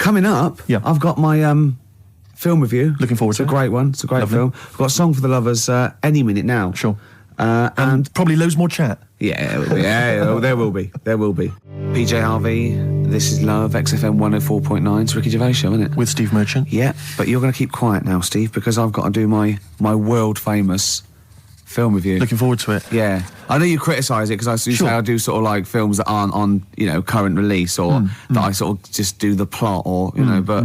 coming up, I've got my film review. Looking forward to it. It's a great one. It's a great film. I've got a song for the lovers any minute now. Sure. And probably loads more chat. Yeah, there will be. There will be. PJ Harvey, This Is Love, XFM 104.9. It's Ricky Gervais show, isn't it? With Steve Merchant. Yeah, but you're going to keep quiet now, Steve, because I've got to do my world-famous film review. Looking forward to it. Yeah. I know you criticise it, because I say I do sort of like films that aren't on, current release, or that I sort of just do the plot, or, but,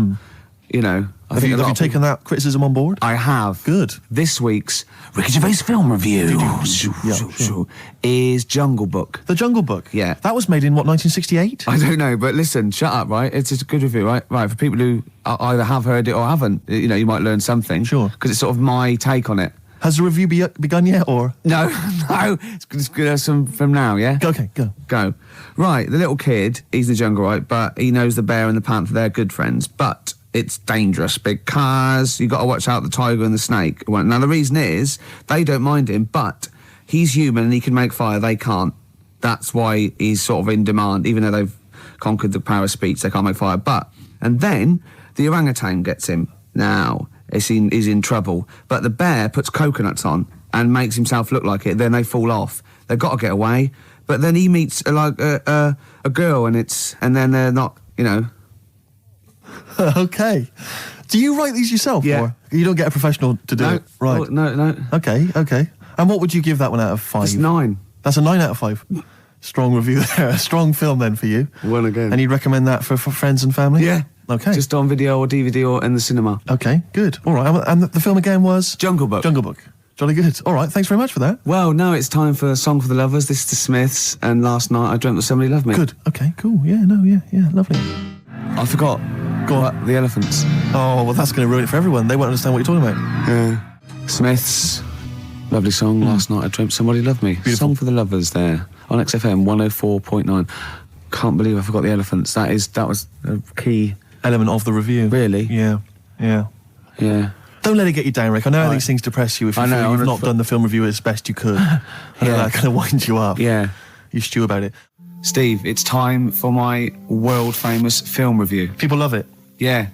I think have you taken that criticism on board? I have. Good. This week's Ricky Gervais film review is Jungle Book. The Jungle Book? Yeah. That was made in, what, 1968? I don't know, but listen, shut up, right? It's a good review, right? Right, for people who either have heard it or haven't, you might learn something. Sure. Because it's sort of my take on it. Has the review begun yet, or...? No, it's good from now, yeah? Okay, Go. Right, the little kid, he's the jungle, right? But he knows the bear and the panther, they're good friends. But it's dangerous because you got to watch out the tiger and the snake. Well, now, the reason is, they don't mind him, but he's human and he can make fire, they can't. That's why he's sort of in demand, even though they've conquered the power of speech, they can't make fire. And then the orangutan gets him. Now, he's in trouble. But the bear puts coconuts on and makes himself look like it, then they fall off. They've got to get away. But then he meets a girl and then they're not, Okay. Do you write these yourself? Yeah. Or you don't get a professional to do it? Right. Oh, no. Okay. And what would you give that one out of 5? It's 9. That's a 9 out of 5. Strong review there. A strong film then for you. One again. And you'd recommend that for friends and family? Yeah. Okay. Just on video or DVD or in the cinema. Okay, good. All right. And the film again was? Jungle Book. Jungle Book. Jolly good. All right, thanks very much for that. Well, now it's time for a song for the lovers. This is the Smiths, and Last Night I Dreamt That Somebody Loved Me. Good. Okay, cool. Yeah, lovely. I forgot. Go on. The elephants. Oh, well, that's going to ruin it for everyone. They won't understand what you're talking about. Yeah. Smiths. Lovely song. Last Night I Dreamt Somebody Loved Me. Beautiful. Song for the lovers there on XFM 104.9. Can't believe I forgot the elephants. That was a key element of the review. Really? Yeah. Don't let it get you down, Rick. I know how these things depress you if you feel you've not done the film review as best you could. That kind of winds you up. Yeah. You stew about it. Steve, it's time for my world-famous film review. People love it. Yeah.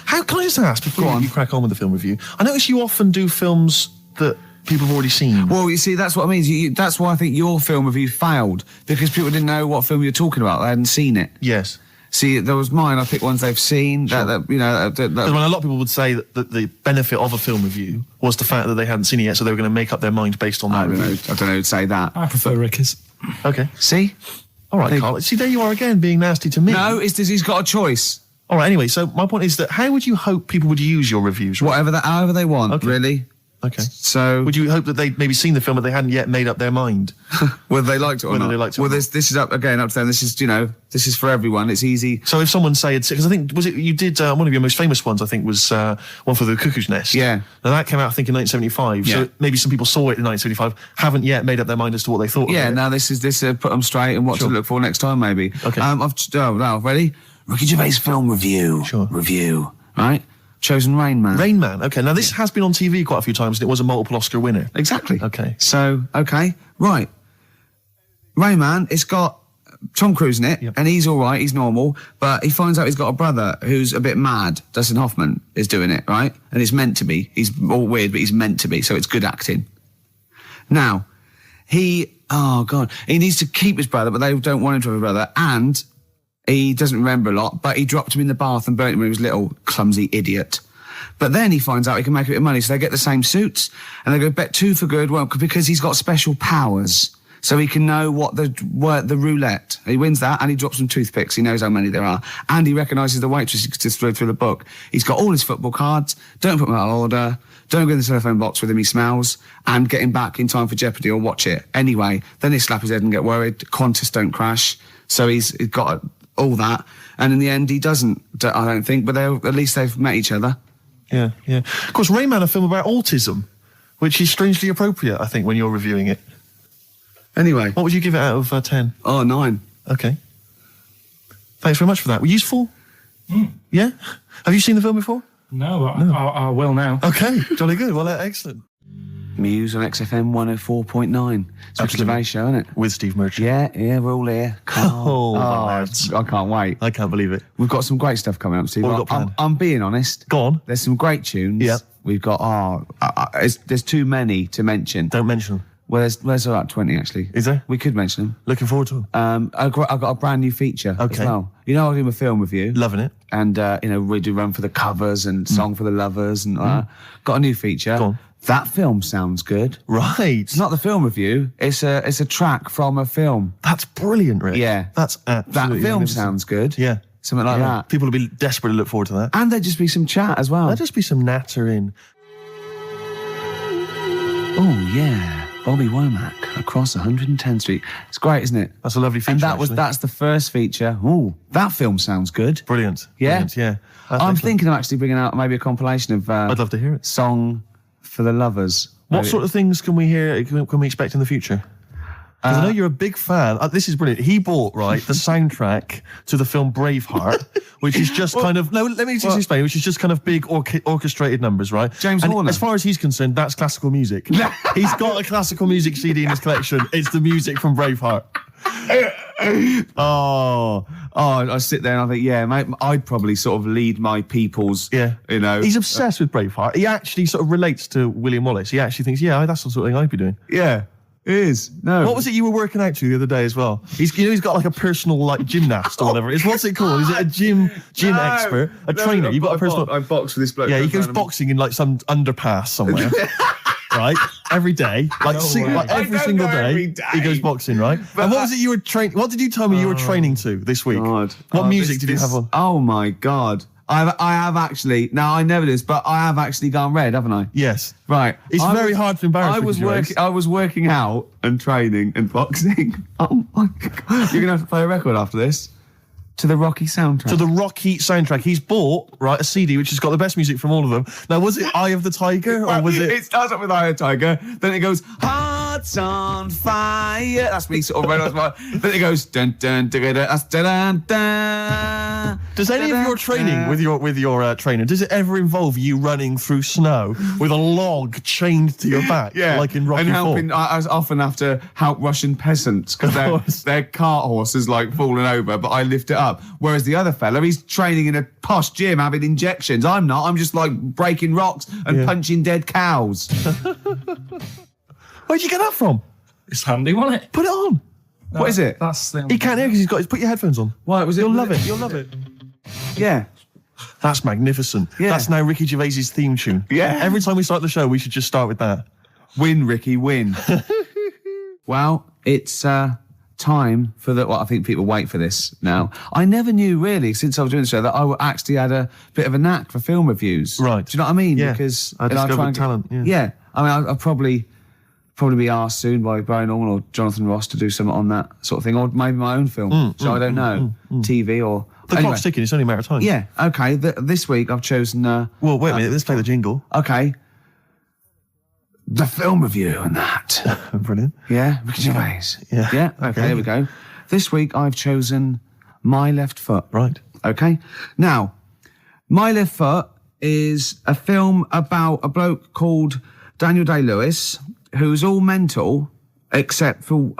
How can I just ask, before you crack on with the film review, I notice you often do films that people have already seen. Well, you see, that's what I mean. That's why I think your film review failed, because people didn't know what film you were talking about. They hadn't seen it. Yes. See, there was mine. I picked ones they've seen. Sure. That when a lot of people would say that the benefit of a film review was the fact that they hadn't seen it yet, so they were going to make up their mind based on that review. I don't know who'd say that. I prefer Ricky's. Okay. See? All right, Carl. See, there you are again, being nasty to me. No, he's got a choice. All right, anyway, so my point is that how would you hope people would use your reviews? Right? However they want, really. Okay. So would you hope that they'd maybe seen the film but they hadn't yet made up their mind? Whether they liked it or not. They liked it or well, not. this is up to them. This is for everyone. It's easy. So if someone said, because I think, you did, one of your most famous ones, I think, was one for The Cuckoo's Nest. Yeah. Now that came out, I think, in 1975. Yeah. So maybe some people saw it in 1975, haven't yet made up their mind as to what they thought of it. Yeah, now this put them straight and what to look for next time, maybe. Okay. Ready? Ricky Gervais film review. Sure. Review. Right? Chosen Rain Man. Rain Man, okay. Now, this has been on TV quite a few times, and it was a multiple Oscar winner. Exactly. Okay. So, right. Rain Man, it's got Tom Cruise in it, and he's all right, he's normal, but he finds out he's got a brother who's a bit mad. Dustin Hoffman is doing it, right? And it's meant to be. He's all weird, but he's meant to be, so it's good acting. Now, he needs to keep his brother, but they don't want him to have a brother, and he doesn't remember a lot, but he dropped him in the bath and burnt him when he was little, clumsy idiot. But then he finds out he can make a bit of money, so they get the same suits, and they go bet 2 for good, because he's got special powers. So he can know the roulette. He wins that, and he drops some toothpicks. He knows how many there are. And he recognises the waitress just through the book. He's got all his football cards. Don't put them out of order. Don't go in the telephone box with him, he smells. And get him back in time for Jeopardy or watch it. Anyway, then they slap his head and get worried. Qantas don't crash. So he's got all that. And in the end, he doesn't, I don't think, but at least they've met each other. Yeah. Of course, Rain Man, a film about autism, which is strangely appropriate, I think, when you're reviewing it. Anyway. What would you give it out of 10? Oh, 9. Okay. Thanks very much for that. Were you useful? Yeah? Have you seen the film before? No, I will now. Okay, jolly good. Well, excellent. Muse on XFM 104.9. It's Ricky Gervais show, isn't it? With Steve Merchant. Yeah, we're all here. Lads. I can't wait. I can't believe it. We've got some great stuff coming up, Steve. What have we got planned? I'm being honest. Go on. There's some great tunes. Yeah. We've got, there's too many to mention. Don't mention them. Well, there's about 20 actually. Is there? We could mention them. Looking forward to them. I've got a brand new feature as well. You know, I do a film review. Loving it. And, we do Run for the Covers and Song for the Lovers and got a new feature. Go on. That film sounds good. Right. It's not the film review. It's a track from a film. That's brilliant, Rick. Yeah. That's absolutely That film sounds good. Yeah. Something like that. People will be desperate to look forward to that. And there'd just be some chat as well. There'll just be some nattering. Oh, yeah. Bobby Womack across 110th Street. It's great, isn't it? That's a lovely feature. And that's the first feature. Ooh, that film sounds good. Brilliant. Yeah. Brilliant, yeah. I'm thinking of actually bringing out maybe a compilation of I'd love to hear it. Song for the Lovers. What sort of things can we hear? Can we expect in the future? Because I know you're a big fan. This is brilliant. He bought the soundtrack to the film Braveheart, which is just kind of let me just explain. Which is just kind of big orchestrated numbers, right? James Horner. As far as he's concerned, that's classical music. He's got a classical music CD in his collection. It's the music from Braveheart. I sit there and I think, yeah, mate, I'd probably sort of lead my people's, He's obsessed with Braveheart. He actually sort of relates to William Wallace. He actually thinks, that's the sort of thing I'd be doing. Yeah, it is. No. What was it you were working out to the other day as well? He's got like a personal gymnast or whatever. What's it called? Is it a gym expert? A trainer? You've got a personal... I box with this bloke. Yeah, he goes boxing in like some underpass somewhere. Right, every day, every single day, he goes boxing, right? But and what was it you were training? What did you tell me you were training to this week? God. What music did you have on? Oh my God. I have actually, now I never did, but I have actually gone red, haven't I? Yes. Right. It's very hard to embarrass I was working out and training and boxing. Oh my God. You're going to have to play a record after this. To the Rocky soundtrack. To the Rocky soundtrack. He's bought, a CD which has got the best music from all of them. Now, was it Eye of the Tiger or was it... It starts up with Eye of the Tiger, then it goes, Hearts on Fire. That's me sort of red on fire. Then it goes, dun dun dun dun dun dun dun. Does any of your training with your trainer, does it ever involve you running through snow with a log chained to your back? Yeah. Like in Rocky and helping, IV? I often have to help Russian peasants because their cart horse is like falling over, but I lift it up. Whereas the other fella, he's training in a posh gym having injections. I'm not. I'm just like breaking rocks and punching dead cows. Where'd you get that from? It's handy, wasn't it? Put it on. What is it? That's the... He can't hear because put your headphones on. Why was it? You'll love it. You'll love it. Yeah. That's magnificent. Yeah. That's now Ricky Gervais' theme tune. Yeah. Every time we start the show, we should just start with that. Win, Ricky, win. Well, it's time for the... Well, I think people wait for this now. I never knew, really, since I was doing the show, that I actually had a bit of a knack for film reviews. Right. Do you know what I mean? Yeah. Because I discovered talent. Yeah. I mean, I'll probably be asked soon by Brian Norman or Jonathan Ross to do something on that sort of thing, or maybe my own film. So I don't know. TV or... The clock's ticking. It's only a matter of time. Yeah. Okay. This week I've chosen... well, wait a minute. Let's play the jingle. Okay. The film review and that. Brilliant. Yeah, Ricky Gervais. Yeah. Yeah, okay, here we go. This week I've chosen My Left Foot. Right. Okay. Now, My Left Foot is a film about a bloke called Daniel Day-Lewis, who's all mental except for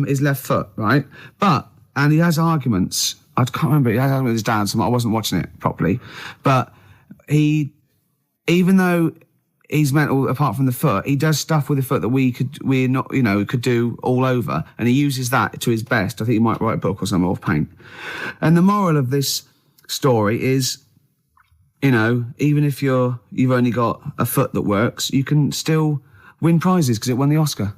his left foot, right? And he has arguments. I can't remember. He has arguments with his dad, so I wasn't watching it properly. But even though he's mental apart from the foot, he does stuff with the foot that could do all over, and he uses that to his best. I think he might write a book or something, or paint. And the moral of this story is, even if you've only got a foot that works, you can still win prizes because it won the Oscar.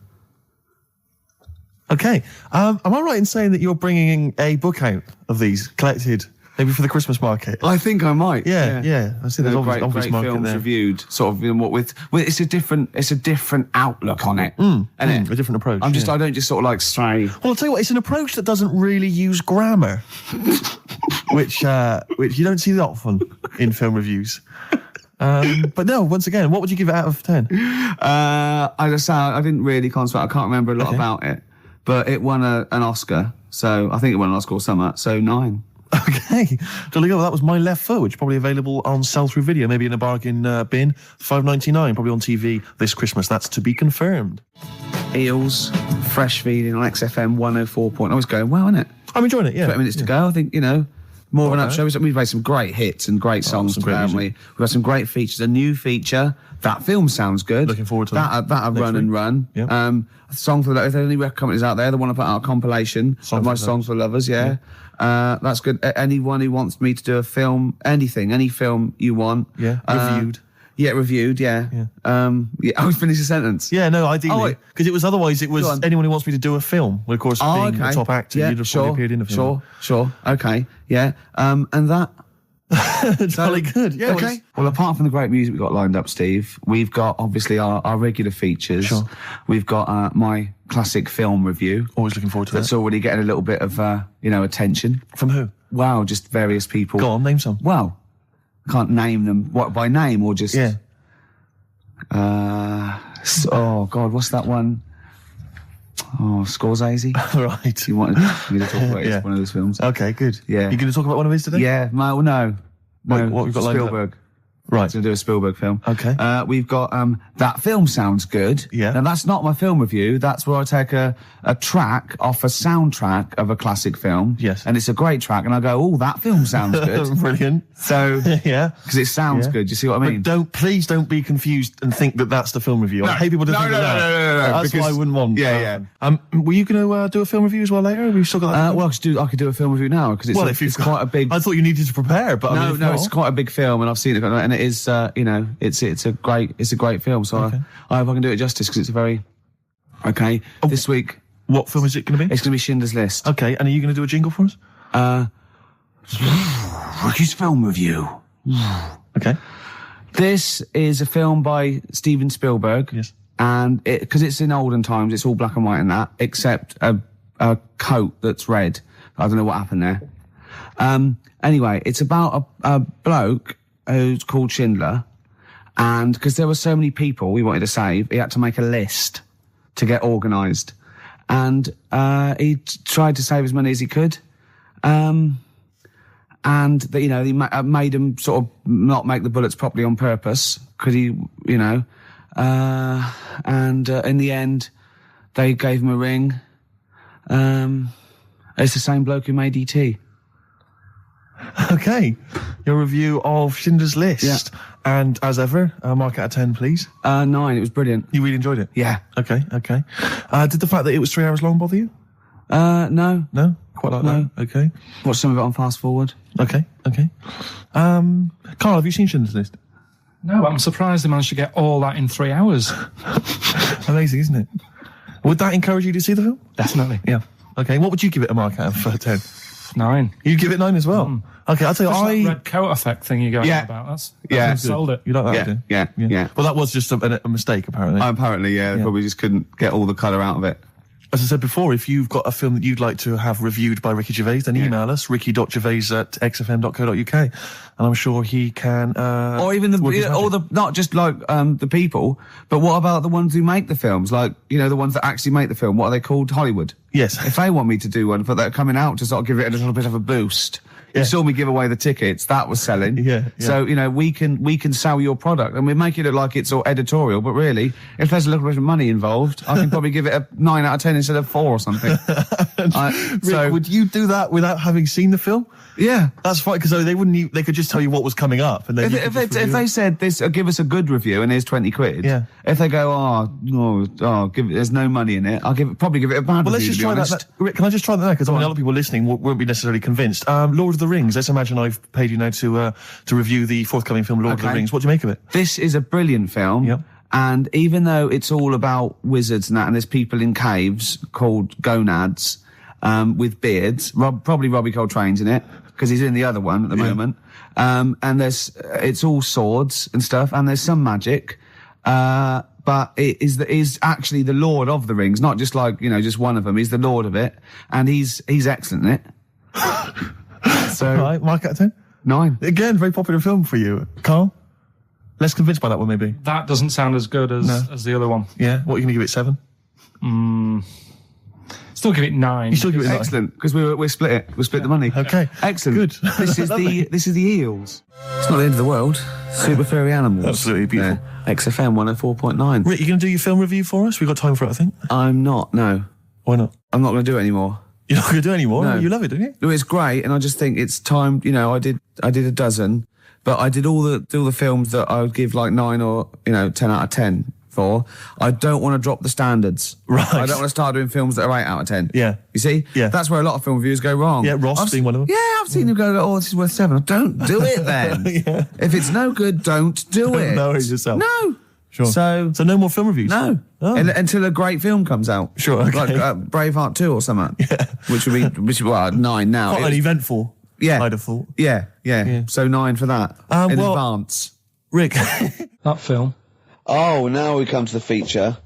Okay. Am I right in saying that you're bringing a book out of these collected, maybe for the Christmas market? I think I might. Yeah. I see there's great obvious market films there. reviewed, sort of, with it's a different outlook on it, isn't it? A different approach. I don't just sort of like stray. Well, I'll tell you what, it's an approach that doesn't really use grammar, which you don't see that often in film reviews. But no, once again, what would you give it out of 10? I didn't really concentrate. I can't remember a lot about it, but it won an Oscar. So I think it won an Oscar or something. So 9. Okay, jolly good. Well, that was My Left Foot, which is probably available on sell-through video, maybe in a bargain bin, $5.99, probably on TV this Christmas. That's to be confirmed. Eels, fresh feeding on XFM 104. I was going well, isn't it? I'm enjoying it, yeah. 20 minutes to go. I think, more of an up show. We've made some great hits and great songs, haven't we? We've got some great features. A new feature. That film sounds good. Looking forward to that. That'll run week. And run. Yep. A song for if there are any record companies out there that want to put out a compilation of my songs for lovers, yeah. That's good. Anyone who wants me to do a film, any film you want. Yeah, reviewed. Yeah, reviewed, yeah. I would finish a sentence. Yeah, no, ideally. Because it was anyone who wants me to do a film. Well, of course, being a top actor, you'd have probably appeared in a film. Sure. Okay, yeah. And that... Jolly good. Yeah. Okay. Well, apart from the great music we've got lined up, Steve, we've got obviously our regular features. Sure. We've got my classic film review. Always looking forward to that. That's already getting a little bit of, attention. From who? Wow, just various people. Go on, name some. Well, I can't name them. What, by name or just... Yeah. Oh, God, what's that one? Oh, Scorsese. Right. You wanted me to talk about it? It's one of those films. Okay, good. Yeah. You going to talk about one of his today? Yeah. No. What we've got lined up? Spielberg. Right. Going to do a Spielberg film. Okay. We've got That Film Sounds Good. Yeah. Now, that's not my film review. That's where I take a track off a soundtrack of a classic film. Yes. And it's a great track. And I go, oh, that film sounds good. Brilliant. So, yeah. Because it sounds good. You see what I mean? But please don't be confused and think that that's the film review. I hate people to think that. No. That's what I wouldn't want. Yeah. Were you going to do a film review as well later? We've still got that. Well, I could do a film review now because it's quite a big. I thought you needed to prepare, but no, it's quite a big film, and I've seen it, and it is, it's a great film. So I hope I can do it justice because it's a very This week, what film is it going to be? It's going to be Schindler's List. Okay, and are you going to do a jingle for us? Ricky's film review. Okay. This is a film by Steven Spielberg. Yes. And because it's in olden times, it's all black and white in that, except a coat that's red. I don't know what happened there. Anyway, it's about a bloke who's called Schindler, and because there were so many people we wanted to save, he had to make a list to get organised, and he tried to save as many as he could, and he made him sort of not make the bullets properly on purpose because and in the end they gave him a ring. It's the same bloke who made E.T. Okay, your review of Schindler's List. Yeah. And as ever, mark out of 10, please. 9. It was brilliant. You really enjoyed it? Yeah. Okay. Did the fact that it was 3 hours long bother you? No. No? Quite like that? Okay. Watched some of it on fast forward. Okay. Carl, have you seen Schindler's List? No, I'm surprised they managed to get all that in 3 hours. Amazing, isn't it? Would that encourage you to see the film? Definitely. Yeah. Okay, what would you give it a mark out of 10? 9. You'd give it 9 as well? Okay, I'll tell you, that red coat effect thing you're going on about. That's sold it. You like that, Yeah. Well, that was just a mistake, apparently. Apparently, yeah. Probably just couldn't get all the colour out of it. As I said before, if you've got a film that you'd like to have reviewed by Ricky Gervais, then email us, ricky.gervais@xfm.co.uk, and I'm sure he can... or even not just like the people, but what about the ones who make the films? Like, the ones that actually make the film, what are they called? Hollywood. Yes. If they want me to do one for that coming out to sort of give it a little bit of a boost... You saw me give away the tickets. That was selling. Yeah. So, we can sell your product and we make it look like it's all editorial, but really, if there's a little bit of money involved, I can probably give it a 9 out of 10 instead of 4 or something. Rick, would you do that without having seen the film? Yeah. That's fine, because they could just tell you what was coming up. And then if they said this, give us a good review and here's 20 quid. Yeah. If they go, there's no money in it, I'll probably give it a bad review. Well, let's just try that. Rick, can I just try that now? Because a lot of people listening won't be necessarily convinced. Lord of the Rings. Let's imagine I've paid you now to review the forthcoming film Lord of the Rings. What do you make of it? This is a brilliant film. Yep. And even though it's all about wizards and that, and there's people in caves called gonads, with beards, probably Robbie Coltrane's in it, because he's in the other one at the moment. And it's all swords and stuff, and there's some magic. But it is actually the Lord of the Rings, not just like, just one of them. He's the Lord of it, and he's excellent in it. So, right, mark out of 10? 9. Again, very popular film for you. Carl? Less convinced by that one, maybe? That doesn't sound as good as the other one. Yeah? What are you going to give it, 7? Still give it 9. You still give it 9. Excellent, because we split it. We split the money. Okay. Excellent. Good. This is the eels. It's not the end of the world. Super furry animals. Absolutely beautiful. Yeah. XFM 104.9. Rick, you going to do your film review for us? We've got time for it, I think. I'm not. No, Why not? I'm not going to do it anymore. You're not going to do it anymore? No. You love it, don't you? No, it's great, and I just think it's time. You know, I did a dozen, but I did all the films that I would give like 9 or 10 out of 10 for. I don't want to drop the standards. Right. I don't want to start doing films that are 8 out of 10. Yeah. You see? Yeah. That's where a lot of film reviews go wrong. Yeah, Ross being one of them. Yeah, I've seen them go, oh, this is worth 7. Don't do it then. Yeah. If it's no good, don't do it. Know it yourself. No. Sure. So no more film reviews? no. Oh. Until a great film comes out. Sure, okay. Like Braveheart 2 or something. Yeah. Which would be 9 now. Quite It an was- eventful, Yeah. I'd have thought. Yeah. So 9 for that. In well- advance. Rick, That film. Oh, now we come to the feature.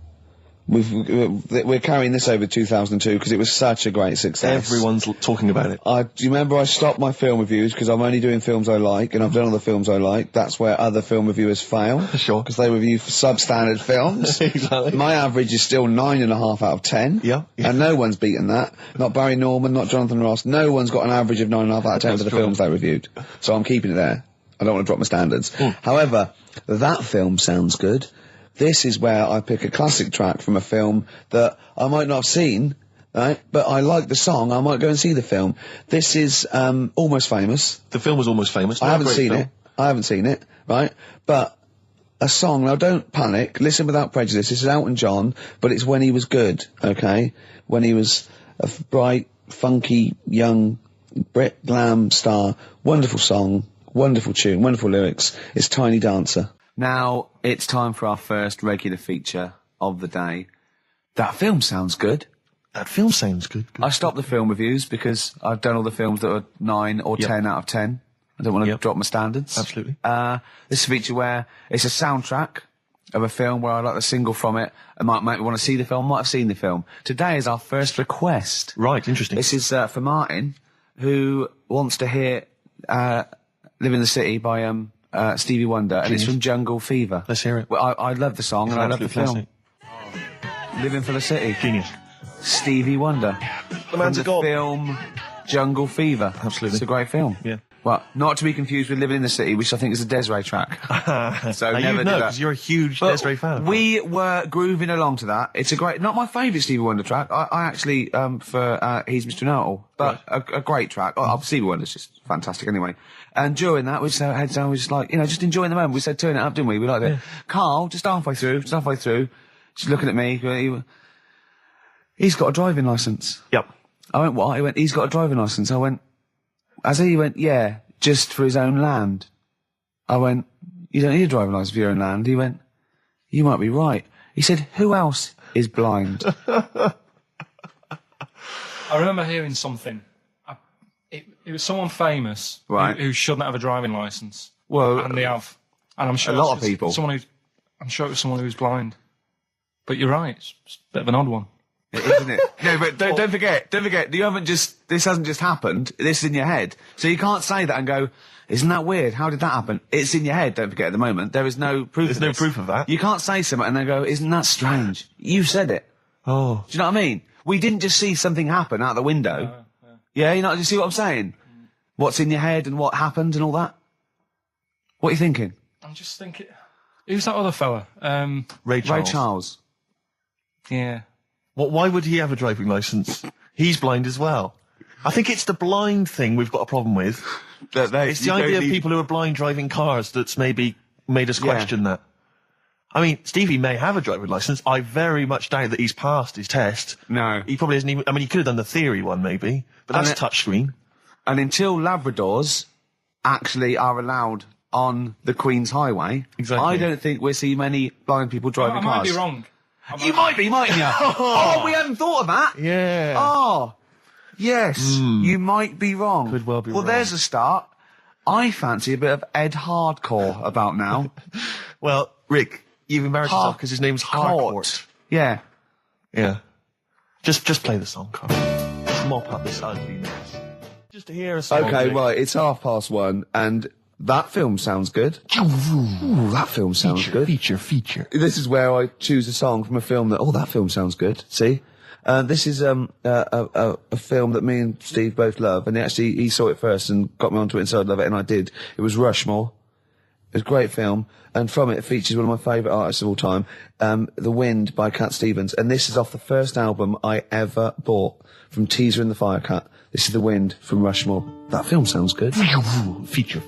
We're carrying this over 2002 because it was such a great success. everyone's talking about it. Do you remember I stopped my film reviews because I'm only doing films I like, and I've done all the films I like. That's where other film reviewers fail. Sure. Because they review substandard films. Exactly. My average is still 9.5 out of 10. Yeah. And no one's beaten that. Not Barry Norman, not Jonathan Ross. No one's got an average of 9.5 out of 10 for the true. films they reviewed. So I'm keeping it there. I don't want to drop my standards. However, that film sounds good. This is where I pick a classic track from a film that I might not have seen, right? But I like the song. I might go and see the film. This is Almost Famous. The film was Almost Famous. I haven't Great seen film. it. I haven't seen it, right? But a song. Now, don't panic. Listen without prejudice. This is Elton John, but it's when he was good, okay? When he was a bright, funky, young Brit glam star. Wonderful song, wonderful tune, wonderful lyrics. It's Tiny Dancer. Now, it's time for our first regular feature of the day. That film sounds good. That film sounds good. I stopped the film reviews because I've done all the films that are 9 or 10 out of 10. I don't want to drop my standards. Absolutely. This is a feature where it's a soundtrack of a film where I like the single from it. It might make me want to see the film, might have seen the film. Today is our first request. Right, interesting. This is for Martin, who wants to hear Live in the City by Stevie Wonder, and it's from Jungle Fever. Let's hear it. Well, I love the song, and I love the film. Living for the City. Genius. Stevie Wonder. The man's a From god. the film Jungle Fever. Absolutely. It's a great film. Yeah. Well, not to be confused with Living in the City, which I think is a Desiree track. So Now never you do know, that. because you're a huge But Desiree fan. we were grooving along to that. It's a great, not my favourite Stevie Wonder track. I actually, for He's Mr. Know-It-All, but a great track. Stevie Wonder's just fantastic anyway. And during that, we just heads down, we just like, just enjoying the moment. We said turn it up, didn't we? We liked it. Carl, just halfway through, just looking at me, he's got a driving licence. Yep. I went, what? He went, he's got a driving licence. I went, he went, yeah, just for his own land. I went, you don't need a driving licence for your own land. He went, you might be right. He said, who else is blind? I remember hearing something. It was someone famous Right. who shouldn't have a driving licence. Well, And they have. And I'm sure a lot it's of people. I'm sure it was someone who's blind. But you're right, it's a bit of an odd one. Isn't it? No, but don't forget, this hasn't just happened, this is in your head. So you can't say that and go, isn't that weird? How did that happen? It's in your head, don't forget at the moment. There is no proof There's of no this. proof of that. You can't say something and then go, isn't that strange? You said it. Oh. Do you know what I mean? We didn't just see something happen out the window. Yeah, you see what I'm saying? What's in your head and what happened and all that? What are you thinking? I'm just thinking, who's that other fella? Ray Charles. Ray Charles. Yeah. Why would he have a driving licence? He's blind as well. I think it's the blind thing we've got a problem with. It's the idea of people who are blind driving cars that's maybe made us question that. I mean, Stevie may have a driving licence. I very much doubt that he's passed his test. No. He probably hasn't even... I mean, he could have done the theory one, maybe. But that's touchscreen. And until Labradors actually are allowed on the Queen's Highway, Exactly. I don't think we'll see many blind people driving I cars. might be wrong. You might be, mightn't you? Oh, we hadn't thought of that. Yeah. Oh, yes, you might be wrong. Could well be Well, wrong. there's a start. I fancy a bit of Ed Hardcore about now. Well, Rick, you've embarrassed yourself because his name's Harcourt. Yeah. Yeah. Just play the song, Carl. Just mop up this ugliness. Just to hear a song. Okay, Rick. right, it's 1:30, and that film sounds good. Ooh, that film sounds good. Feature. This is where I choose a song from a film that, that film sounds good. See? This is a film that me and Steve both love, and he saw it first and got me onto it and said I'd love it, and I did. It was Rushmore. It was a great film, and from it features one of my favourite artists of all time, The Wind by Cat Stevens, and this is off the first album I ever bought from Teaser and the Firecat. This is The Wind from Rushmore. That film sounds good. Feature.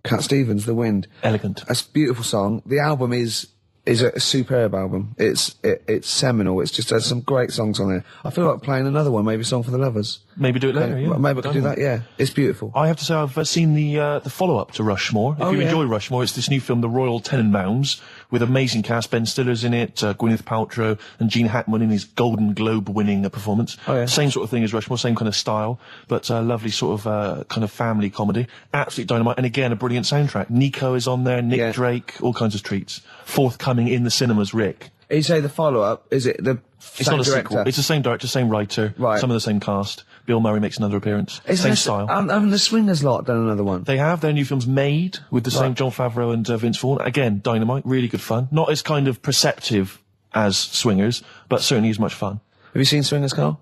Cat Stevens, The Wind. Elegant. It's a beautiful song. The album is a superb album. It's seminal. It's just has some great songs on it. I feel like playing another one, maybe Song for the Lovers. Maybe do it later, yeah. Maybe I could do that, yeah. It's beautiful. I have to say I've seen the follow-up to Rushmore. If you enjoy Rushmore, it's this new film, The Royal Tenenbaums, with amazing cast. Ben Stiller's in it, Gwyneth Paltrow, and Gene Hackman in his Golden Globe-winning performance. Oh, yeah. Same sort of thing as Rushmore, same kind of style, but lovely sort of kind of family comedy. Absolute dynamite, and again, a brilliant soundtrack. Nico is on there, Nick Drake, all kinds of treats. Forthcoming in the cinemas, Rick. You say the follow-up, is it the It's same not a director? sequel. It's the same director, same writer, Right. some of the same cast. Bill Murray makes another appearance. Same style. Haven't the Swingers lot done another one? They have their new films Made with the same Jon Favreau and Vince Vaughn. Again, dynamite, really good fun. Not as kind of perceptive as Swingers, but certainly as much fun. Have you seen Swingers, Carl?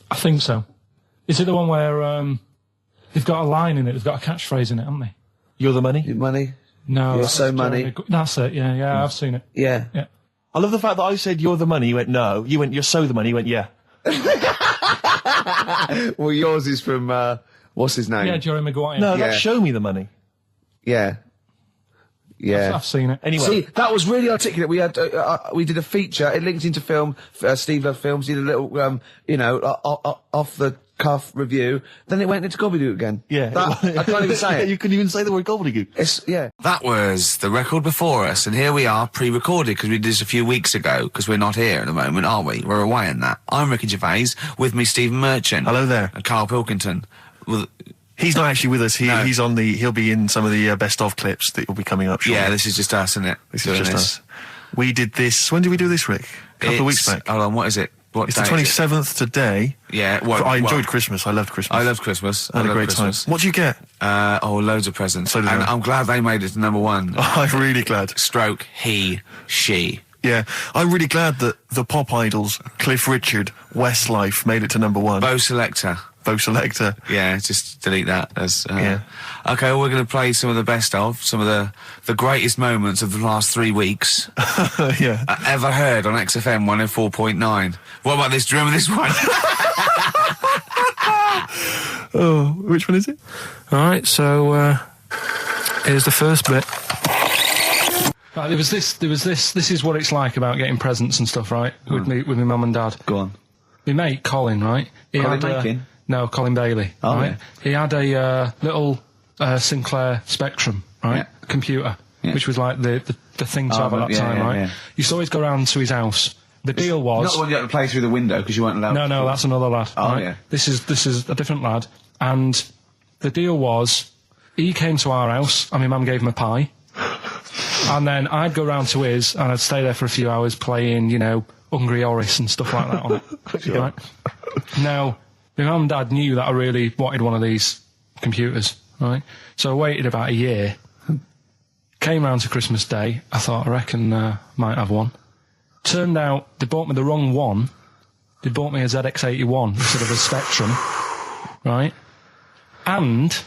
I think so. Is it the one where they've got a line in it? They've got a catchphrase in it, haven't they? You're the money? Your money? No. You're that's so money. Jeremy That's it. Yeah, I've seen it. Yeah. Yeah. I love the fact that I said you're the money. You went no. You went you're so the money. You went yeah. Well, yours is from, what's his name? Yeah, Jerry Maguire. No, Yeah. that's show me the money. Yeah. Yeah. I've seen it. Anyway, See, that was really articulate. We had, we did a feature. It linked into film. Steve Love Films did a little, off the cuff review. Then it went into gobbledygook again. yeah. I can't even say it. You couldn't even say the word gobbledygook. It's, yeah. That was the record before us, and here we are, pre-recorded, because we did this a few weeks ago, because we're not here at the moment, are we? We're away in that. I'm Ricky Gervais, with me Stephen Merchant. Hello there. And Karl Pilkington. Well, He's not actually with us. No. He'll be in some of the best of clips that will be coming up shortly. yeah, this is just us, isn't it? This is just us. We did this. When did we do this, Rick? A couple of weeks back. Hold on, what is it? What It's the day is it? 27th today. Yeah, well, I enjoyed Christmas. I loved Christmas. I loved Christmas. I had a loved great Christmas. time. What did you get? Loads of presents. So did and I. I'm glad they made it to number one. I'm really glad. Stroke, he, she. Yeah, I'm really glad that the pop idols, Cliff Richard, Westlife, made it to number one. Bo Selector. Bo Selector. Yeah, just delete that. As, Yeah. Okay, well, we're going to play some of the best of, some of the greatest moments of the last 3 weeks Yeah. ever heard on XFM 104.9. What about this? Do you remember this one? Oh, which one is it? All right, so here's the first bit. Right, there was this. This is what it's like about getting presents and stuff, right? With my mum and dad. Go on. My mate Colin, right? Colin Makin? No, Colin Bailey. Oh, right? yeah. He had a little Sinclair Spectrum, right? Yeah. Computer, Yeah. which was like the thing to have at that yeah, time, yeah, right? yeah. Used to always go round to his house. The deal was Not the one you had to play through the window because you weren't allowed. no, that's another lad. Oh, right? yeah. This is a different lad, and the deal was he came to our house, and my mum gave him a pie, and then I'd go round to his, and I'd stay there for a few hours playing, Hungry Horace and stuff like that on it. Sure. Right? Now, my mum and dad knew that I really wanted one of these computers, right? So I waited about a year. Came round to Christmas Day. I thought, I reckon might have one. Turned out they bought me the wrong one. They bought me a ZX81 instead of a Spectrum, right? And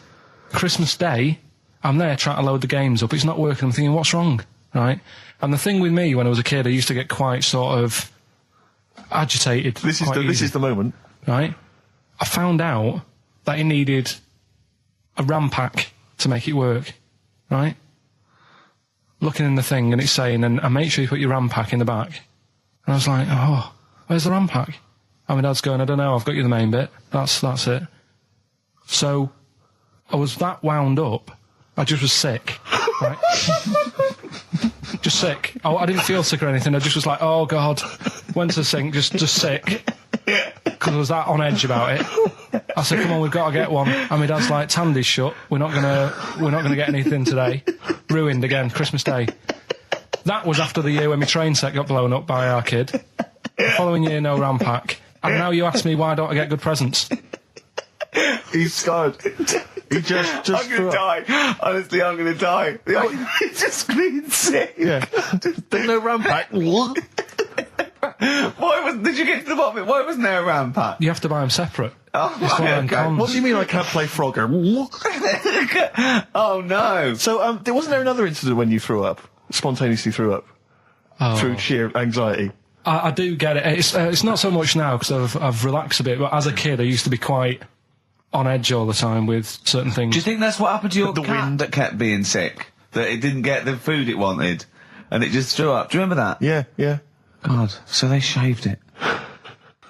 Christmas Day, I'm there trying to load the games up. It's not working. I'm thinking, what's wrong, right? And the thing with me, when I was a kid, I used to get quite sort of agitated. This quite easy, is the moment. right? I found out that it needed a RAM pack to make it work, right? Looking in the thing and it's saying, and make sure you put your RAM pack in the back. And I was like, oh, where's the RAM pack? And my dad's going, I don't know, I've got you the main bit. That's it. So I was that wound up, I just was sick, right? Just sick. I didn't feel sick or anything, I just was like, oh God. Went to the sink, just sick. Because I was that on edge about it. I said, come on, we've got to get one. And my dad's like, Tandy's shut. We're not gonna get anything today. Ruined again, Christmas Day. That was after the year when my train set got blown up by our kid. The following year, no RAM pack. And now you ask me why don't I get good presents? He's scarred. He just I'm gonna die. Honestly, I'm gonna die. He just screamed sick. Yeah. There's no RAM pack. What? Did you get to the bottom of it? Why wasn't there a ram pack? You have to buy them separate. Oh, It's one of them okay. cons. What do you mean I can't play Frogger? Oh, no. So, wasn't there another incident when you threw up? Spontaneously threw up? Through sheer anxiety? I do get it. It's not so much now because I've relaxed a bit, but as a kid I used to be quite on edge all the time with certain things. Do you think that's what happened to your The cat wind. that kept being sick? That it didn't get the food it wanted? And it just threw up? Do you remember that? Yeah. God, so they shaved it.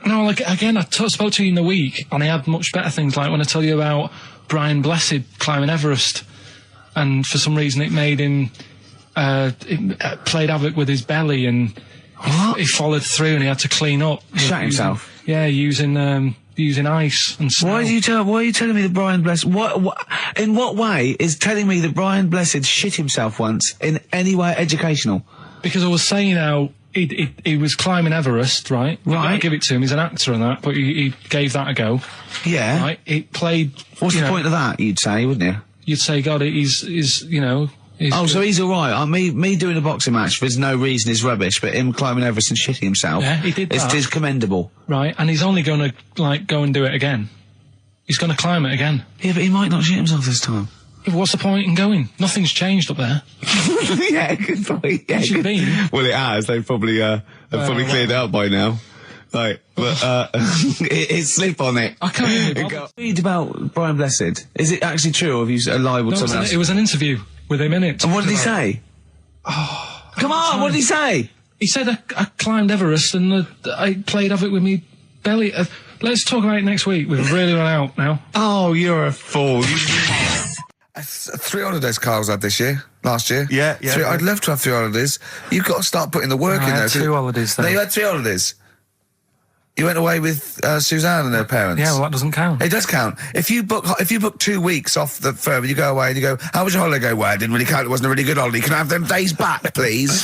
No, like, again, I spoke to you in the week, and I had much better things, like when I tell you about Brian Blessed climbing Everest, and for some reason it made him, it played havoc with his belly, and he followed through, and he had to clean up. Shut himself? Yeah, using ice and snow. Why are you telling me that Brian Blessed... in what way is telling me that Brian Blessed shit himself once in any way educational? Because I was saying how he was climbing Everest, right? Right. I give it to him, he's an actor and that, but he gave that a go. Yeah. Right? It played... What's the point of that, you'd say, wouldn't you? You'd say, God, he's you know... So he's all right. Me doing a boxing match for no reason is rubbish, but him climbing Everest and shitting himself he did that. is commendable. Right, and he's only going to, go and do it again. He's going to climb it again. Yeah, but he might not shit himself this time. Yeah, but what's the point in going? Nothing's changed up there. Yeah, good point. Yeah, It should be. Well, it has. They've probably cleared it up by now. Like, but it's slip on it. I can't even bother. Read about Brian Blessed. Is it actually true, or have you lied with someone else? It was an interview with him in it. And what did he say? Come on, what did he say? He said I climbed Everest and I played havoc with me belly. Let's talk about it next week. We've really run out now. Oh, you're a fool. 3 holidays Carl's had this year. Last year. Yeah. I'd love to have 3 holidays. You've got to start putting the work in there. I had 2 holidays No, though. you had 3 holidays. You went away with Suzanne and her parents. Yeah, well that doesn't count. It does count. If you book 2 weeks off the firm and you go away and you go, how was your holiday? Go, well, it didn't really count. It wasn't a really good holiday. Can I have them days back, please?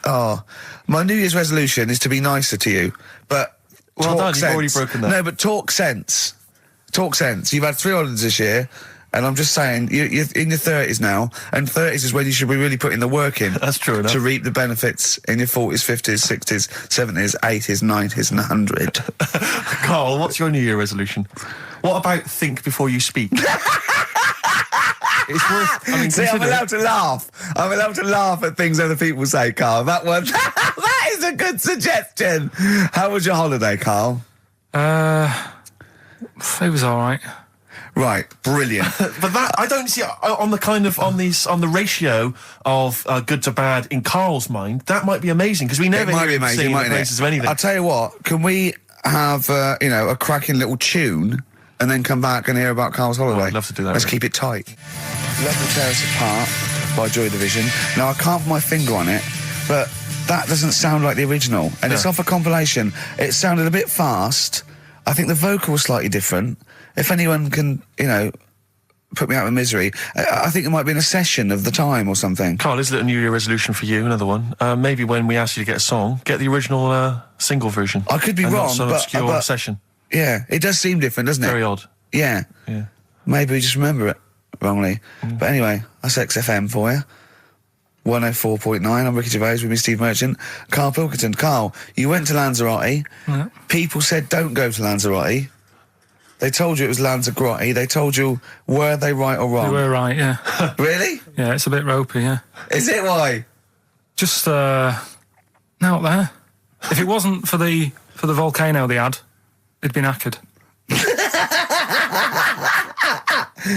My New Year's resolution is to be nicer to you, but Well talk done, sense. you've already broken that. No, but talk sense. Talk sense. You've had 3 holidays this year, and I'm just saying, you're in your 30s now, and 30s is when you should be really putting the work in. That's true enough. To reap the benefits in your 40s, 50s, 60s, 70s, 80s, 90s, and 100. Carl, what's your New Year resolution? What about think before you speak? It's worth... I mean, See, I'm consider it. allowed to laugh. I'm allowed to laugh at things other people say, Carl. That one, that is a good suggestion. How was your holiday, Carl? It was all right. Right, brilliant. But that I don't see on the ratio of good to bad in Carl's mind. That might be amazing because we never It might hear be him amazing, singing the mightn't praises it? of anything. I'll tell you what, can we have, a cracking little tune and then come back and hear about Carl's holiday? I'd love to do that, Let's really. keep it tight. Love to Tear Us Apart by Joy Division. Now, I can't put my finger on it, but that doesn't sound like the original. And it's off a compilation. It sounded a bit fast. I think the vocal was slightly different. If anyone can, put me out of misery, I think it might be in a session of the time or something. Carl, is it a New Year resolution for you? Another one. Maybe when we ask you to get a song, get the original single version. I could be and wrong, not some but- obscure but- session. Yeah, it does seem different, doesn't it? Very odd. Yeah. Yeah. Maybe we just remember it wrongly. But anyway, that's XFM for you. 104.9, I'm Ricky Gervais with me, Steve Merchant. Karl Pilkington. Carl, you went to Lanzarote. Yeah. People said don't go to Lanzarote. They told you it was Lanzarote. They told you, were they right or You wrong? were right, yeah. Really? Yeah, it's a bit ropey, yeah. Is it why? Just out there. If it wasn't for the volcano they had, it'd been knackered.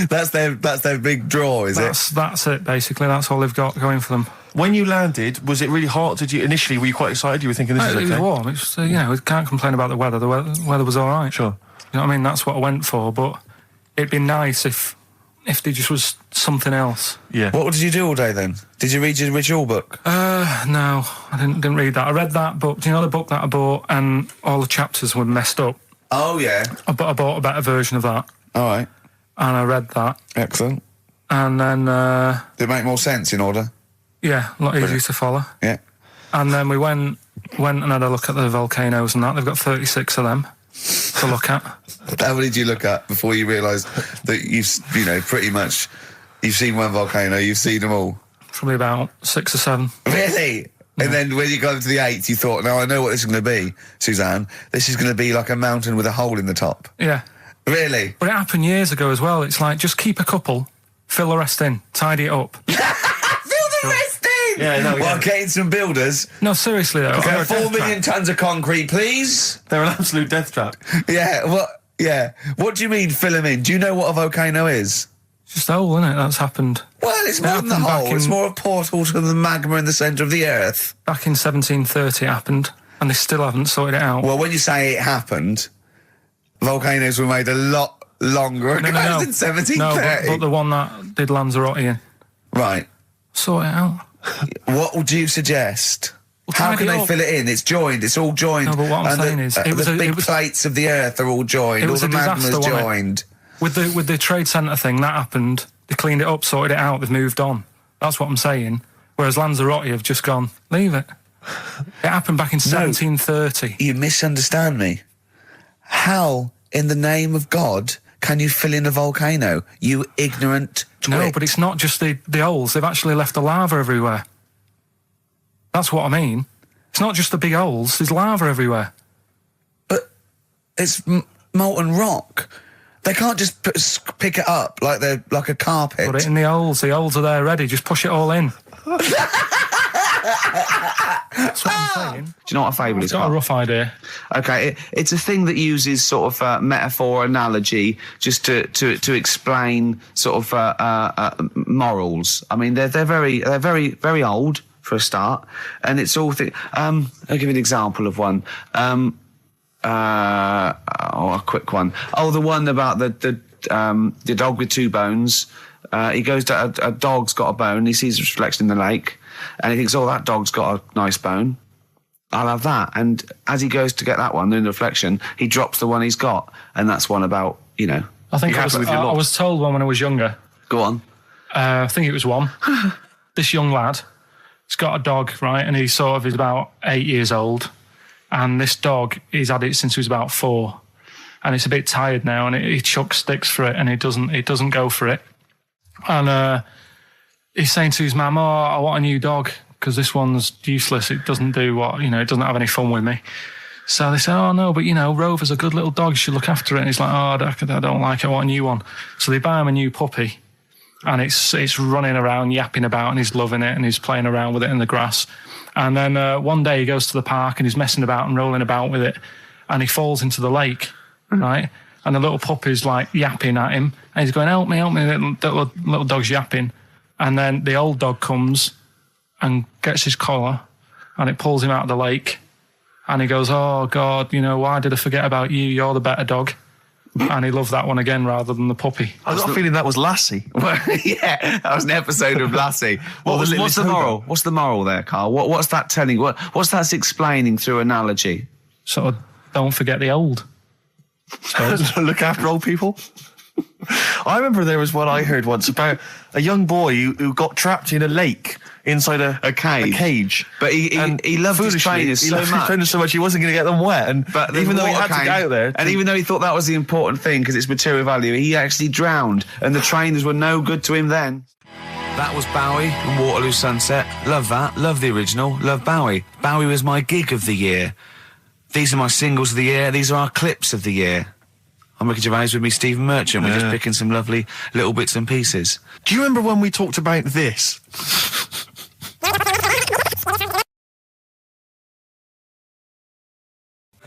That's their big draw, is it? That's it, basically. That's all they've got going for them. When you landed, was it really hot? Were you quite excited? You were thinking this is It okay? was warm. It's we can't complain about the weather. The weather was all right. Sure. You know what I mean? That's what I went for. But it'd be nice if there just was something else. Yeah. What did you do all day then? Did you read your ritual book? No, I didn't read that. I read that book. Do you know the book that I bought and all the chapters were messed up? Oh, yeah. I bought a better version of that All right. and I read that Excellent. and then Did it make more sense in order? a lot easier to follow. Yeah. And then we went and had a look at the volcanoes and that. They've got 36 of them to look at. How many did you look at before you realised that pretty much, you've seen one volcano, you've seen them all? Probably about 6 or 7. Really? And then when you got to the 8th, you thought, now I know what this is going to be, Suzanne. This is going to be like a mountain with a hole in the top. Yeah. Really? But it happened years ago as well. It's like, just keep a couple, fill the rest in, tidy it up. Fill the rest in! Yeah, no, Well, getting some builders. No, seriously though. Okay, 4 million tons of concrete, please. They're an absolute death trap. Yeah, what do you mean fill them in? Do you know what a volcano is? It's just a hole, isn't it? That's happened. Well, it's more than the happened back hole. It's in- more a portal to the magma in the centre of the earth. Back in 1730 it happened, and they still haven't sorted it out. Well, when you say it happened, volcanoes were made a lot longer ago than 1730. No, but the one that did Lanzarote in. Right. Sort it out. What would you suggest? How tidy can they up. fill it in? It's joined. It's all joined. No, but what I'm And saying is, it was the a- big it was- plates of the earth are all joined. It All was the a disaster, magma's wasn't it? joined. With the trade centre thing, that happened. They cleaned it up, sorted it out, they've moved on. That's what I'm saying. Whereas Lanzarote have just gone, leave it. It happened back in 1730. You misunderstand me. How, in the name of God, can you fill in a volcano? You ignorant twit. No, but it's not just the holes. They've actually left the lava everywhere. That's what I mean. It's not just the big holes. There's lava everywhere. But it's molten rock. They can't just pick it up like they're like a carpet. Put it in the holes. The holes are there ready. Just push it all in. That's what I'm saying. Do you know what a fable is? I've got a Carl? rough idea. Okay, it's a thing that uses sort of metaphor, analogy, just to explain sort of morals. I mean, they're very old for a start, and it's all. I'll give you an example of one. A quick one. Oh, the one about the dog with 2 bones. He goes to a dog's got a bone. He sees a reflection in the lake, and he thinks, "Oh, that dog's got a nice bone. I'll have that." And as he goes to get that one in the reflection, he drops the one he's got, and that's one about I think be happy with your I lot. was told one when I was younger. Go on. I think it was one. This young lad, he's got a dog, right, and he's about 8 years old, and this dog, he's had it since he was about 4, and it's a bit tired now, and he chucks sticks for it, and it doesn't go for it, and he's saying to his mum, "Oh, I want a new dog because this one's useless. It doesn't do it doesn't have any fun with me." So they say, "Oh no, but Rover's a good little dog. You should look after it." And he's like, "Oh, I don't like it. I want a new one." So they buy him a new puppy. And it's running around, yapping about, and he's loving it, and he's playing around with it in the grass. And then one day he goes to the park, and he's messing about and rolling about with it, and he falls into the lake, right? And the little puppy's like yapping at him, and he's going, help me, the little dog's yapping. And then the old dog comes and gets his collar, and it pulls him out of the lake, and he goes, "Oh, God, why did I forget about you? You're the better dog." And he loved that one again rather than the puppy. I got a feeling that was Lassie. Well, yeah, that was an episode of Lassie. What's the moral? What's the moral there, Carl? What's that telling? What's that explaining through analogy? Sort of, don't forget the old. Look after old people. I remember there was one I heard once about a young boy who got trapped in a lake inside a cage. But he loved his trainers so much he wasn't going to get them wet. But even though he had to get out there, and even though he thought that was the important thing because it's material value, he actually drowned, and the trainers were no good to him then. That was Bowie and Waterloo Sunset. Love that. Love the original. Love Bowie. Bowie was my gig of the year. These are my singles of the year. These are our clips of the year. I'm Ricky Gervais, with me Stephen Merchant. We're just picking some lovely little bits and pieces. Do you remember when we talked about this?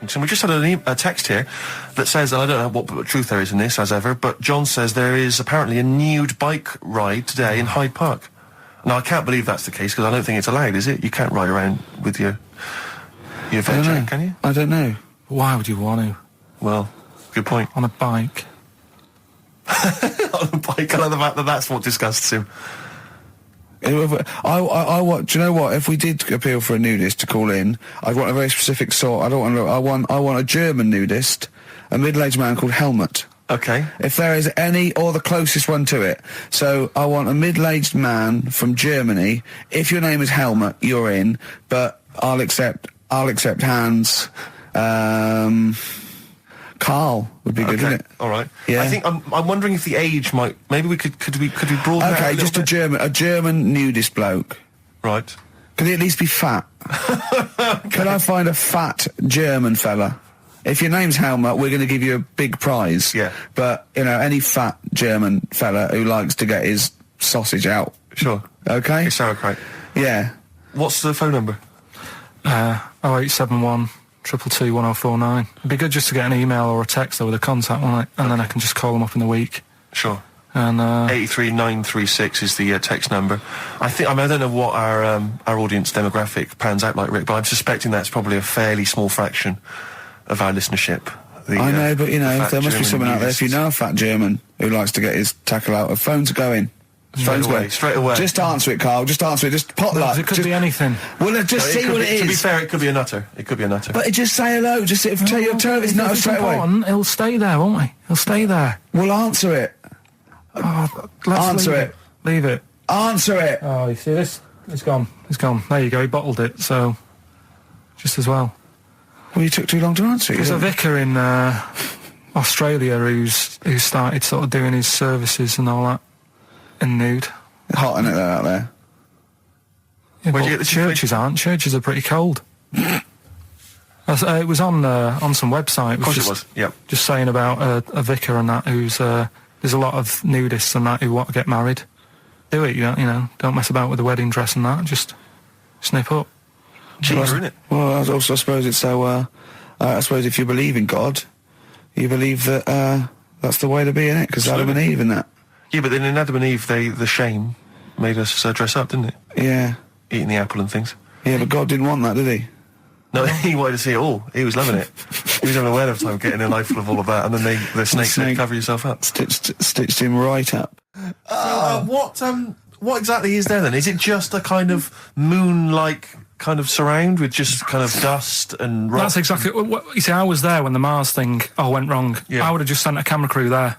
So we just had a text here that says, and I don't know what truth there is in this, as ever, but John says there is apparently a nude bike ride today in Hyde Park. Now, I can't believe that's the case, because I don't think it's allowed, is it? You can't ride around with your veg, can you? I don't know. Why would you want to? Well, good point. On a bike. On a bike, I like the fact that that's what disgusts him. I want. Do you know what? If we did appeal for a nudist to call in, I'd want a very specific sort. I want a German nudist, a middle-aged man called Helmut. Okay. If there is any, or the closest one to it. So I want a middle-aged man from Germany. If your name is Helmut, you're in. But I'll accept Hans. Carl would be good, wouldn't it? All right. Yeah. I think I'm wondering if the age might. Maybe we could broaden. Okay, out just a German nudist bloke. Right. Could he at least be fat? Could I find a fat German fella? If your name's Helmut, we're going to give you a big prize. Yeah. But, you know, any fat German fella who likes to get his sausage out. Sure. Okay? It's sauerkraut. Yeah. What's the phone number? 0871 222 1049. It'd be good just to get an email or a text though with a contact on it, and then I can just call them up in the week. Sure. And 83936 is the text number. I don't know what our audience demographic pans out like, Rick, but I'm suspecting that's probably a fairly small fraction of our listenership. I know, but, you know, there must be someone out there, if you know. know a fat German who likes to get his tackle out, phones are going. Straight away. Just answer it, Carl. Just answer it. Just potluck. it could be anything. Well, just see what it is. To be fair, it could be a nutter. But just say hello. Just tell his nutter straight away. He'll stay there, won't he? He'll stay there. Well, answer it. Answer it. Leave it. Answer it. Oh, you see this? It's gone. It's gone. There you go. He bottled it, so just as well. Well, you took too long to answer it. There's a vicar in Australia who started sort of doing his services and all that in nude. Hot, isn't it, out there? Yeah, Where'd but you get the churches aren't. Churches are pretty cold. It was on some website. Of course it was. Yep. Just saying about a vicar and that who's there's a lot of nudists and that who want to get married. Do it, you know. Don't mess about with the wedding dress and that. Just snip up. Cheaper, isn't it? Well, I also suppose it's so. I suppose if you believe in God, you believe that that's the way to be, innit? Because Adam and Eve and that. Yeah, but then in Adam and Eve, the shame made us dress up, didn't it? Yeah. Eating the apple and things. Yeah, but God didn't want that, did he? No, he wanted to see it all. He was loving it. He was having a whale of a time getting a life full of all of that, and then the snake said, cover yourself up. Stitched him right up. What exactly is there then? Is it just a kind of moon-like kind of surround with just kind of dust and rock? That's exactly what you see. I was there when the Mars thing went wrong. Yeah. I would have just sent a camera crew there,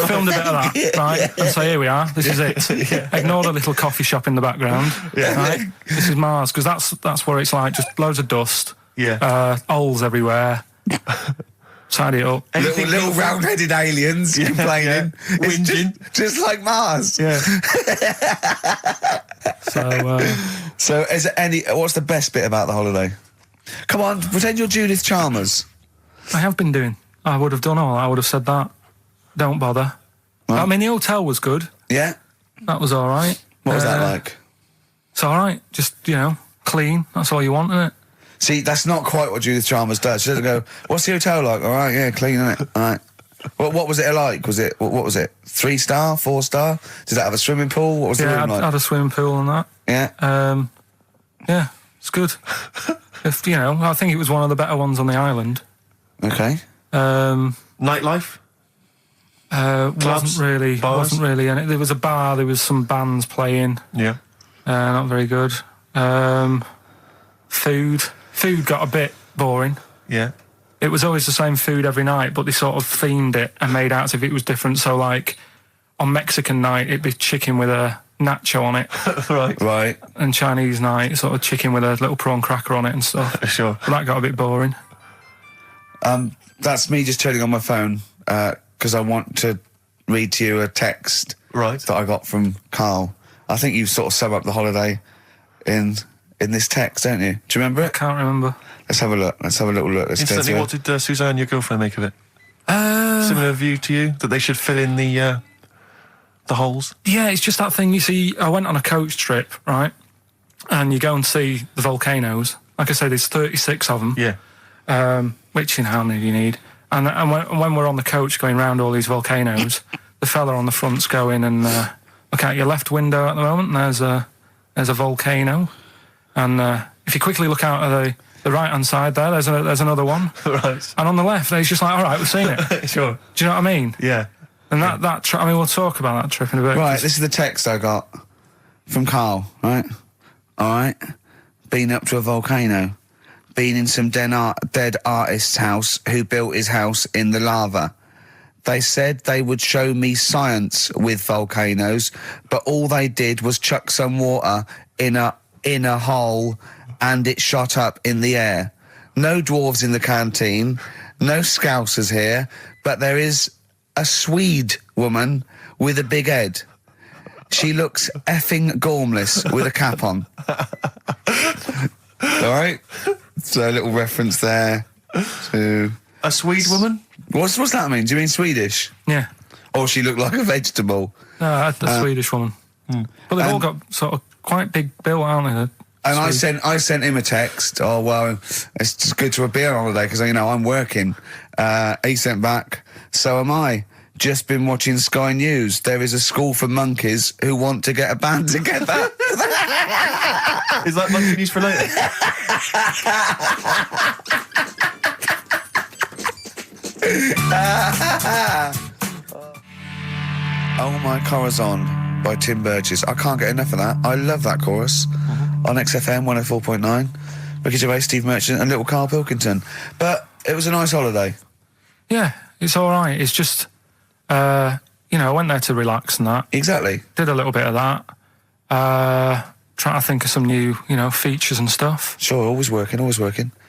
filmed a bit of that, right, and say, here we are, this is it. Ignore the little coffee shop in the background. Right? This is Mars, because that's where it's like just loads of dust, holes everywhere. Tidy it up. Little round-headed aliens complaining, whinging, just like Mars. Yeah. So, is there what's the best bit about the holiday? Come on, pretend you're Judith Chalmers. I have been doing. I would have done all. I would have said that. Don't bother. Right. I mean, the hotel was good. Yeah. That was all right. What was that like? It's all right. Just clean. That's all you want, isn't it? See, that's not quite what Judith Chalmers does. She doesn't go, what's the hotel like? All right, yeah, clean, isn't it? All right. What was it like? What was it? 3-star, 4-star? Did it have a swimming pool? What was the room like? Yeah, had a swimming pool and that. Yeah. Yeah, it's good. I think it was one of the better ones on the island. Okay. Nightlife? Wasn't really. And there was a bar. There was some bands playing. Yeah. Not very good. Food got a bit boring. Yeah. It was always the same food every night, but they sort of themed it and made out as if it was different. So, like, on Mexican night, it'd be chicken with a nacho on it. Right. And Chinese night, sort of chicken with a little prawn cracker on it and stuff. Sure. But that got a bit boring. That's me just turning on my phone, because I want to read to you a text that I got from Karl. I think you sort of sum up the holiday in this text, don't you? Do you remember it? I can't remember. Let's have a look. Let's have a little look. Instantly, what did Suzanne, your girlfriend, make of it? Similar view to you, that they should fill in the holes? Yeah, it's just that thing. You see, I went on a coach trip, right? And you go and see the volcanoes. Like I say, there's 36 of them. Yeah. Which, how many do you need? And when we're on the coach going round all these volcanoes, the fella on the front's going and look out your left window at the moment, and there's a volcano. And if you quickly look out at the right-hand side there, there's another one. Right. And on the left, he's just like, all right, we've seen it. Sure. Do you know what I mean? Yeah. And that trip, we'll talk about that trip in a bit. Right, this is the text I got from Karl, right? All right. Been up to a volcano. Been in some dead artist's house who built his house in the lava. They said they would show me science with volcanoes, but all they did was chuck some water in a hole and it shot up in the air. No dwarves in the canteen, no scousers here, but there is a Swede woman with a big head. She looks effing gormless with a cap on. All right. So a little reference there to A Swede woman? what's that mean? Do you mean Swedish? Yeah. Or she looked like a vegetable? No, a Swedish woman. But they've all got sort of quite big bill, aren't they? And I sent him a text. Oh well, it's just good to be on holiday because I'm working. He sent back. So am I. Just been watching Sky News. There is a school for monkeys who want to get a band together. Is that monkey news for later? Oh My Corazon by Tim Burgess. I can't get enough of that. I love that chorus on XFM 104.9. Ricky Gervais, Steve Merchant and little Karl Pilkington. But it was a nice holiday. Yeah, it's all right. It's just, I went there to relax and that. Exactly. Did a little bit of that. Trying to think of some new, features and stuff. Sure, always working. 3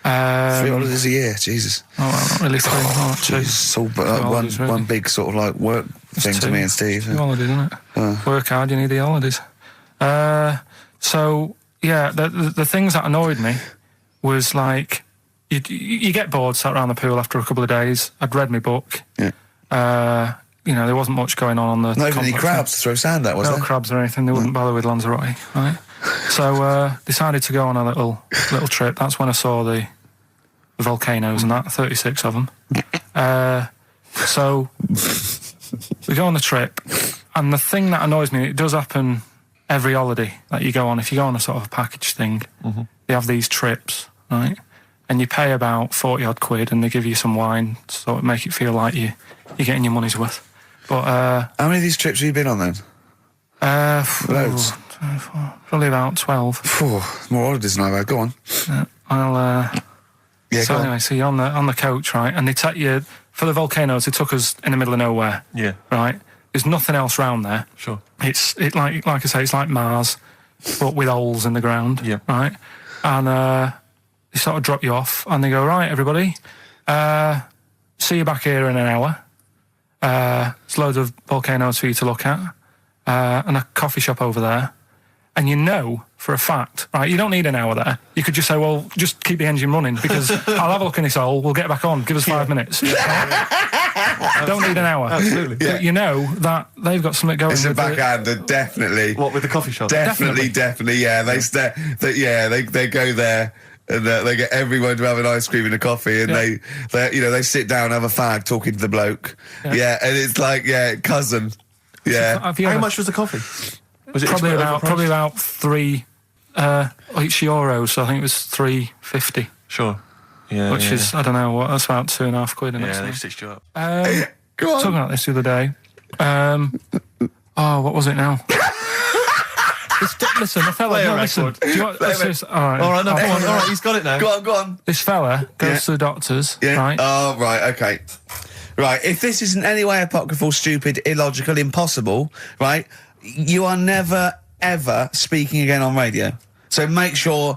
holidays a year, Jesus. Oh, well, not really 3. Oh, 2. It's all holidays, really. one big sort of like work thing to me and Steve. 2 holidays, isn't it? Work hard, you need the holidays. So, yeah, the things that annoyed me was like, you get bored, sat around the pool after a couple of days. I'd read my book. Yeah. There wasn't much going on the Not even any complex. crabs to throw sand at, was No there? crabs or anything. They wouldn't bother with Lanzarote, right? So decided to go on a little trip. That's when I saw the volcanoes and that, 36 of them. So we go on the trip, and the thing that annoys me, it does happen every holiday that you go on. If you go on a sort of a package thing, they have these trips, right? And you pay about 40 odd quid, and they give you some wine, so it make it feel like you're getting your money's worth. But how many of these trips have you been on then? Loads. Probably about 12. More holidays than I've had. Go on. So go on. anyway, so you're on the coach, right? And they take you for the volcanoes. They took us in the middle of nowhere. Yeah. Right. There's nothing else round there. Sure. It's like I say, it's like Mars, but with holes in the ground. Yeah. Right. And they sort of drop you off, and they go, right, everybody, see you back here in an hour. There's loads of volcanoes for you to look at, and a coffee shop over there. And for a fact, right, you don't need an hour there. You could just say, well, just keep the engine running because I'll have a look in this hole, we'll get back on, give us 5 minutes. Don't need an hour. Absolutely. But that they've got something going. It's a with backhander, definitely. What, with the coffee shop? Definitely, yeah. They go there and they get everyone to have an ice cream and a coffee, and they sit down and have a fag talking to the bloke. Yeah, and it's like, cousin. Yeah. How much was the coffee? Was it probably about €3 so I think it was $3.50. Sure. Yeah. Which is, I don't know what, that's about 2.5 quid. Yeah, they've stitched you up. Go on. Talking about this the other day. What was it now? Listen, the fella. Play a listen. record. Do you want, all right, No, come on. All right, he's got it now. Go on. This fella goes to the doctors, Yeah. right? Oh, right, okay. Right, if this is in any way apocryphal, stupid, illogical, impossible, right, you are never, ever speaking again on radio. So make sure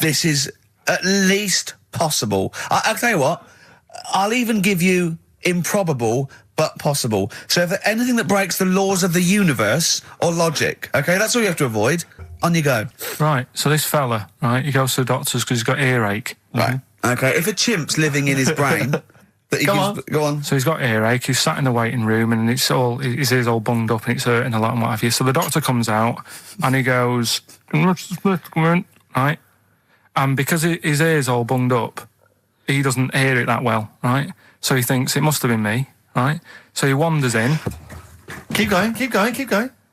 this is at least possible. I'll tell you what, I'll even give you improbable but possible. So if anything that breaks the laws of the universe or logic, okay, that's all you have to avoid. On you go. Right, so this fella, right, he goes to the doctors because he's got earache. Right, okay, if a chimp's living in his brain... Go on. So he's got earache, he's sat in the waiting room and his ears all bunged up and it's hurting a lot and what have you. So the doctor comes out and he goes, right? And because his ear's all bunged up, he doesn't hear it that well, right? So he thinks it must have been me, right? So he wanders in. Keep going.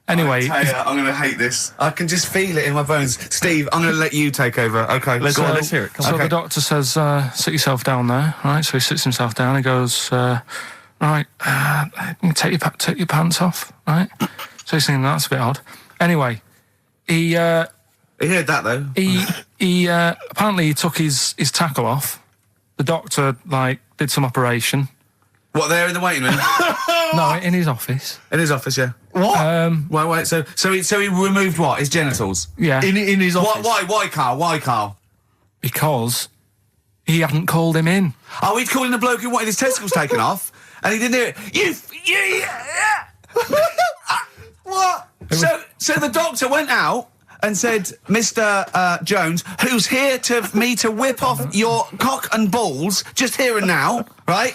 Anyway, I'm going to hate this. I can just feel it in my bones. Steve, I'm going to let you take over. Okay, let's hear it. Come so on. the doctor says, sit yourself down there, right? So he sits himself down. He goes, right, take your pants off, right? So he's thinking that's a bit odd. Anyway, he heard that though. He apparently he took his tackle off. The doctor did some operation. What, there in the waiting room? No, in his office. In his office, yeah. What? Wait. So he removed what? His genitals? Yeah. In his office? Why, Carl? Because he hadn't called him in. Oh, he'd called in the bloke who wanted his testicles taken off, and he didn't hear it. What? So the doctor went out and said, Mr. Jones, who's here to whip off your cock and balls, just here and now, right?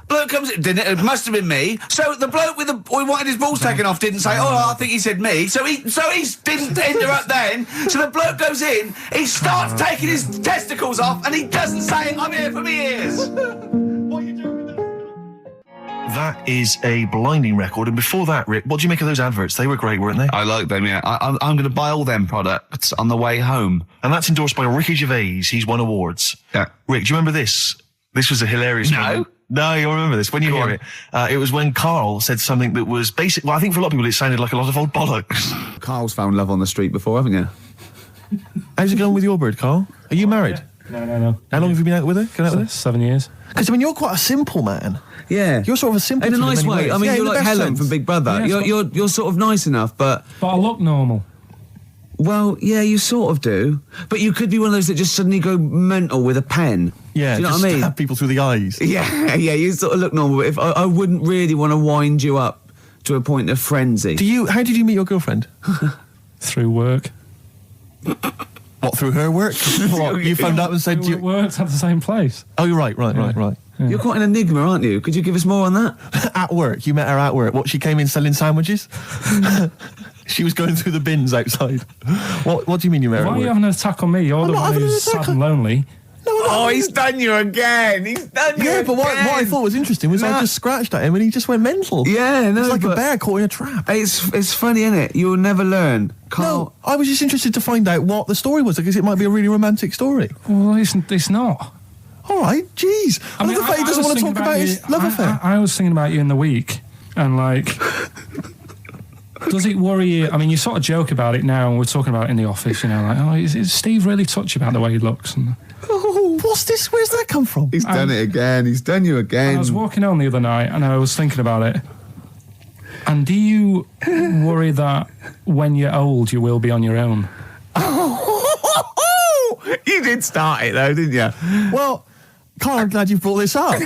Bloke comes in, didn't it? It must have been me. So the bloke we wanted his balls taken off didn't say, I think he said me. So he didn't interrupt then. So the bloke goes in, he starts taking his testicles off, and he doesn't say, I'm here for me ears. What are you doing with that? That is a blinding record. And before that, Rick, what do you make of those adverts? They were great, weren't they? I like them, yeah. I'm going to buy all them products on the way home. And that's endorsed by Ricky Gervais. He's won awards. Yeah. Rick, do you remember this? This was a hilarious moment. No, you'll remember this when you hear it. It was when Karl said something that was basic. Well, I think for a lot of people it sounded like a lot of old bollocks. Karl's found love on the street before, haven't you? How's it going with your bird, Karl? Are you married? No. How long have you been out with her? Going out with her? 7 years. Because, I mean, you're quite a simple man. Yeah. You're sort of a simple in a nice way. ways. I mean, Yeah, you're in the like best Helen sense. from Big Brother. Yeah, You're sort of nice enough, but I look normal. well, yeah, you sort of do. But you could be one of those that just suddenly go mental with a pen. Yeah, do you know just what I mean? stab people through the eyes. Yeah, you sort of look normal. But if I wouldn't really want to wind you up to a point of frenzy. How did you meet your girlfriend? Through work. What, through her work? What, you phoned up and said... We worked at the same place. Oh, you're right. You're quite an enigma, aren't you? Could you give us more on that? At work. You met her at work. What, she came in selling sandwiches? She was going through the bins outside. What do you mean you met her Why at are you work? having an attack on me? You're the not one having an who's attack sad and lonely. Oh, he's done you again. He's done you Yeah, but what I thought was interesting was I No. just scratched at him and he just went mental. Yeah, no, It's like a but- bear caught in a trap. It's funny, isn't it? You'll never learn. No, I was just interested to find out what the story was because it might be a really romantic story. Well, it's not. All right, jeez. I love the fact he doesn't want to talk about his love affair. I was thinking about you in the week, and like, does it worry you? I mean, you sort of joke about it now, and we're talking about it in the office, you know, like, oh, is Steve really touchy about the way he looks? And Oh, what's this? Where's that come from? He's done it again. He's done you again. I was walking home the other night, and I was thinking about it. And do you worry that when you're old, you will be on your own? You did start it though, didn't you? Well, Carl, I'm glad you brought this up.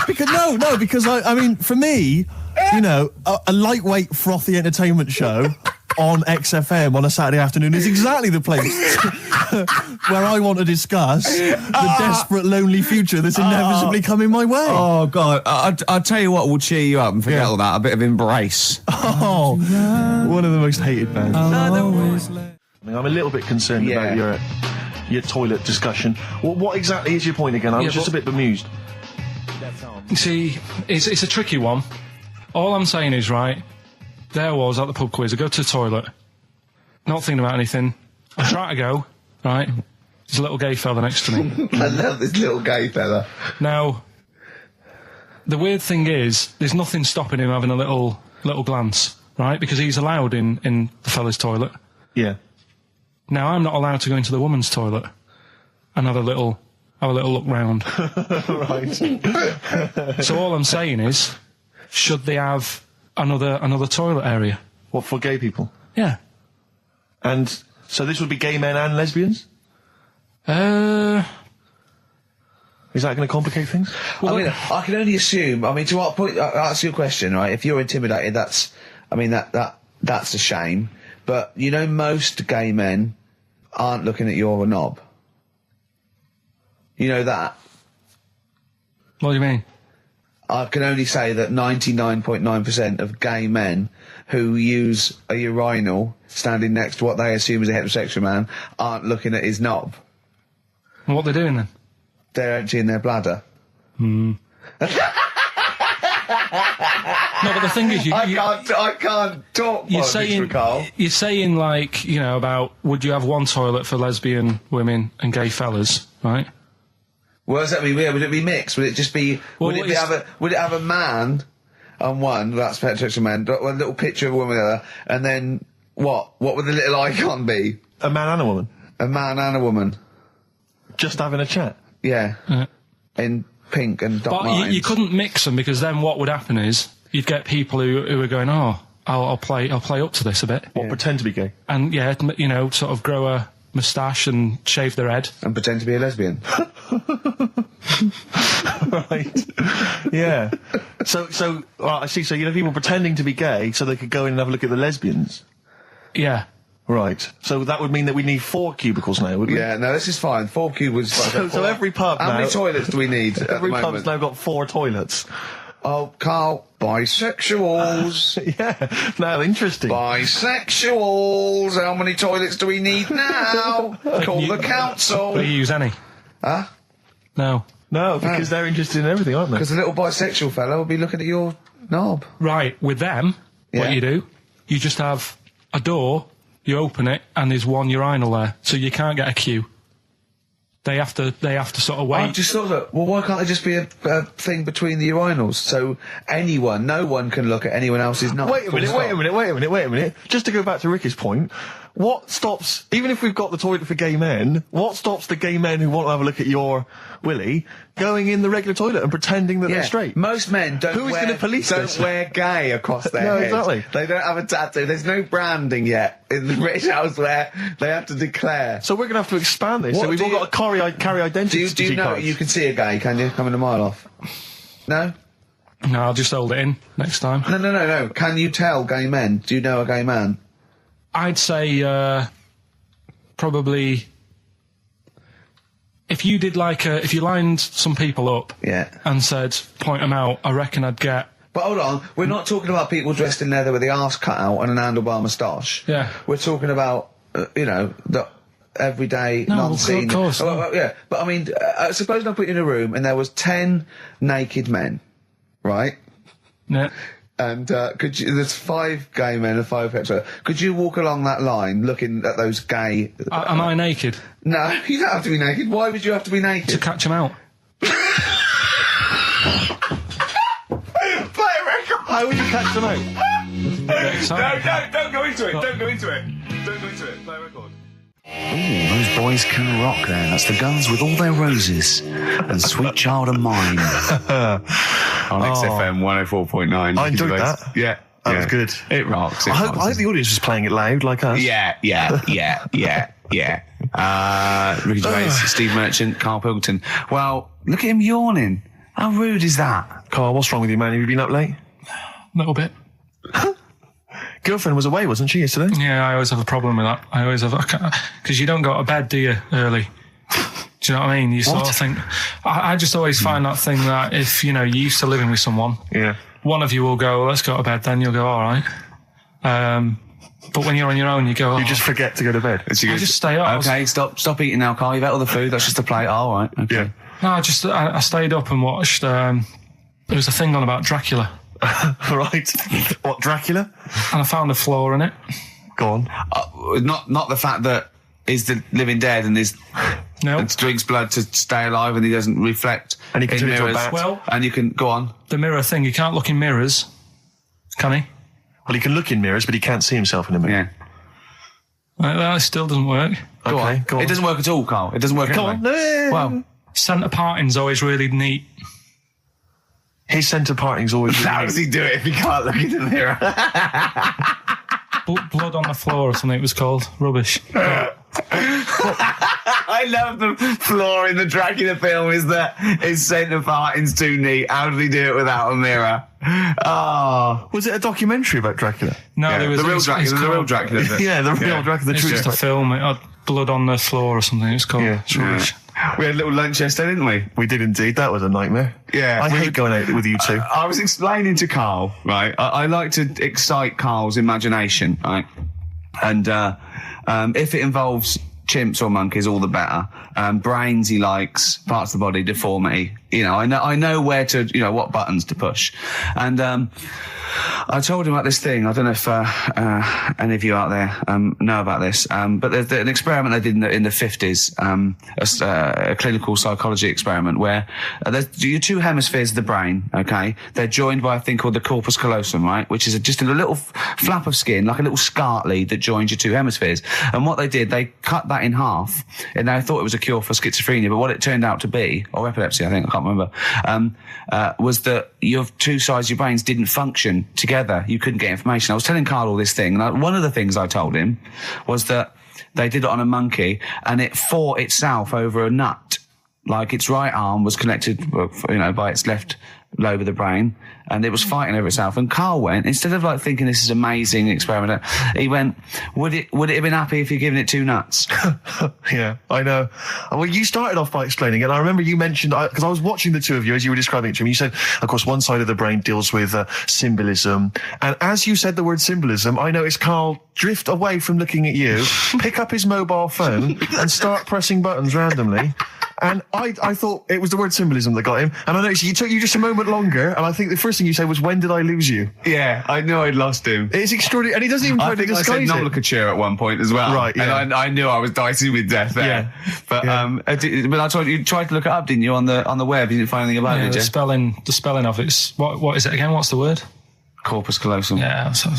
because I mean, for me, you know, a lightweight, frothy entertainment show on XFM on a Saturday afternoon is exactly the place where I want to discuss the desperate, lonely future that's inevitably coming my way. Oh God! I'll tell you what will cheer you up and forget all that. A bit of embrace. Oh, one of the most hated bands. I'm a little bit concerned about your toilet discussion. What exactly is your point again? I was just a bit bemused. You see, it's a tricky one. All I'm saying is, right, there I was at the pub quiz. I go to the toilet, not thinking about anything. I try to go, right? There's a little gay fella next to me. I love this little gay fella. Now, the weird thing is, there's nothing stopping him having a little glance, right? Because he's allowed in the fella's toilet. Yeah. Now, I'm not allowed to go into the woman's toilet and have a little look round. Right. So all I'm saying is, should they have another toilet area? What, for gay people? Yeah. And so this would be gay men and lesbians? Well, Is that going to complicate things? I can only assume. I mean, to what point? I'll ask you a question, right? If you're intimidated, that's a shame. But you know, most gay men aren't looking at you're a knob. You know that. what do you mean? I can only say that 99.9% of gay men who use a urinal standing next to what they assume is a heterosexual man aren't looking at his knob. And what they're doing then? They're emptying their bladder. No, but the thing is, I can't talk. you're saying like, you know, about would you have one toilet for lesbian women and gay fellas, right? What does that mean? Would it be mixed? Would it just be? Well, would it have a man on one? That's heterosexual man. One little picture of a woman on the other, and then what? What would the little icon be? A man and a woman? A man and a woman. Just having a chat? Yeah. In pink and dot But lines. you couldn't mix them because then what would happen is you'd get people who are going, oh, I'll play up to this a bit, What, pretend to be gay? and yeah, you know, sort of grow a moustache and shave their head. And pretend to be a lesbian. Right. Yeah. So, I see. So, you know, people pretending to be gay so they could go in and have a look at the lesbians. Yeah. Right. So that would mean that we need 4 cubicles now, wouldn't we? Yeah, no, this is fine. 4 cubicles. So every pub How now... many toilets do we need at Every the pub's moment? now got 4 toilets. Oh, Carl, bisexuals. Yeah. Now, interesting. Bisexuals. How many toilets do we need now? Call the council. Do you use any? Huh? No. No, because they're interested in everything, aren't they? Because the little bisexual fella will be looking at your knob. Right, with them, Yeah. what you do, you just have a door, you open it, and there's one urinal there, so you can't get a queue. They have to sort of wait. I've just thought that, well, why can't there just be a thing between the urinals so no one can look at anyone else's knob? Wait a minute. Just to go back to Ricky's point, what stops, even if we've got the toilet for gay men, what stops the gay men who want to have a look at your willy going in the regular toilet and pretending that they're straight? Most men don't Who is gonna police this? wear gay across their No, head. exactly. They don't have a tattoo. There's no branding yet in the British house where they have to declare. So we're going to have to expand this. What So we've do all you- got to carry identity Do you know cards. you can see a gay, can you? Coming a mile off. No? No, I'll just hold it in next time. No. Can you tell gay men? Do you know a gay man? I'd say probably if you did if you lined some people up Yeah. and said point them out, I reckon I'd get. But hold on, we're not talking about people dressed in leather with the arse cut out and an handlebar moustache. Yeah. We're talking about, the everyday, No, non-seen... of course, Oh, no. well, yeah, but I mean, suppose I put you in a room and there was 10 naked men, right? Yeah. And there's 5 gay men and 5 hetero. Could you walk along that line looking at those gay... Am I naked No, you don't have to be naked. Why would you have to be to naked? catch them out? Play a record! How would you catch them out? Don't go into it. Don't go into it. Play a record. Ooh, those boys can rock there. That's the Guns with All Their Roses and Sweet Child of Mine. On XFM 104.9. I enjoyed that. Yeah. That was good. It rocks. I hope the audience was playing it loud like us. Yeah. Ricky Gervais, Steve Merchant, Karl Pilkington. Well, look at him yawning. How rude is that? Carl, what's wrong with you, man? Have you been up late? A little bit. Girlfriend was away, wasn't she, yesterday? Yeah, I always have a problem with that. I always have, because you don't go to bed, do you, early? Do you know what I mean? You sort of think, I just always find that thing that if, you're used to living with someone, Yeah. one of you will go, let's go to bed, then you'll go, all right. But when you're on your own, you go, You just forget to go to bed. I just stay up. Okay, stop eating now, Carl. You've ate all the food. That's just a plate. All right. Okay. Yeah. No, I stayed up and watched, there was a thing on about Dracula, Right. What, Dracula? and I found a flaw in it. Go on. Not the fact that he's the living dead and No. and drinks blood to stay alive and he doesn't reflect And he can in turn into a mirrors. bat. Well, And you can go on. the mirror thing, you can't look in mirrors, can he? Well, he can look in mirrors, but he can't see himself in a mirror. Yeah. That still doesn't work. Go Okay, on. go on. It doesn't work at all, Carl. It doesn't work. Go anyway. on. No. Well, Centre parting's always really neat. His centre parting's always... how does he do it if he can't look in the mirror? Blood on the floor or something it was called. Rubbish. I love the flaw in the Dracula film is that his centre parting's too neat. How did he do it without a mirror? Oh. Was it a documentary about Dracula? No, Yeah, there was the real it's Dracula. The real called- Dracula. Yeah, the real Dracula, the It's true just a story. film. It had blood on the floor or something. It's called. Yeah. It's rubbish. We had a little lunch yesterday, didn't we? We did indeed. That was a nightmare. Yeah. I We hate were- going out with you two. I was explaining to Carl, right? I like to excite Carl's imagination, right? And if it involves chimps or monkeys, all the better. Brains he likes, parts of the body, deformity. I know where to, what buttons to push. And I told him about this thing. I don't know if any of you out there know about this, but there's an experiment they did in the 50s, a clinical psychology experiment where there's your 2 hemispheres of the brain, okay? They're joined by a thing called the corpus callosum, right? Which is just a little flap of skin, like a little scarlet lead that joins your 2 hemispheres. And what they did, they cut that in half, and they thought it was a cure for schizophrenia, but what it turned out to be, or epilepsy, I think, I can't remember, was that your 2 sides of your brains didn't function together. You couldn't get information. I was telling Carl all this thing, and one of the things I told him was that they did it on a monkey, and it fought itself over a nut. Like its right arm was connected, by its left lobe of the brain, and it was fighting over itself. And Karl went, instead of like thinking this is amazing experiment, he went, would it have been happy if you'd given it 2 nuts? Yeah, I know. Well, you started off by explaining it. I remember you mentioned, because I was watching the two of you as you were describing it to me. You said, of course, one side of the brain deals with symbolism. And as you said the word symbolism, I noticed Karl drift away from looking at you, pick up his mobile phone and start pressing buttons randomly. And I thought it was the word symbolism that got him. And I noticed it took you just a moment longer. And I think the first thing you said was, when did I lose you? Yeah, I knew I'd lost him. It's extraordinary. And he doesn't even try to disguise I said it. nomenclature at one point as well. Right, yeah. And I knew I was dicing with death there. Yeah. But I told you tried to look it up, didn't you, on the web? You didn't find anything about it, did you? The spelling of it's what is it again? What's the word? Corpus callosum. Yeah, so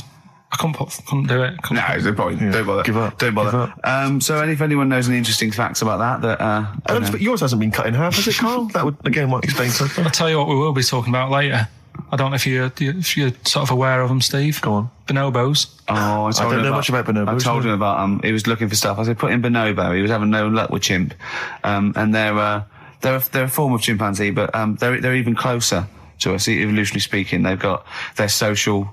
I couldn't do it. No, there's no point. Yeah. Don't bother. Give up. Don't bother. Give up. So if anyone knows any interesting facts about that, But yours hasn't been cut in half, has it, Karl? That would, again, might explain something. I'll tell you what we will be talking about later. I don't know if you're sort of aware of them, Steve. Go on. Bonobos. Oh, I don't know much about bonobos. I told him about he was looking for stuff. I said, put in bonobo. He was having no luck with chimp. And they're a form of chimpanzee, but they're even closer to us, evolutionarily speaking. They've got their social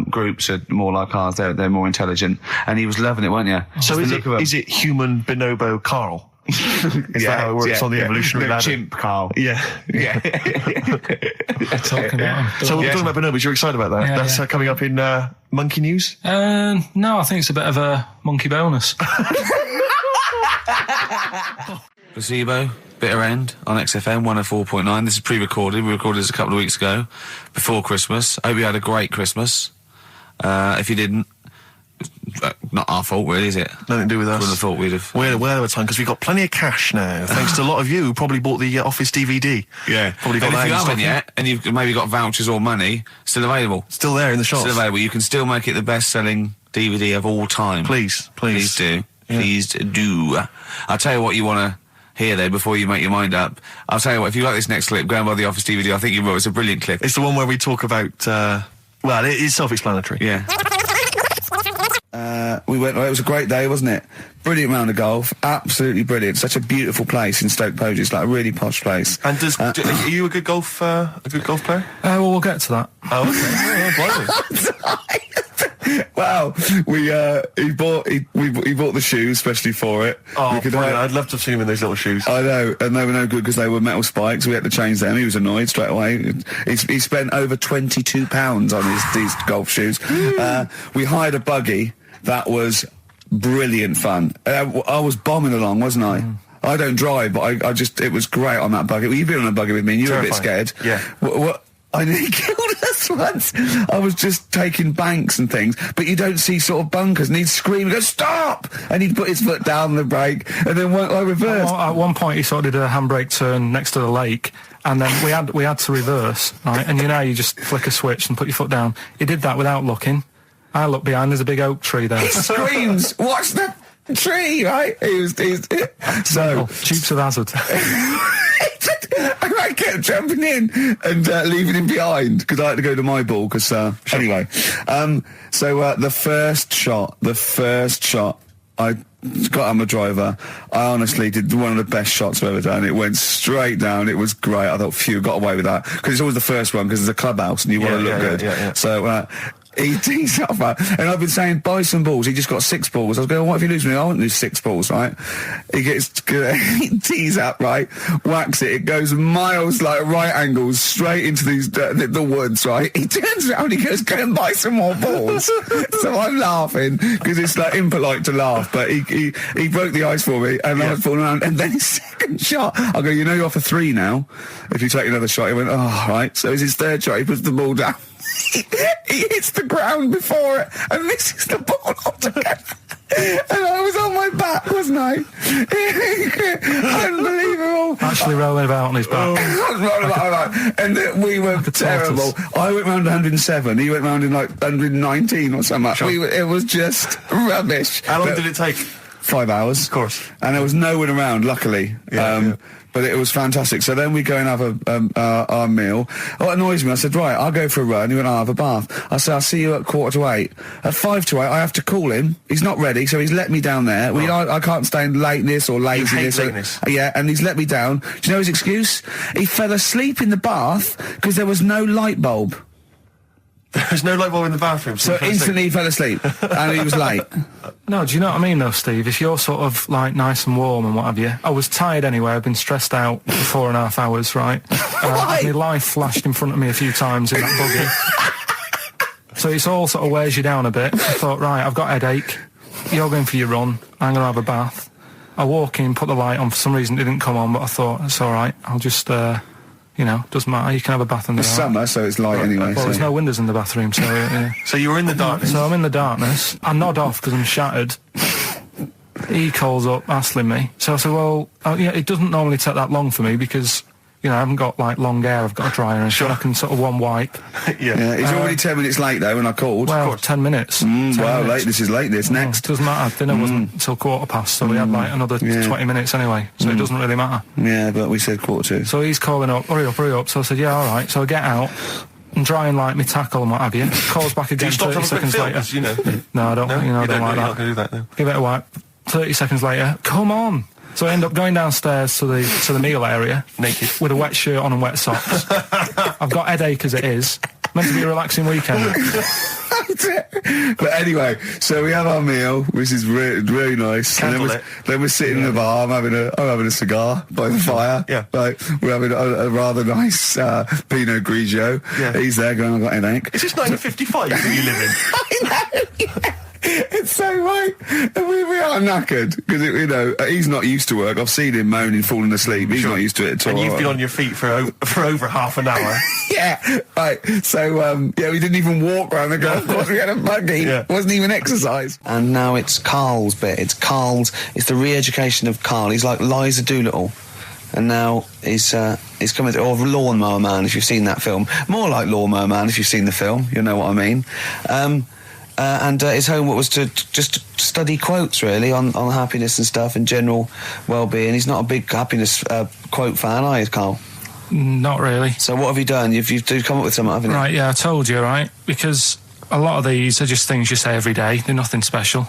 groups are more like ours. They're more intelligent. And he was loving it, weren't you? So is it human bonobo Karl? Is that how it works on the evolutionary ladder? Chimp Karl. Yeah. Yeah. Talking about them. So we're talking about bonobos. You're excited about that? Yeah, That's coming up in Monkey News? No, I think it's a bit of a monkey bonus. Placebo, Bitter End on XFM 104.9. This is pre-recorded. We recorded this a couple of weeks ago, before Christmas. I hope you had a great Christmas. If you didn't, not our fault, really, is it? Nothing to do with us. Wouldn't have thought we'd have. We're well over time because we've got plenty of cash now, thanks to a lot of you who probably bought the Office DVD. Yeah. Probably got And that if you in haven't stock. yet, and you've maybe got vouchers or money, still available. Still there in the shops. Still available. You can still make it the best-selling DVD of all time. Please. Please do. Yeah. Please do. I'll tell you what you want to hear there before you make your mind up. I'll tell you what, if you like this next clip, go and buy the Office DVD. I think you will. It's a brilliant clip. It's the one where we talk about, well, it is self-explanatory. Yeah. We went. It was a great day, wasn't it? Brilliant round of golf. Absolutely brilliant. Such a beautiful place in Stoke Poges. It's like a really posh place. And are you a good golf player? Well, we'll get to that. Oh, okay. Wow, he bought the shoes especially for it. Oh, We could brilliant. hire- I'd love to have seen him in those little shoes. I know, and they were no good because they were metal spikes. We had to change them. He was annoyed straight away. He spent over £22 on these golf shoes. We hired a buggy that was brilliant fun. I was bombing along, wasn't I? I don't drive, but it was great on that buggy. Well, you've been on a buggy with me, and you were a bit Terrifying. scared. Yeah. What? I nearly killed us once. I was just taking banks and things, but you don't see sort of bunkers, and he'd scream and go, stop! And he'd put his foot down on the brake, and then I reversed. At one point, he sort of did a handbrake turn next to the lake, and then we had to reverse, right? And you know, you just flick a switch and put your foot down. He did that without looking. I looked behind, there's a big oak tree there. He screams, watch the tree, right? So, Dukes of Hazzard. I kept jumping in and leaving him behind because I had to go to my ball. Anyway, the first shot, I got on the driver. I honestly did one of the best shots I've ever done. It went straight down. It was great. I thought, phew, got away with that because it's always the first one because it's a clubhouse and you want to look good. Yeah. So. He tees up, and I've been saying, buy some balls. He just got 6 balls. I was going, what if you lose me? I won't lose 6 balls, right? He tees up, right? Whacks it. It goes miles, like right angles, straight into the woods, right? He turns around, he goes, go and buy some more balls. So I'm laughing, because it's like impolite to laugh, but he broke the ice for me, and I was falling around. And then his second shot, I go, you know you're off for 3 now. If you take another shot, he went, oh, right. So it's his third shot, he puts the ball down. He hits the ground before it and misses the ball altogether. And I was on my back, wasn't I? Unbelievable. Actually rolling about on his back. And we were terrible. I went round 107. He went round in like 119 or something. Sure. It was just rubbish. How long did it take? 5 hours. Of course. And there was no one around, luckily. Yeah. But it was fantastic. So then we go and have our meal. What annoys me, I said, right, I'll go for a run. He went, I'll have a bath. I said, I'll see you at 7:45. At 5 to 8, I have to call him. He's not ready, so he's let me down there. I can't stand lateness or laziness. You hate lateness. Yeah, and he's let me down. Do you know his excuse? He fell asleep in the bath because there was no light bulb. There's no light bulb in the bathroom. So instantly he fell asleep, and he was late. No, do you know what I mean though, Steve? If you're sort of like nice and warm and what have you, I was tired anyway. I've been stressed out for 4.5 hours, right? My life flashed in front of me a few times in that buggy. So it's all sort of wears you down a bit. I thought, right, I've got a headache. You're going for your run. I'm going to have a bath. I walk in, put the light on. For some reason, it didn't come on, but I thought it's all right. I'll just. Doesn't matter. You can have a bath in the It's summer, so it's light anyway. Well, there's no windows in the bathroom, so... So you were in the darkness? So I'm in the darkness. I nod off because I'm shattered. He calls up, hassling me. So I said, well, it doesn't normally take that long for me because, I haven't got, like, long hair. I've got a dryer and so I can sort of one wipe. Yeah, he's already 10 minutes late, though, when I called. Well, 10 minutes. 10 minutes. Late. This is late. This next. Doesn't matter. Dinner wasn't until 7:15, so we had, like, another 20 minutes anyway. So it doesn't really matter. Yeah, but we said 7:45. So he's calling up, hurry up. So I said, yeah, all right. So I get out and dry and like my tackle and what have you. Calls back again 30 seconds later. No, I don't. I don't like that. Do that now. Give it a wipe. 30 seconds later, come on. So I end up going downstairs to the meal area, naked, with a wet shirt on and wet socks. I've got headache as it is. Meant to be a relaxing weekend. But anyway, so we have our meal, which is really nice. And then we're sitting in the bar. I'm having a cigar by the fire. Yeah. Like, we're having a rather nice Pinot Grigio. Yeah. He's there going, I've got headache. Is this 1955 that you live in? I know. Yeah. It's so right. And we are knackered because he's not used to work. I've seen him moaning, falling asleep. He's not used to it at all. And you've been on your feet for over half an hour. Yeah, right. So we didn't even walk around the golf course. We had a buggy. It wasn't even exercise. And now it's Karl's bit. It's the re-education of Karl. He's like Liza Doolittle. And now he's coming to Lawnmower Man, if you've seen that film. More like Lawnmower Man, if you've seen the film. You'll know what I mean. And his homework was to just study quotes, really, on happiness and stuff and general well-being. He's not a big happiness quote fan, are you, Karl? Not really. So what have you done? You've come up with something, haven't you? Right, yeah, I told you, right? Because a lot of these are just things you say every day. They're nothing special.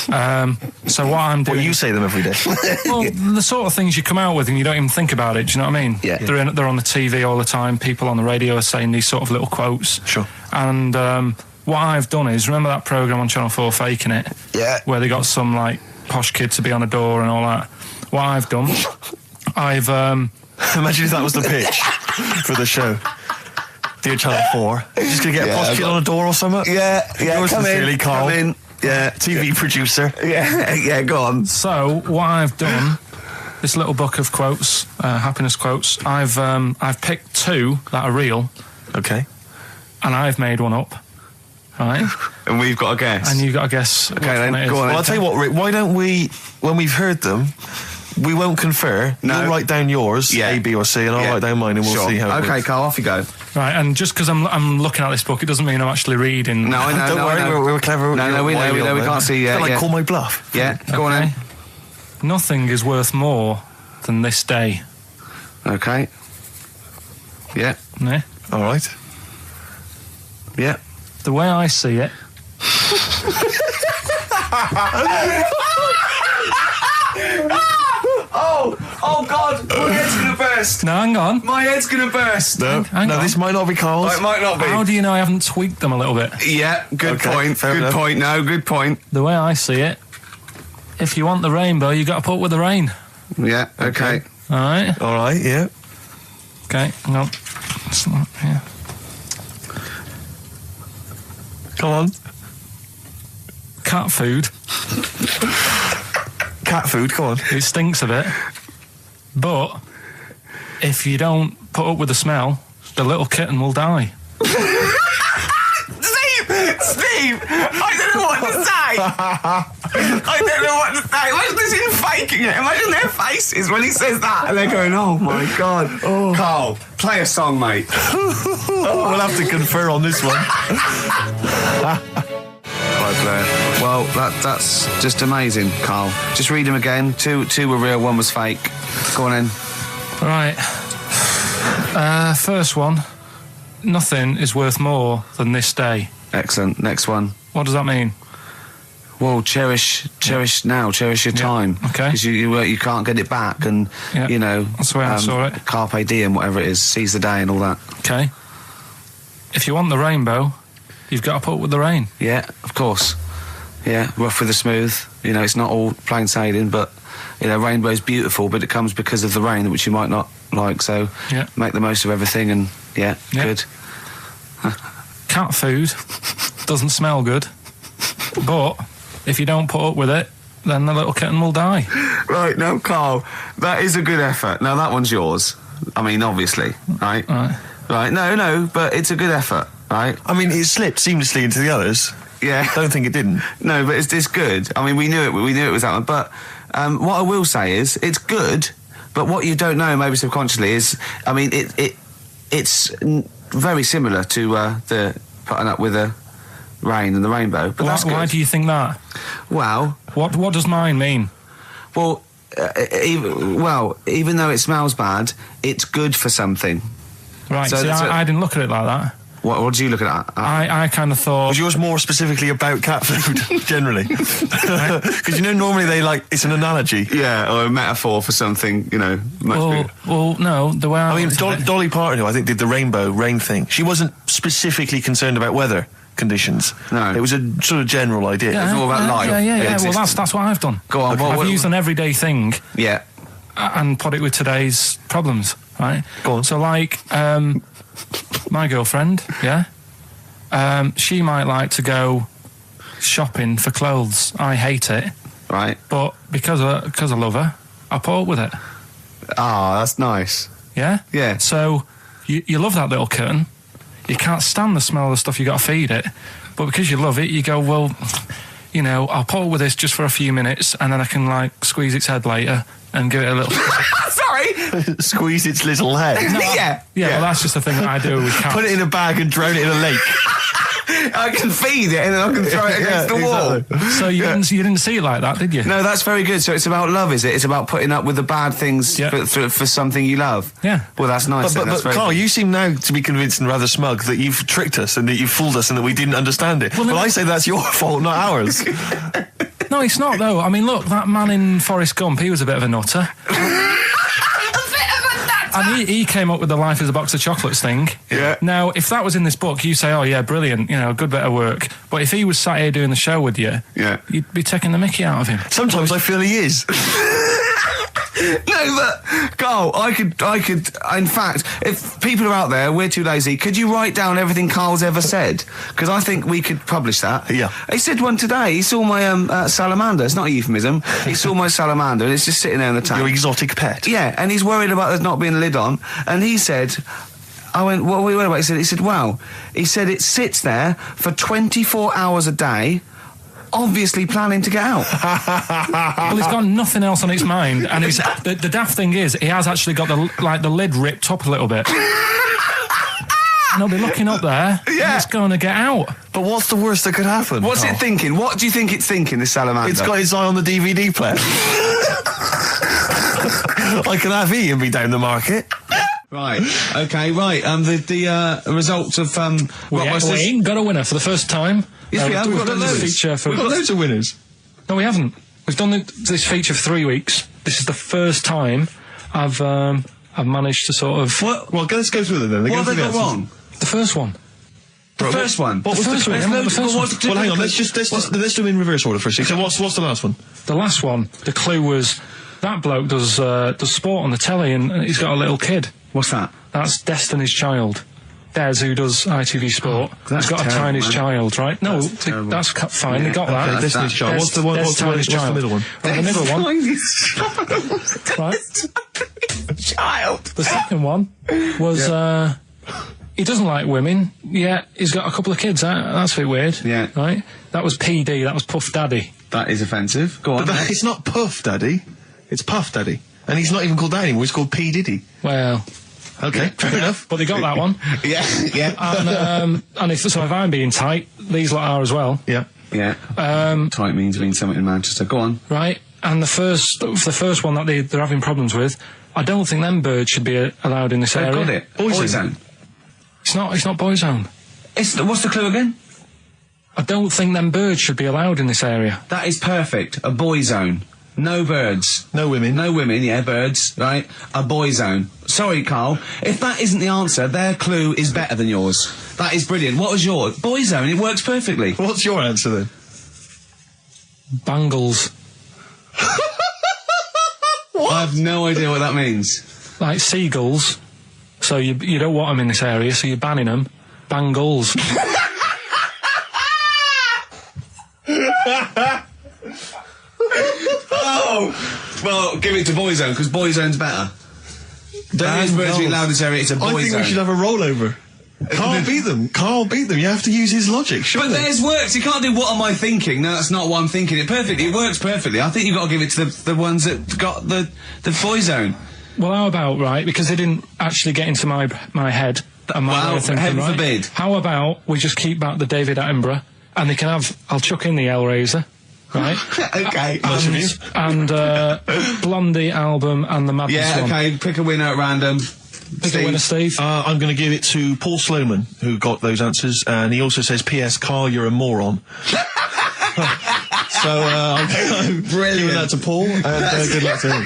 So what I'm doing... Well, you say them every day. Well, the sort of things you come out with and you don't even think about it, do you know what I mean? Yeah. They're on the TV all the time. People on the radio are saying these sort of little quotes. Sure. And what I've done is, remember that programme on Channel 4, Faking It? Yeah. Where they got some, like, posh kid to be on a door and all that. What I've done, I've... Imagine if that was the pitch for the show. Dear Channel 4, you're just going to get a posh kid on a door or something? Yeah, Yours sincerely, Karl. Come in. Yeah. TV producer. Yeah, go on. So, what I've done, this little book of quotes, happiness quotes, I've picked 2 that are real. Okay. And I've made one up. Right? And we've got to guess. And you've got to guess. Okay, then, go on. Well, I'll tell you what, Rick, why don't we, when we've heard them, we won't confer. No. You'll write down yours, A, B, or C, and I'll write down mine, and we'll see how it Okay, works. Karl, off you go. Right, and just because I'm looking at this book, it doesn't mean I'm actually reading. No, I know. Don't worry, we're clever. No, we know. We can't see yet. Like, call my bluff. Yeah, go on then. Nothing is worth more than this day. Okay. Yeah. Yeah? All right. Yeah. The way I see it... Oh God! My head's gonna burst. No, hang on. My head's gonna burst. No, Hang on. this might not be Karl's. It might not be. How do you know I haven't tweaked them a little bit? Yeah, good Okay, point. fair enough. Point. No, good point. The way I see it, if you want the rainbow, you got to put up with the rain. Yeah. Okay. All right. All right, yeah. Okay. Hang on. It's not, yeah. Come on. Cat food. Cat food, come on. It stinks a bit, but if you don't put up with the smell, the little kitten will die. Steve, I don't know what to say. I don't know what to say. Imagine this in faking it. Imagine their faces when he says that, and they're going, "Oh my God." Oh. Karl, play a song, mate. We'll have to confer on this one. By Claire. Well, that's just amazing, Carl. Just read them again. Two were real, one was fake. Go on in. Right. First one. Nothing is worth more than this day. Excellent. Next one. What does that mean? Well, cherish now, cherish your time. Okay. Because you can't get it back, and you know that's the way I saw it. Carpe diem, whatever it is, seize the day and all that. Okay. If you want the rainbow, you've got to put up with the rain. Yeah, of course. Yeah, rough with the smooth. You know, it's not all plain sailing, but you know, rainbow's beautiful, but it comes because of the rain, which you might not like. So make the most of everything, and good. Cat food doesn't smell good, but if you don't put up with it, then the little kitten will die. Right, now, Carl, that is a good effort. Now, that one's yours. I mean, obviously, right? Right, no, but it's a good effort, right? I mean, it slipped seamlessly into the others. Yeah. Don't think it didn't. No, but it's good. I mean, we knew it was that one. But what I will say is, it's good, but what you don't know, maybe subconsciously, is, I mean, it's very similar to the putting up with the rain and the rainbow. But that's good. Why do you think that? Well... What does mine mean? Well, even though it smells bad, it's good for something. Right, so I didn't look at it like that. What did you look at? I kind of thought... Was yours more specifically about cat food, generally? Because, you know, normally it's an analogy. Yeah, or a metaphor for something, you know, much bigger. Well, no, the way I mean, Dolly Parton, who I think did the rainbow rain thing, she wasn't specifically concerned about weather conditions. No. It was a sort of general idea. It was all about life. Yeah. Well, that's what I've done. Go on. Okay. I've used an everyday thing. Yeah. And put it with today's problems, right? Go on. So, like, my girlfriend, she might like to go shopping for clothes. I hate it. Right. But because I love her, I put up with it. Ah, that's nice. Yeah? Yeah. So, you love that little kitten. You can't stand the smell of the stuff you got to feed it. But because you love it, you go, well, you know, I'll put up with this just for a few minutes, and then I can, like, squeeze its head later and give it a little... Sorry! Squeeze its little head. No, yeah, well, that's just the thing that I do with cats. Put it in a bag and drown it in a lake. I can feed it and then I can throw it against the wall. Exactly. So you didn't see it like that, did you? No, that's very good. So it's about love, is it? It's about putting up with the bad things for something you love. Yeah. Well, that's nice. But Carl, you seem now to be convinced and rather smug that you've tricked us and that you've fooled us and that we didn't understand it. Well, I say that's your fault, not ours. No, it's not, though. I mean, look, that man in Forrest Gump, he was a bit of a nutter. And he came up with the life as a box of chocolates thing. Yeah. Now, if that was in this book, you say, oh, yeah, brilliant, you know, good bit of work. But if he was sat here doing the show with you, you'd be taking the mickey out of him. Sometimes I feel he is. No, but Carl, I could. In fact, if people are out there, we're too lazy. Could you write down everything Carl's ever said? Because I think we could publish that. Yeah. He said one today. He saw my salamander. It's not a euphemism. He saw my salamander, and it's just sitting there in the tank. Your exotic pet. Yeah, and he's worried about there not being a lid on. And he said, I went, what are we worried about? He said, wow. He said it sits there for 24 hours a day, obviously planning to get out. Well, he's got nothing else on his mind, and the daft thing is, he has actually got the lid ripped up a little bit. And he'll be looking up there, and it's going to get out. But what's the worst that could happen? What's it thinking? What do you think it's thinking, this salamander? It's got its eye on the DVD player. I can have Ian be down the market. Right. Okay. Right. The results of We ain't got a winner for the first time. Yes, we have. We've done this feature for... We've got loads of winners. No, we haven't. We've done this feature for 3 weeks. This is the first time I've managed to sort of... Well, let's go through them then. What have they got wrong? The first one. The first one? What was the first one? Well, hang on. Let's do them in reverse order first. So what's the last one? The last one, the clue was that bloke does sport on the telly and he's got a little kid. What's that? That's Destiny's Child. Des, who does ITV Sport, has got a Tiny's Child, right? No, that's fine. They got that. Okay, Destiny's Child. What's the middle one? Well, the middle one. Right. Child. The second one was he doesn't like women. Yeah, he's got a couple of kids. That's a bit weird. Yeah. Right. That was PD. That was Puff Daddy. That is offensive. Go on. But it's not Puff Daddy. It's Puff Daddy. And he's not even called that anymore. He's called P Diddy. Well. Okay, fair enough. But they got that one. Yeah. And if I'm being tight, these lot are as well. Yeah. Yeah. Tight means something in Manchester. Go on. Right? And the first one that they're having problems with, I don't think them birds should be allowed in this area. Got it. Boyzone. It's not Boyzone. What's the clue again? I don't think them birds should be allowed in this area. That is perfect. A boy zone. No birds. No women. No women, yeah, birds, right? A boy zone. Sorry, Carl. If that isn't the answer, their clue is better than yours. That is brilliant. What was yours? Boy zone. It works perfectly. What's your answer then? Bangles. I have no idea what that means. Like seagulls. So you don't want them in this area, so you're banning them. Bangles. Oh! Well, give it to Boyzone, because Boyzone's better. Don't use birds being loud in this area, it's a Boyzone. I think we should have a rollover. Carl beat them. Carl beat them. You have to use his logic, surely. But theirs works. You can't do what am I thinking. No, that's not what I'm thinking. It perfectly. It works perfectly. I think you've got to give it to the ones that got the Boyzone. Well, how about, right, because they didn't actually get into my head and my way of thinking, heaven right? forbid. How about we just keep back the David Attenborough, and they can have, I'll chuck in the Hellraiser, right? Okay. And Blondie album and the Madness Yeah, one. okay, pick a winner at random. Pick a winner, Steve. I'm going to give it to Paul Sloman, who got those answers, and he also says, P.S. Carl, you're a moron. So I'm giving that to Paul, and good luck to him.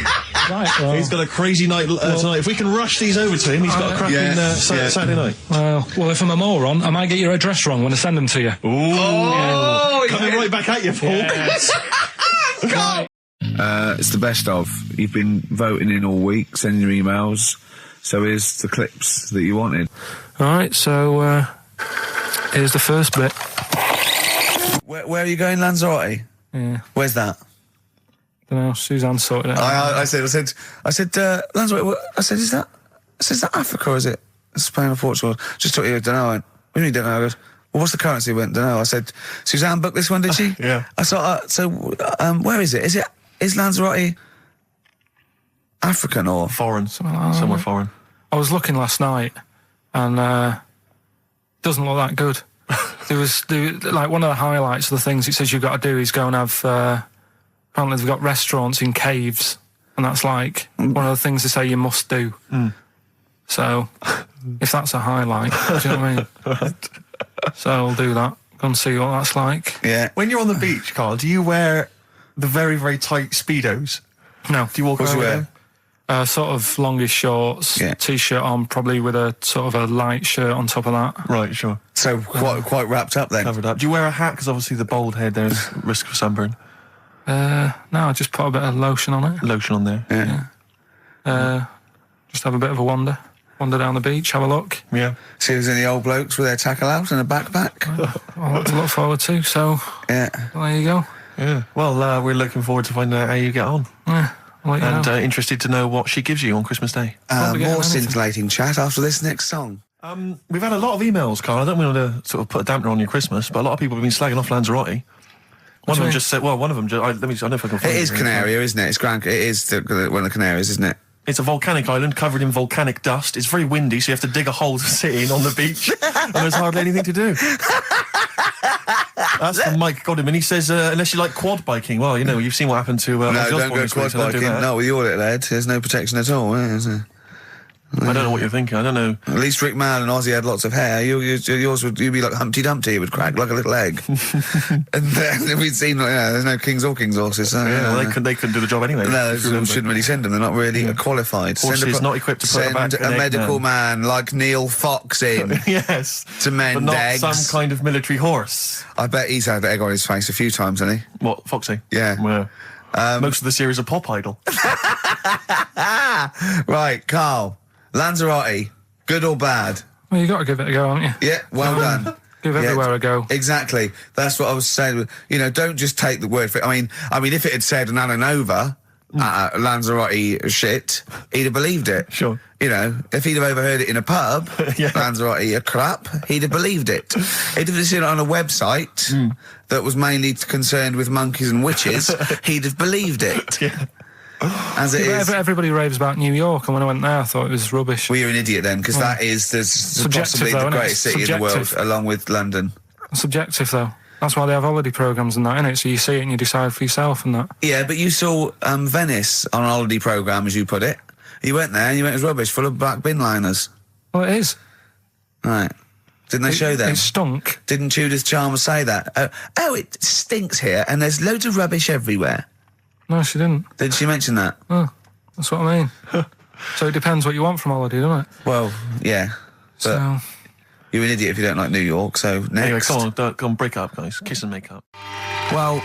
Right, well, He's got a crazy night tonight. If we can rush these over to him, he's got a cracking Saturday night. well, if I'm a moron, I might get your address wrong when I send them to you. Coming right back at you, Paul. Yes. Right. It's the best of. You've been voting in all week, sending your emails. So here's the clips that you wanted. Alright, so here's the first bit. Where are you going, Lanzarote? Yeah. Where's that? Don't know, Suzanne sorted it out. I said, Lanzarote, I said, is that Africa or is it Spain or Portugal? Just thought you don't know. I went, what do you mean don't know? I goes, well, what's the currency? I went, don't know. I said, Suzanne booked this one, did she? Yeah. I thought, where is it? Is Lanzarote African or Foreign. Somewhere foreign. I was looking last night, and doesn't look that good. There was like one of the highlights of the things it says you've got to do is go and have. Apparently, they've got restaurants in caves, and that's like one of the things they say you must do. So, if that's a highlight, do you know what I mean? So I'll do that. Go and see what that's like. Yeah. When you're on the beach, Carl, do you wear the very, very tight Speedos? No. Do you walk around with them? Sort of longish shorts, Yeah. t-shirt on, probably with a sort of a light shirt on top of that. Right, sure. So quite wrapped up then. Covered up. Do you wear a hat? Because obviously the bald head, there's risk of sunburn. No, I just put a bit of lotion on it. Lotion on there. Yeah. Just have a bit of a wander down the beach, have a look. Yeah. See if there's any old blokes with their tackle out and a backpack. A lot to look forward to, so Yeah. there you go. Yeah. Well, we're looking forward to finding out how you get on. Yeah, I'll let you And know. Interested to know what she gives you on Christmas Day. Probably get More anything. scintillating chat after this next song. We've had a lot of emails, Carl. I don't want to sort of put a dampener on your Christmas, but a lot of people have been slagging off Lanzarote. One of them just said, well, one of them, I don't know if I can find It is Canaria, isn't it? It's it is one of the Canaries, isn't it? It's a volcanic island covered in volcanic dust. It's very windy, so you have to dig a hole to sit in on the beach, and there's hardly anything to do. That's from Mike Godham, and he says, unless you like quad biking, well, you know, you've seen what happened to No, Ozzy don't Osbourne go this week, quad so don't do biking. that. Not with your little head. There's no protection at all, is there? I don't know what you're thinking. I don't know. At least Rick Mann and Ozzy had lots of hair. Yours would be like Humpty Dumpty. It would crack like a little egg. And then we'd seen, there's no kings or kings horses. So, Yeah, well, they couldn't do the job anyway. No, if you remember. shouldn't really send them. They're not really qualified. Horses not equipped to put send back an a egg medical man. like Neil Fox in Yes. to mend But not eggs. some kind of military horse. I bet he's had egg on his face a few times, hasn't he? What, Foxy? Yeah. Well, most of the series are Pop Idol. Right, Carl. Lanzarote, good or bad? Well, you got to give it a go, haven't you? Yeah, well done. Give everywhere a go. Exactly. That's what I was saying. You know, don't just take the word for it. I mean, if it had said Nananova, Lanzarote shit, he'd have believed it. Sure. You know, if he'd have overheard it in a pub, Yeah. Lanzarote a crap, he'd have believed it. He'd have seen it on a website that was mainly concerned with monkeys and witches, he'd have believed it. Yeah. As it is. Everybody raves about New York, and when I went there, I thought it was rubbish. Well, you're an idiot then, because that is Subjective possibly though, the isn't it? greatest city in the world, Subjective. along with London. Subjective, though. That's why they have holiday programmes and that, innit? So you see it and you decide for yourself and that. Yeah, but you saw Venice on a holiday programme, as you put it. You went there and you went, it was rubbish, full of black bin liners. Well, it is. Right. Didn't they show them? It stunk. Didn't Judith Chalmers say that? Oh, it stinks here and there's loads of rubbish everywhere. No, she didn't. Did she mention that? Oh, that's what I mean. So it depends what you want from holiday, doesn't it? Well, yeah. But So... you're an idiot if you don't like New York, so next. Anyway, come on, break up, guys. Kiss and make up. Well,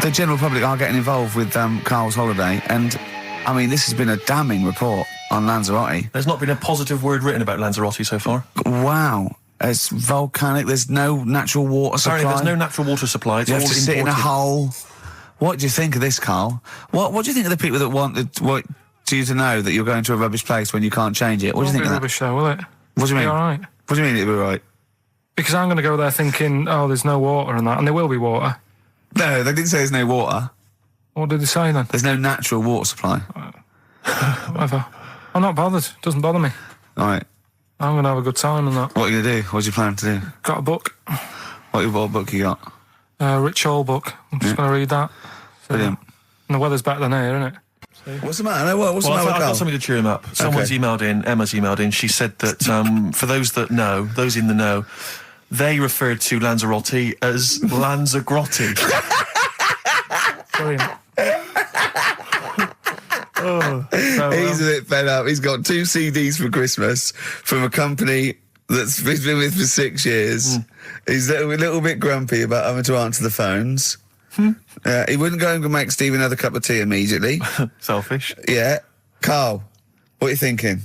the general public are getting involved with Carl's holiday, and, I mean, this has been a damning report on Lanzarote. There's not been a positive word written about Lanzarote so far. Wow. It's volcanic, there's no natural water supply. Apparently there's no natural water supply. It's You all have to sit in a imported. hole. What do you think of this, Carl? What do you think of the people that want you to know that you're going to a rubbish place when you can't change it? What do you think of that? rubbish though, will it? What do you mean? Be all right. What do you mean it'll be right? Because I'm going to go there thinking, oh, there's no water and that, and there will be water. No, they didn't say there's no water. What did they say then? There's no natural water supply. Whatever. I'm not bothered. Doesn't bother me. All right. I'm going to have a good time and that. What are you going to do? What do you plan to do? Got a book. What book you got? Rich Hall book. I'm just going to read that. Brilliant. And the weather's better than here, isn't it? What's the matter? What's the Well, matter with I've Carl? got something to cheer him up. Someone's emailed in, Emma's emailed in, she said that for those that know, those in the know, they referred to Lanzarote as Lanzagrotte. Brilliant. He's a bit fed up. He's got 2 CDs for Christmas from a company that's he's been with for 6 years. He's a little bit grumpy about having to answer the phones. He wouldn't go and make Steve another cup of tea immediately. Selfish. Yeah. Carl, what are you thinking?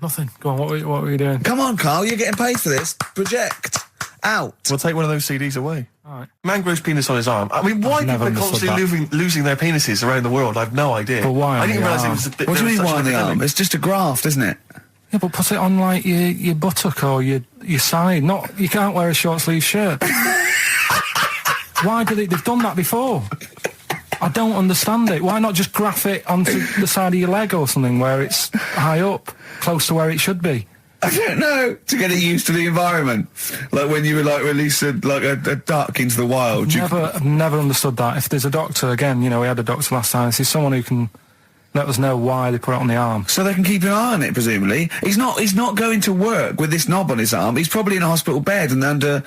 Nothing. Go on, what were you doing? Come on, Carl, you're getting paid for this. Project. Out. We'll take one of those CDs away. All right. Man grows penis on his arm. I mean, why I've people never are understood constantly losing their penises around the world, I've no idea. But why I on didn't the realise it arm? was a bit. What do you mean, such why an on the epidemic. arm? It's just a graft, isn't it? Yeah, but put it on like your buttock or your side. Not, you can't wear a short sleeve shirt. Why do they've done that before? I don't understand it. Why not just graph it onto the side of your leg or something where it's high up, close to where it should be? I don't know. To get it used to the environment. Like when you were like released a duck into the wild. I've never understood that. If there's a doctor, again, you know, we had a doctor last time, there's someone who can let us know why they put it on the arm. So they can keep an eye on it, presumably. He's not going to work with this knob on his arm. He's probably in a hospital bed and under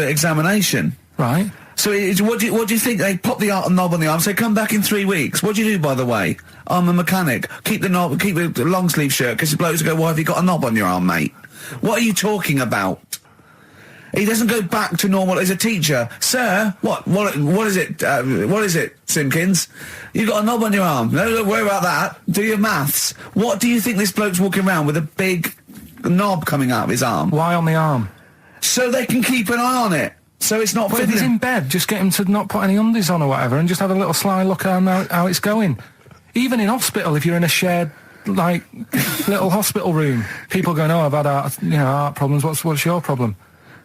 examination. Right. So what do you think? They pop the knob on the arm, say, come back in 3 weeks. What do you do, by the way? I'm a mechanic. Keep the long sleeve shirt, because the blokes go, why have you got a knob on your arm, mate? What are you talking about? He doesn't go back to normal as a teacher. Sir, what is it? What is it, Simpkins? You got a knob on your arm. No, don't worry about that. Do your maths. What do you think this bloke's walking around with a big knob coming out of his arm? Why on the arm? So they can keep an eye on it. So it's not But if he's in bed, just get him to not put any undies on or whatever and just have a little sly look at how it's going. Even in hospital, if you're in a shared, like, little hospital room, people going, oh, I've had heart problems, what's your problem?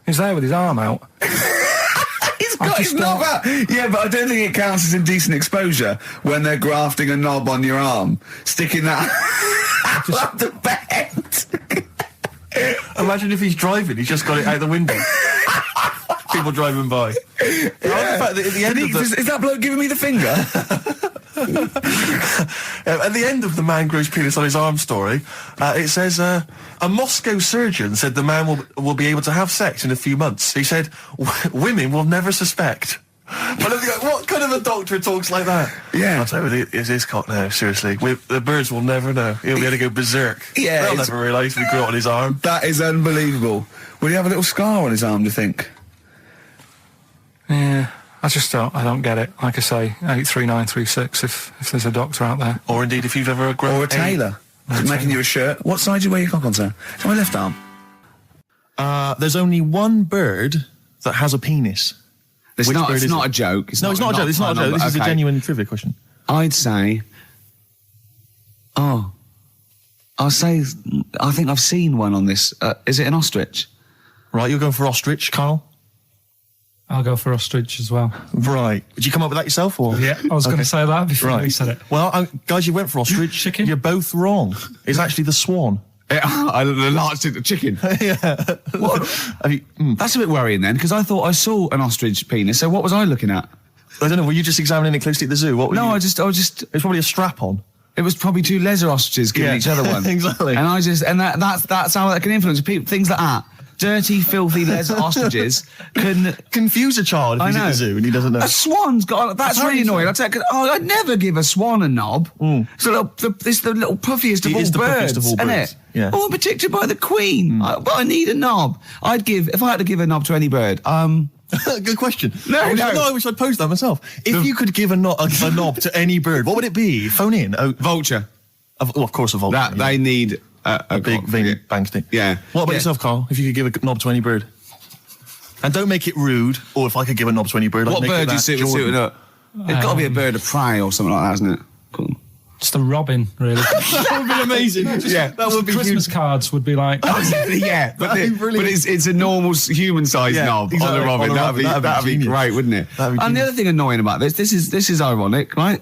He's there with his arm out. He's got his knob out. Yeah, but I don't think it counts as indecent exposure when they're grafting a knob on your arm, sticking that up the bed. Imagine if he's driving, he's just got it out the window. People driving by. Yeah. The fact that at the end of the... Is that bloke giving me the finger? At the end of the man grows penis on his arm story, it says, a Moscow surgeon said the man will be able to have sex in a few months. He said, women will never suspect. But what kind of a doctor talks like that? Yeah. I'll tell you, it's his cock now, seriously. The birds will never know. He'll be able to go berserk. Yeah, They'll never realise we grew it on his arm. That is unbelievable. Will he have a little scar on his arm, do you think? Yeah, I don't get it. Like I say, 83936 if there's a doctor out there. Or indeed, if you've ever grown... Or a tailor. Making you a shirt. What side do you wear your cock on, sir? It's on my left arm. There's only one bird that has a penis. It's Which not bird is a it? joke. No, it's not a joke. It's not a joke. This is a genuine trivia question. I'd say... I think I've seen one on this. Is it an ostrich? Right, you're going for ostrich, Carl? I'll go for ostrich as well. Right. Did you come up with that yourself, or...? Yeah, I was going to say that before you said it. Well, guys, you went for ostrich. Chicken? You're both wrong. It's actually the swan. I enlarged it to chicken. What? That's a bit worrying then, because I thought I saw an ostrich penis. So what was I looking at? I don't know. Were you just examining it closely at the zoo? What? Were No, you? I was just. It's probably a strap on. It was probably two leather ostriches giving each other one. Exactly. And that's how that can influence people. Things like that. Dirty, filthy leather ostriches can Confuse a child if he's at the zoo and he doesn't know. A swan's got. That's really annoying. I'd never give a swan a knob. It's the little puffiest of It all is the birds, puffiest of all isn't birds. it? Yeah. Oh, protected by the queen. But I need a knob. If I had to give a knob to any bird. Good question. I wish I'd posed that myself. If you could give a knob to any bird, what would it be? Phone in. Vulture. Of course, a vulture. They need a big cock. veiny bang stick. Yeah. What about yourself, Carl? If you could give a knob to any bird, and don't make it rude. Or if I could give a knob to any bird, What bird do you suit up? It's got to be a bird of prey or something like that, isn't it? Cool. Just a robin, really. That would be amazing. That would be Christmas huge. cards would be like. Yeah, but it's a normal human-sized knob exactly. on a robin. That'd be genius. great, wouldn't it? And the other thing annoying about this is ironic, right?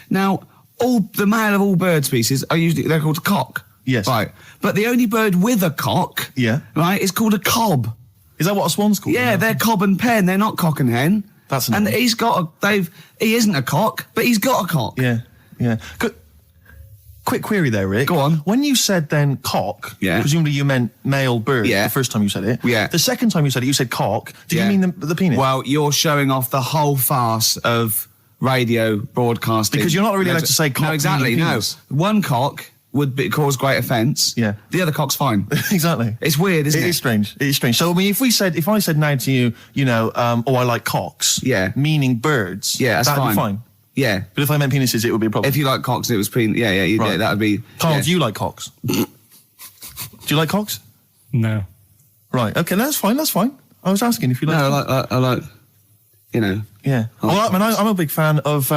Now, the male of all bird species they're called a cock. Yes. Right. But the only bird with a cock, right, is called a cob. Is that what a swan's called? Yeah, they're cob and pen. They're not cock and hen. That's and annoying. he isn't a cock, but he's got a cock. Yeah. Quick query there, Rick. Go on. When you said then cock, presumably you meant male bird the first time you said it. Yeah. The second time you said it, you said cock. Did you mean the penis? Well, you're showing off the whole farce of radio broadcasting. Because you're not really allowed to say cock. No, exactly, meaning no. penis. One cock would cause great offence. Yeah. The other cock's fine. Exactly. It's weird, isn't it? It is strange. It is strange. So, I mean, if I said now to you, I like cocks. Yeah. Meaning birds. Yeah, that's that'd fine. be fine. Yeah. But if I meant penises, it would be a problem. If you like cocks, it was that would be... Carl, yeah. do you like cocks? Do you like cocks? No. Right. Okay, that's fine. I was asking if you like. No, I like, Yeah. I'm a big fan of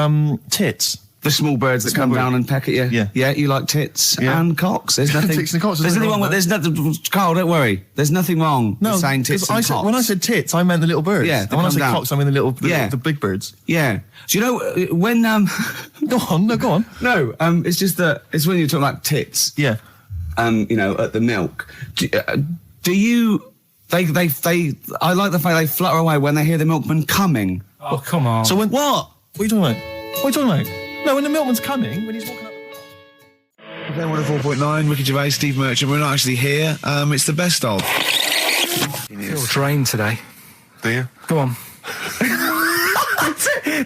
tits. the small birds that come down and peck at you. Yeah. Yeah, you like tits and cocks. There's nothing... Tits and cocks, There's nothing wrong with... There's nothing... Carl, don't worry. There's nothing wrong with saying tits and cocks. When I said tits, I meant the little birds. Yeah, And when I said cocks, I mean the big birds. Yeah. Do you know when... Go on. No, it's just that... It's when you're talking like tits. Yeah. At the milk. Do you... I like the fact they flutter away when they hear the milkman coming. Oh, come on. So when... What are you talking about? No, when the milkman's coming, when he's walking up... Okay, 104.9, Ricky Gervais, Steve Merchant. We're not actually here. It's the best of. I feel drained today. Do you? Go on.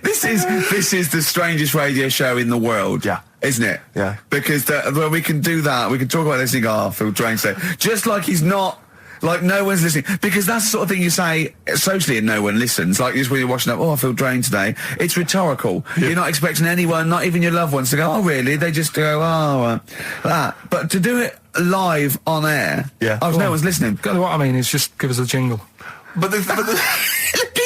This is the strangest radio show in the world. Yeah. Isn't it? Yeah. Because when we can do that, we can talk about this and go, I feel drained today. Just like he's not... Like, no one's listening. Because that's the sort of thing you say socially and no one listens. Like, just when you're washing up, I feel drained today. It's rhetorical. Yeah. You're not expecting anyone, not even your loved ones, to go, oh, really? They just go, that. But to do it live on air, no one's listening. What I mean is just give us a jingle. But the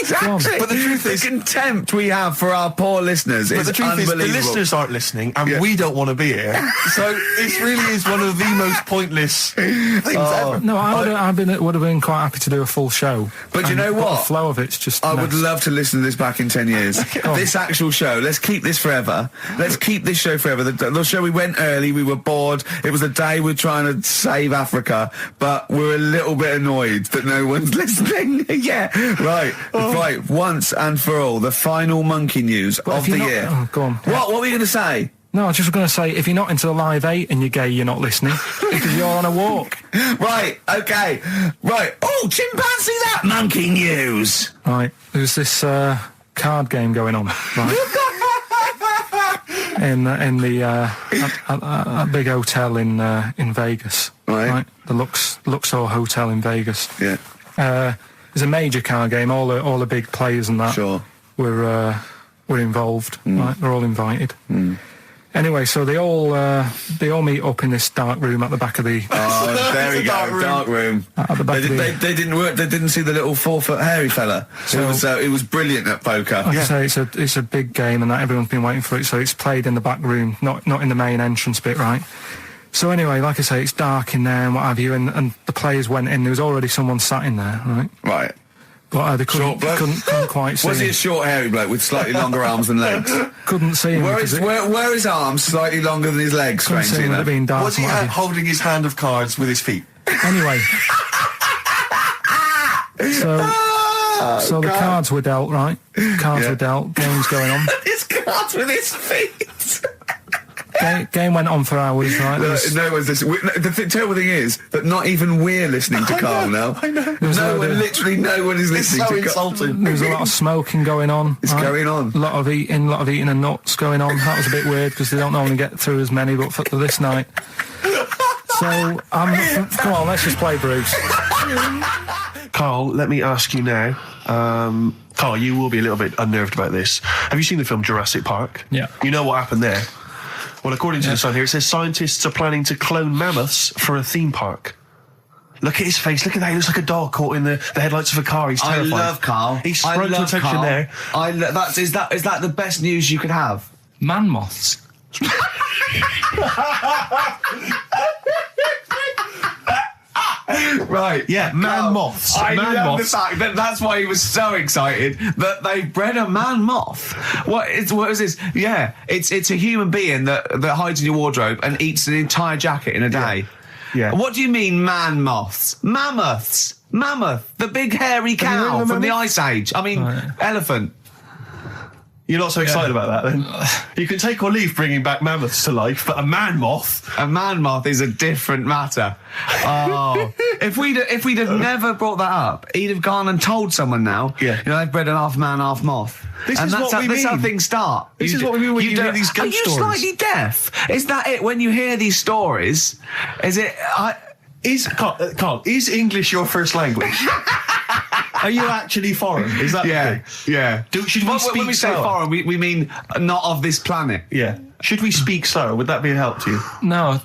exactly. But the truth is, the contempt we have for our poor listeners is unbelievable. The listeners aren't listening, and we don't want to be here. So this really is one of the most pointless things ever. No, I would have been quite happy to do a full show. But you know what? The flow of it's just. I would love to listen to this back in 10 years. This actual show. Let's keep this forever. Let's keep this show forever. The show we went early. We were bored. It was a day we're trying to save Africa, but we're a little bit annoyed that no one's listening. Yeah, right. Right, once and for all, the final monkey news of the year. Oh, go on. What were you going to say? No, I was just going to say, if you're not into the Live 8 and you're gay, you're not listening because you're on a walk. Right, okay. Right. Oh, chimpanzee that monkey news. Right, there's this card game going on, right? in the big hotel in Vegas. Right. The Luxor Hotel in Vegas. Yeah. It's a major card game. All the big players and that were involved. Right, they're all invited. Anyway, so they all meet up in this dark room at the back of the. Oh, there we go, dark room. At the back they didn't work. They didn't see the little 4-foot hairy fella. So it was brilliant at poker. Like I say, it's a big game, and that everyone's been waiting for it. So it's played in the back room, not in the main entrance bit, right? So anyway, like I say, it's dark in there and what have you, and the players went in. There was already someone sat in there, right? Right. but they Short bloke? couldn't quite see Was he a him. short, hairy bloke with slightly longer arms than legs? Couldn't see him. Where because are his arms slightly longer than his legs, couldn't see strangely him with it enough? being dark. Was he and what have you. holding his hand of cards with his feet? Anyway. So the cards were dealt, right? Cards were dealt, games going on. His cards with his feet. Game went on for hours, right? No one's listening. The terrible thing is that not even we're listening to Carl now. I know. Literally no one is It's listening so to Carl. insulting. There was a lot of smoking going on. It's going on. A lot of eating and nuts going on. That was a bit weird because they don't normally get through as many, but for this night. So, come on, let's just play Bruce. Carl, let me ask you now. Carl, you will be a little bit unnerved about this. Have you seen the film Jurassic Park? Yeah. You know what happened there? Well, according to the Sun here, it says scientists are planning to clone mammoths for a theme park. Look at his face. Look at that. He looks like a dog caught in the headlights of a car. He's terrified. I love Carl. He's sprung to attention Carl. there. Is that the best news you could have? Man moths. Right. Yeah, man moths. I Man love moths. the fact that that's why he was so excited that they bred a man moth. What is this? Yeah, it's a human being that hides in your wardrobe and eats an entire jacket in a day. Yeah. What do you mean man moths? Mammoths. Mammoth, the big hairy you heard cow of a from the mammoth? Ice Age. I mean, elephant. You're not so excited about that, then? You can take or leave bringing back mammoths to life, but a man moth... A man moth is a different matter. Oh, if we'd have never brought that up, he'd have gone and told someone now. Yeah. You know, they've bred an half man, half moth. This and is that's what we that's how mean. things start. This is what we mean when you hear these Are ghost you stories. slightly deaf? Is that it? When you hear these stories, is it? Carl, is English your first language? Are you actually foreign? Is that the thing? yeah. Should we When speak we say slower? foreign, we mean not of this planet. Yeah. Should we speak slower? Would that be a help to you? No,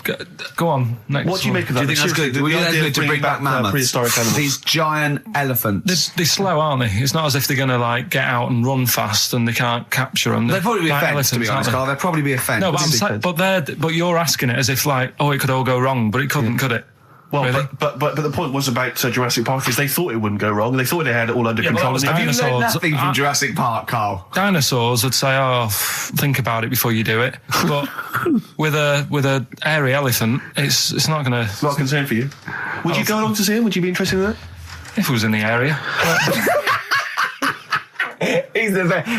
go on. Next What do you one. make of Do that? you think that's good? The Do you think that's idea good of to bring back mammoths? prehistoric animals. These giant elephants. They're slow, aren't they? It's not as if they're going to like get out and run fast and they can't capture them. They'd probably be a like fence, to be elephants, honest, aren't Carl. They'd probably be a fence. they? No, but What do you but you're asking it as if like, oh, it could all go wrong, but it couldn't, could it? Well, Really? but the point was about Jurassic Park is they thought it wouldn't go wrong. They thought they had it all under Yeah, but control. that was and they Have you dinosaurs. learned nothing from Jurassic Park, Carl? Dinosaurs would say, "Oh, think about it before you do it." But with a hairy elephant, it's not going to. not a concern for you. Would you go along to see him? Would you be interested in that? If it was in the area,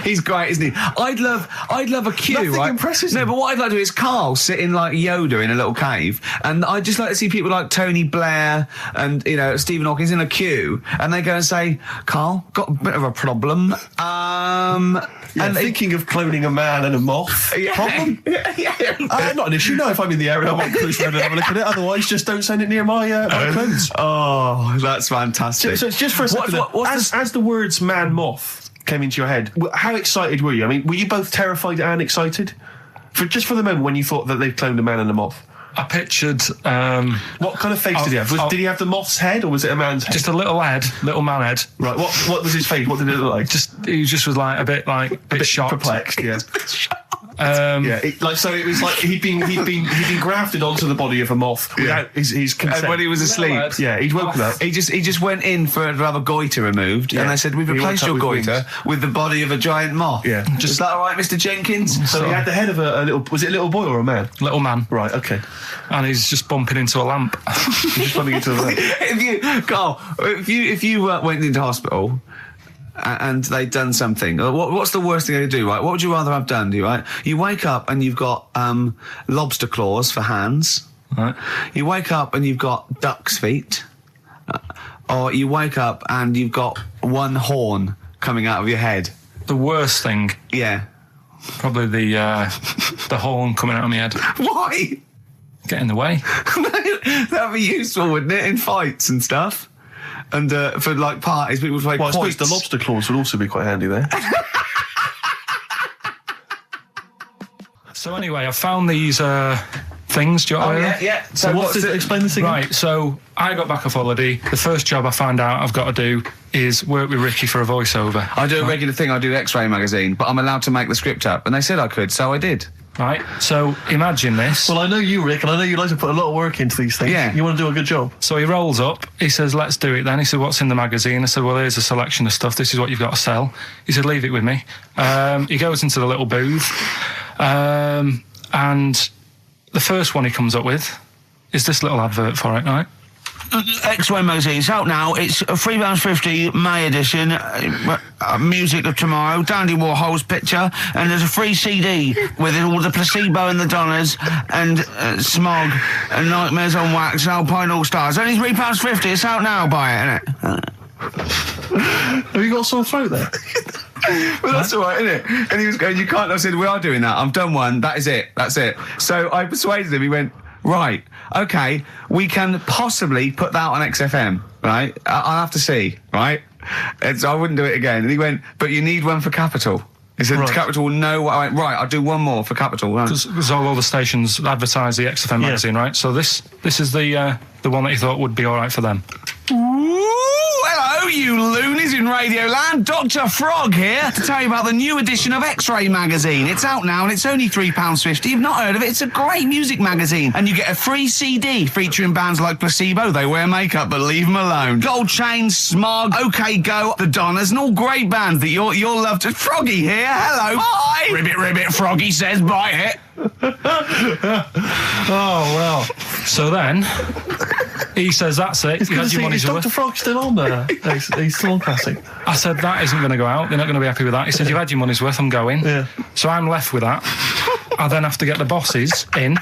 He's great, isn't he? I'd love a queue, Nothing right? impresses No, him. but what I'd like to do is Carl sitting like Yoda in a little cave, and I'd just like to see people like Tony Blair and Stephen Hawking's in a queue, and they go and say, "Carl, got a bit of a problem." And thinking of cloning a man and a moth. Problem? Not an issue. No, if I'm in the area, I might cruise around and have a look at it. Otherwise, just don't send it near my clothes. Oh, that's fantastic. So it's just for a second. As the words "man moth" came into your head, how excited were you? I mean, were you both terrified and excited? For the moment when you thought that they'd cloned a man and a moth? I pictured What kind of face did he have? Did he have the moth's head or was it a man's head? just a little man head. Right, what was his face? What did it look like? He just was like a bit shocked. Perplexed, yeah. Yeah. It was like he'd been grafted onto the body of a moth without his consent. And when he was asleep, Yeah, he'd woken up. he just went in to have a goiter removed, and they said, "We've He replaced woke your up with goiter with the body of a giant moth." Yeah. Is that all right, Mr. Jenkins? So he had the head of a little. Was it a little boy or a man? Little man, Right. Okay. and he's just bumping into a lamp. He's just running into the. if you went into hospital and they'd done something, what's the worst thing they could do, right? What would you rather have done, right? You wake up and you've got lobster claws for hands. Right. You wake up and you've got duck's feet. Or you wake up and you've got one horn coming out of your head. The worst thing, Yeah. probably the horn coming out of my head. Why? Get in the way. That'd be useful, wouldn't it, in fights and stuff? And for like parties, people would play Well, I suppose quoits. the lobster claws would also be quite handy there. So anyway, I found these things. Do you want to hear them? yeah. So explain this again. Right, so I got back off holiday. The first job I found out I've got to do is work with Ricky for a voiceover. I do a regular thing. I do X-Ray magazine, but I'm allowed to make the script up, and they said I could, so I did. Right? So imagine this. Well, I know you, Rick, and I know you like to put a lot of work into these things. Yeah. You want to do a good job. So he rolls up, he says, let's do it then. He said, what's in the magazine? I said, well, here's a selection of stuff. This is what you've got to sell. He said, leave it with me. He goes into the little booth, and the first one he comes up with is this little advert for it, right? X-Ray magazine, it's out now. It's £3.50 May edition, music of tomorrow, Dandy Warhol's picture, and there's a free CD with all the Placebo and the Donners, and Smog, and Nightmares on Wax, Alpine All Stars. Only £3.50. It's out now. Buy it, innit? Have you got a sore throat there? Well, that's all right, isn't it? And he was going, you can't. I said, we are doing that. I've done one. That is it. That's it. So I persuaded him. He went, right, okay, we can possibly put that on XFM, right? I'll have to see, right? And so I wouldn't do it again. And he went, but you need one for Capital. He said, Right. Capital will know what I went, right, I'll do one more for Capital. Right. Because all the stations advertise the XFM magazine, right? So this is the one that he thought would be all right for them. Ooh, hello, you loonies in Radioland. Dr. Frog here to tell you about the new edition of X-Ray magazine. It's out now and it's only £3.50. You've not heard of it? It's a great music magazine. And you get a free CD featuring bands like Placebo. They wear makeup, but leave them alone. Gold Chain, Smog, OK Go, The Donners, and all great bands that you'll love to... Froggy here, hello. Bye. Ribbit, Froggy says bye it. Oh, well. So then, he says, that's it. It's You good had to your see, money's is worth. Dr. Frog still on there? He's still on Classic. I said, that isn't going to go out. They're not going to be happy with that. He said, you've had your money's worth. I'm going. Yeah. So I'm left with that. I then have to get the bosses in.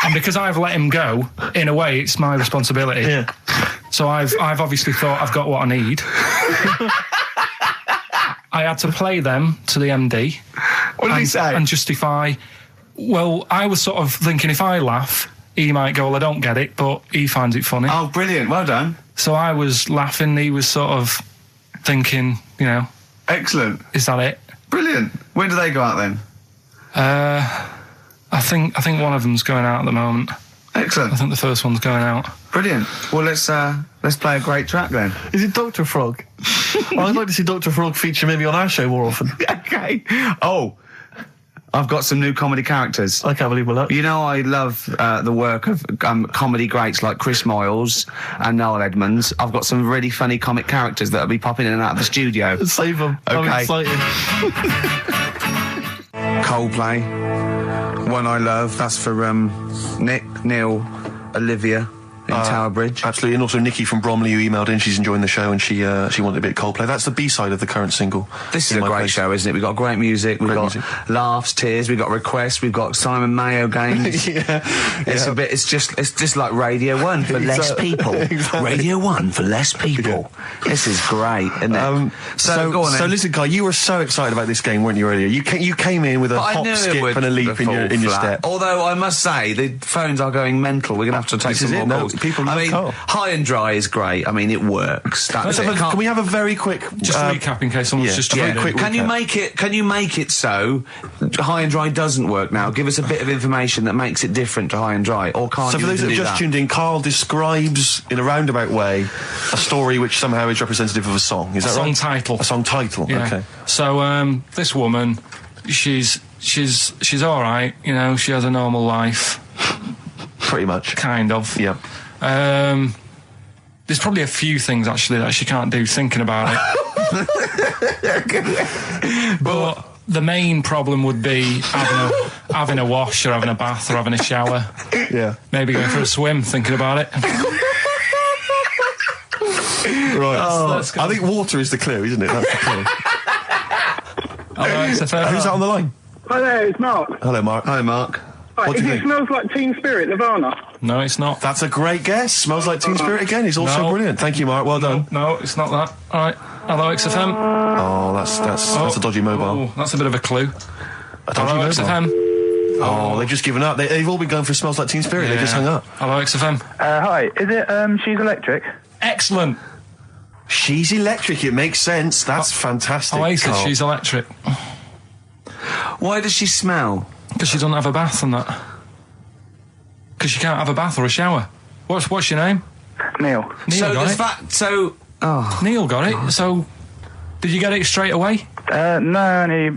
And because I've let him go, in a way, it's my responsibility. Yeah. So I've obviously thought I've got what I need. I had to play them to the MD. What did he say? And justify... Well, I was sort of thinking if I laugh, he might go, well, I don't get it, but he finds it funny. Oh, brilliant. Well done. So I was laughing, he was sort of thinking, you know, Excellent. is that it? Brilliant. When do they go out then? I think one of them's going out at the moment. Excellent. I think the first one's going out. Brilliant. Well, let's play a great track then. Is it Dr. Frog? I'd like to see Dr. Frog feature maybe on our show more often. Okay. Oh, I've got some new comedy characters. I can't believe my luck. You know, I love the work of comedy greats like Chris Moyles and Noel Edmonds. I've got some really funny comic characters that'll be popping in and out of the studio. Save them. I'm Okay. excited. Coldplay, One I Love. That's for Nick, Neil, Olivia in Tower Bridge. Absolutely, and also Nikki from Bromley who emailed in. She's enjoying the show and she wanted a bit of Coldplay. That's the B-side of the current single. This is In a My great Place. show, isn't it? We've got great music, we've Great got music. laughs, tears, we've got requests, we've got Simon Mayo games. Yeah. It's a bit. It's just like Radio 1 for less Exactly. people. Exactly. Radio 1 for less people. This is great, isn't it? So go on then. listen, Guy, you were so excited about this game, weren't you? Earlier, you came in with a But I hop, knew it skip, would and a leap in your fall flat. step. Although I must say the phones are going mental. We're going to have to take This some is more it. No, calls. people I love mean, Carl. High and Dry is great. I mean, it works. That's it. Can we have a very quick Just a recap in case someone's just very tuned in. quick Can you recap. make it so High and Dry doesn't work now? Give us a bit of information that makes it different to High and Dry, or can't So you for those that even have do just that? tuned in, Carl describes in a roundabout way a story which somehow is representative of a song. Is that song right? title. A song title. Yeah. Okay. So this woman, she's all right. You know, she has a normal life, Pretty much. kind of. Yeah. There's probably a few things actually that she can't do thinking about it. But the main problem would be having a wash or having a bath or having a shower. Yeah. Maybe going for a swim thinking about it. Right. Let's go. I think water is the clue, isn't it? That's the clue. Who's Who's that on the line? Hi there, it's Mark. Hello, Mark. Hi, Mark. Right, What do you it think? smells like Teen Spirit, Nirvana. No, it's not. That's a great guess. Smells like Teen Spirit again. He's also No. brilliant. Thank you, Mark. Well done. No, it's not that. All right. Hello, XFM. Oh, that's a dodgy mobile. Oh, that's a bit of a clue. A dodgy Hello, mobile. XFM. Oh, they've just given up. They've all been going for Smells Like Teen Spirit. They just hung up. Hello, XFM. Hi, is it She's Electric? Excellent. She's electric. It makes sense. That's fantastic. Oasis, Carl. she's electric. Why does she smell? Because she doesn't have a bath and that. Because she can't have a bath or a shower. What's your name? Neil. Neil So got does it. that? So Neil got it. So, did you get it straight away? No, only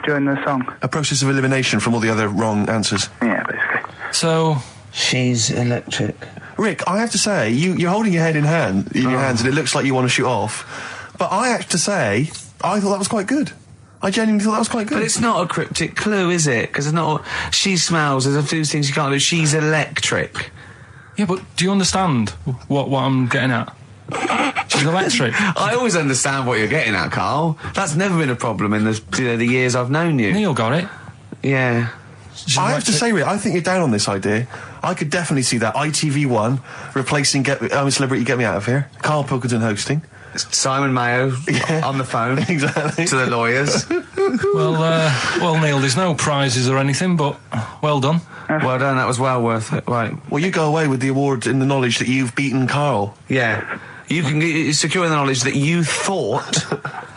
during the song. A process of elimination from all the other wrong answers. Yeah, basically. So, She's electric. Rick, I have to say, you're holding your head in your hands, and it looks like you want to shoot off. But I have to say, I thought that was quite good. I genuinely thought that was quite good. But it's not a cryptic clue, is it? Because it's not. She smells. There's a few things you can't do. She's electric. yeah, but do you understand what I'm getting at? She's electric. I always understand what you're getting at, Carl. That's never been a problem in the years I've known you. Neil got it. Yeah. I have to say, Rick, I think you're down on this idea. I could definitely see that ITV1 replacing Celebrity Get Me Out of Here. Karl Pilkington hosting. Simon Mayo on the phone Exactly. to the lawyers. Well, Neil, there's no prizes or anything, but well done. Well done. That was well worth it. Right. Well, you go away with the award in the knowledge that you've beaten Karl. Yeah. You can secure the knowledge that you thought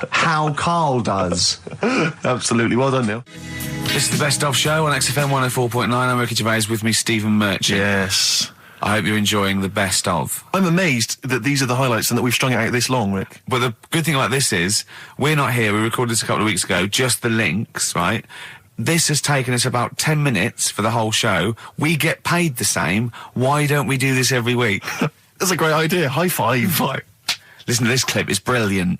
how Carl does. Absolutely. Well done, Neil. This is the Best Of Show on XFM 104.9. I'm Ricky Gervais, with me Stephen Merchant. Yes. I hope you're enjoying the Best Of. I'm amazed that these are the highlights and that we've strung it out this long, Rick. But the good thing about this is, we're not here, we recorded this a couple of weeks ago, just the links, right? This has taken us about 10 minutes for the whole show. We get paid the same. Why don't we do this every week? That's a great idea. High five. Listen to this clip, it's brilliant.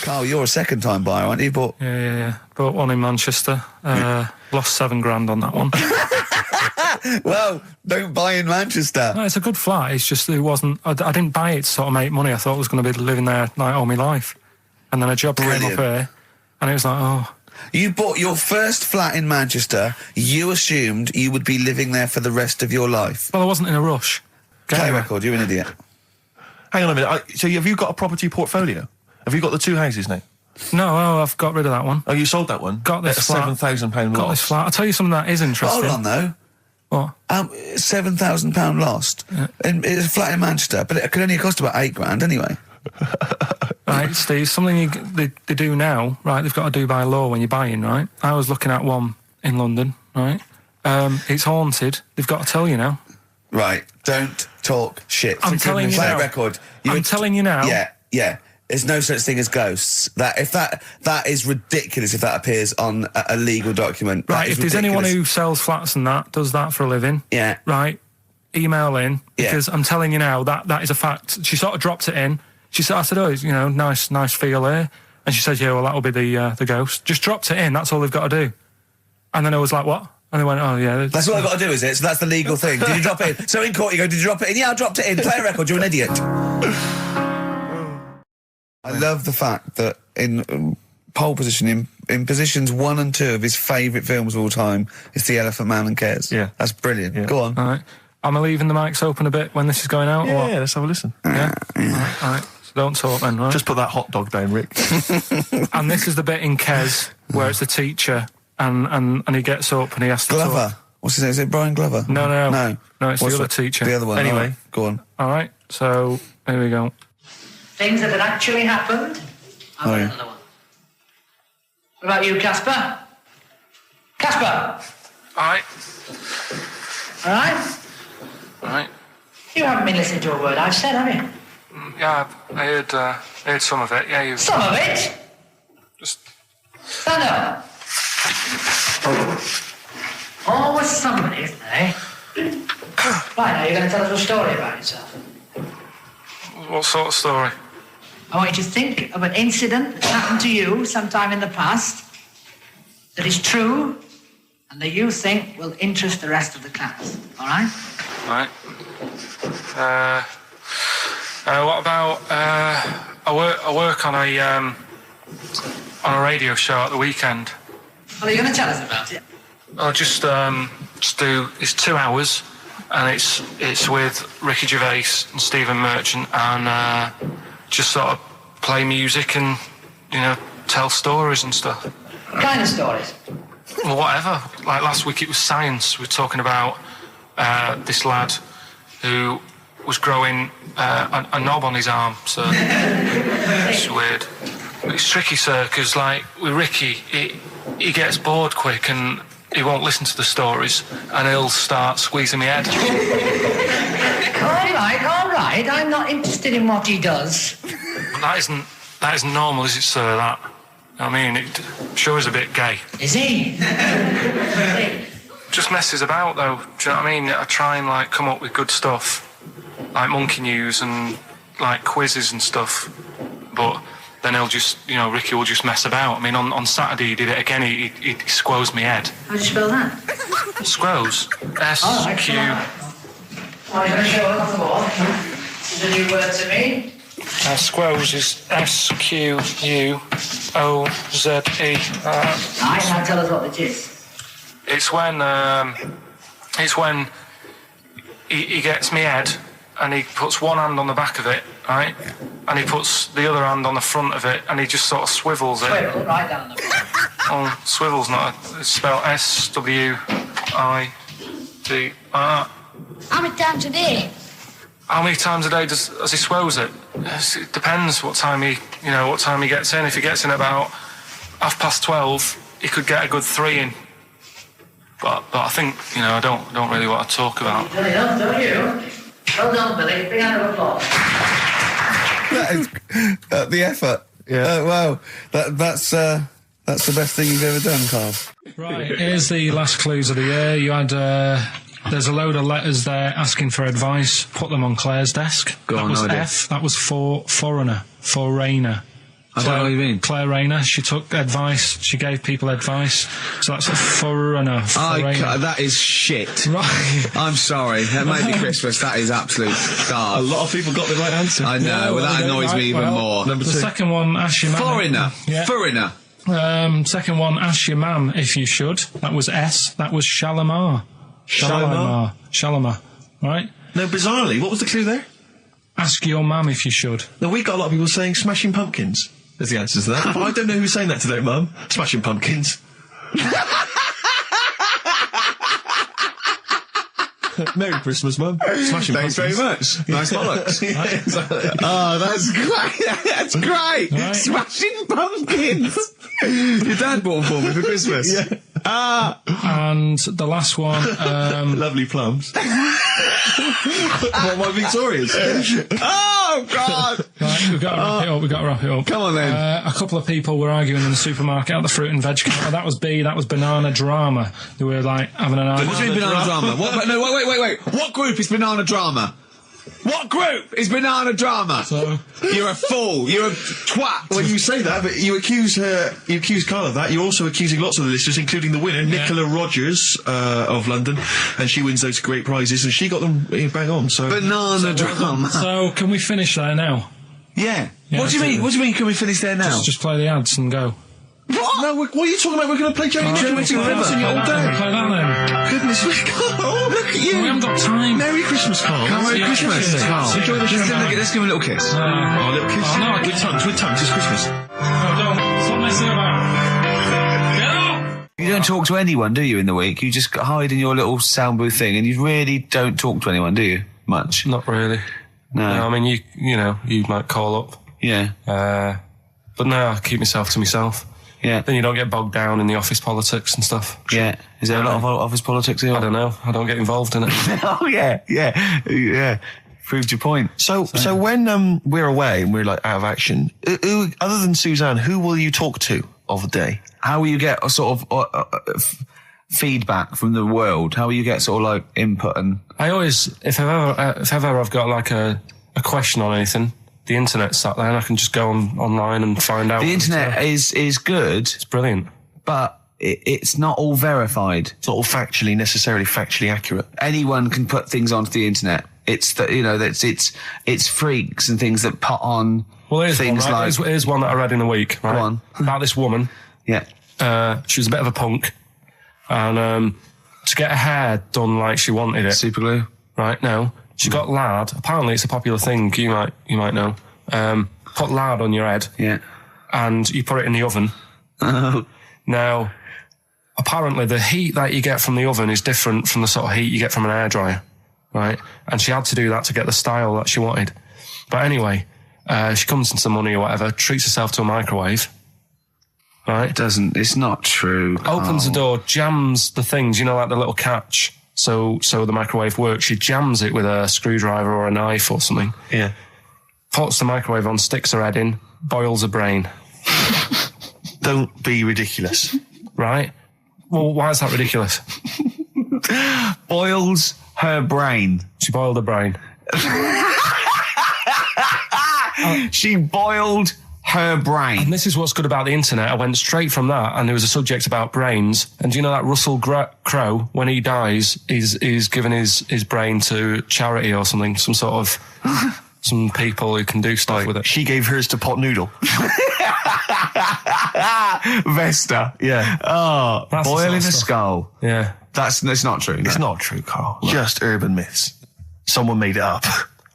Carl, you're a second-time buyer, aren't you? But Yeah. Bought one in Manchester. Lost $7,000 on that one. well, don't buy in Manchester. No, it's a good flat. It's just it wasn't. I didn't buy it to sort of make money. I thought I was going to be living there like all my life, and then a job came up Brilliant. here, and it was like, oh, You bought your first flat in Manchester. You assumed you would be living there for the rest of your life. well, I wasn't in a rush. Get Play anywhere. record. You're an idiot. Hang on a minute. So have you got a property portfolio? Have you got the two houses now? No, I've got rid of that one. Oh, you sold that one? Got this At flat. £7,000 Got loss. this flat. I'll tell you something that is interesting. Hold on, though. What? £7,000 lost. And it's a flat in Manchester, but it could only cost about £8,000 anyway. Right, Steve, something they do now, right, they've got to do by law when you're buying, right? I was looking at one in London, right? It's haunted. They've got to tell you now. Right, don't talk shit. I'm telling you Play now. a record. I'm telling you now. Yeah. There's no such thing as ghosts. That is ridiculous if that appears on a legal document. That Right, is if there's anyone ridiculous. who sells flats and that, does that for a living, Yeah. right, email in, Yeah. because I'm telling you now, that is a fact. She sort of dropped it in. I said, oh, nice feel here. And she said, yeah, well, that'll be the ghost. Just dropped it in, that's all they've got to do. And then I was like, what? And they went, oh, yeah. That's what I've got to do, is it? So that's the legal thing. Did you drop it in? So in court you go, did you drop it in? Yeah, I dropped it in. Play a record, you're an idiot. I love the fact that in pole position, in positions 1 and 2 of his favourite films of all time, it's The Elephant Man and Cares. Yeah. That's brilliant. Yeah. Go on. All right. Am I leaving the mics open a bit when this is going out? or what? Yeah, let's have a listen. Yeah? All right. So don't talk then, right? Just put that hot dog down, Rick. And this is the bit in Kes where it's the teacher and he gets up and he has to Glover. talk. What's his name? Is it Brian Glover? No. No, It's What's the other teacher. The other one. Anyway. All right, go on. All right. So here we go. Things that had actually happened. I've got yeah. another one. What about you, Casper? Casper! All right. All right? All right. You haven't been listening to a word I've said, have you? Yeah, I heard some of it. Yeah, you Some of it? just. Stand up. Always somebody, isn't there, eh? Right, now you're going to tell us a story about yourself. What sort of story? I want you to think of an incident that's happened to you sometime in the past that is true and that you think will interest the rest of the class. All right? All right. What about I work on a radio show at the weekend. Well, are you going to tell us about it? I'll just do. It's 2 hours, and it's with Ricky Gervais and Stephen Merchant, and just sort of play music and tell stories and stuff. What kind of stories? Well, whatever. Like last week, it was science. We were talking about this lad who was growing a knob on his arm. So it's weird. It's tricky, sir, because like with Ricky, he gets bored quick and he won't listen to the stories, and he'll start squeezing my head. All right. I'm not interested in what he does. That isn't That isn't normal, is it, sir, that? I mean, it sure is a bit gay. Is he? Just messes about, though. Do you know what I mean? I try and, like, come up with good stuff. Like monkey news and, like, quizzes and stuff. But then he'll just, Ricky will just mess about. I mean, on Saturday he did it again. He squoze me head. How do you spell that? Squoze. S-Q... Oh, you're going to show it off the wall? It's a new word to me. Squoze is S-Q-U-O-Z-E. Right, now tell us what it is. It's when he gets me head and he puts one hand on the back of it, right? And he puts the other hand on the front of it and he just sort of swivels it. Swivel, right down the Oh, swivel's not it's spelled S-W-I-D-R. How many times a day? How many times a day does he swells it? It depends what time he gets in. If he gets in about 12:30, he could get a good 3 in. But I think, I don't really want to talk about. You've done enough, don't you? Well done, Billy. Big round of applause. That is the effort. Yeah. Wow. That's the best thing you've ever done, Carl. Right, here's the last clues of the year. You had, there's a load of letters there asking for advice. Put them on Claire's desk. Go on, was no idea. F. That was for foreigner. For Rayner. I don't know what you mean. Claire Rayner. She took advice. She gave people advice. So that's a foreigner. That is shit. Right. I'm sorry. That might be Christmas. That is absolute A garbage. lot of people got the right answer. I know. Well, that annoys me even more. Number The 2. second one, ask your mum. Foreigner. Yeah. Foreigner. Second one, ask your mum if you should. That was S. That was Shalimar. Shalimar. Right? No, bizarrely, what was the clue there? Ask your mum if you should. No, we got a lot of people saying Smashing Pumpkins as the answer to that. But I don't know who's saying that today, Mum. Smashing Pumpkins. Merry Christmas, Mum. Smashing Thanks Pumpkins. very much. Nice bollocks. Yeah, exactly. Oh, that's great. That's great. Right. Smashing Pumpkins. Your dad bought for me for Christmas. Yeah. And the last one, Lovely plums. What, my Victorians? Oh, God. right, we've got to wrap it up. Come on, then. A couple of people were arguing in the supermarket at the fruit and veg counter. That was B, that was Banana Drama. They were like having an What argument. do you mean banana drama? Wait. What group is banana drama? What group is banana drama? So, You're a fool. You're a twat. When you say that, but you accuse Carl of that. You're also accusing lots of the listeners, including the winner, Nicola Rogers of London, and she wins those great prizes, and she got them bang on. So Banana drama. so can we finish there now? Yeah. Yeah, What do you mean? What do you mean? Can we finish there now? Just play the ads and go. What? no, what are you talking about? We're going to play Johnny Play Johnny River that all day. then. Goodness me, Carl, look at We you. haven't got time. Merry Christmas, Carl. Merry Christmas, Carl. Enjoy the show. Let's give him a little kiss. Oh, a little kiss. Oh, no, I with tongues, it's Christmas. No, don't. Stop messing about. Get off! You don't talk to anyone, do you, in the week? You just hide in your little sound booth thing, and you really don't talk to anyone, do you? Much? Not really. No. I mean, you might call up. Yeah. But no, I keep myself to myself. Yeah. Then you don't get bogged down in the office politics and stuff. Yeah. Is there a lot of office politics here? I don't know. I don't get involved in it. Oh, yeah. Proved your point. So when we're away and we're like out of action, who, other than Suzanne, who will you talk to of the day? How will you get a sort of feedback from the world? How will you get sort of like input and... I always, if ever I've got like a question on anything, the internet's sat there and I can just go online and find out. The internet is good, It's brilliant. but it's not all verified. It's not all necessarily factually accurate. Anyone can put things onto the internet. It's it's freaks and things that put on things one, right? like... Here's one that I read in a week, right? Go on. About this woman. Yeah. She was a bit of a punk, and to get her hair done like she wanted it, Super glue. right? No, she got lard. Apparently, it's a popular thing. You might know. Put lard on your head, Yeah. and you put it in the oven. Oh. Now, apparently, the heat that you get from the oven is different from the sort of heat you get from an hairdryer, right? And she had to do that to get the style that she wanted. But anyway, she comes into some money or whatever, treats herself to a microwave, right? It's not true. Opens the door, jams the things, like the little catch, so the microwave works. She jams it with a screwdriver or a knife or something. Yeah. Puts the microwave on, sticks her head in, boils a brain. Don't be ridiculous. Right? Well, why is that ridiculous? Boils her brain. She boiled her brain. She boiled her brain. And this is what's good about the internet. I went straight from that, and there was a subject about brains. And do you know that Russell Crowe, when he dies, he's given his brain to charity or something, some sort of some people who can do stuff with it. She gave hers to Pot Noodle. Vesta. Yeah. Oh, That's boiling the a sort of stuff. skull. Yeah. It's not true. It's not true, Carl. Just urban myths. Someone made it up.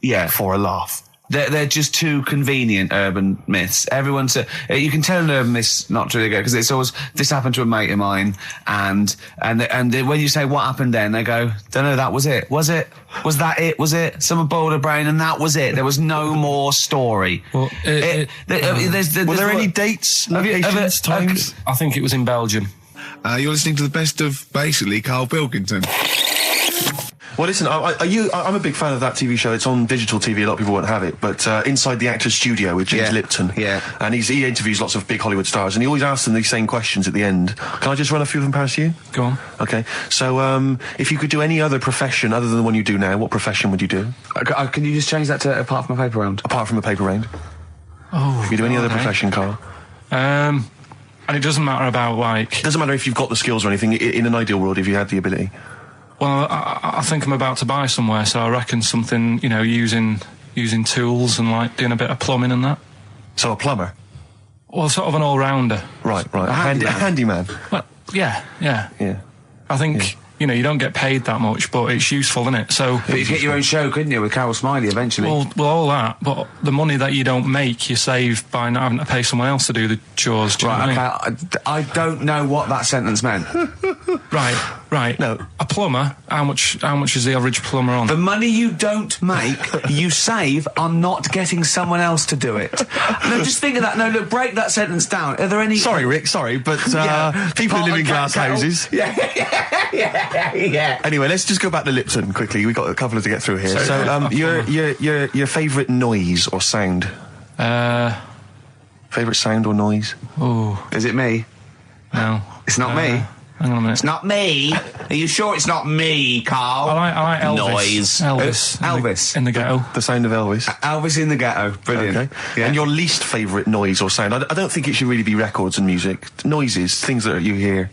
Yeah. For a laugh. They're just too convenient urban myths. Everyone's you can tell an urban myth's not true because it's always this happened to a mate of mine, and when you say what happened then, they go, don't know, that was it. Was that it? Was it? Someone boiled a brain and that was it. There was no more story. Well, Were there any dates, locations, times? I think it was in Belgium. You're listening to the best of basically Karl Pilkington. Well, listen, I'm a big fan of that TV show. It's on digital TV. A lot of people won't have it. But Inside the Actor's Studio with James Lipton. Yeah. And he interviews lots of big Hollywood stars, and he always asks them these same questions at the end. Can I just run a few of them past you? Go on. Okay. So, if you could do any other profession other than the one you do now, what profession would you do? Can you just change that to apart from a paper round? Apart from a paper round. Oh. If you do any other profession, Carl. And it doesn't matter about, like... Doesn't matter if you've got the skills or anything. In an ideal world, if you had the ability. Well, I think I'm about to buy somewhere, so I reckon something, using tools and, like, doing a bit of plumbing and that. So a plumber? Well, sort of an all-rounder. Right. A handyman. Well, yeah. I think... you don't get paid that much, but it's useful, isn't it? So, but you get your own show, couldn't you, with Carol Smiley eventually? Well, all that, but the money that you don't make, you save by not having to pay someone else to do the chores. Do you know what I mean? I don't know what that sentence meant. Right. No. A plumber, how much is the average plumber on? The money you don't make, you save on not getting someone else to do it. No, just think of that. No, look, break that sentence down. Are there any... Sorry, Rick, but people who live in glass houses... Yeah. Anyway, let's just go back to Lipton quickly. We've got a couple to get through here. So, your favourite noise or sound? Favourite sound or noise? Oh. Is it me? No. It's not me. Hang on a minute. It's not me. Are you sure it's not me, Carl? I like Elvis. Noise. Elvis. In the ghetto. The sound of Elvis. Elvis in the ghetto. Brilliant. Okay. Yeah. And your least favourite noise or sound? I don't think it should really be records and music. Noises, things that you hear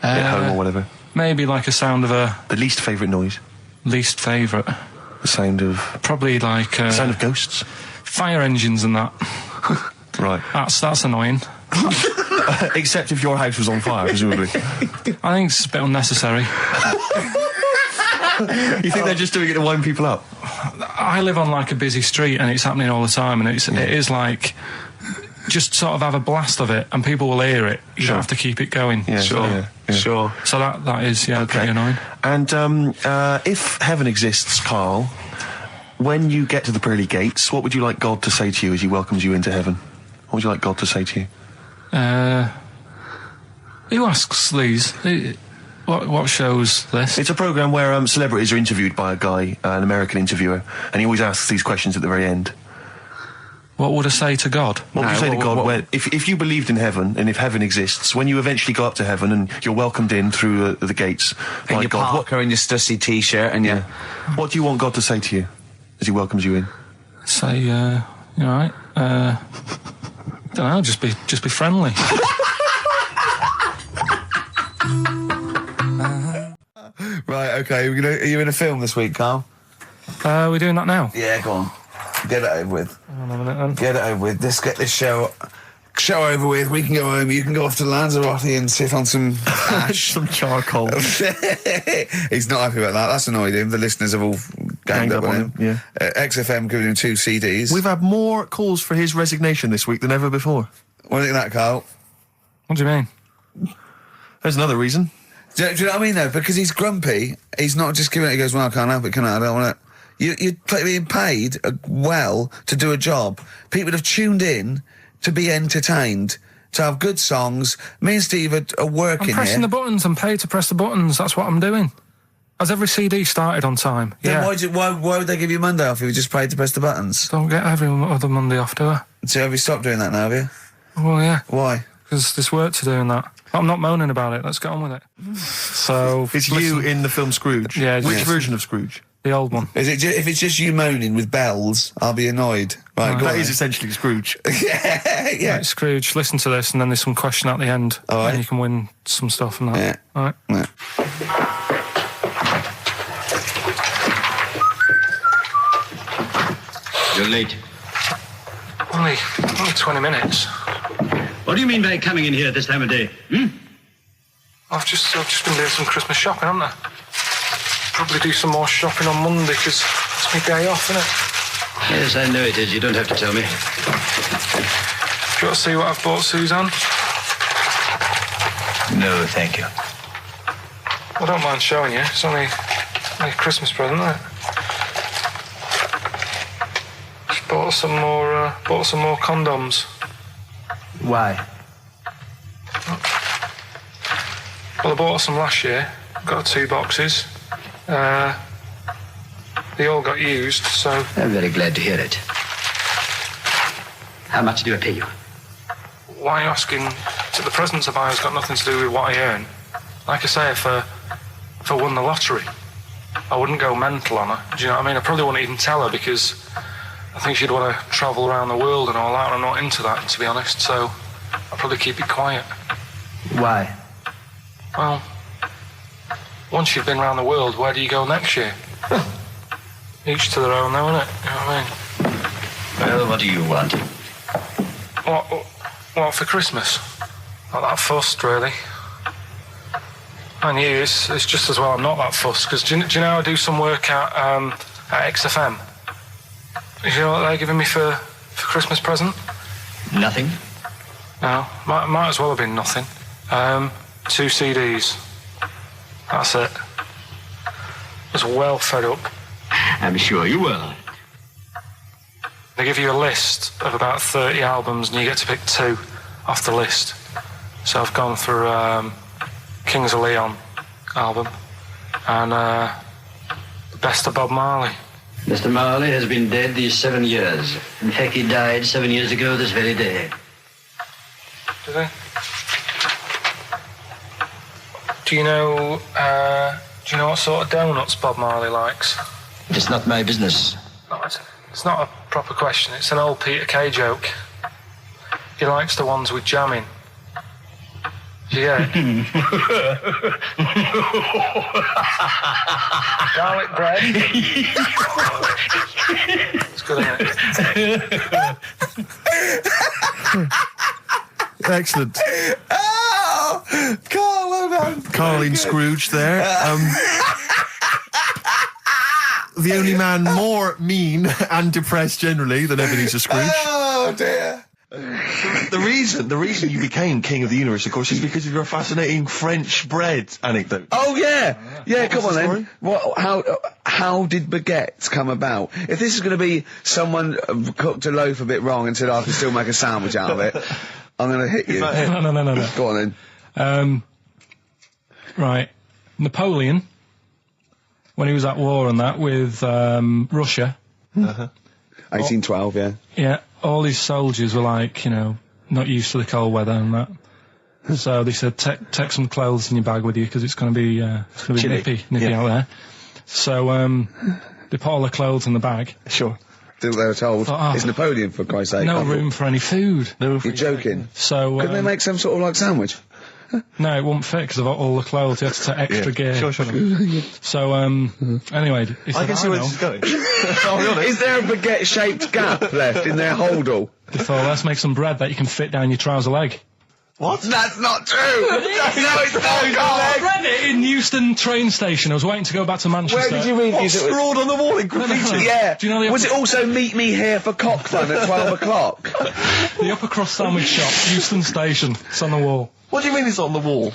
at home or whatever. Maybe like a sound of a... The least favourite noise? Least favourite? The sound of... Probably like... the sound of ghosts? Fire engines and that. Right. That's annoying. Except if your house was on fire, presumably. I think it's a bit unnecessary. You think they're just doing it to wind people up? I live on like a busy street and it's happening all the time, and it is like... Just sort of have a blast of it, and people will hear it. You don't have to keep it going. Yeah, sure. So that is pretty annoying. And if heaven exists, Carl, when you get to the pearly gates, what would you like God to say to you as he welcomes you into heaven? What would you like God to say to you? Who asks these? What show's this? It's a programme where celebrities are interviewed by a guy, an American interviewer, and he always asks these questions at the very end. What would I say to God? What would you say to God if you believed in heaven, and if heaven exists, when you eventually go up to heaven and you're welcomed in through the gates in by your God, Parker and your Stussy t-shirt and what do you want God to say to you as he welcomes you in? Say, you alright? Don't know, just be friendly. Right, okay. Are you in a film this week, Carl? We're doing that now? Yeah, go on. Get it over with. Hang on a minute then. Get it over with. Let's get this show over with. We can go home. You can go off to Lanzarote and sit on some ash. Some charcoal. He's not happy about that. That's annoyed him. The listeners have all ganged up on him. Yeah. XFM giving him 2 CDs. We've had more calls for his resignation this week than ever before. What do you think of that, Carl? What do you mean? There's another reason. Do you know what I mean, though? Because he's grumpy. He's not just giving it. He goes, well, I can't help it, can I? I don't want it. You're being paid well to do a job. People have tuned in to be entertained, to have good songs. Me and Steve are working here. I'm pressing the buttons. I'm paid to press the buttons. That's what I'm doing. Has every CD started on time? Then why would they give you Monday off if you just paid to press the buttons? Don't get every other Monday off, do I? So have you stopped doing that now, have you? Well, yeah. Why? Because there's work to do in that. I'm not moaning about it. Let's get on with it. So It's you in the film Scrooge. Yeah, Which yes. version of Scrooge? The old one. Is it if it's just you moaning with bells, I'll be annoyed. Right, go That on is then. essentially Scrooge. yeah. Right, Scrooge, listen to this, and then there's some question at the end. All right. And you can win some stuff and that. Yeah. All right. Yeah. You're late. Only 20 minutes. What do you mean by coming in here at this time of day? I've just been doing some Christmas shopping, haven't I? Probably do some more shopping on Monday, because it's my day off, isn't it? Yes, I know it is. You don't have to tell me. Do you want to see what I've bought Suzanne? No, thank you. I don't mind showing you. It's only a Christmas present, isn't it? Just bought some more condoms. Why? Well, I bought some last year. Got 2 boxes. They all got used, so... I'm very glad to hear it. How much do I pay you? Why are you asking? The presents I buy has got nothing to do with what I earn. Like I say, if I won the lottery, I wouldn't go mental on her. Do you know what I mean? I probably wouldn't even tell her, because I think she'd want to travel around the world and all that, and I'm not into that, to be honest, so I'll probably keep it quiet. Why? Well, once you've been around the world, where do you go next year? Each to their own, though, innit? You know what I mean? Well, what do you want? What for Christmas? Not that fussed, really. And you, it's just as well I'm not that fussed, because do you know I do some work at XFM? Do you know what they're giving me for Christmas present? Nothing. No, might as well have been nothing. 2 CDs. That's it. I was well fed up. I'm sure you will. They give you a list of about 30 albums, and you get to pick 2 off the list. So I've gone for Kings of Leon album and the Best of Bob Marley. Mr. Marley has been dead these 7 years. In fact, he died 7 years ago this very day. Did they? Do you know what sort of donuts Bob Marley likes? It's not my business. No, it's not a proper question. It's an old Peter Kay joke. He likes the ones with jam in. Do you get it? Garlic bread. It's good, isn't it? Excellent. Oh! Carl, well done. Carl in Scrooge there. The only man more mean and depressed generally than Ebenezer Scrooge. Oh, dear. The reason you became King of the Universe, of course, is because of your fascinating French bread anecdote. Oh, yeah. Yeah, come on the then. How did baguettes come about? If this is going to be someone cooked a loaf a bit wrong and said, I can still make a sandwich out of it, I'm going to hit you. No. Go on then. Right. Napoleon, when he was at war and that with Russia. 1812, yeah. Yeah, all his soldiers were like, not used to the cold weather and that. So they said, take some clothes in your bag with you, because it's going to be nippy out there. So they put all the clothes in the bag. Sure. They were told, it's Napoleon, for Christ's sake. No room for any food. You're joking. So couldn't they make some sort of like sandwich? No, it wouldn't fit because of all the clothes. You had to take extra gear. Sure. So, anyway, he said, I can see where this is going. Is there a baguette-shaped gap left in their holdall? They thought, let's make some bread that you can fit down your trouser leg. What? That's not true! No, it's not, I read it in Euston train station. I was waiting to go back to Manchester. Where did you read this? Scrawled on the wall in graffiti? Yeah. Do you know was it also meet me here for cock fun at 12 o'clock? The upper crust sandwich shop, Euston station. It's on the wall. What do you mean it's on the wall?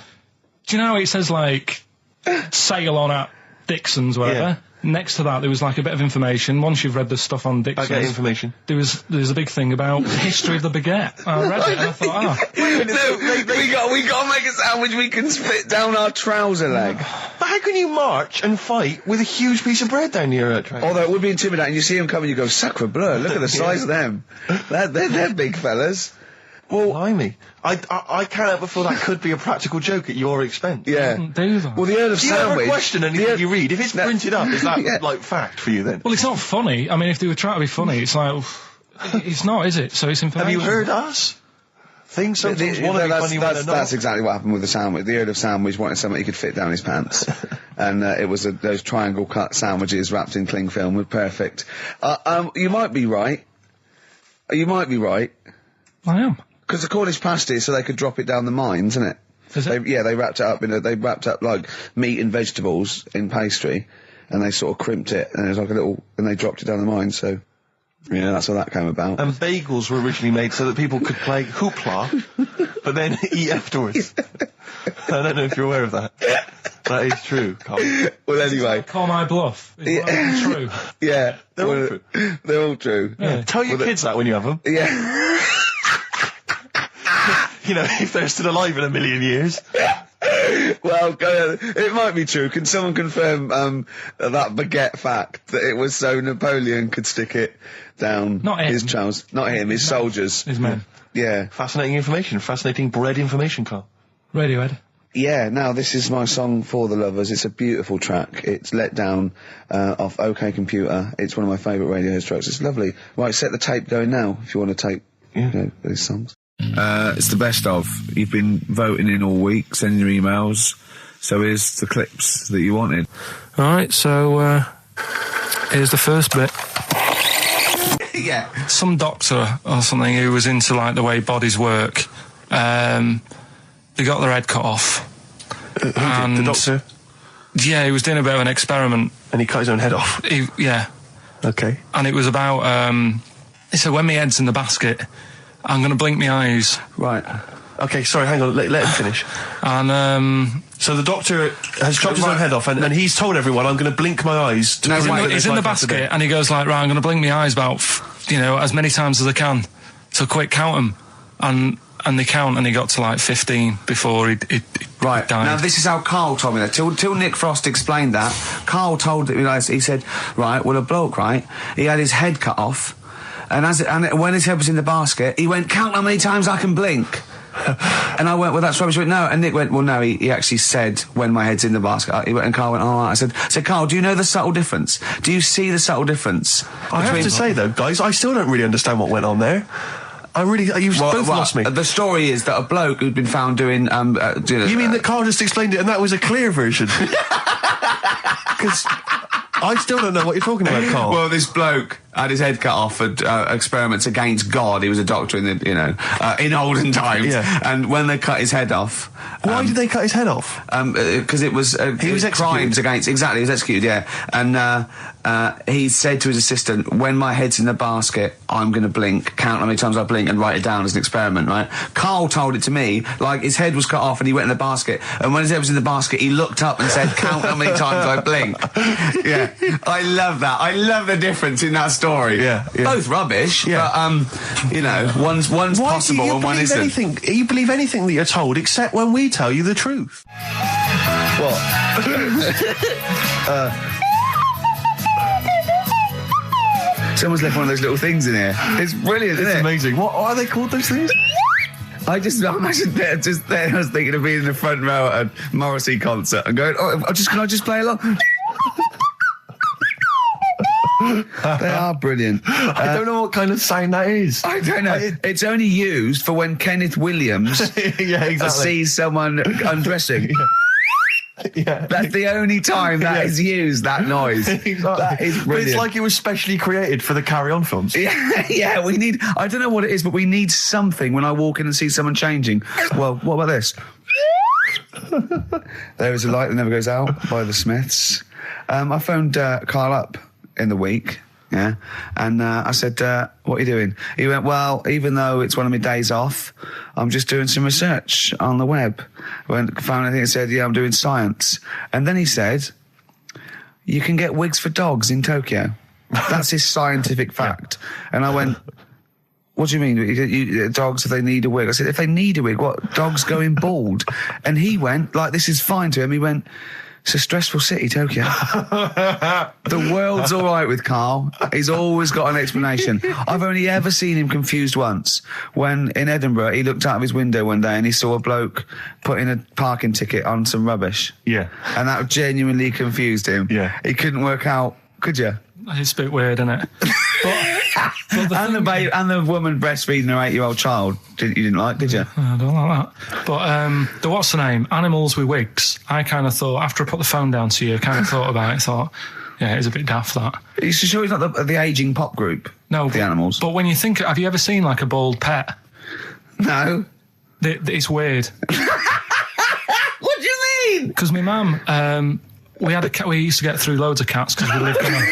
Do you know how it says, like, sail on at Dixon's, whatever? next to that there was like a bit of information. Once you've read the stuff on Dixon's, Baguette information. There was a big thing about the history of the baguette. I read it and I thought, we got to make a sandwich we can spit down our trouser leg. But how can you march and fight with a huge piece of bread down your trousers? Although it would be intimidating. You see them coming, you go, sacre bleu, look at the size of them. They're big fellas. Well, blimey. I can't help but feel that could be a practical joke at your expense. Yeah. Do that. Well, the Earl of Do you Sandwich... ever question anything you read? If it's printed up, is that, like, fact for you then? Well, it's not funny. I mean, if they were trying to be funny, it's like... it's not, is it? So it's information. Have you heard us? Things sometimes want to be funny when they're not. That's exactly what happened with the sandwich. The Earl of Sandwich wanted something he could fit down his pants. And it was those triangle cut sandwiches wrapped in cling film were perfect. You might be right. You might be right. I am. Because the Cornish pasty, so they could drop it down the mines, isn't it? Is it? They wrapped it up they wrapped up like meat and vegetables in pastry, and they sort of crimped it, and it was like and they dropped it down the mine. So, yeah, that's how that came about. And bagels were originally made so that people could play hoopla, but then eat afterwards. I don't know if you're aware of that. That is true, Carl. Well, anyway, call my bluff. Is that true? Yeah, they're all true. They're all true. Yeah. Tell your kids that when you have them. Yeah. You know, if they're still alive in a million years. Well, it might be true. Can someone confirm that baguette fact that it was so Napoleon could stick it down his trousers? Not him, his soldiers. His men. Yeah. Fascinating information. Fascinating bread information, Carl. Radiohead. Yeah, now this is my song for the lovers. It's a beautiful track. It's Let Down off OK Computer. It's one of my favourite Radiohead tracks. It's lovely. Right, set the tape going now if you want to tape these songs. It's the best of. You've been voting in all week, sending your emails. So here's the clips that you wanted. Alright, so here's the first bit. Yeah. Some doctor or something who was into like the way bodies work, they got their head cut off. The doctor? Yeah, he was doing a bit of an experiment. And he cut his own head off? Yeah. Okay. And it was about, he said, when my head's in the basket, I'm going to blink my eyes. Right. Okay, sorry, hang on, let him finish. And, so the doctor has chopped his own head off, and he's told everyone, I'm going to blink my eyes to prove that he's in the basket, and he goes like, right, I'm going to blink my eyes about, as many times as I can. So quick, count them. And they count, and he got to like 15 before he died. Now this is how Carl told me that. Till Nick Frost explained that, Carl told me, he said, right, well, a bloke, right, he had his head cut off, and when his head was in the basket, he went, count how many times I can blink. And I went, well, that's rubbish. He went, no. And Nick went, well, no, he actually said, when my head's in the basket. He went, and Carl went, all right. I said, Carl, do you know the subtle difference? Do you see the subtle difference? I have to say, though, guys, I still don't really understand what went on there. You've both lost me. The story is that a bloke who'd been found doing, You mean that Carl just explained it and that was a clear version? Because I still don't know what you're talking about, Carl. Well, this bloke had his head cut off at experiments against God. He was a doctor in the, in olden times. Yeah. And when they cut his head off... Why did they cut his head off? Because it was... he was executed. Crimes against... Exactly, he was executed, yeah. And he said to his assistant, when my head's in the basket, I'm going to blink, count how many times I blink and write it down as an experiment, right? Carl told it to me, like his head was cut off and he went in the basket, and when his head was in the basket, he looked up and said, count how many times I blink. Yeah. I love that. I love the difference in that story. Yeah. Both rubbish, but, one's possible and one isn't. You believe anything that you're told except when we tell you the truth. What? Someone's left one of those little things in here. It's brilliant, isn't it? It's amazing. What are they called, those things? I imagine they're just there. I was thinking of being in the front row at a Morrissey concert and going, can I just play along? They are brilliant. I don't know what kind of sound that is. I don't know. It's only used for when Kenneth Williams sees someone undressing. Yeah. That's the only time that is used, that noise. Exactly. That is brilliant. But it's like it was specially created for the Carry On films. Yeah, we need... I don't know what it is, but we need something when I walk in and see someone changing. Well, what about this? There is a Light That Never Goes Out by the Smiths. I phoned Carl up in the week, yeah, and I said, what are you doing? He went, well, even though it's one of my days off, I'm just doing some research on the web. Found anything that said, yeah, I'm doing science. And then he said, you can get wigs for dogs in Tokyo. That's his scientific fact. And I went, what do you mean? Dogs, if they need a wig? I said, if they need a wig, what? Dogs going bald? And he went, like, this is fine to him. He went, it's a stressful city, Tokyo. The world's all right with Karl. He's always got an explanation. I've only ever seen him confused once. When in Edinburgh, he looked out of his window one day and he saw a bloke putting a parking ticket on some rubbish. Yeah. And that genuinely confused him. Yeah. He couldn't work out, could you? It's a bit weird, isn't it? And the woman breastfeeding her 8-year-old child, you didn't like, did you? I don't like that. But the what's the name? Animals with wigs. I kind of thought, after I put the phone down to you, I kind of thought about it, thought, yeah, it's a bit daft, that. Are you sure he's not the ageing pop group? No. The Animals? But when you think, have you ever seen, like, a bald pet? No. It's weird. What do you mean? Because my mum, we had a cat, we used to get through loads of cats because we lived on a...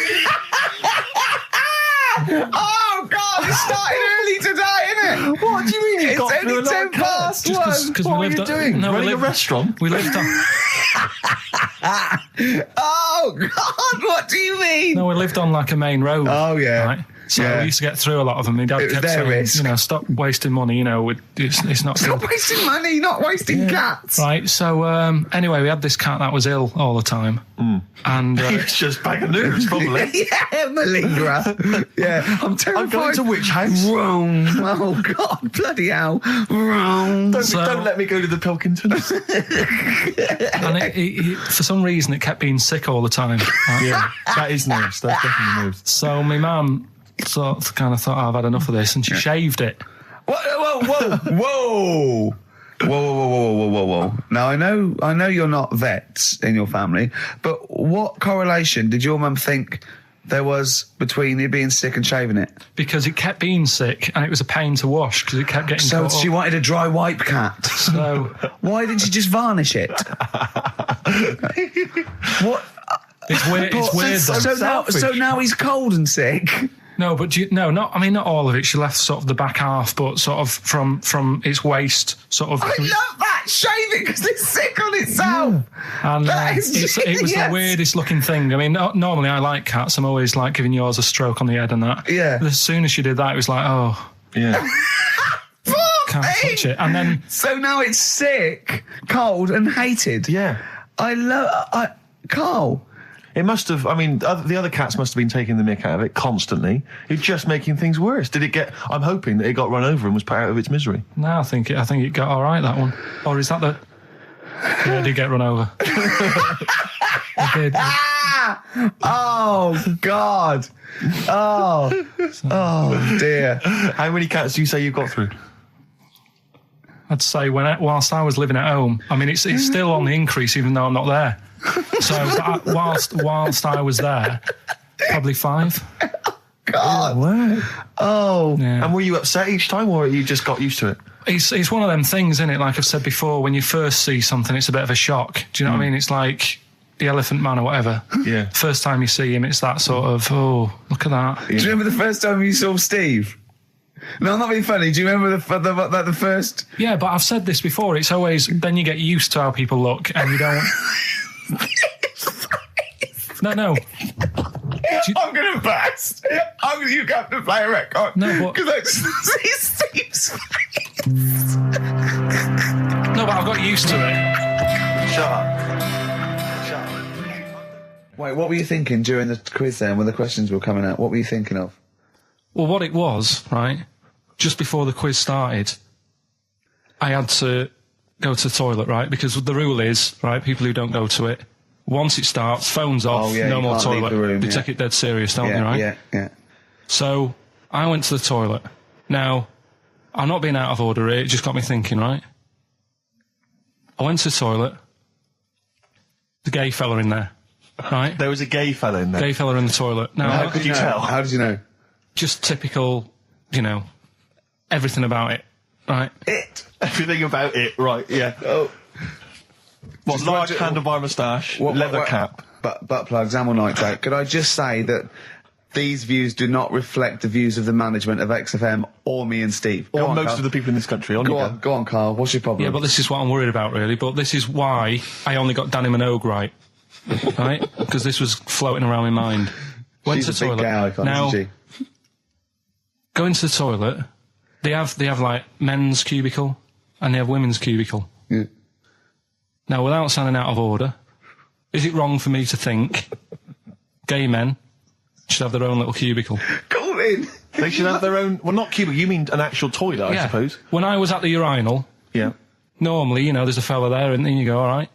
Oh, God, it started early today, innit? What do you mean you got It's through only a lot 10 of cats? past one. What were you doing? Running a restaurant? We lived on... Oh, God, what do you mean? No, we lived on, like, a main road. Oh, yeah. Right? So Yeah. we used to get through a lot of them. My dad It was kept their saying, risk. you know, stop wasting money, you know, it's not Stop good. wasting money, not wasting cats. Right, so anyway, we had this cat that was ill all the time. And It's just bag of nerves, probably. Yeah, malingerer. Yeah, I'm terrified. I'm going to which house? Rome. Oh, God, bloody hell. Rome. Don't let me go to the Pilkingtons. and it, for some reason, it kept being sick all the time. Right? Yeah, that is nerves. That's definitely nerves. So my mum kind of thought, I've had enough of this, and she shaved it. Whoa, whoa, whoa. Whoa. Now, I know you're not vets in your family, but what correlation did your mum think there was between you being sick and shaving it? Because it kept being sick, and it was a pain to wash, because it kept getting So caught she up. wanted a dry wipe cat. So Why didn't she just varnish it? What? it's weird. It's weird. Though. So now he's cold and sick. No, but not all of it. She left sort of the back half, but sort of from its waist, sort of. I love that. Shave it because it's sick on itself. And That is it was the genius. weirdest looking thing. I mean, normally I like cats. I'm always like giving yours a stroke on the head and that. Yeah. But as soon as she did that, it was like, oh, Yeah. can't touch it. And then So now it's sick, cold, and hated. Yeah. Karl. It must have, I mean, the other cats must have been taking the mick out of it constantly. It's just making things worse. Did it get, I'm hoping that it got run over and was put out of its misery. no, I think it got all right, that one. Or is that the? Yeah, it did get run over. It did. Oh, God. Oh, dear. How many cats do you say you've got through? I'd say whilst I was living at home, I mean, it's still on the increase even though I'm not there. So whilst I was there, probably 5. God. Wow. Oh. Yeah. And were you upset each time, or you just got used to it? It's one of them things, isn't it? Like I've said before, when you first see something, it's a bit of a shock. Do you know what I mean? It's like the Elephant Man or whatever. Yeah. First time you see him, it's that sort of, oh, look at that. Do you remember the first time you saw Steve? No, I'm not being funny. Do you remember the first? Yeah, but I've said this before. It's always, then you get used to how people look and you don't... No. I'm going to burst. You have to play a record. No, but... Because I just see Steve's face. No, but I've got used to it. Shut up. Wait, what were you thinking during the quiz then when the questions were coming out? What were you thinking of? Well, what it was, right, just before the quiz started, I had to go to the toilet, right, because the rule is, right, people who don't go to it, once it starts, phones off, no more can't leave toilet. the room, They yeah. take it dead serious, don't they, right? Yeah. So I went to the toilet. Now, I'm not being out of order here, it just got me thinking, right? I went to the toilet, the gay fella in there, right? There was a gay fella in there. Gay fella in the toilet. Now, How could you tell? How did you know? just typical, everything about it, right? Everything about it, right, yeah. Oh. What, large handlebar moustache, leather cap. Butt plugs, amyl nitrate. Could I just say that these views do not reflect the views of the management of XFM or me and Steve. Or most Carl. of the people in this country. Go on, Carl. What's your problem? Yeah, but this is what I'm worried about, really. But this is why I only got Danny Minogue right. right? Because this was floating around my mind. Went She's to a the big toilet. gal icon, Now, isn't she? go into the toilet. They have like men's cubicle and they have women's cubicle. Yeah. Now, without sounding out of order, is it wrong for me to think gay men should have their own little cubicle? Call in. They should have their own. Well, not cubicle. You mean an actual toilet, I suppose. When I was at the urinal, Yeah. normally, you know, there's a fella there, and then you go, all right,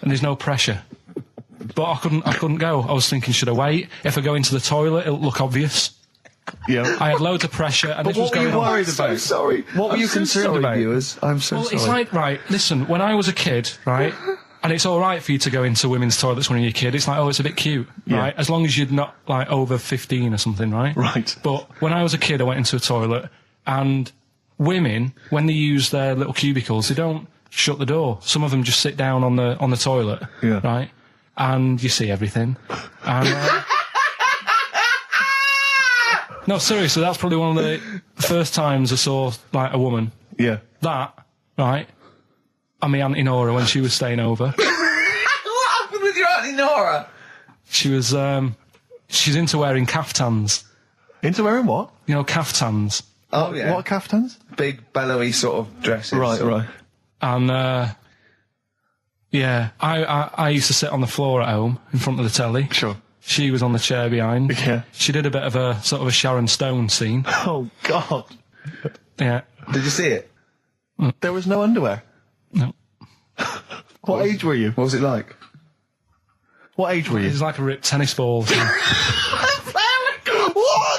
and there's no pressure. But I couldn't go. I was thinking, should I wait? If I go into the toilet, it'll look obvious. Yeah. I had loads of pressure, and But this was what were going you on. worried about? I'm so sorry. What were you concerned about? Viewers? I'm so Well, sorry. it's like, right, listen, when I was a kid, right, and it's all right for you to go into women's toilets when you're a kid, it's like, oh, it's a bit cute, right, as long as you're not, like, over 15 or something, right? Right. But when I was a kid, I went into a toilet, and women, when they use their little cubicles, they don't shut the door. Some of them just sit down on the toilet, Yeah. right, and you see everything. And, no, seriously, that's probably one of the first times I saw, like, a woman. Yeah. That, right, and my Auntie Nora when she was staying over. What happened with your Auntie Nora? She was, she's into wearing caftans. Into wearing what? You know, caftans. Oh, yeah. What caftans? Big, bellowy sort of dresses. Right, right. And, yeah, I used to sit on the floor at home in front of the telly. Sure. She was on the chair behind. Yeah. She did a bit of a, sort of a Sharon Stone scene. Oh, God. Yeah. Did you see it? There was no underwear. No. What age were you? What was it like? What age were It you? was like a ripped tennis ball. What?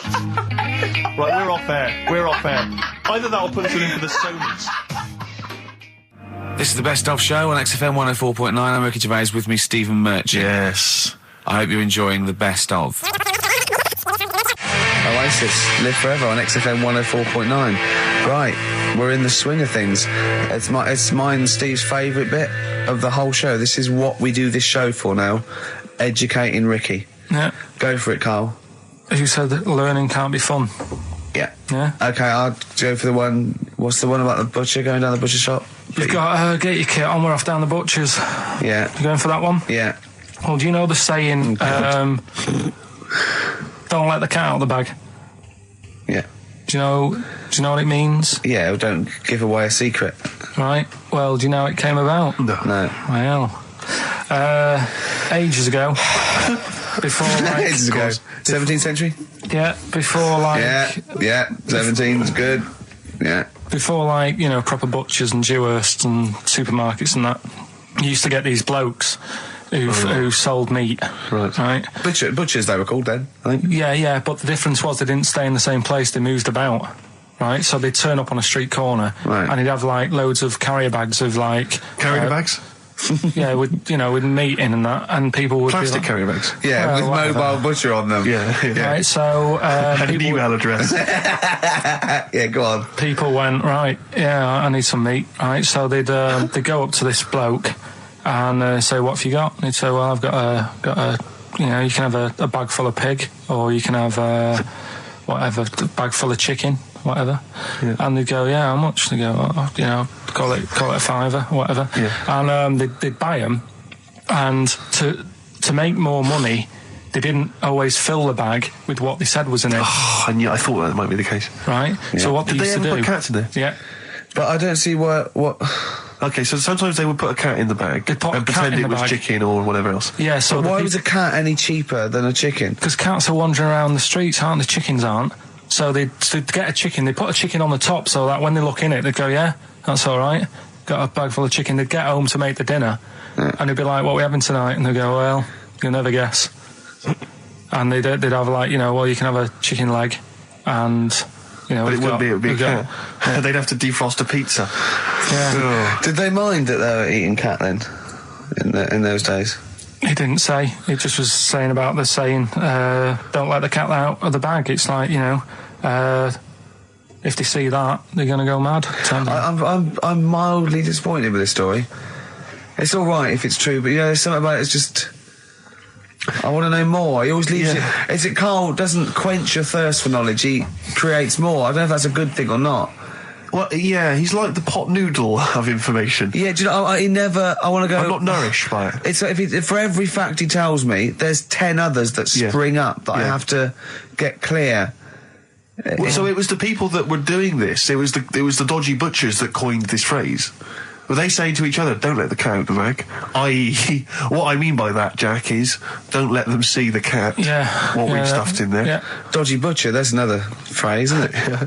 Right, we're off air. We're off air. Either that or put us in for the Sonys. This is the Best Of Show on XFM 104.9. I'm Ricky Gervais, with me, Stephen Merchant. Yes. I hope you're enjoying the Best Of. Oasis, Live Forever on XFM 104.9. Right, we're in the swing of things. It's mine and Steve's favourite bit of the whole show. This is what we do this show for now. Educating Ricky. Yeah. Go for it, Carl. As you said, that learning can't be fun. Yeah. Yeah. Okay, I'll go for the one. What's the one about the butcher going down the butcher shop? You've got get your kit on, we're off down the butcher's. Yeah. You going for that one? Yeah. Well, do you know the saying, don't let the cat out of the bag? Yeah. Do you know what it means? Yeah, well, don't give away a secret. Right. Well, do you know how it came about? No. Well, ages ago. Before, like... Ages ago. 17th century? Yeah, before, like... Yeah, 17's good. Yeah. Before, like, you know, proper butchers and Dewhursts and supermarkets and that, you used to get these blokes who sold meat. Right. Butchers, they were called then, I think. Yeah, but the difference was they didn't stay in the same place, they moved about. Right, so they'd turn up on a street corner, and he'd have, like, loads of carrier bags of, like... Carrier bags? Yeah, with meat in and that, and people would Plastic be like, carrier bags? Yeah, with whatever. mobile butcher on them. Yeah. Right, so... And an email address. Yeah, go on. People went, right, yeah, I need some meat, right, so they'd go up to this bloke and say, what have you got? And he'd say, well, I've got a you know, you can have a bag full of pig, or you can have whatever, a bag full of chicken, whatever. Yeah. And they'd go, yeah, how much? They go, oh, you know, call it a fiver, whatever. Yeah. And they'd buy them, and to make more money, they didn't always fill the bag with what they said was in it. Oh, I thought that might be the case. Right? Yeah. So what Did they they used to ever do... put cats in there? Yeah. But I don't see what... Okay, so sometimes they would put a cat in the bag They'd put a and cat pretend in it the was bag. chicken or whatever else. Yeah, so But why was a cat any cheaper than a chicken? because cats are wandering around the streets, aren't they? Chickens aren't. So they'd get a chicken, they put a chicken on the top so that when they look in it, they'd go, yeah, that's all right. Got a bag full of chicken. They'd get home to make the dinner, and they'd be like, what are we having tonight? And they'd go, well, you'll never guess. And they'd have, like, you know, well, you can have a chicken leg, and, you know... But it would be a cat. Yeah. They'd have to defrost a pizza. Yeah. Did they mind that they were eating cat then? In those days? He didn't say. He just was saying about the saying, don't let the cat out of the bag. It's like, you know, if they see that, they're going to go mad. I'm mildly disappointed with this story. It's all right if it's true, but, you know, there's something about it, it's just... I want to know more. He always leaves it... Is it Carl doesn't quench your thirst for knowledge, he creates more. I don't know if that's a good thing or not. Well, yeah, he's like the pot noodle of information. Yeah, do you know, I want to go... I'm not nourished by it. It's like if for every fact he tells me, there's 10 others that spring up that I have to get clear. Well, so it was the people that were doing this, it was the dodgy butchers that coined this phrase. Were they saying to each other, don't let the cat out the bag? I.e., what I mean by that, Jack, is don't let them see the cat. Yeah. What we've stuffed in there. Yeah. Dodgy butcher, that's another phrase, isn't it? Yeah.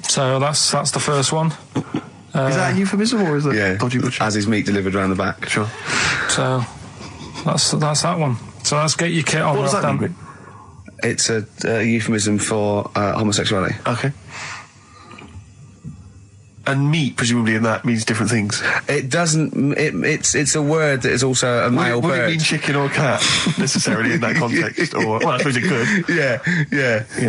So that's the first one. Is that a euphemism or is it dodgy butcher? As his meat delivered around the back. Sure. So that's that one. So let's get your kit on. What does that mean? It's a euphemism for homosexuality. Okay. And meat, presumably, in that means different things. It doesn't. It's a word that is also a male bird. Would it mean chicken or cat necessarily in that context? Or well, I suppose it could. Yeah. Do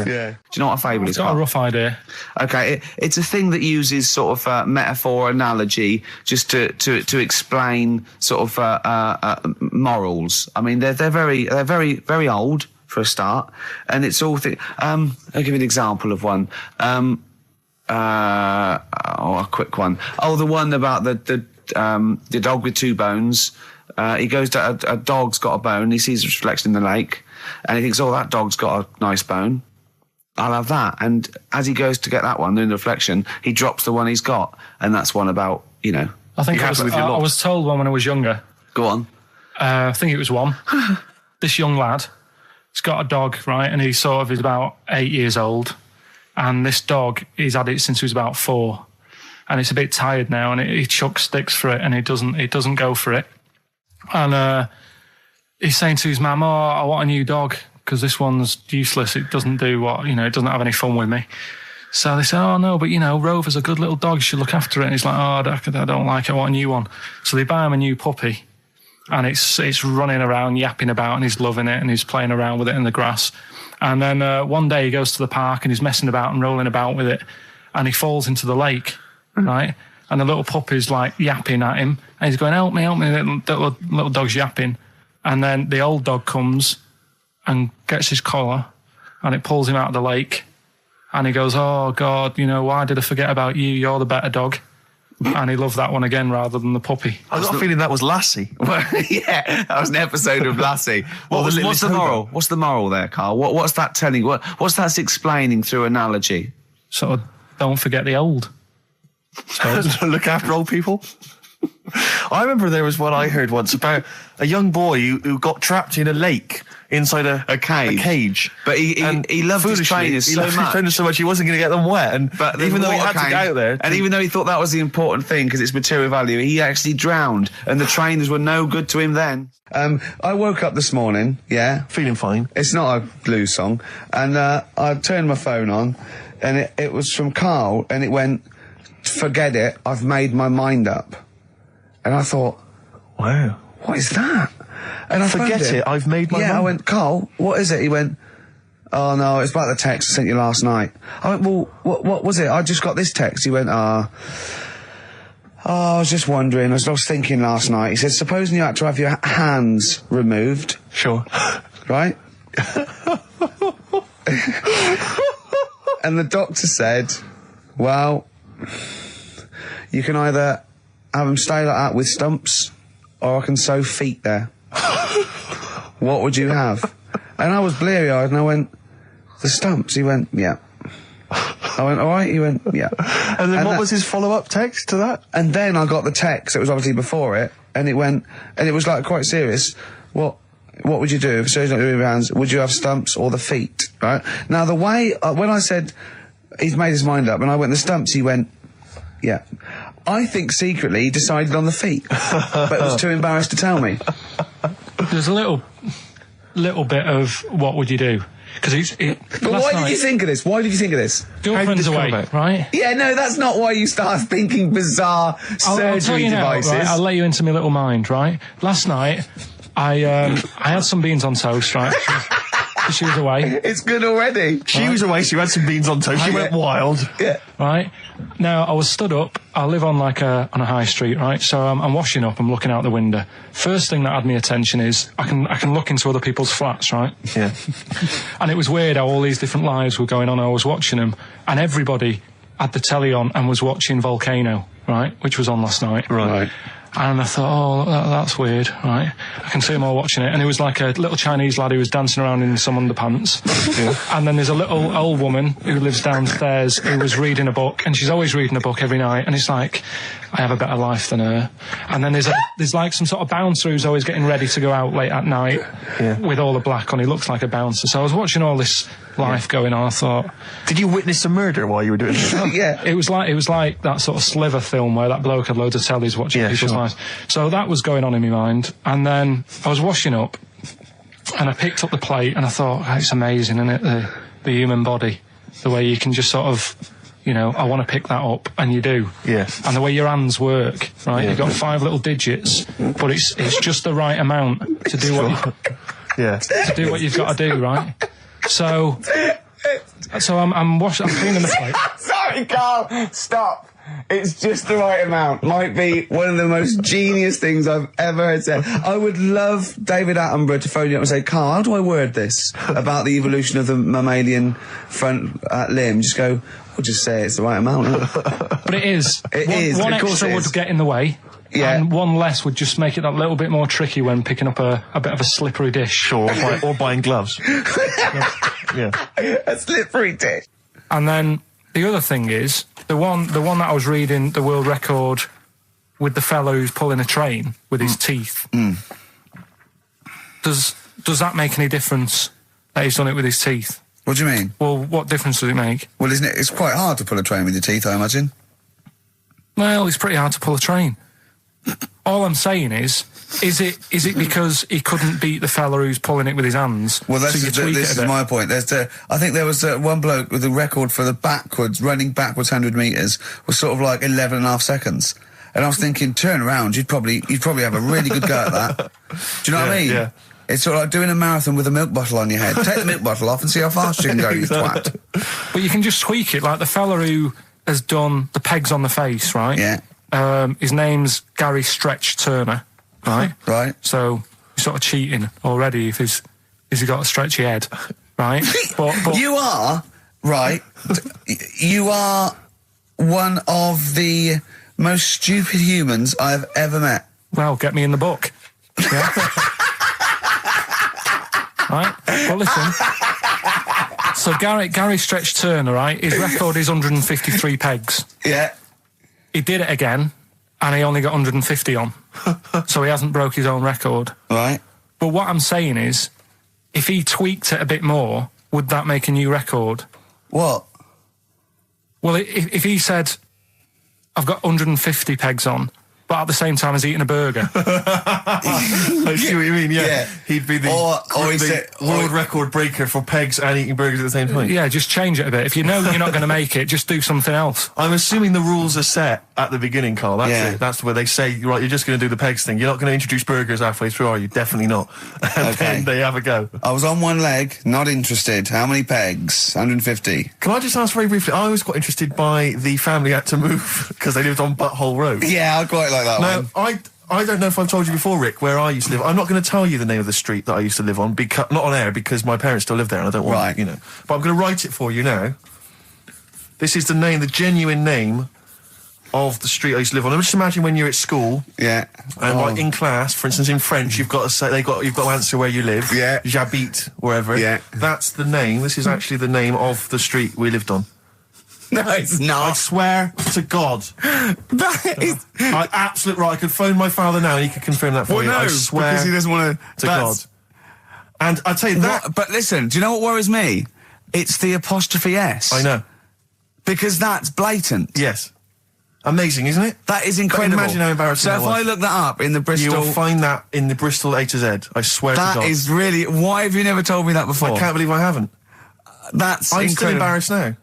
you know what a fable is? I've got a rough idea. Okay, it's a thing that uses sort of metaphor, analogy, just to explain sort of morals. I mean, they're very old for a start, and it's all. I'll give you an example of one. A quick one. Oh, the one about the dog with two bones. He goes to a dog's got a bone. He sees a reflection in the lake, and he thinks, "Oh, that dog's got a nice bone. I'll have that." And as he goes to get that one in the reflection, he drops the one he's got, and that's one about I think I was told one when I was younger. Go on. I think it was one. This young lad, he's got a dog, right, and he sort of is about 8 years old. And this dog, he's had it since he was about 4, and it's a bit tired now, and he chucks sticks for it, and it doesn't go for it. And he's saying to his mum, "Oh, I want a new dog because this one's useless. It doesn't do it doesn't have any fun with me." So they say, "Oh no, but Rover's a good little dog. You should look after it." And he's like, "Oh, I don't like it. I want a new one." So they buy him a new puppy, and it's running around, yapping about, and he's loving it, and he's playing around with it in the grass. And then one day he goes to the park and he's messing about and rolling about with it, and he falls into the lake, right? And the little puppy's like yapping at him, and he's going, help me, the little dog's yapping. And then the old dog comes and gets his collar, and it pulls him out of the lake, and he goes, "Oh God, why did I forget about you? You're the better dog." And he loved that one again rather than the puppy. I got a feeling that was Lassie. Well, yeah, that was an episode of Lassie. What's the moral? What's the moral there, Carl? What's that telling? What's that explaining through analogy? Sort of, don't forget the old. Look after old people. I remember there was one I heard once about a young boy who got trapped in a lake inside a cage. But he loved his trainers so much he wasn't going to get them wet. But even though he had to get out there, and even though he thought that was the important thing because it's material value, he actually drowned, and the trainers were no good to him then. I woke up this morning, feeling fine. It's not a blues song, and I turned my phone on, and it was from Carl, and it went, "Forget it, I've made my mind up." And I thought, wow, what is that? And I forget it, I've made my mind. I went, "Carl, what is it?" He went, "Oh no, it's about the text I sent you last night." I went, "Well, what was it? I just got this text." He went, I was just wondering, I was thinking last night. He said, "Supposing you had to have your hands removed." Sure. Right? And the doctor said, "Well, you can either have them stay like that with stumps, or I can sew feet there. What would you have?" And I was bleary-eyed, and I went, "The stumps." He went, "Yeah." I went, "All right." He went, "Yeah." And then what was his follow-up text to that? And then I got the text. It was obviously before it, and it went, and it was like quite serious. What would you do if surgery not doing your hands? Would you have stumps or the feet? Right now, the way when I said he's made his mind up, and I went the stumps, he went, "Yeah." I think secretly he decided on the feet, but was too embarrassed to tell me. There's a little bit of what would you do? Because But why did you think of this? Why did you think of this? Girlfriend's away, right? Yeah, no, that's not why you start thinking bizarre surgery devices. Right? I'll let you into my little mind, right? Last night, I had some beans on toast, right? She was away. It's good already. She was away, so you had some beans on toast. She went wild. Yeah. Right? Now, I was stood up. I live on on a high street, right? So I'm washing up. I'm looking out the window. First thing that had my attention is I can look into other people's flats, right? Yeah. And it was weird how all these different lives were going on. I was watching them, and everybody had the telly on and was watching Volcano, right, which was on last night. Right. And I thought, that's weird, right? I can see them all watching it. And it was like a little Chinese lad who was dancing around in some underpants. And then there's a little old woman who lives downstairs who was reading a book, and she's always reading a book every night. And it's like, I have a better life than her. And then there's like some sort of bouncer who's always getting ready to go out late at night with all the black on. He looks like a bouncer. So I was watching all this life going on. I thought, did you witness a murder while you were doing this? Yeah. It was like that sort of Sliver film where that bloke had loads of tellies watching people's lives. So that was going on in my mind. And then I was washing up and I picked up the plate and I thought, it's amazing, isn't it? The human body. The way you can just sort of, I want to pick that up, and you do. Yes. And the way your hands work, right? Yeah. You've got 5 little digits, but it's just the right amount to do to do what you've got to do, right? So I'm cleaning the plate. Sorry, Carl, stop. It's just the right amount. Might be one of the most genius things I've ever heard said. I would love David Attenborough to phone you up and say, Carl, how do I word this about the evolution of the mammalian front limb? Just go, we'll just say it's the right amount. But it is. One of course extra would get in the way. Yeah. And one less would just make it that little bit more tricky when picking up a bit of a slippery dish. Sure, or buying gloves. Yeah. A slippery dish. And then the other thing is, the one that I was reading, the world record with the fellow who's pulling a train with his teeth. Does that make any difference that he's done it with his teeth? What do you mean? Well, what difference does it make? Well, isn't it? It's quite hard to pull a train with your teeth, I imagine. Well, it's pretty hard to pull a train. All I'm saying is it because he couldn't beat the fella who's pulling it with his hands? Well, this is my point. I think there was one bloke with the record for running backwards 100 metres was sort of like 11 and a half seconds. And I was thinking, turn around, you'd probably have a really good go at that. Do you know what I mean? Yeah. It's sort of like doing a marathon with a milk bottle on your head. Take the milk bottle off and see how fast you can go, you twat. But you can just tweak it, like the fella who has done the pegs on the face, right? Yeah. His name's Gary Stretch Turner, right? Right. So you're sort of cheating already if he's got a stretchy head, right? but you are, right, you are one of the most stupid humans I've ever met. Well, get me in the book. Yeah. Right? Well, listen. So Gary Stretch Turner, right, his record is 153 pegs. Yeah. He did it again, and he only got 150 on. So he hasn't broke his own record. Right. But what I'm saying is, if he tweaked it a bit more, would that make a new record? What? Well, if he said, I've got 150 pegs on, but at the same time as eating a burger. I see what you mean, yeah. He'd be the world record breaker for pegs and eating burgers at the same time. Yeah, just change it a bit. If you know you're not going to make it, just do something else. I'm assuming the rules are set at the beginning, Carl. That's it. That's where they say, right, you're just going to do the pegs thing. You're not going to introduce burgers halfway through, are you? Definitely not. And then they have a go. I was on one leg, not interested. How many pegs? 150. Can I just ask very briefly, I was quite interested by the family had to move because they lived on Butthole Road. Yeah, I quite like that one. I don't know if I've told you before, Rick, where I used to live. I'm not going to tell you the name of the street that I used to live on, not on air, because my parents still live there and I don't want, But I'm going to write it for you now. This is the genuine name of the street I used to live on. Just imagine when you're at school. Yeah. And like in class, for instance, in French, you've got to say, you've got to answer where you live. Yeah. J'habite, wherever. Yeah. That's the name. This is actually the name of the street we lived on. No, it's not. I swear to God. That is... Absolute right. I could phone my father now and he could confirm that for you. No, I swear because he doesn't want to God. And I tell you that... But listen, do you know what worries me? It's the apostrophe S. I know. Because that's blatant. Yes. Amazing, isn't it? That is incredible. But imagine how embarrassing that was. So if I look that up in the Bristol... You will find that in the Bristol A to Z. I swear to God. That is really... Why have you never told me that before? I can't believe I haven't. That's I'm incredible. still embarrassed now.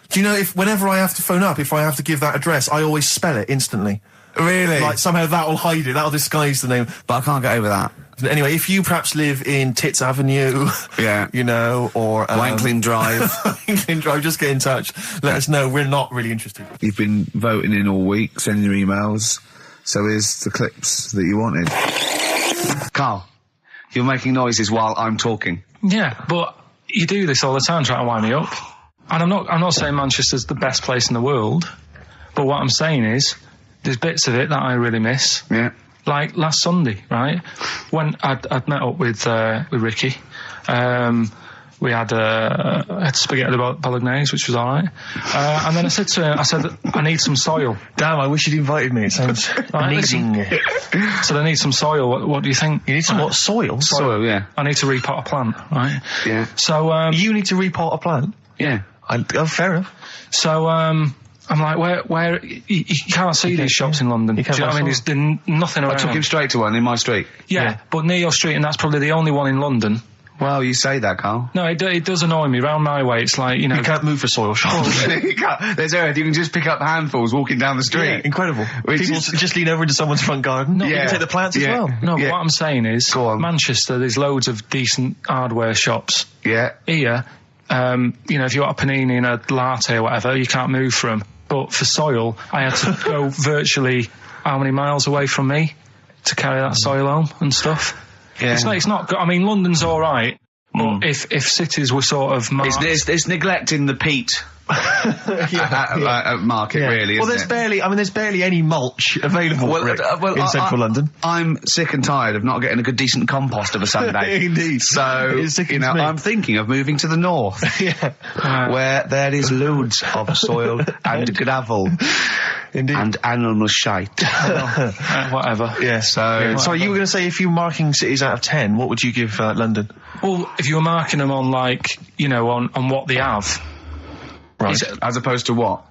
Do you know, whenever I have to phone up, if I have to give that address, I always spell it instantly. Really? Like, somehow that will hide it, that'll disguise the name. But I can't get over that. Anyway, if you perhaps live in Tits Avenue, or... Wankling Drive. Wankling Drive, just get in touch. Let us know, we're not really interested. You've been voting in all week, sending your emails, so here's the clips that you wanted. Carl, you're making noises while I'm talking. Yeah, but you do this all the time trying to wind me up. And I'm not saying Manchester's the best place in the world, but what I'm saying is there's bits of it that I really miss. Yeah. Like last Sunday, right? When I'd met up with Ricky, we had spaghetti bolognese, which was all right. And then I said to him, I need some soil. Damn, I wish you'd invited me. It sounds amazing. So I need some soil. What do you think? You need some what? Soil? Soil, yeah. I need to repot a plant, right? Yeah. So you need to repot a plant? Yeah. Fair enough. So I'm like, where you can't see these shops in London. Do you know what I mean? There's nothing around. I took him straight to one in my street. Yeah, but near your street, and that's probably the only one in London. Well, you say that, Carl. No, it does annoy me. Round my way, it's like, you know... You can't move for soil shops. You can't. There's earth. You can just pick up handfuls walking down the street. Yeah, incredible. People just lean over into someone's front garden. No, you can take the plants as well. No, but what I'm saying is, Manchester, there's loads of decent hardware shops. Yeah. Here, you know, if you want a panini and a latte or whatever, you can't move for them. But for soil, I had to go virtually how many miles away from me to carry that soil home and stuff. Yeah. It's not good. I mean, London's all right. But if cities were sort of marked... It's neglecting the peat market, really, well, there's barely any mulch available in central London. I'm sick and tired of not getting a good, decent compost of a Sunday. Indeed. So, you know, I'm thinking of moving to the north, where there is loads of soil and gravel. Indeed. And animal shite. Whatever. Yeah. So you were going to say, if you were marking cities out of 10, what would you give London? Well, if you were marking them on, like, you know, on what they have. Right. As opposed to what?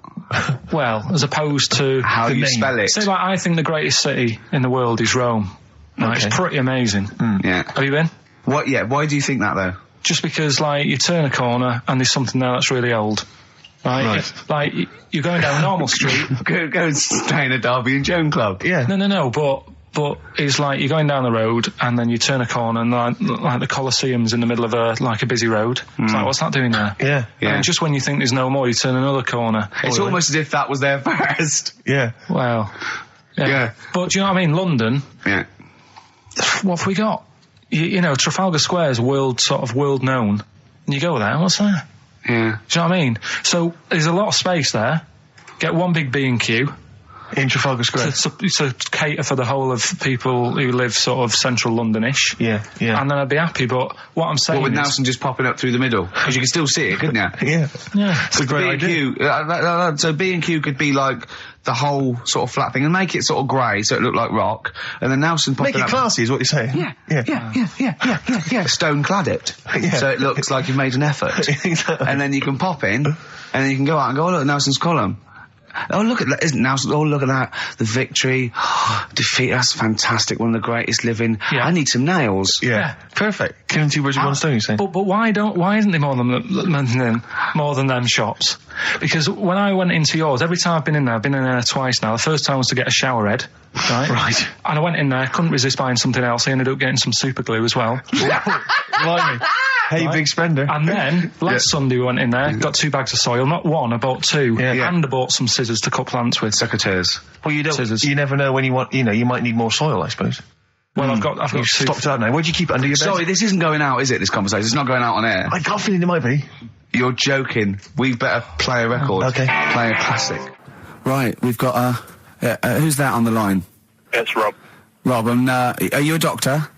Well, as opposed to... How you spell it. Say, like, I think the greatest city in the world is Rome. Right? Okay. It's pretty amazing. Yeah. Have you been? What? Yeah. Why do you think that, though? Just because, like, you turn a corner and there's something there that's really old. Right. Like, you're going down a normal street. Go and stay in a Derby and Joan club. Yeah. No, but it's like you're going down the road and then you turn a corner and like the Colosseum's in the middle of a busy road. It's like, what's that doing there? Yeah. And just when you think there's no more, you turn another corner. It's almost as if that was there first. Yeah. Well. Yeah. But do you know what I mean? London. Yeah. What have we got? You know, Trafalgar Square is world known. And you go there, what's there? Yeah. Do you know what I mean? So there's a lot of space there. Get one big B&Q. In Trafalgar Square. To cater for the whole of people who live sort of central Londonish. Yeah. And then I'd be happy, but what I'm saying with Nelson just popping up through the middle? Because you can still see it, couldn't you? Yeah. It's a great idea. So B&Q could be like the whole sort of flat thing and make it sort of grey so it looked like rock, and then Nelson popping up... Make it classy is what you're saying. Yeah. Stone clad it. So it looks like you've made an effort. Exactly. And then you can pop in, and then you can go out and go, oh look, Nelson's column. Oh, look at that, isn't Nelson? Oh, look at that. The victory. Defeat, that's fantastic. One of the greatest living. Yeah. I need some nails. Yeah. Perfect. Killing two birds with one stone, you say? But why isn't there more than them shops? Because when I went into yours, every time I've been in there twice now. The first time was to get a shower head. Right. And I went in there, couldn't resist buying something else. I ended up getting some super glue as well. Blimey. Hey, big spender. And then, last Sunday we went in there, got 2 bags of soil, not one, I bought 2. And I bought some scissors to cut plants with. Secateurs. Well, you never know when you want, you might need more soil, I suppose. Well, I've got stocked out now. Where'd you keep it under your bed? Sorry, this isn't going out, is it, this conversation? It's not going out on air. I got a feeling it might be. You're joking. We better play a record. Okay. Play a classic. Right, we've got, who's that on the line? It's Rob. Rob, and, are you a doctor?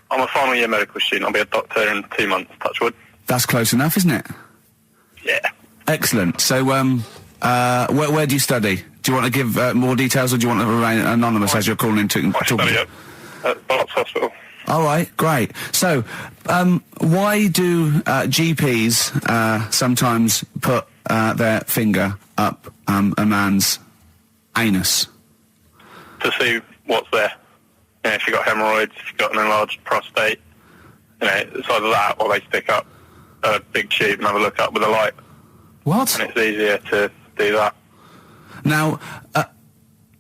I'm a final year medical student. I'll be a doctor in 2 months, touch wood. That's close enough, isn't it? Yeah. Excellent. So, where do you study? Do you want to give more details, or do you want to remain anonymous as you're calling in to I study at Barts Hospital. All right, great. So, why do GPs sometimes put their finger up a man's anus? To see what's there. You know, if you've got hemorrhoids, if you've got an enlarged prostate, it's either that or they stick up a big tube and have a look up with a light. What? And it's easier to do that. Now,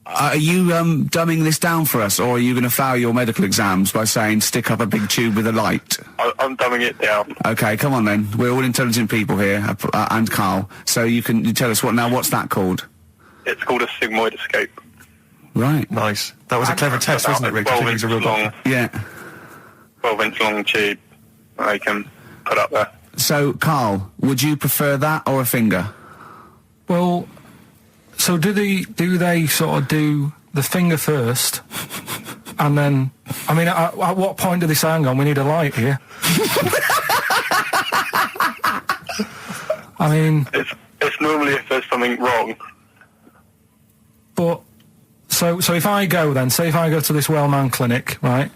are you dumbing this down for us, or are you going to fail your medical exams by saying stick up a big tube with a light? I'm dumbing it down. Okay, come on then. We're all intelligent people here, and Carl. So you tell us what's that called? It's called a sigmoidoscope. Right. Nice. That was a clever test, wasn't it, Rick? 12 inch long. Yeah. 12 inch long tube they can put up there. So, Carl, would you prefer that or a finger? Well, so do they sort of do the finger first, and then, I mean, at what point do they say, hang on, we need a light here? I mean... It's normally if there's something wrong. But, so if I go then, say if I go to this Wellman clinic, right,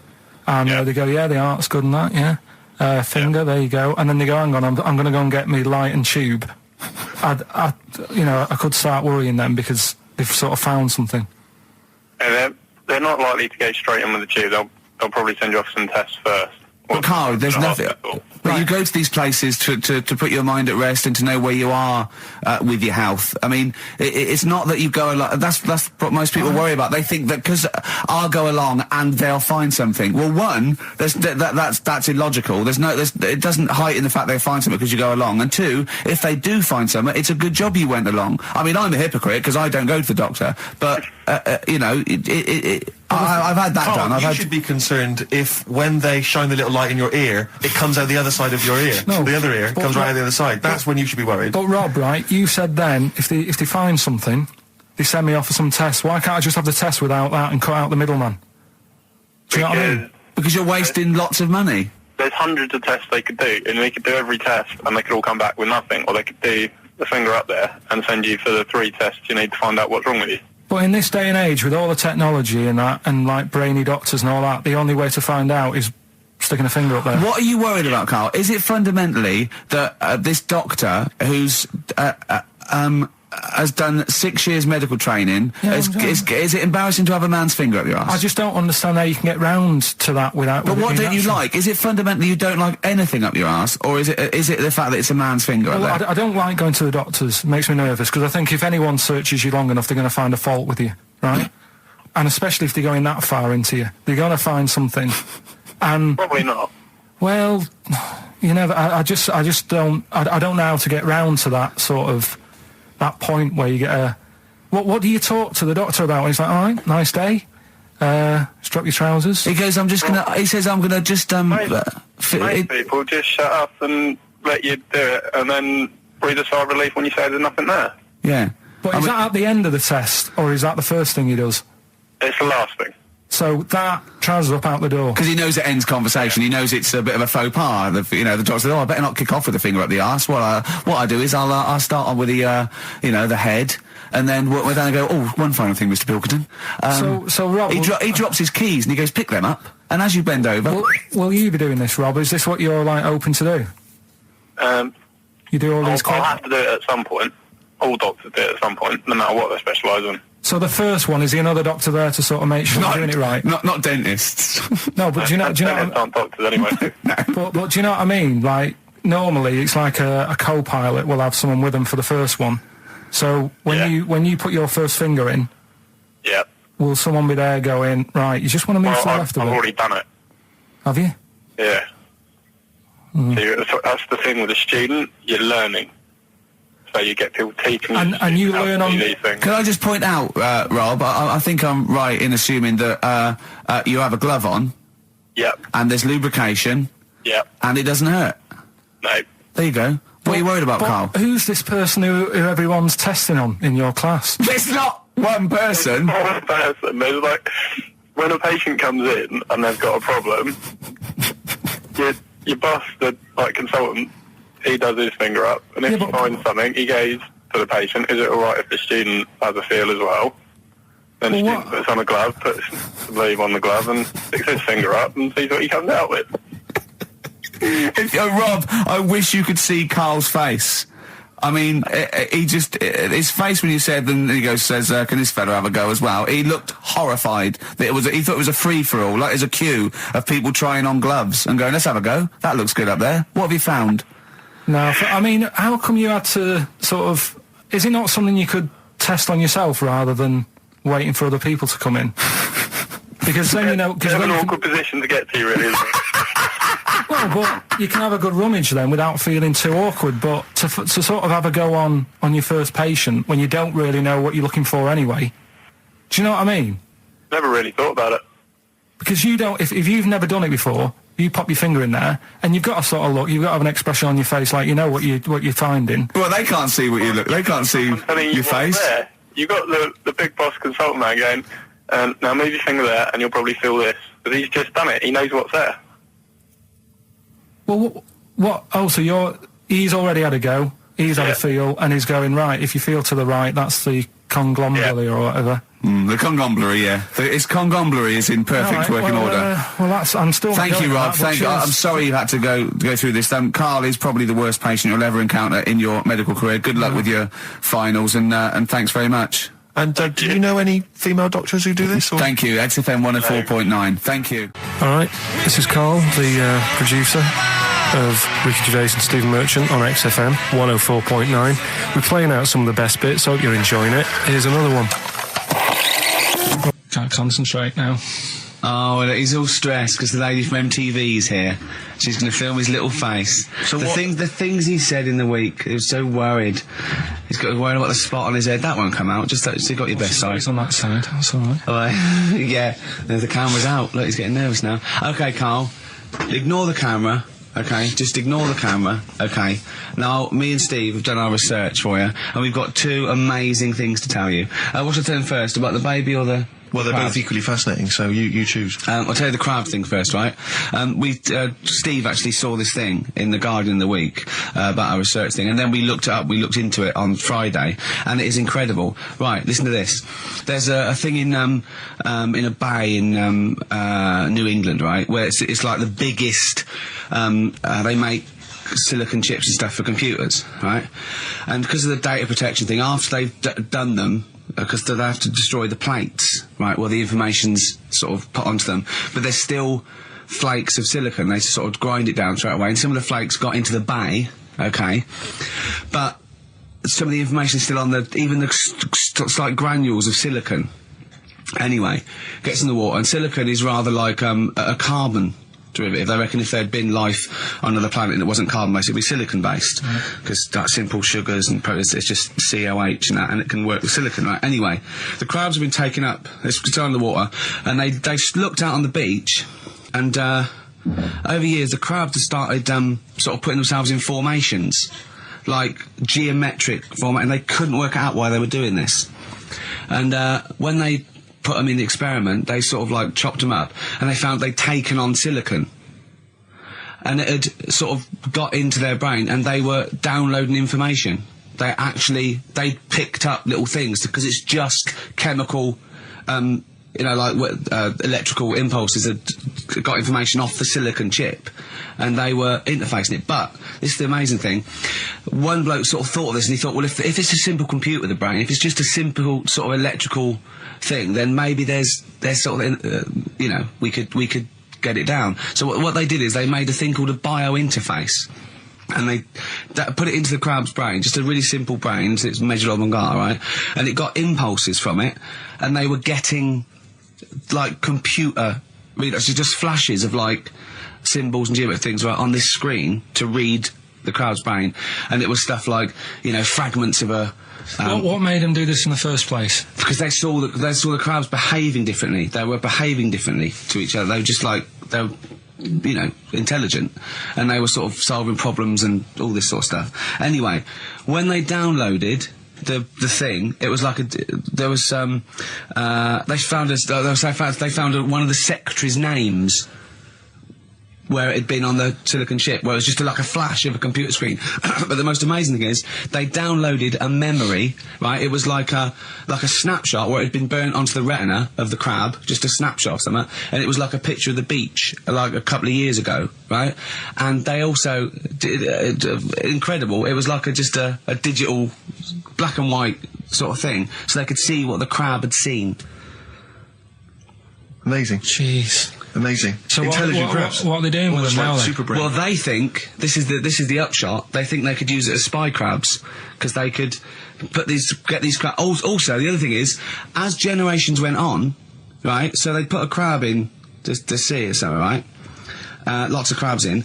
and they go, yeah, the art's good and that, yeah, finger, there you go, and then they go, hang on, I'm going to go and get me light and tube. I could start worrying then because they've sort of found something. And they're not likely to go straight in with the tube. They'll probably send you off some tests first. But Carl, there's nothing. But you go to these places to put your mind at rest and to know where you are with your health. I mean, it's not that you go along. That's what most people worry about. They think that because I'll go along and they'll find something. Well, one, that's illogical. It doesn't heighten the fact they find something because you go along. And two, if they do find something, it's a good job you went along. I mean, I'm a hypocrite because I don't go to the doctor, but I've had that done. You should be concerned if when they shine the little light in your ear, it comes out the other side of your ear. No, the other ear comes right out the other side. That's when you should be worried. But Rob, right, you said then, if they find something, they send me off for some tests. Why can't I just have the test without that and cut out the middleman? Do you know what I mean? Because you're wasting lots of money. There's hundreds of tests they could do, and they could do every test, and they could all come back with nothing, or they could do the finger up there and send you for the 3 tests you need to find out what's wrong with you. But in this day and age, with all the technology and that, and like brainy doctors and all that, the only way to find out is sticking a finger up there. What are you worried about, Carl? Is it fundamentally that this doctor who's has done 6 years medical training, is it embarrassing to have a man's finger up your ass? I just don't understand how you can get round to that without... But what don't you like? Is it fundamentally you don't like anything up your ass, or is it the fact that it's a man's finger up there? I don't like going to the doctors. It makes me nervous, because I think if anyone searches you long enough, they're going to find a fault with you, right? And especially if they're going that far into you. They're going to find something. And probably not. Well, you know, I just don't... I don't know how to get round to that sort of... that point where you get a... What do you talk to the doctor about? He's like, all right, nice day. Strap your trousers. He goes, he says, I'm gonna just, Most people just shut up and let you do it, and then breathe a sigh of relief when you say there's nothing there. Yeah. But is that at the end of the test, or is that the first thing he does? It's the last thing. So that trousers up out the door. Because he knows it ends conversation. He knows it's a bit of a faux pas. The doctor says, I better not kick off with the finger up the arse. Well, what I do is I'll start on with the, the head, and then we're then go, one final thing, Mr. Pilkington. So Rob... He drops his keys and he goes, pick them up, and as you bend over... Will you be doing this, Rob? Is this what you're, like, open to do? You do all these... I'll have to do it at some point. All doctors do it at some point, no matter what they specialise in. So the first one, is the another doctor there to sort of make sure you're doing it right? Not dentists. No, but do you know... aren't doctors anyway. No. But do you know what I mean? Like, normally it's like a co-pilot will have someone with them for the first one. So when you put your first finger in, will someone be there going, right, you just want to move to the left of it? I've already done it. Have you? Yeah. So that's the thing with a student, you're learning. So you get people teaching you. And you learn on... Can I just point out, Rob, I think I'm right in assuming that you have a glove on. Yep. And there's lubrication. Yep. And it doesn't hurt. No. There you go. What are you worried about, Carl? Who's this person who everyone's testing on in your class? It's not one person. It's not one person. There's like, when a patient comes in and they've got a problem, your boss, the consultant, he does his finger up, and if he finds something, he goes to the patient, is it alright if the student has a feel as well? Then the student puts on a glove, puts the sleeve on the glove, and sticks his finger up and sees what he comes out with. Rob, I wish you could see Carl's face. I mean, his face when you said, and he says, can this fella have a go as well? He looked horrified. That he thought it was a free-for-all, like there's a queue of people trying on gloves and going, let's have a go. That looks good up there. What have you found? No, I mean, how come you had to sort of... Is it not something you could test on yourself rather than waiting for other people to come in? Because then, you know... It's an awkward position to get to, really, isn't it? Well, but you can have a good rummage then without feeling too awkward, but to sort of have a go on your first patient when you don't really know what you're looking for anyway, do you know what I mean? Never really thought about it. Because you don't... If you've never done it before, you pop your finger in there, and you've got to sort of look. You've got to have an expression on your face, like you know what you're finding. Well, they can't see what you look. They can't see your face. There. You got the big boss consultant man going, now move your finger there, and you'll probably feel this. But he's just done it. He knows what's there. Well, what? Oh, so he's already had a go. He's had a feel, and he's going, right, if you feel to the right, that's the conglomeracy or whatever. The conglomeracy, yeah. It's conglomeracy is in perfect working order. Well, I'm still. Thank you, Rob. I'm sorry you had to go through this. Carl is probably the worst patient you'll ever encounter in your medical career. Good luck with your finals, and thanks very much. And do you know any female doctors who do this? Or? Thank you. XFM 104.9. Thank you. All right, this is Carl, the producer of Ricky Gervais and Stephen Merchant on XFM 104.9. We're playing out some of the best bits. Hope you're enjoying it. Here's another one. Can't concentrate now. Oh, well, he's all stressed because the lady from MTV is here. She's going to film his little face. So the things he said in the week, he was so worried. He's got worried about the spot on his head. That won't come out. Just so you got your best side. It's on that side. That's all right. Oh, yeah. The camera's out. Look, he's getting nervous now. Okay, Carl. Ignore the camera. Okay, just ignore the camera. Okay. Now, me and Steve have done our research for you, and we've got two amazing things to tell you. What should I tell him first? About the baby or the... Well, they're both equally fascinating, so you choose. I'll tell you the crab thing first, right? Steve actually saw this thing in The Guardian the week about our research thing, and then we looked it up, we looked into it on Friday, and it is incredible. Right, listen to this. There's a thing in a bay in New England, right, where it's like the biggest, they make silicon chips and stuff for computers, right? And because of the data protection thing, after they've done them, because they have to destroy the plates, right, well, the information's sort of put onto them, but there's still flakes of silicon. They sort of grind it down straight away, and some of the flakes got into the bay, okay, but some of the information is still on even the slight granules of silicon. Anyway, gets in the water, and silicon is rather like a carbon derivative. They reckon if there had been life on another planet and it wasn't carbon-based, it'd be silicon-based. Because that simple sugars and proteins, it's just COH and that, and it can work with silicon, right? Anyway, the crabs have been taken up, it's down in the water, and they looked out on the beach, and over years the crabs have started sort of putting themselves in formations, like geometric format, and they couldn't work out why they were doing this. And when they put them in the experiment, they sort of like chopped them up, and they found they'd taken on silicon, and it had sort of got into their brain, and they were downloading information. They picked up little things, because it's just chemical, electrical impulses that got information off the silicon chip, and they were interfacing it. But this is the amazing thing. One bloke sort of thought of this, and he thought, well, if it's a simple computer with a brain, if it's just a simple sort of electrical thing, then maybe there's sort of, we could get it down. So what they did is they made a thing called a biointerface, and they put it into the crab's brain, just a really simple brain, so it's measured on Mangala, right? And it got impulses from it, and they were getting like computer readers, so just flashes of like symbols and geometric things right on this screen to read the crab's brain, and it was stuff like fragments of a. What made them do this in the first place? Because they saw the crabs behaving differently. They were behaving differently to each other. They were just like they were, intelligent, and they were sort of solving problems and all this sort of stuff. Anyway, when they downloaded the thing, it was like they found one of the secretary's names where it had been on the silicon chip, where it was just like a flash of a computer screen. But the most amazing thing is, they downloaded a memory, right? It was like a snapshot where it had been burnt onto the retina of the crab, just a snapshot of something, and it was like a picture of the beach, like a couple of years ago, right? And they also did, incredible, it was like just a digital black and white sort of thing, so they could see what the crab had seen. Amazing. Jeez. Amazing. So intelligent crabs. What are they doing with them now? Super brain. Well, they think this is the upshot. They think they could use it as spy crabs, because they could get these crabs. Also, the other thing is, as generations went on, right? So they put a crab in the sea or something, right? Lots of crabs in,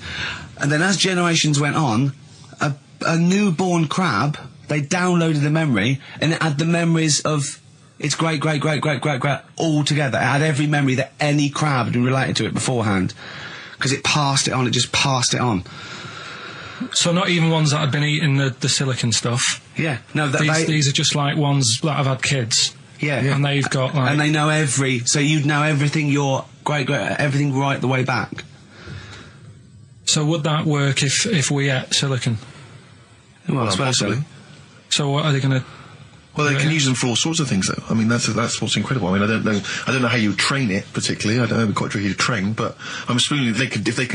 and then as generations went on, a newborn crab, they downloaded the memory, and it had the memories of its great all together. It had every memory that any crab had been related to it beforehand. because it passed it on. It just passed it on. So not even ones that had been eating the silicon stuff. Yeah, no, these are just like ones that have had kids. Yeah, and they've got like, and they know so you'd know everything your great everything right the way back. So would that work if we ate silicon? Well, possibly. So what are they going to? Well, they can use them for all sorts of things, though. I mean, that's what's incredible. I mean, I don't know how you train it particularly. I don't know, it'd be quite tricky to train, but I'm assuming if they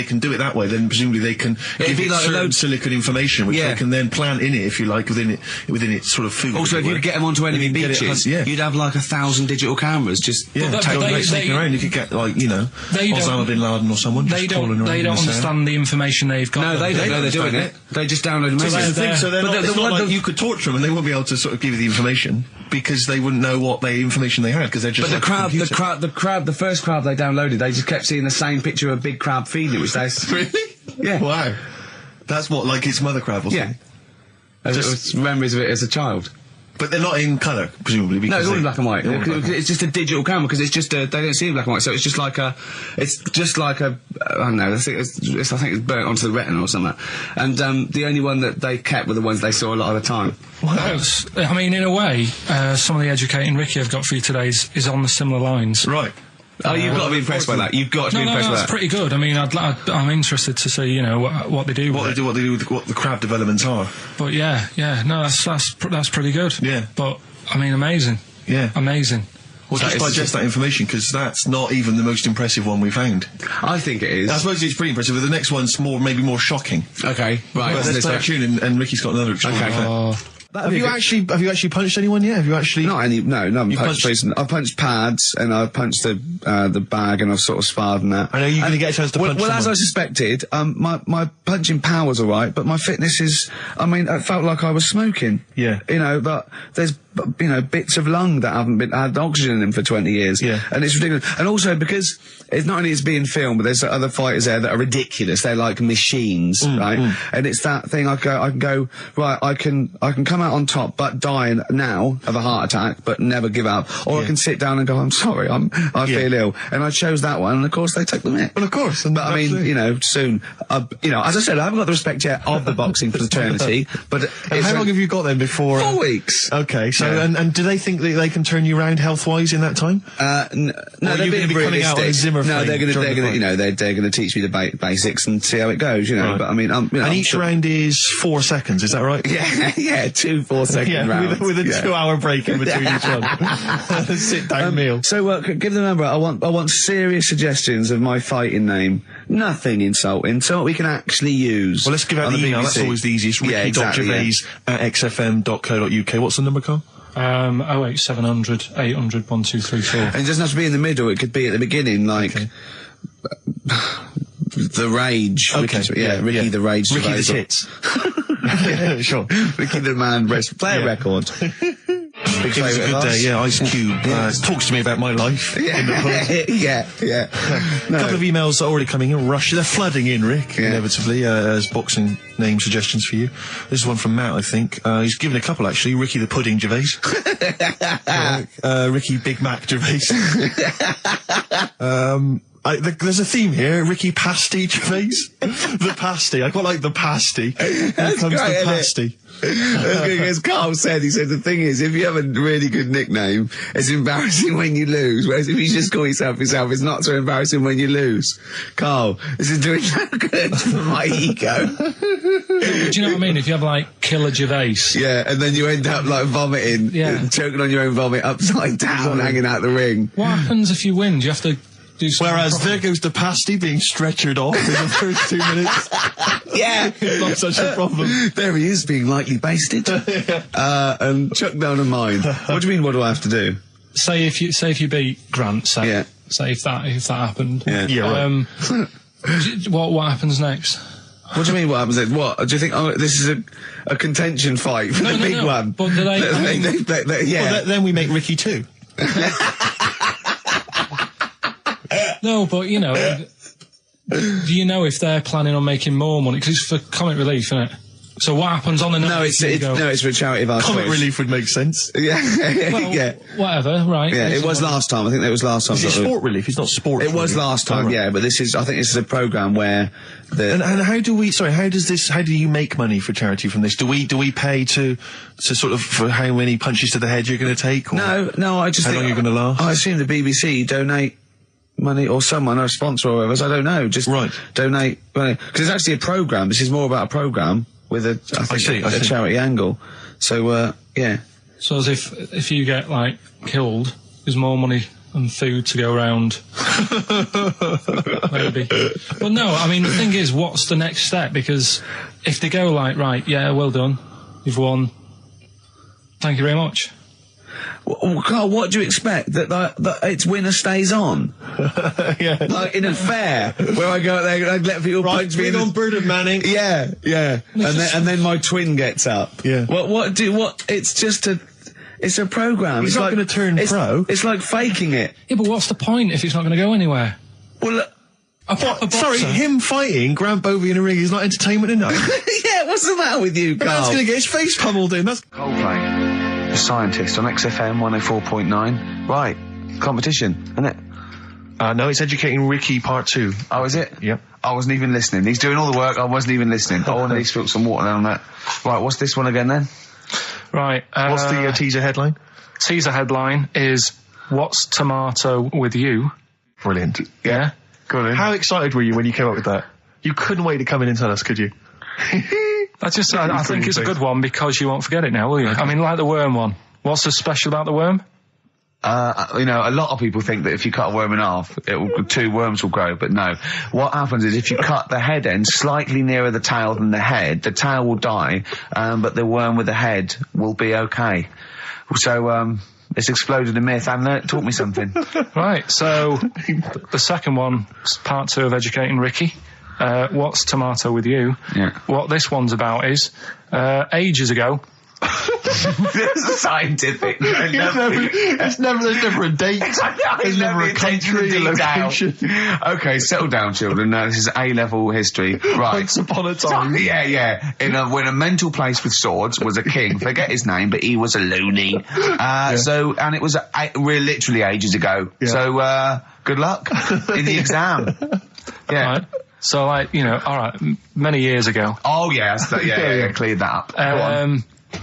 can do it that way, then presumably they can give it like certain silicon information, which they can then plant in it, if you like, within its sort of food. Also, if you could get them onto any beaches, you'd have like 1,000 digital cameras just taking around. You could get like Osama bin Laden or someone. They don't understand the information they've got. No, they don't know they're doing it. They just download them. So they're not like you could torture them and they won't be able to sort of give you the information because they wouldn't know what information they had because they're just. But the first crab they downloaded, they just kept seeing the same picture of a big crab feeding it, which they really. Yeah. Wow. That's what, like its mother crab or something. Yeah. Just memories of it as a child. But they're not in colour, presumably. No, it's all in black and white. It's just a digital camera because it's just they don't see in black and white, so it's just like a I don't know. I think it's burnt onto the retina or something. And the only one that they kept were the ones they saw a lot of the time. Well, I mean, in a way, some of the educating Ricky I've got for you today is on the similar lines. Right. Oh, you've got to be impressed by that. You've got to be impressed by that. That's pretty good. I mean, I'm interested to see, what they do. What they do with what the crab developments are. But that's pretty good. Yeah. But I mean, amazing. Yeah. Amazing. Well, just digest that information because that's not even the most impressive one we found. I think it is. I suppose it's pretty impressive, but the next one's maybe more shocking. Okay, right. Well, let's play a tune and Ricky's got another extraordinary fact. Have you actually punched anyone yet? Have you actually? No, I've punched. I've punched pads and I've punched the bag and I've sort of sparred and that. I know you're going to get a chance to punch. Well, as I suspected, my punching power was all right, but my fitness is. I mean, it felt like I was smoking. Yeah. But there's bits of lung that haven't had oxygen in them for 20 years. Yeah. And it's ridiculous. And also because it's not only is being filmed, but there's other fighters there that are ridiculous. They're like machines, right? And it's that thing. I can go right. I can come out on top, but die now of a heart attack, but never give up. Or I can sit down and go, I'm sorry, I feel ill. And I chose that one, and of course they took the mick. Well, of course. But I mean, soon. As I said, I haven't got the respect yet of the boxing fraternity. But how long have you got then before? 4 weeks. Okay. So and do they think that they can turn you around health-wise in that time? No, they're being realistic. No, they're going to they're going to teach me the basics and see how it goes. Right. But I mean, and each round is 4 seconds. Is that right? Yeah, 2 4-second rounds with a 2-hour break in between each one. Sit down meal. So give the number. I want serious suggestions of my fighting name. Nothing insulting. So what we can actually use. Well, let's give out the email. That's always the easiest. Ricky.Gervais at xfm.co.uk. What's the number, Carl? 08700 800 1234. And it doesn't have to be in the middle. It could be at the beginning, like the Rage. Okay. Ricky the Rage. Ricky the Tits. Yeah, sure. Ricky the Man. Play a record. Big it was a good day, yeah. Ice Cube talks to me about my life in the pub. Yeah. A couple of emails are already coming in. They're flooding in, Rick, inevitably, as boxing name suggestions for you. This is one from Matt, I think. He's given a couple, actually. Ricky the Pudding Gervais. Ricky Big Mac Gervais. There's a theme here. Ricky Pasty Gervais. The pasty. I quite like the pasty. Here comes the pasty. As Carl said, the thing is, if you have a really good nickname, it's embarrassing when you lose, whereas if you just call yourself, it's not so embarrassing when you lose. Carl, this is doing no good for my ego. Do you know what I mean? If you have, like, Killer Gervais. Yeah, and then you end up, like, vomiting, choking on your own vomit upside down, hanging out the ring. What happens if you win? Do you have to... Whereas there goes the pasty being stretchered off in the first 2 minutes. Yeah. It's not such a problem. There he is, being lightly basted. And chucked down a mine. What do you mean, what do I have to do? Say if you beat Grant, say if that happened. Yeah. What happens next? What do you mean, what happens next? What? Do you think, this is a contention fight for the big one? But do they... Well, then we make Ricky 2. No, but, do you know if they're planning on making more money? Because it's for comic relief, isn't it? So what happens on the night? No, it's for a charity of our Comic choice. relief would make sense. Yeah, Well, yeah. whatever, right. Yeah, it was last time. I think it was last time. Is it sport relief? It's not sport. It was last time, yeah, but I think this is a programme where And how do you make money for charity from this? Do we pay to sort of, for how many punches to the head you're going to take? Or No, I just how think long you're going to last? I assume the BBC donate money, or someone, or a sponsor or whatever, I don't know, just donate money. Because it's actually a programme, this is more about a programme with a charity angle. So, yeah. So as if you get, like, killed, there's more money and food to go around. Maybe. But no, I mean, the thing is, what's the next step? Because if they go like, right, yeah, well done, you've won, thank you very much. Well, Carl, what do you expect? That its winner stays on? Yeah. Like in a fair, where I go out there and I let people punch me. On Bernard Manning. Yeah. And then my twin gets up. Yeah. It's just it's a programme. He's not going to turn pro. It's like faking it. Yeah, but what's the point if it's not going to go anywhere? Well, sorry, him fighting Grant Bovey in a ring is not entertainment enough. Yeah, what's the matter with you, Carl? That's going to get his face pummeled in. That's Coldplay, The Scientist on XFM 104.9. Right, competition, isn't it? No, it's Educating Ricky Part 2. Oh, is it? Yep. I wasn't even listening. He's doing all the work. I wasn't even listening. I want to spill some water on that. Right, what's this one again then? Right. What's the teaser headline? Teaser headline is, "What's tomato with you?" Brilliant. Yeah. Go on. How excited were you when you came up with that? You couldn't wait to come in and tell us, could you? I think it's a good one because you won't forget it now, will you? I mean, like the worm one. What's so special about the worm? A lot of people think that if you cut a worm in half, two worms will grow, but no. What happens is if you cut the head end slightly nearer the tail than the tail will die, but the worm with the head will be okay. So, it's exploded a myth, and it taught me something. Right, so the second one, part 2 of Educating Ricky. What's tomato with you? Yeah. What this one's about is, ages ago, It's scientific. There's never a date. There's never a country, a location. Okay, settle down, children. This is A-level history. Right. Once upon a time. Yeah. When a mental place with swords was a king, forget his name, but he was a loony. And it was literally ages ago. Yeah. So, good luck in the exam. Yeah. Right. So, alright, many years ago. Oh, yeah, cleared that up.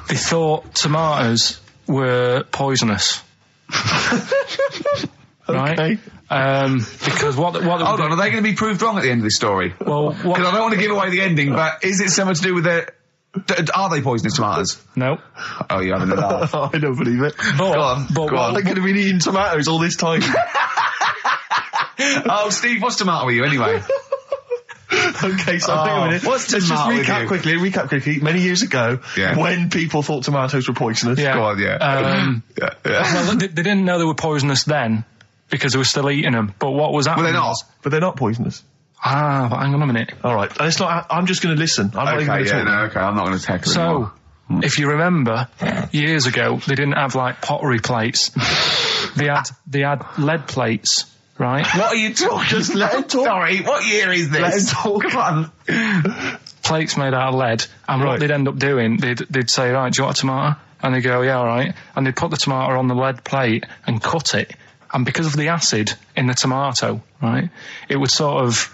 They thought tomatoes were poisonous. Right? Okay. Because what Hold on, are they going to be proved wrong at the end of this story? Well, because I don't want to give away the ending, but is it something to do with are they poisonous tomatoes? No. Oh, you're having a laugh. I don't believe it. Go on. They could have been eating tomatoes all this time. Oh, Steve, what's tomato with you anyway? Okay, so hang on a minute. Let's just recap quickly. Many years ago, when people thought tomatoes were poisonous. Yeah. Go on, Well, they didn't know they were poisonous then because they were still eating them. But what was happening? Well, they're not. But they're not poisonous. But hang on a minute. All right, and it's not. I'm just going to listen. I'm not even going to talk. Okay, I'm not going to tackle it anymore. If you remember, years ago they didn't have like pottery plates. They had lead plates. Right? What are you talking? Just let him talk. Sorry, what year is this? Let him talk. Come on. Plates made out of lead, and what they'd end up doing, they'd say, right, do you want a tomato? And they'd go, yeah, all right. And they'd put the tomato on the lead plate and cut it. And because of the acid in the tomato, right, it would sort of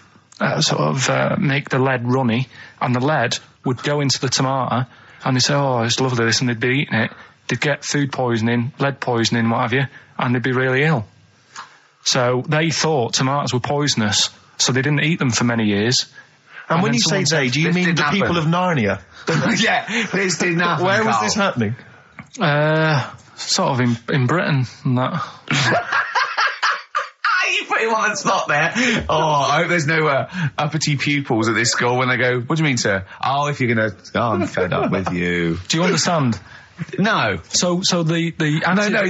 make the lead runny, and the lead would go into the tomato, and they'd say, oh, it's lovely this, and they'd be eating it. They'd get food poisoning, lead poisoning, what have you, and they'd be really ill. So they thought tomatoes were poisonous, so they didn't eat them for many years. And when you say they, do you mean the people of Narnia? Yeah, this didn't happen. Where was this happening? Sort of in Britain and that. You put him on the spot there. Oh, I hope there's no uppity pupils at this school when they go, what do you mean, sir? Oh, if you're going to... Oh, I'm fed up with you. Do you understand? No. So the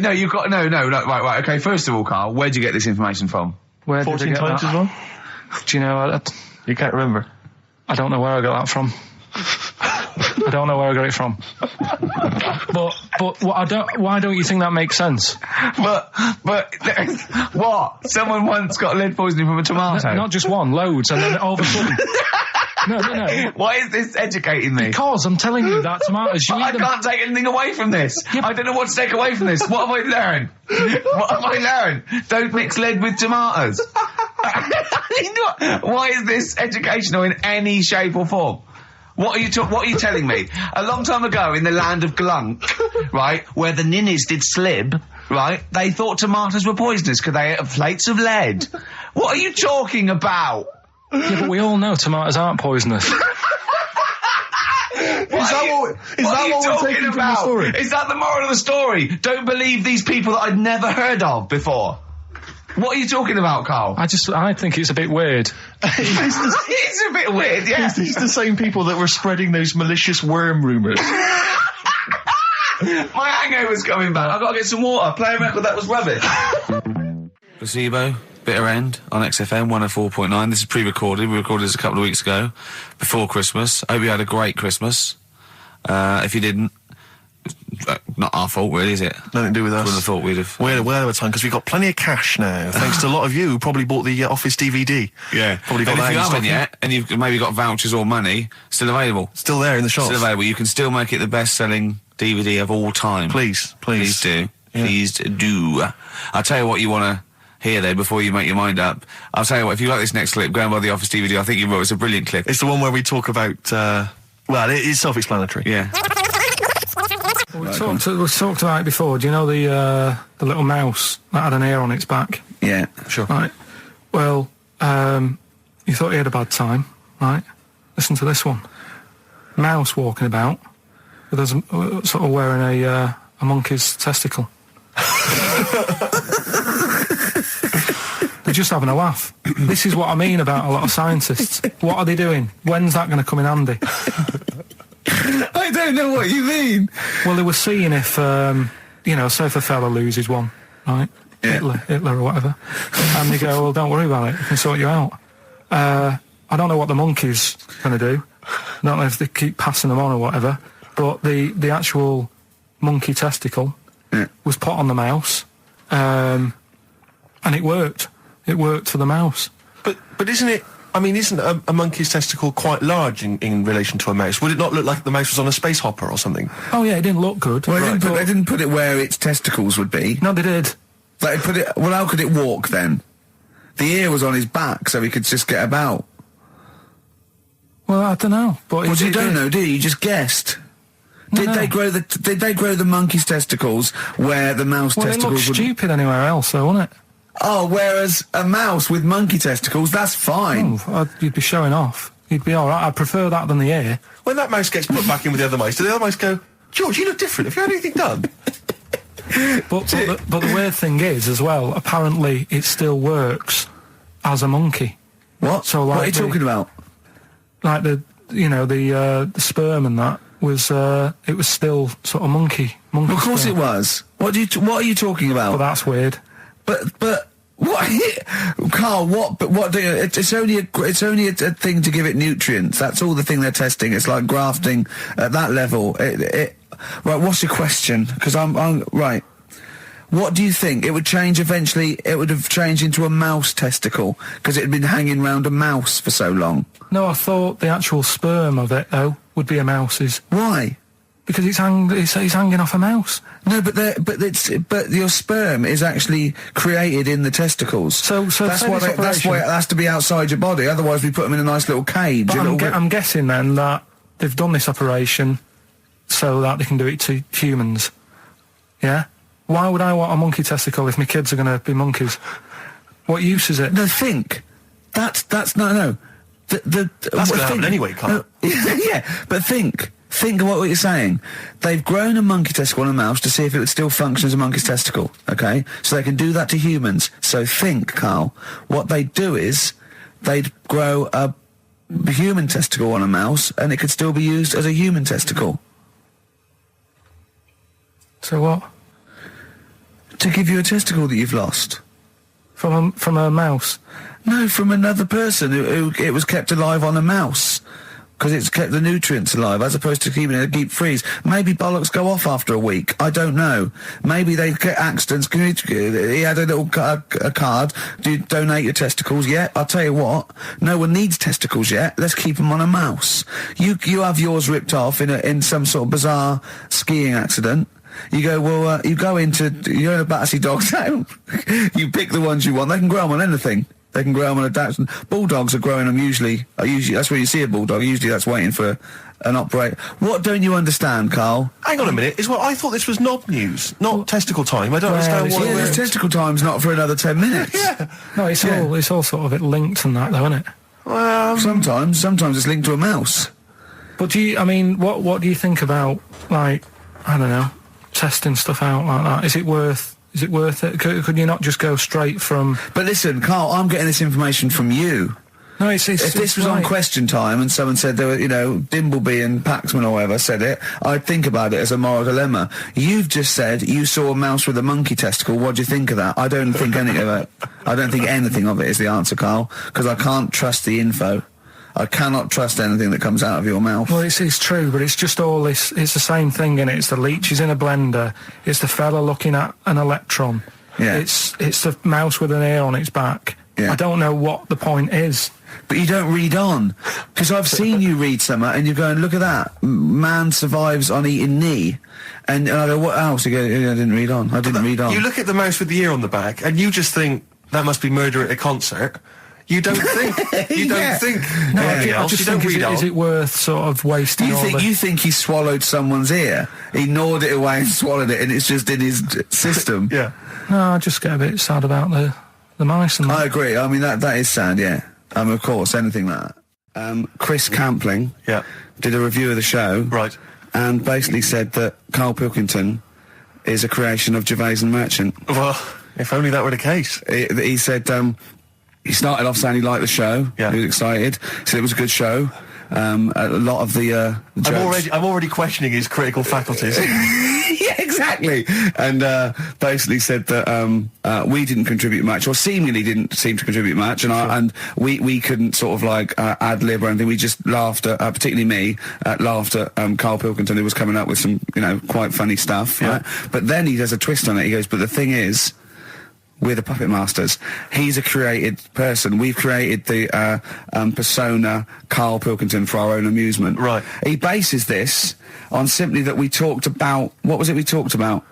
No, you've got... No, right, okay, first of all, Carl, where'd you get this information from? Where 14 did I get times that? as well? Do you know... You can't remember? I don't know where I got that from. I don't know where I got it from. But why don't you think that makes sense? But what? Someone once got lead poisoning from a tomato? Not just one, loads, and then all of a sudden... No. Why is this educating me? Because I'm telling you that tomatoes, you I eat them. can't take anything away from this. I don't know what to take away from this. What have I learned? What have I learned? Don't mix lead with tomatoes. Why is this educational in any shape or form? What are you telling me? A long time ago in the land of Glunk, right, where the ninnies did slib, right, they thought tomatoes were poisonous because they ate plates of lead. What are you talking about? Yeah, but we all know tomatoes aren't poisonous. Is that what we're taking from the story? Is that the moral of the story? Don't believe these people that I'd never heard of before. What are you talking about, Carl? I think it's a bit weird. It's a bit weird, yeah. It's the same people that were spreading those malicious worm rumours. My hangover's coming back. I've got to get some water. Play a record that was rubbish. Placebo, Bitter End on XFM 104.9. This is pre-recorded. We recorded this a couple of weeks ago, before Christmas. Hope you had a great Christmas. If you didn't, not our fault, really, is it? Nothing to do with us. Wouldn't have thought we'd have. We're well over time because we've got plenty of cash now, thanks to a lot of you who probably bought the Office DVD. Yeah. Probably got and that if you in haven't stock. yet, and you've maybe got vouchers or money, still available. Still there in the shops. Still available. You can still make it the best-selling DVD of all time. Please do. Yeah. Please do. I'll tell you what you want to hear there before you make your mind up. I'll tell you what, if you like this next clip, go and buy the Office DVD. I think you will. It's a brilliant clip. It's the one where we talk about, well, it's self-explanatory. Yeah. We talked about it before. Do you know the little mouse that had an ear on its back? Yeah. Sure. Right. Well, you thought he had a bad time, right? Listen to this one. Mouse walking about with us sort of wearing a monkey's testicle. They're just having a laugh. This is what I mean about a lot of scientists. What are they doing? When's that going to come in handy? I don't know what you mean. Well, they were seeing if, say if a fella loses one, right? Yeah. Hitler or whatever. And they go, well, don't worry about it. We can sort you out. I don't know what the monkey's going to do. I don't know if they keep passing them on or whatever. But the actual monkey testicle was put on the mouse. And it worked. It worked for the mouse. But isn't it... I mean, isn't a monkey's testicle quite large in relation to a mouse? Would it not look like the mouse was on a space hopper or something? Oh, yeah, it didn't look good. Well, they didn't put it where its testicles would be. No, they did. They put it... Well, how could it walk, then? The ear was on his back, so he could just get about. Well, I don't know. But you don't know, do you? You just guessed. Did they grow the monkey's testicles where the mouse testicles would... Well, it looked stupid anywhere else, though, wouldn't it? Oh, whereas a mouse with monkey testicles, that's fine. Oh, you'd be showing off. You'd be all right. I'd prefer that than the ear. When that mouse gets put back in with the other mice, do the other mice go, George, you look different. Have you had anything done? But the weird thing is, as well, apparently it still works as a monkey. What? So, like, what are you talking about? Like the sperm and that was it was still sort of monkey. Of course sperm. it was. What are you talking about? But that's weird. But what, Carl? What do you? It's only a thing to give it nutrients. That's all the thing they're testing. It's like grafting at that level. Right. What's your question? Because I'm right. What do you think? It would change eventually. It would have changed into a mouse testicle because it had been hanging round a mouse for so long. No, I thought the actual sperm of it though would be a mouse's. Why? Because it's hanging off a mouse. No, but your sperm is actually created in the testicles. So that's why it has to be outside your body. Otherwise, we put them in a nice little cage. But I'm guessing then that they've done this operation so that they can do it to humans. Yeah. Why would I want a monkey testicle if my kids are going to be monkeys? What use is it? No, think. That's no. That's going to happen anyway, Carl. Yeah, but think. Think of what you're saying. They've grown a monkey testicle on a mouse to see if it would still function as a monkey's testicle, okay? So they can do that to humans. So think, Carl. What they'd do is they'd grow a human testicle on a mouse and it could still be used as a human testicle. So what? To give you a testicle that you've lost. From a mouse? No, from another person who it was kept alive on a mouse. because it's kept the nutrients alive, as opposed to keeping it deep freeze. Maybe bollocks go off after a week. I don't know. Maybe they get accidents. He had a little a card. Do you donate your testicles yet? I'll tell you what. No one needs testicles yet. Let's keep them on a mouse. You have yours ripped off in some sort of bizarre skiing accident. You go, well, you're in a Battersea dog town. You pick the ones you want. They can grow them on anything. They can grow them on a Dachshund. Bulldogs are growing them usually, that's where you see a bulldog. Usually that's waiting for an operator. What don't you understand, Carl? Hang on a minute. I thought this was knob news, not testicle time. I don't understand why. Yeah, this testicle time's not for another 10 minutes. Yeah. No, it's all sort of linked and that, though, isn't it? Well, sometimes it's linked to a mouse. But what do you think about, like, I don't know, testing stuff out like that? Is it worth it? Could you not just go straight from... But listen, Carl, I'm getting this information from you. No, if this was on Question Time and someone said there were, Dimbleby and Paxman or whatever said it, I'd think about it as a moral dilemma. You've just said you saw a mouse with a monkey testicle. What do you think of that? I don't think anything of it. I don't think anything of it is the answer, Carl, because I can't trust the info. I cannot trust anything that comes out of your mouth. Well, it's true, but it's just all this... It's the same thing, innit? It's the leeches in a blender. It's the fella looking at an electron. Yeah. It's the mouse with an ear on its back. Yeah. I don't know what the point is. But you don't read on. Because I've seen you read something and you're going, look at that. Man survives on eating knee. And I go, what else? You go, I didn't read on. You look at the mouse with the ear on the back and you just think, that must be murder at a concert. You don't think. You don't think. No, I just think, is it worth sort of wasting You think he swallowed someone's ear? He gnawed it away and swallowed it, and it's just in his system. Yeah. No, I just get a bit sad about the mice and that. I agree. I mean, that is sad, yeah. Of course, anything like that. Chris Campling did a review of the show. Right. And basically said that Karl Pilkington is a creation of Gervais and Merchant. Well, if only that were the case. He said... he started off saying he liked the show. Yeah. He was excited. Said it was a good show. A lot of the jokes... I'm already questioning his critical faculties. Yeah, exactly. And basically said that we didn't contribute much, or seemingly didn't seem to contribute much, and we couldn't sort of like ad-lib or anything. We just laughed at, particularly me, laughed at Karl Pilkington, who was coming up with some, quite funny stuff. Yeah. Right? But then he does a twist on it. He goes, but the thing is... we're the puppet masters. He's a created person. We've created the persona Karl Pilkington for our own amusement. Right. He bases this on simply that we talked about... what was it we talked about?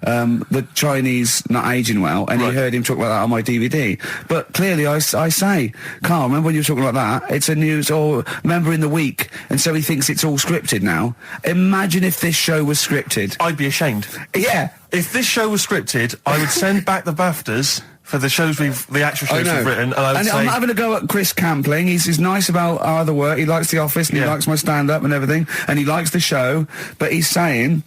The Chinese not aging well, and he heard him talk about that on my DVD. But clearly I say, Carl, remember when you were talking about that? It's a news, or remember in the week, and so he thinks it's all scripted now. Imagine if this show was scripted. I'd be ashamed. Yeah. If this show was scripted, I would send back the BAFTAs for the actual shows we've written, and I would say... I'm having a go at Chris Campling. He's nice about our other work. He likes The Office, and he likes my stand-up and everything, and he likes the show, but he's saying...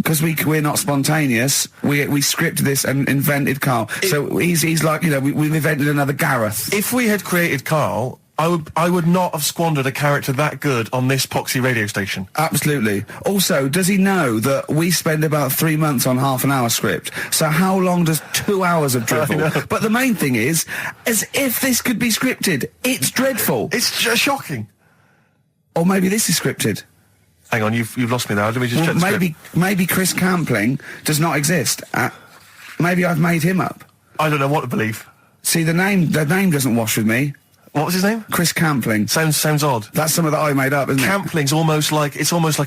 because we're not spontaneous, we scripted this and invented Karl. So he's like, we've invented another Gareth. If we had created Karl, I would not have squandered a character that good on this poxy radio station. Absolutely. Also, does he know that we spend about 3 months on half an hour script? So how long does 2 hours of drivel? But the main thing is, as if this could be scripted, it's dreadful. It's shocking. Or maybe this is scripted. Hang on, you've lost me there. Let me just check the script. Maybe Chris Campling does not exist. Maybe I've made him up. I don't know what to believe. See, the name doesn't wash with me. What was his name? Chris Campling. Sounds odd. That's something that I made up, isn't it? Campling's almost like a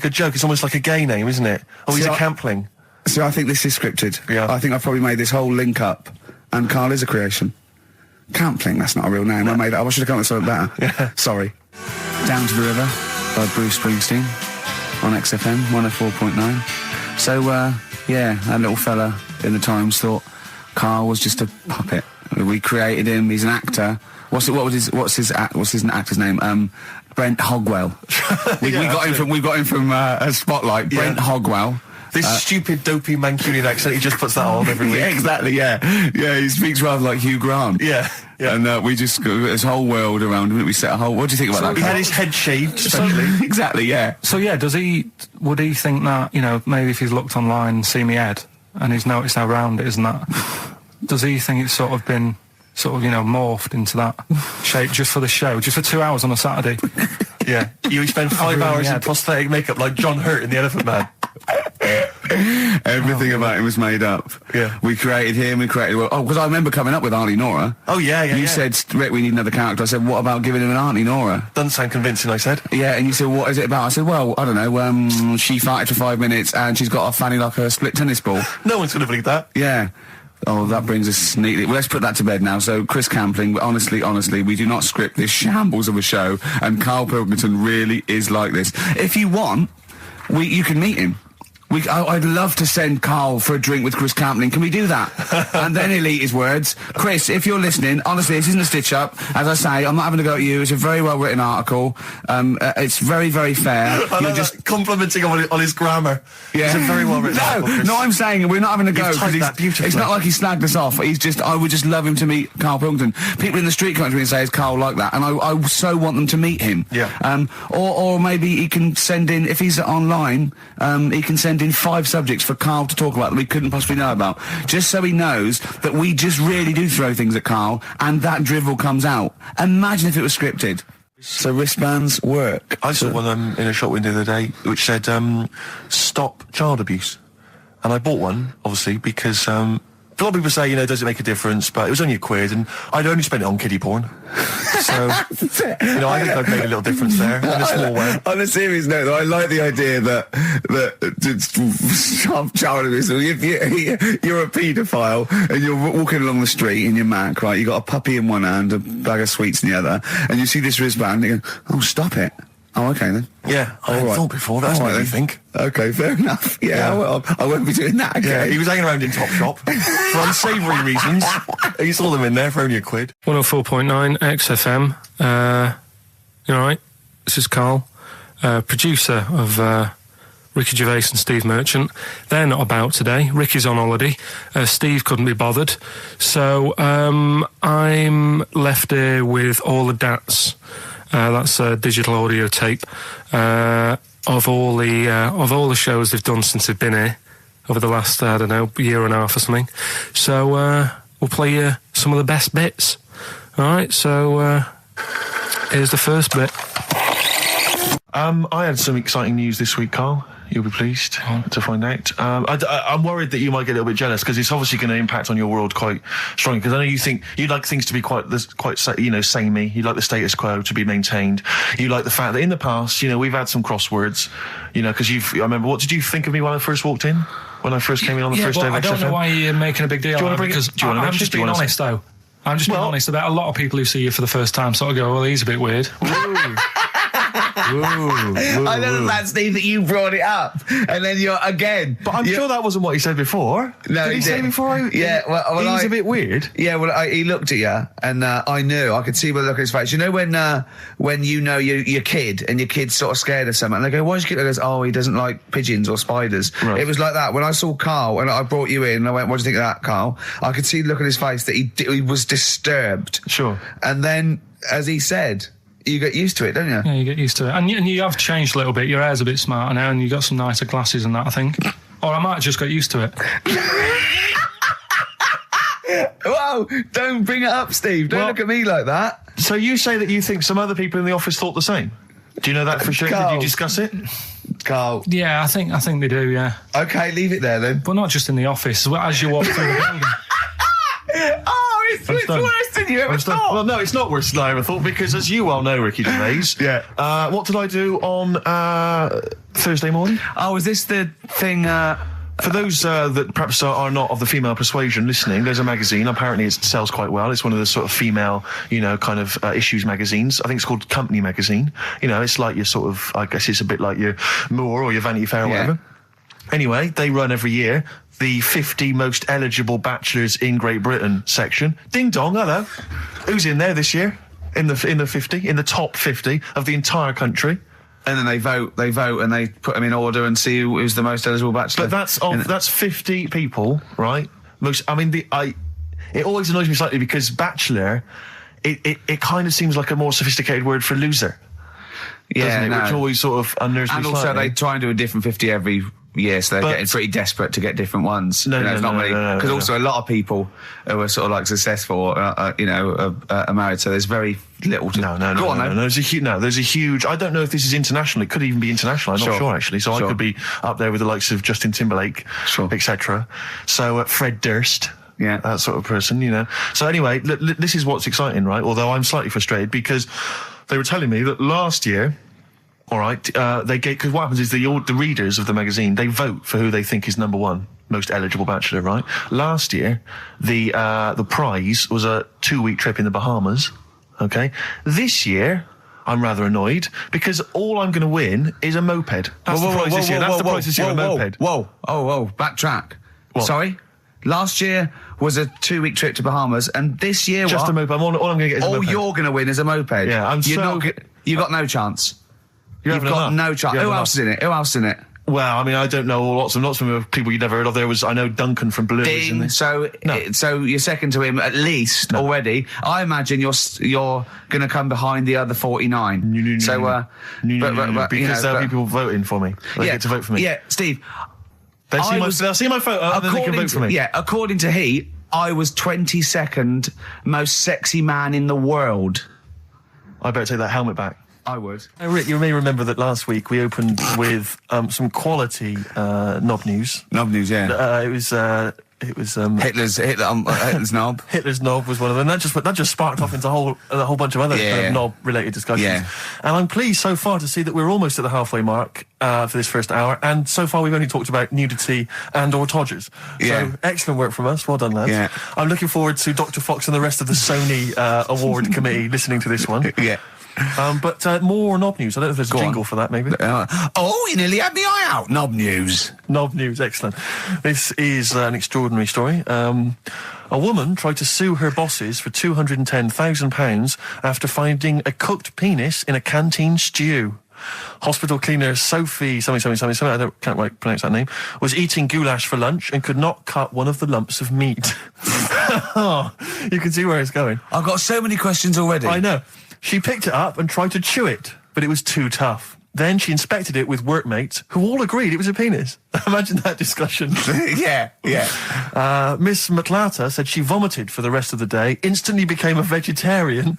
joke. It's almost like a gay name, isn't it? Oh, he's a Campling. See, I think this is scripted. Yeah. I think I've probably made this whole link up, and Karl is a creation. Campling, that's not a real name. No. I made it up. I should have come up with something better. Yeah. Sorry. Down to the River by Bruce Springsteen on XFM 104.9. So, that little fella in the Times thought Karl was just a puppet. We created him. He's an actor. What's his actor's name? Brent Hogwell. We got him from a Spotlight. Brent Hogwell. This stupid, dopey Mancunian accent, he just puts that on every week. Yeah, exactly, yeah. Yeah, he speaks rather like Hugh Grant. Yeah. And we just got this whole world around him. We set a whole... What do you think about that? He had his head shaved, especially. Exactly, yeah. So, would he think that, maybe if he's looked online and seen me head, and he's noticed how round it is and that, does he think it's sort of been... morphed into that shape just for the show, just for 2 hours on a Saturday? Yeah, you spend 5 hours in prosthetic makeup like John Hurt in The Elephant Man. Everything about him was made up. Yeah. We created him, because I remember coming up with Auntie Nora. Oh, yeah. You said, Rick, we need another character. I said, what about giving him an Auntie Nora? Doesn't sound convincing, I said. Yeah, and you said, what is it about? I said, well, I don't know, she farted for 5 minutes and she's got a fanny like a split tennis ball. No one's going to believe that. Yeah. Oh, that brings us neatly. Well, let's put that to bed now. So, Chris Campling, honestly, we do not script this shambles of a show, and Karl Pilkington really is like this. If you want, you can meet him. I'd love to send Karl for a drink with Chris Campling. Can we do that? And then he'll eat his words. Chris, if you're listening, honestly, this isn't a stitch-up. As I say, I'm not having a go at you. It's a very well-written article. It's very, very fair. You're just complimenting on his grammar. Yeah. It's a very well-written article. No, I'm saying we're not having a go. Because it's not like he snagged us off. I would just love him to meet Karl Pilkington. People in the street come up to me and say, is Karl like that? And I so want them to meet him. Yeah. Or maybe he can send in, if he's online, he can send in 5 subjects for Karl to talk about that we couldn't possibly know about, just so he knows that we just really do throw things at Karl and that drivel comes out. Imagine if it was scripted. So wristbands work. I saw one in a shop window the other day which said stop child abuse, and I bought one obviously because a lot of people say, does it make a difference, but it was only £1 and I'd only spent it on kiddie porn. So, I think I've made a little difference there in a small way. On a serious note, though, I like the idea that stop child abuse. If you're a paedophile and you're walking along the street in your Mac, right, you got a puppy in one hand, a bag of sweets in the other, and you see this wristband, and you go, oh, stop it. Oh, okay then. Yeah, I hadn't thought before. That's what you think. Okay, fair enough. Yeah. I won't be doing that again. Yeah, he was hanging around in Topshop for unsavoury reasons. You saw them in there for only £1. 104.9 XFM. You all right? This is Karl, producer of Ricky Gervais and Steve Merchant. They're not about today. Ricky's on holiday. Steve couldn't be bothered. So I'm left here with all the DATs. That's a digital audio tape of all the shows they've done since they've been here over the last year and a half or something. So we'll play you some of the best bits. All right. So here's the first bit. I had some exciting news this week, Karl. You'll be pleased to find out. I'm worried that you might get a little bit jealous because it's obviously going to impact on your world quite strongly. Because I know you think you'd like things to be quite samey. You like the status quo to be maintained. You like the fact that in the past, we've had some crosswords. Because I remember. What did you think of me when I first walked in? When I first came in on the first day of XFM? I don't know why you're making a big deal out of it. I'm just being honest, though. I'm just being honest about a lot of people who see you for the first time sort of go, well, he's a bit weird. I know that, Steve, that you brought it up, and then you're again. But I'm sure that wasn't what he said before. No, did he say before? Yeah, well, he's a bit weird. Yeah, well, he looked at you, and I knew. I could see by the look on his face. You know when your kid and your kid's sort of scared of something, and they go, "Why is your kid?" He goes, "Oh, he doesn't like pigeons or spiders." Right. It was like that when I saw Karl, and I brought you in, and I went, "What do you think of that, Karl?" I could see the look on his face that he was disturbed. Sure. And then, as he said, you get used to it, don't you? Yeah, you get used to it. And you have changed a little bit. Your hair's a bit smarter now, and you got some nicer glasses and that, I think. Or I might have just got used to it. Whoa, don't bring it up, Steve. Don't look at me like that. So you say that you think some other people in the office thought the same? Do you know that for sure? Karl. Did you discuss it? Karl. Yeah, I think they do, yeah. Okay, leave it there then. But not just in the office, as you walk through the building. Oh, it's worse than you ever thought. Well, no, it's not worse than I ever thought, because as you well know, Ricky Gervais, what did I do on Thursday morning? Oh, is this the thing... For those that perhaps are not of the female persuasion listening, there's a magazine. Apparently it sells quite well. It's one of the sort of female, kind of issues magazines. I think it's called Company Magazine. It's like your sort of, I guess it's a bit like your Moore or your Vanity Fair or whatever. Anyway, they run every year the 50 most eligible bachelors in Great Britain section. Ding dong, hello. Who's in there this year? In the 50, in the top 50 of the entire country. And then they vote, and they put them in order and see who's the most eligible bachelor. But that's 50 people, right? It always annoys me slightly because bachelor, it kind of seems like a more sophisticated word for loser. Yeah, which always sort of unnerves me slightly. And also they try and do a different 50 every year, so they're getting pretty desperate to get different ones. No, it's not really, because also a lot of people who are sort of like successful, are married. So there's very little to. No. There's a huge. I don't know if this is international. It could even be international. I'm not sure actually. So I could be up there with the likes of Justin Timberlake, etc. So Fred Durst. Yeah, that sort of person, you know. So anyway, this is what's exciting, right? Although I'm slightly frustrated because they were telling me that last year. All right, because what happens is the readers of the magazine, they vote for who they think is number one, most eligible bachelor, right? Last year, the prize was a 2-week trip in the Bahamas, okay? This year, I'm rather annoyed, because all I'm going to win is a moped. That's the prize this year. That's the prize this year, a moped. Whoa, backtrack. What? Sorry? Last year was a 2-week trip to Bahamas, and this year just a moped. All I'm going to get is a moped. All you're going to win is a moped. Yeah, you got no chance. You've got no chance. Who else is in it? Well, I mean, I don't know lots of people you'd never heard of. I know Duncan from Blue. So you're second to him at least already. I imagine you're going to come behind the other 49. Because there'll be people voting for me. They get to vote for me. Yeah, Steve. They'll see my photo and then they can vote for me. Yeah, according to Heat, I was 22nd most sexy man in the world. I better take that helmet back. I would. Rick, you may remember that last week we opened with some quality knob news. Knob news, yeah. It was Hitler's knob. Hitler's knob was one of them. That just sparked off into a whole bunch of other kind of knob-related discussions. Yeah. And I'm pleased so far to see that we're almost at the halfway mark for this first hour. And so far we've only talked about nudity and/or todgers. Yeah. So excellent work from us. Well done, lads. Yeah. I'm looking forward to Dr. Fox and the rest of the Sony award committee listening to this one. Yeah. But more knob news. I don't know if there's a jingle for that, maybe. You nearly had me eye out. Knob news. Knob news, excellent. This is an extraordinary story. A woman tried to sue her bosses for £210,000 after finding a cooked penis in a canteen stew. Hospital cleaner Sophie, something, I can't quite pronounce that name, was eating goulash for lunch and could not cut one of the lumps of meat. You can see where it's going. I've got so many questions already. I know. She picked it up and tried to chew it, but it was too tough. Then she inspected it with workmates, who all agreed it was a penis. Imagine that discussion. Yeah. Miss McLata said she vomited for the rest of the day, instantly became a vegetarian,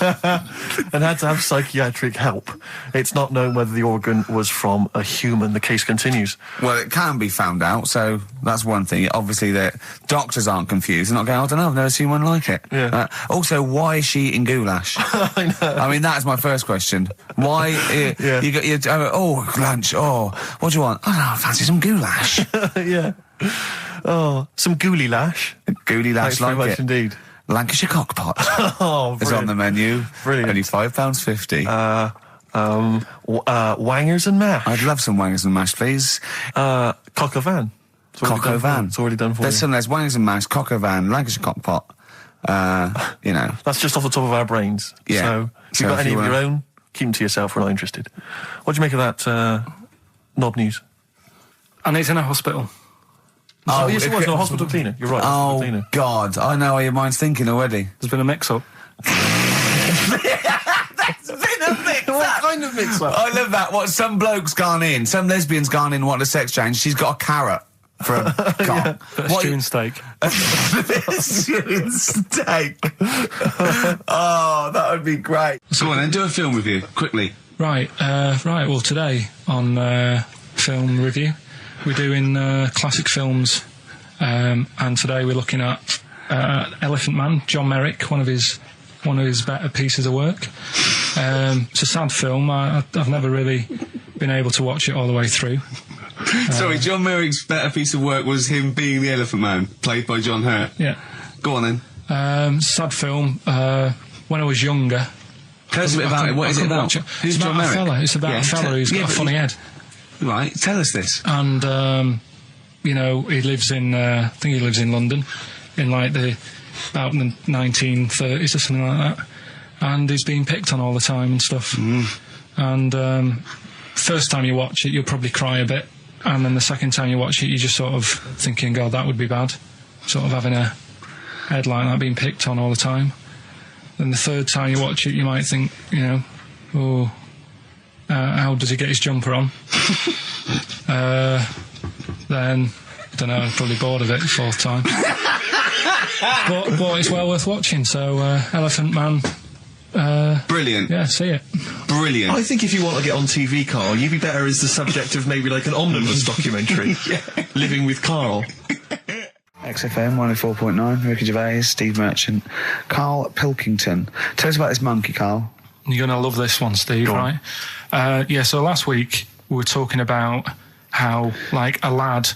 and had to have psychiatric help. It's not known whether the organ was from a human. The case continues. Well, it can be found out, so that's one thing. Obviously, the doctors aren't confused. They're not going, I don't know, I've never seen one like it. Yeah. Also, why is she eating goulash? I know. I mean, that is my first question. Why... You got your lunch. What do you want? I fancy some goulash. Yeah. Some gooly lash. Gooly lash, thanks very much indeed. Lancashire cockpot. Is on the menu. Brilliant. Only £5.50. Wangers and mash. I'd love some wangers and mash, please. Coq au vin. It's already done for you. There's wangers and mash, coq au vin, Lancashire cockpot. That's just off the top of our brains. Yeah. So if you've got any of your own, keep them to yourself. We're not interested. What do you make of that knob news? And it's in a hospital. Yes, it was. No, hospital cleaner. You're right. Oh, cleaner. God. I know how your mind's thinking already. There's been a mix-up. There's been a mix-up? What kind of mix-up? I love that. Some bloke's gone in. Some lesbian's gone in wanting a sex change. She's got a carrot for a cock. Stewing steak. Stewing steak. Oh, that would be great. Go on then, do a film review, quickly. Right. Well, today on Film Review, we're doing classic films, and today we're looking at Elephant Man, John Merrick, one of his better pieces of work. It's a sad film. I've never really been able to watch it all the way through. Sorry, John Merrick's better piece of work was him being the Elephant Man, played by John Hurt. Yeah. Go on then. Sad film. When I was younger. Tell us a bit about it. What is it about? Who's John Merrick? It's about a fella who's got a funny head. Right, tell us this. And, he lives in, I think he lives in London, in about the 1930s or something like that. And he's being picked on all the time and stuff. And first time you watch it, you'll probably cry a bit. And then the second time you watch it, you're just sort of thinking, God, that would be bad. Sort of having a head like that being picked on all the time. Then the third time you watch it, you might think, how how does he get his jumper on? Then, I don't know, I'm probably bored of it the fourth time. but it's well worth watching, so Elephant Man. Brilliant. Yeah, see it. Brilliant. I think if you want to get on TV, Carl, you'd be better as the subject of maybe like an omnibus documentary. Living with Carl. XFM 104.9, Ricky Gervais, Steve Merchant, Karl Pilkington. Tell us about this monkey, Carl. You're going to love this one, Steve, right? So last week we were talking about how, like, a lad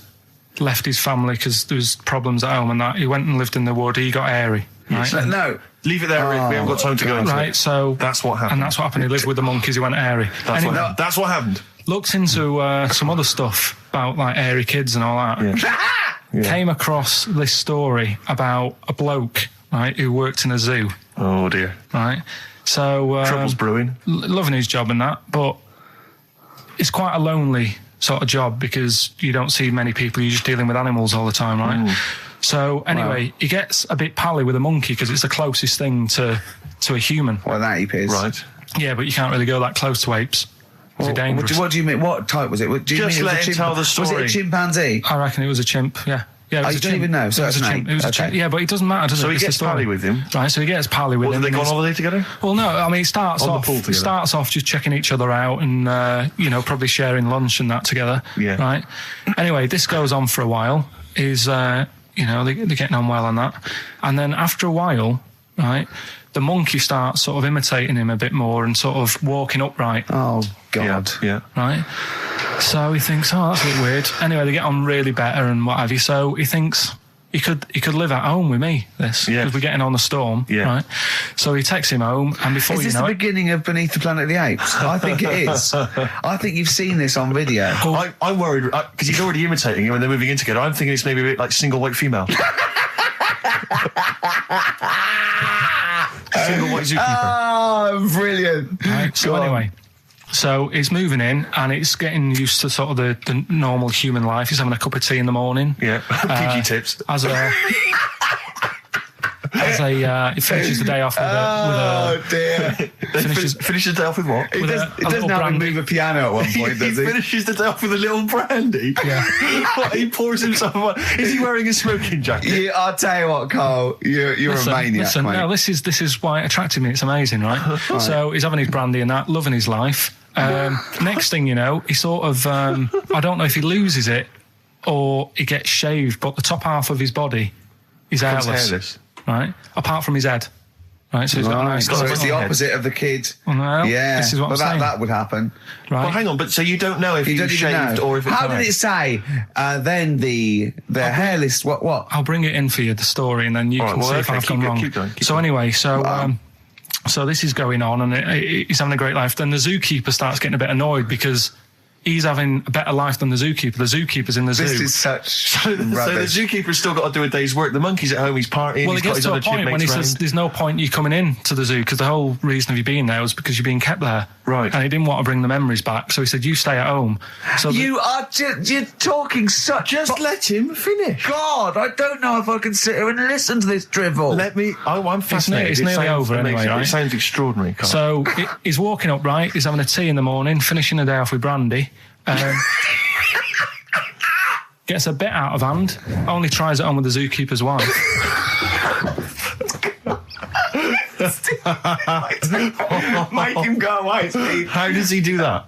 left his family because there was problems at home and that. He went and lived in the wood. He got airy. Right? No. Leave it there, Rick. We haven't got time to go into it. Right, so... That's what happened. And that's what happened. He lived with the monkeys. He went airy. That's what happened. Looked into some other stuff about, like, airy kids and all that. Yeah. Came across this story about a bloke, right, who worked in a zoo. Oh, dear. Right? So... Trouble's brewing. Loving his job and that, but it's quite a lonely sort of job because you don't see many people. You're just dealing with animals all the time, right? Ooh. So anyway, he gets a bit pally with a monkey because it's the closest thing to a human. Well, that ape is. Right. Yeah, but you can't really go that close to apes. They're dangerous. What do you mean? What type was it? Do you Just mean let him tell the story. Was it a chimpanzee? I reckon it was a chimp, yeah. Yeah, you don't even know, so it's an ape. It was a chimp. Yeah, but it doesn't matter, does it? So he gets pally with him. Right, so he gets pally with him. Did they go on holiday together? Well, no, I mean, it starts off just checking each other out and, probably sharing lunch and that together. Yeah. Right? Anyway, this goes on for a while. They're getting on well on that. And then after a while, right, the monkey starts sort of imitating him a bit more and sort of walking upright. Oh, God. Yeah. Right? So he thinks, oh, that's a bit weird. Anyway, they get on really better and what have you. So he thinks he could live at home with me, because we're getting on the storm, right? So he takes him home, and before is this the beginning of Beneath the Planet of the Apes? I think it is. I think you've seen this on video. I'm worried, because he's already imitating him and they're moving in together. I'm thinking it's maybe a bit like Single White Female. Single White Zookeeper. Oh, brilliant. Right, so anyway... So he's moving in and it's getting used to sort of the normal human life. He's having a cup of tea in the morning. Yeah, PG tips. He finishes the day off with a... Oh, dear. Finishes the day off with what? He doesn't have to move a piano at one point, does he? He finishes the day off with a little brandy? Yeah. He pours himself one. Is he wearing a smoking jacket? Yeah, I'll tell you what, Carl. You're a maniac, mate. No, this is why it attracted me. It's amazing, right? So he's having his brandy and that, loving his life. Next thing you know, he sort of... I don't know if he loses it or he gets shaved, but the top half of his body is hairless. Right, apart from his head. Right, so he's got a nice. So it's the opposite of the kid. Well, no, yeah, this is what I'm saying. That would happen. Right. Well, hang on, but so you don't know if he was shaved or if it's How did it say? Then the hairless. What? I'll bring it in for you, the story, and then you can see if I've gone wrong. Keep going. Anyway, so this is going on, and he's having a great life. Then the zookeeper starts getting a bit annoyed because he's having a better life than the zookeeper. The zookeeper's in the zoo. This is such So the zookeeper's still got to do a day's work. The monkey's at home, he's partying. Well, it gets to a point when he says there's no point you coming in to the zoo because the whole reason of you being there was because you're being kept there. Right. And he didn't want to bring the memories back, so he said, you stay at home. So you're talking such... Just let him finish. God, I don't know if I can sit here and listen to this drivel. I'm fascinated. It's nearly over anyway, right? It sounds extraordinary, Carl. So he's walking upright, he's having a tea in the morning, finishing the day off with brandy. Gets a bit out of hand, only tries it on with the zookeeper's wife. Make him go away, Steve. How does he do that?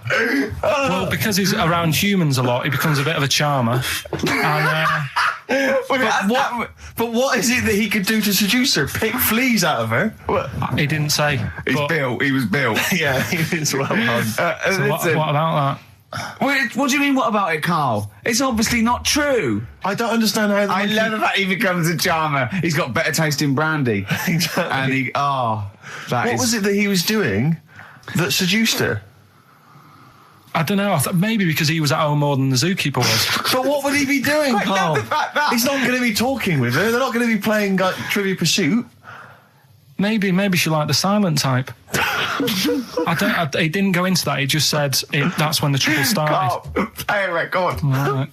Well, because he's around humans a lot, he becomes a bit of a charmer. But what is it that he could do to seduce her? Pick fleas out of her? He didn't say. He was built. Yeah, he was well done. So what about that? What do you mean, what about it, Carl? It's obviously not true. I don't understand how... I love the fact he becomes a charmer. He's got better taste in brandy. Exactly. And what was it that he was doing that seduced her? I don't know. Maybe because he was at home more than the zookeeper was. But what would he be doing, Carl? He's not going to be talking with her. They're not going to be playing Trivia Pursuit. Maybe she liked the silent type. He didn't go into that. He just said that's when the trouble started. Carl, play a record. Right.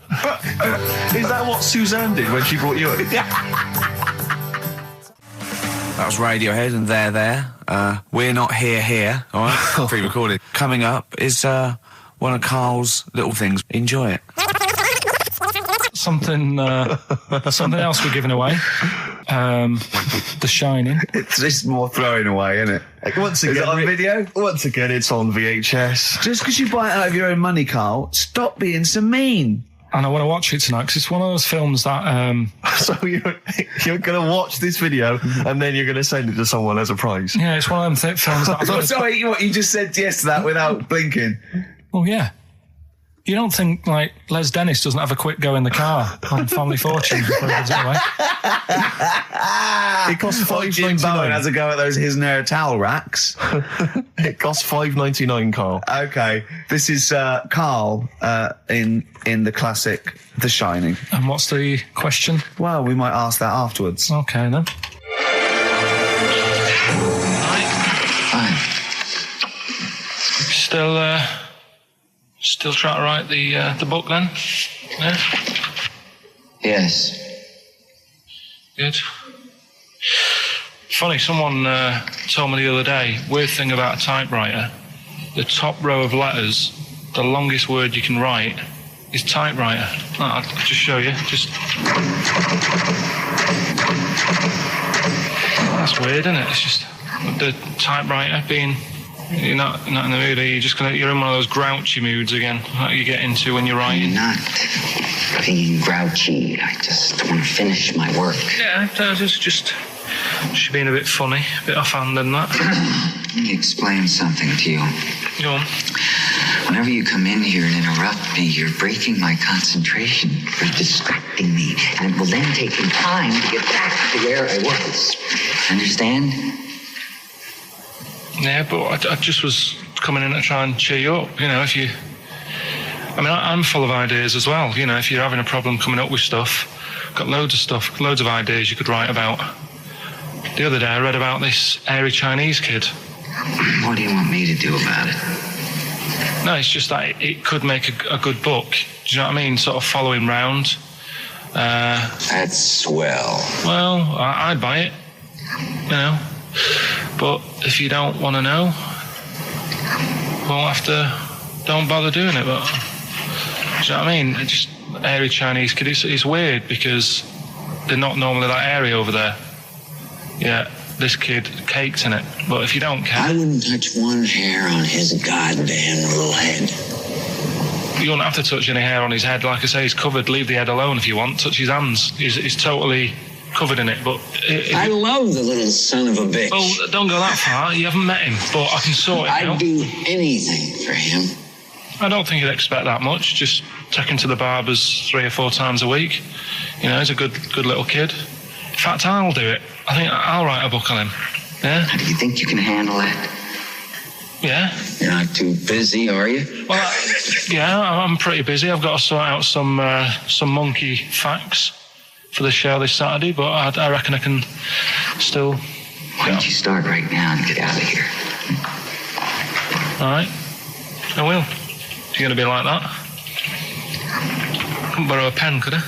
Is that what Suzanne did when she brought you in? That was Radiohead and There. We're Not Here, all right? Pre-recorded. Coming up is one of Carl's little things. Enjoy it. Something else we're giving away. The Shining. It's more throwing away, isn't it? Once again, is it on video? Once again, it's on VHS. Just because you buy it out of your own money, Carl, stop being so mean. And I want to watch it tonight because it's one of those films that... So you're going to watch this video and then you're going to send it to someone as a prize? Yeah, it's one of them films that... Sorry, what, you just said yes to that without blinking? Well, yeah. You don't think, like, Les Dennis doesn't have a quick go in the car on Family Fortune before he gives it away? It costs Jim Bowen has $5.99. a go at those his and her towel racks. It costs $5.99, Carl. Okay, this is Carl in the classic The Shining. And what's the question? Well, we might ask that afterwards. Okay, then. Fine. Still trying to write the book, then? Yeah? Yes. Good. Funny, someone told me the other day, weird thing about a typewriter, the top row of letters, the longest word you can write is typewriter. I'll just show you. That's weird, isn't it? It's just the typewriter being... You're not in the mood, are you? You're in one of those grouchy moods again, like you get into when you're writing. I'm not being grouchy. I just want to finish my work. Yeah, just being a bit funny, a bit offhand and that. Let me explain something to you. Go on. Whenever you come in here and interrupt me, you're breaking my concentration. You're distracting me. And it will then take me time to get back to where I was. Understand? Yeah, but I just was coming in to try and cheer you up. You know, if you... I mean, I'm full of ideas as well. You know, if you're having a problem coming up with stuff, got loads of ideas you could write about. The other day I read about this airy Chinese kid. What do you want me to do about it? No, it's just that it could make a good book. Do you know what I mean? Sort of following round. That's swell. Well, I'd buy it. You know. But if you don't want to know, don't bother doing it. But do you know what I mean? Just airy Chinese kid. It's weird because they're not normally that airy over there. Yeah, this kid caked in it. But if you don't care, I wouldn't touch one hair on his goddamn little head. You don't have to touch any hair on his head. Like I say, he's covered. Leave the head alone if you want. Touch his hands. He's totally covered in it. But I love the little son of a bitch. Well, don't go that far. You haven't met him, but I can sort it out. I'd do anything for him. I don't think you'd expect that much. Just take him to the barbers 3 or 4 times a week. You know, he's a good little kid. In fact, I'll do it. I think I'll write a book on him. Yeah? Do you think you can handle that? Yeah. You're not too busy, are you? Well, yeah, I'm pretty busy. I've got to sort out some monkey facts for the show this Saturday, but I reckon I can still... Why don't you start right now and get out of here? All right. I will. If you're going to be like that. Couldn't borrow a pen, could I?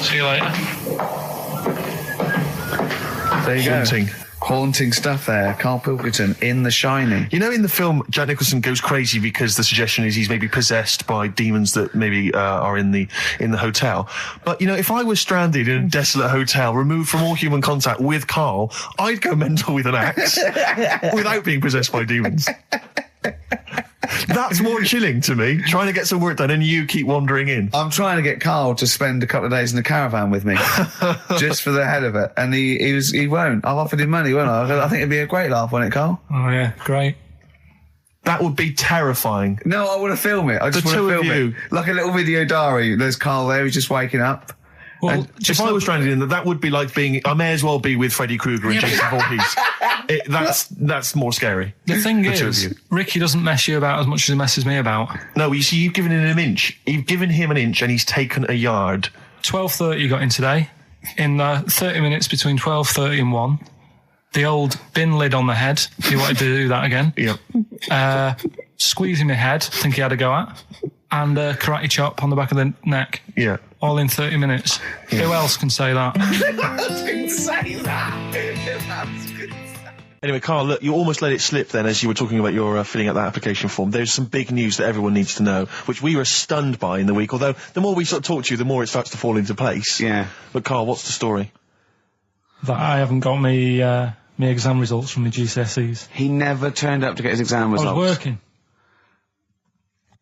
See you later. There you go. Haunting stuff there. Karl Pilkington in The Shining. You know, in the film, Jack Nicholson goes crazy because the suggestion is he's maybe possessed by demons that maybe are in the hotel. But, you know, if I was stranded in a desolate hotel, removed from all human contact with Karl, I'd go mental with an axe without being possessed by demons. That's more chilling to me, trying to get some work done and you keep wandering in. I'm trying to get Karl to spend a couple of days in the caravan with me, just for the head of it. And he won't. I've offered him money, won't I? I think it'd be a great laugh, won't it, Karl? Oh, yeah, great. That would be terrifying. No, I want to film it. I just want to film it. Like a little video diary. There's Karl there, he's just waking up. Well, if I was stranded in that would be like being... I may as well be with Freddy Krueger and Jason Voorhees. That's more scary. The thing is, Ricky doesn't mess you about as much as he messes me about. No, you see, you've given him an inch. You've given him an inch and he's taken a yard. 12:30 you got in today. In 30 minutes between 12:30 and 1. The old bin lid on the head. If you wanted to do that again. Yep. Squeezing my head, think he had a go at. And karate chop on the back of the neck. Yeah. All in 30 minutes. Yeah. Who else can say that? Who else can say that? Anyway, Karl, look, you almost let it slip then as you were talking about your filling out that application form. There's some big news that everyone needs to know, which we were stunned by in the week, although the more we sort of talk to you, the more it starts to fall into place. Yeah. But Karl, what's the story? That I haven't got me exam results from the GCSEs. He never turned up to get his exam results. I was working.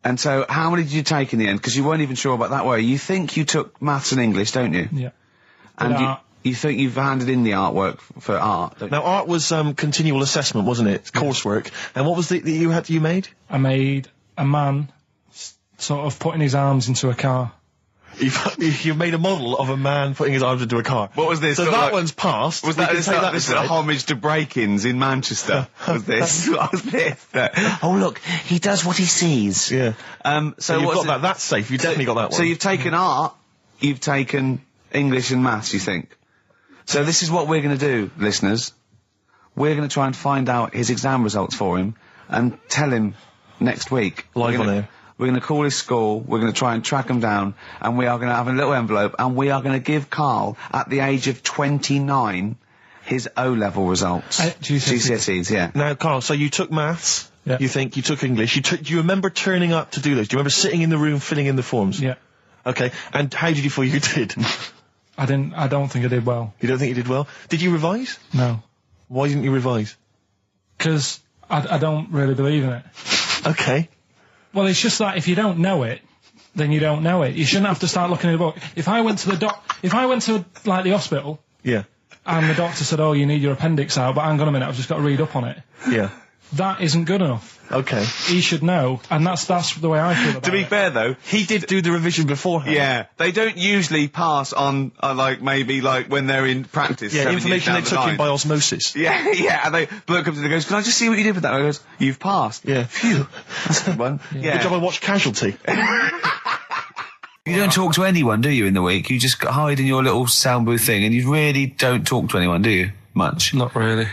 And so, how many did you take in the end? Because you weren't even sure about that, were you? You think you took maths and English, don't you? Yeah. And you think you've handed in the artwork for art, don't you? Now, art was continual assessment, wasn't it? Coursework. And what was that you made? I made a man sort of putting his arms into a car. You've made a model of a man putting his arms into a car. What was this? So that one's passed. Was that, this is a homage to break-ins in Manchester? Was this? What was this? Oh, look, he does what he sees. Yeah. So you've got that. That's safe. You've definitely got that one. So you've taken art, you've taken English and maths, you think? So this is what we're going to do, listeners. We're going to try and find out his exam results for him and tell him next week. Live on air. We're going to call his school, we're going to try and track him down, and we are going to have a little envelope, and we are going to give Karl, at the age of 29, his O-level results. GCSEs, yeah. Now, Karl, so you took maths, yeah. You think you took English, do you remember turning up to do those? Do you remember sitting in the room filling in the forms? Yeah. Okay, and how did you feel you did? I don't think I did well. You don't think you did well? Did you revise? No. Why didn't you revise? Because I don't really believe in it. Okay. Well, it's just that if you don't know it, then you don't know it. You shouldn't have to start looking at a book. If I went to like the hospital, yeah, and the doctor said, "Oh, you need your appendix out," but hang on a minute, I've just got to read up on it. Yeah, that isn't good enough. Okay, he should know, and that's the way I feel about it. To be fair, though, he did do the revision beforehand. Yeah, they don't usually pass on, maybe when they're in practice. Yeah, information they took in by osmosis. Yeah, yeah, and bloke comes in and goes, "Can I just see what you did with that?" And I goes, "You've passed." Yeah. Phew. That's a good one. Yeah. Good job I watched Casualty. You don't talk to anyone, do you, in the week? You just hide in your little sound booth thing, and you really don't talk to anyone, do you? Much? Not really.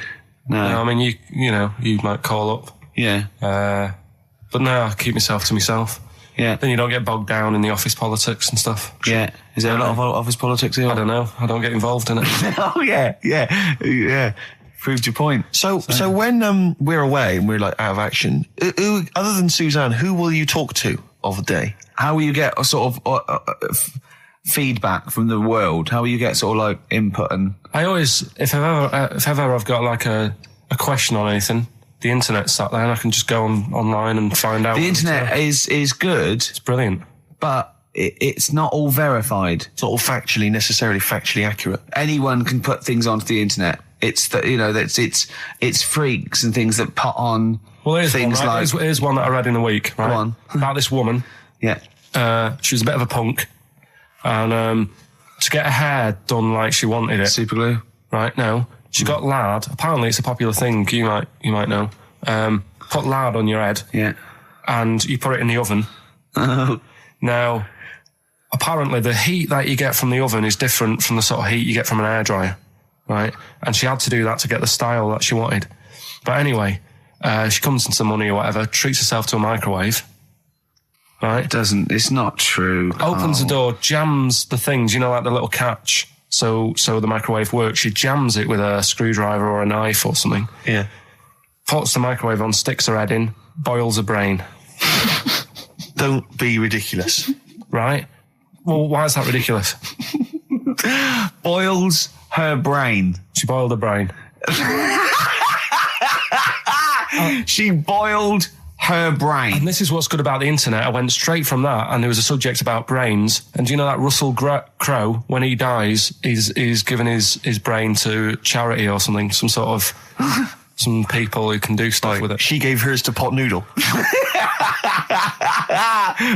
No. I mean, you might call up. Yeah. But no, I keep myself to myself. Yeah. Then you don't get bogged down in the office politics and stuff. Yeah. Is there a lot of office politics here? I don't know. I don't get involved in it. Oh, yeah. Proved your point. So when we're away and we're out of action, who, other than Suzanne, who will you talk to of the day? How will you get a sort of feedback from the world? How will you get sort of input and? I always, if ever I've got a question on anything, the internet's sat there and I can just go online and find out. The internet is good. It's brilliant. But it's not all verified. It's not all necessarily factually accurate. Anyone can put things onto the internet. It's it's freaks and things that put on things like. Here's one that I read in a week, right? Go on. About this woman. Yeah. She was a bit of a punk. And to get her hair done like she wanted it. Super glue. Right, no. She got lard. Apparently it's a popular thing, you might know. Put lard on your head. Yeah. And you put it in the oven. Oh. Now, apparently the heat that you get from the oven is different from the sort of heat you get from an hairdryer. Right? And she had to do that to get the style that she wanted. But anyway, she comes into money or whatever, treats herself to a microwave. Right? It's not true. Opens the door, jams the things, the little catch. So the microwave works. She jams it with a screwdriver or a knife or something. Yeah. Puts the microwave on, sticks her head in, boils her brain. Don't be ridiculous. Right? Well, why is that ridiculous? Boils her brain. She boiled her brain. She boiled her brain. And this is what's good about the internet. I went straight from that, and there was a subject about brains. And do you know that Russell Crowe, when he dies, he's given his brain to charity or something, some sort of some people who can do stuff with it. She gave hers to Pot Noodle.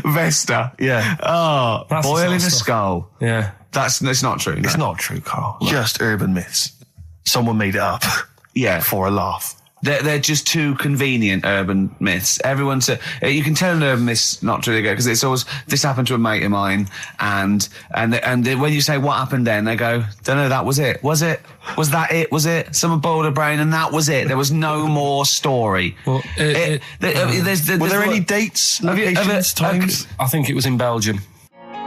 Vesta. Yeah. Oh, that's boiling a skull. Yeah. It's not true. It's not true, Karl. Just urban myths. Someone made it up. Yeah. For a laugh. They're just too convenient urban myths. Everyone's you can tell an urban myth's not true because it's always this happened to a mate of mine, and when you say what happened then, they go, don't know, that was it. Was it? Was that it? Was it? Someone boiled a brain and that was it. There was no more story. Well, were there any dates, locations, times? I think it was in Belgium.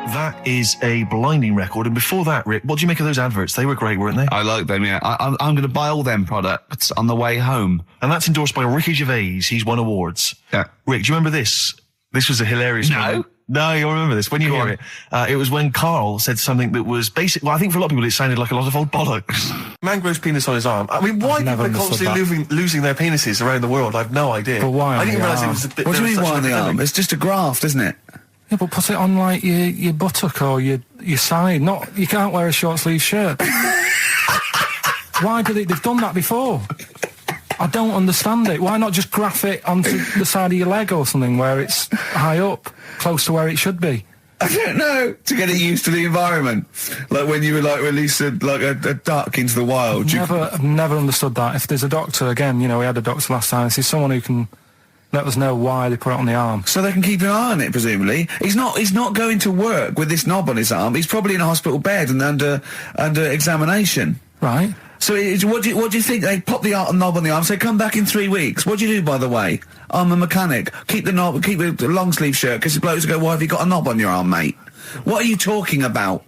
That is a blinding record. And before that, Rick, what do you make of those adverts? They were great, weren't they? I like them, yeah. I'm going to buy all them products on the way home. And that's endorsed by Ricky Gervais. He's won awards. Yeah. Rick, do you remember this? This was a hilarious moment. No, you'll remember this when you hear it. It was when Karl said something that was basic. Well, I think for a lot of people it sounded like a lot of old bollocks. Man grows penis on his arm. I mean, why people are constantly losing their penises around the world? I have no idea. But why? I didn't realise it was a bit. What do you mean why on the arm? It's just a graft, isn't it? Yeah, but put it on like your buttock or your side. Not you can't wear a short sleeve shirt. Why do they've done that before? I don't understand it. Why not just graph it onto the side of your leg or something where it's high up, close to where it should be? I don't know. To get it used to the environment, like when you were like released a duck into the wild. I've never understood that. If there's a doctor, again, we had a doctor last time. There's someone who can let us know why they put it on the arm. So they can keep an eye on it, presumably. He's not going to work with this knob on his arm. He's probably in a hospital bed and under examination. Right. So what do you think? They pop the knob on the arm, say, come back in 3 weeks. What do you do, by the way? I'm a mechanic. Keep the knob, keep the long sleeve shirt, because the blokes go, why have you got a knob on your arm, mate? What are you talking about?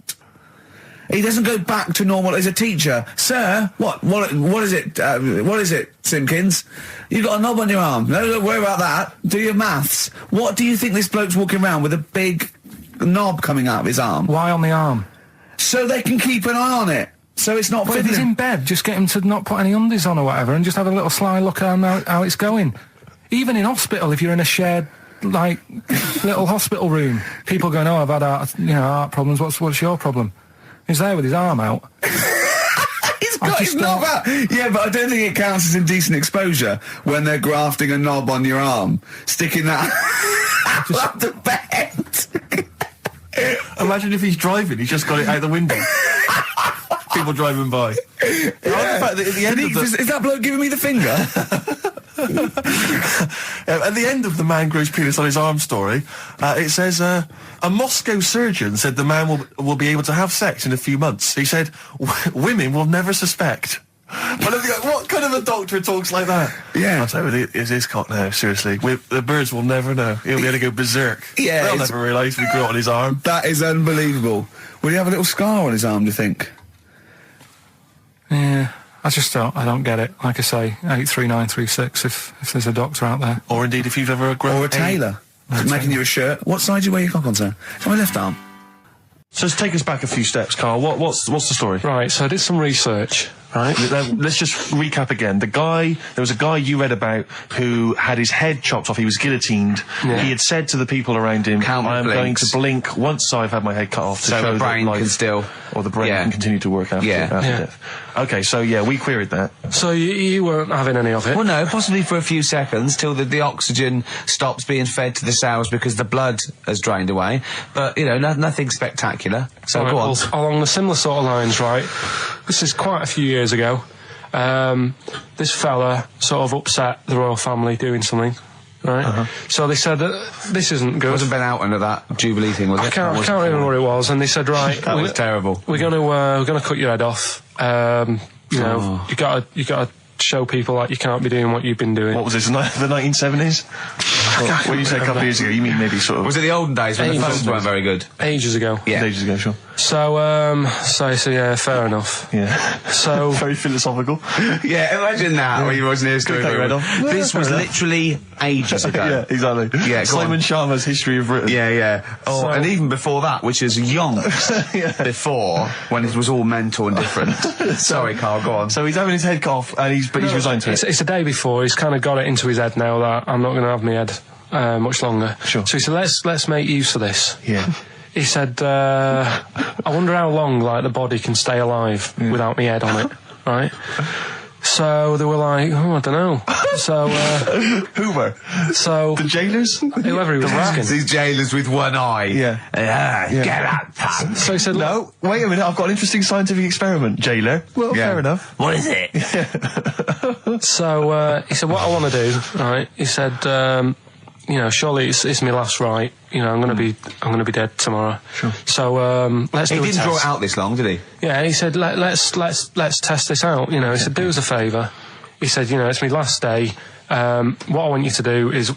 He doesn't go back to normal as a teacher. Sir, what is it, Simpkins? You got a knob on your arm. No, don't worry about that. Do your maths. What do you think this bloke's walking around with a big knob coming out of his arm? Why on the arm? So they can keep an eye on it. So it's not. But if he's in bed, just get him to not put any undies on or whatever, and just have a little sly look at how it's going. Even in hospital, if you're in a shared little hospital room, people going, "Oh, I've had heart problems. What's your problem?" He's there with his arm out. He's got his knob out. Yeah, but I don't think it counts as indecent exposure when they're grafting a knob on your arm, sticking that up the bed. Imagine if he's driving, he's just got it out the window. People driving by. Yeah. At the end is that bloke giving me the finger? At the end of the man grows penis on his arm story, it says, a Moscow surgeon said the man will be able to have sex in a few months. He said, women will never suspect. What kind of a doctor talks like that? Yeah. I'll tell you, is this cock now, seriously. The birds will never know. He'll be able to go berserk. Yeah. They'll never realise we grew it on his arm. That is unbelievable. Will he have a little scar on his arm, do you think? Yeah. I don't get it. Like I say, 83936 if there's a doctor out there. Or indeed if you've ever grown... Or a tailor. Making you a shirt. What side do you wear your cock on, sir? It's my left arm. So let's take us back a few steps, Karl. What's the story? Right, so I did some research. Right. Let's just recap again. There was a guy you read about who had his head chopped off. He was guillotined. Yeah. He had said to the people around him, I am going to blink once I've had my head cut off to show the brain can still... Or the brain can continue to work after death. Okay, so we queried that. So you weren't having any of it? Well, no, possibly for a few seconds till the oxygen stops being fed to the cells because the blood has drained away. But, nothing spectacular. So right, go on. Well, along the similar sort of lines, right, this is quite a few years ago. This fella sort of upset the royal family doing something. Right, so they said that this isn't good. It wasn't Ben Alton at that Jubilee thing, was it? I can't remember what it was. And they said, right, that was terrible. We're gonna cut your head off. You gotta show people like you can't be doing what you've been doing. What was this? The 1970s? When you say a couple of years ago, you mean maybe sort of... Was it the olden days when the phones weren't very good? Ages ago. Yeah. Ages ago, sure. So yeah, fair enough. Yeah. So... Very philosophical. Yeah, imagine that when you wasn't here story. This was literally ages ago. Yeah, exactly. Yeah, Simon Sharma's History of Britain. Yeah. Oh, and even before that, which is yonks before, when it was all mental and different. Sorry, Karl, go on. So he's having his head cut off, and he's resigned to it. It's the day before. He's kind of got it into his head now that I'm not going to have my head much longer. Sure. So he said, let's make use of this. Yeah. He said, I wonder how long the body can stay alive without my head on it, right? So they were like, I don't know. So who were? So the jailers, whoever he was asking. These jailers with one eye. Yeah. Get out, pal. So he said, no, wait a minute. I've got an interesting scientific experiment, jailer. Well, fair enough. What is it? So he said, what I want to do, right? He said, surely it's my last right. I'm going to be dead tomorrow. Sure. So let's do a test. He didn't draw it out this long, did he? Yeah. He said, let's test this out. He said, do us a favour. He said, it's my last day. What I want you to do is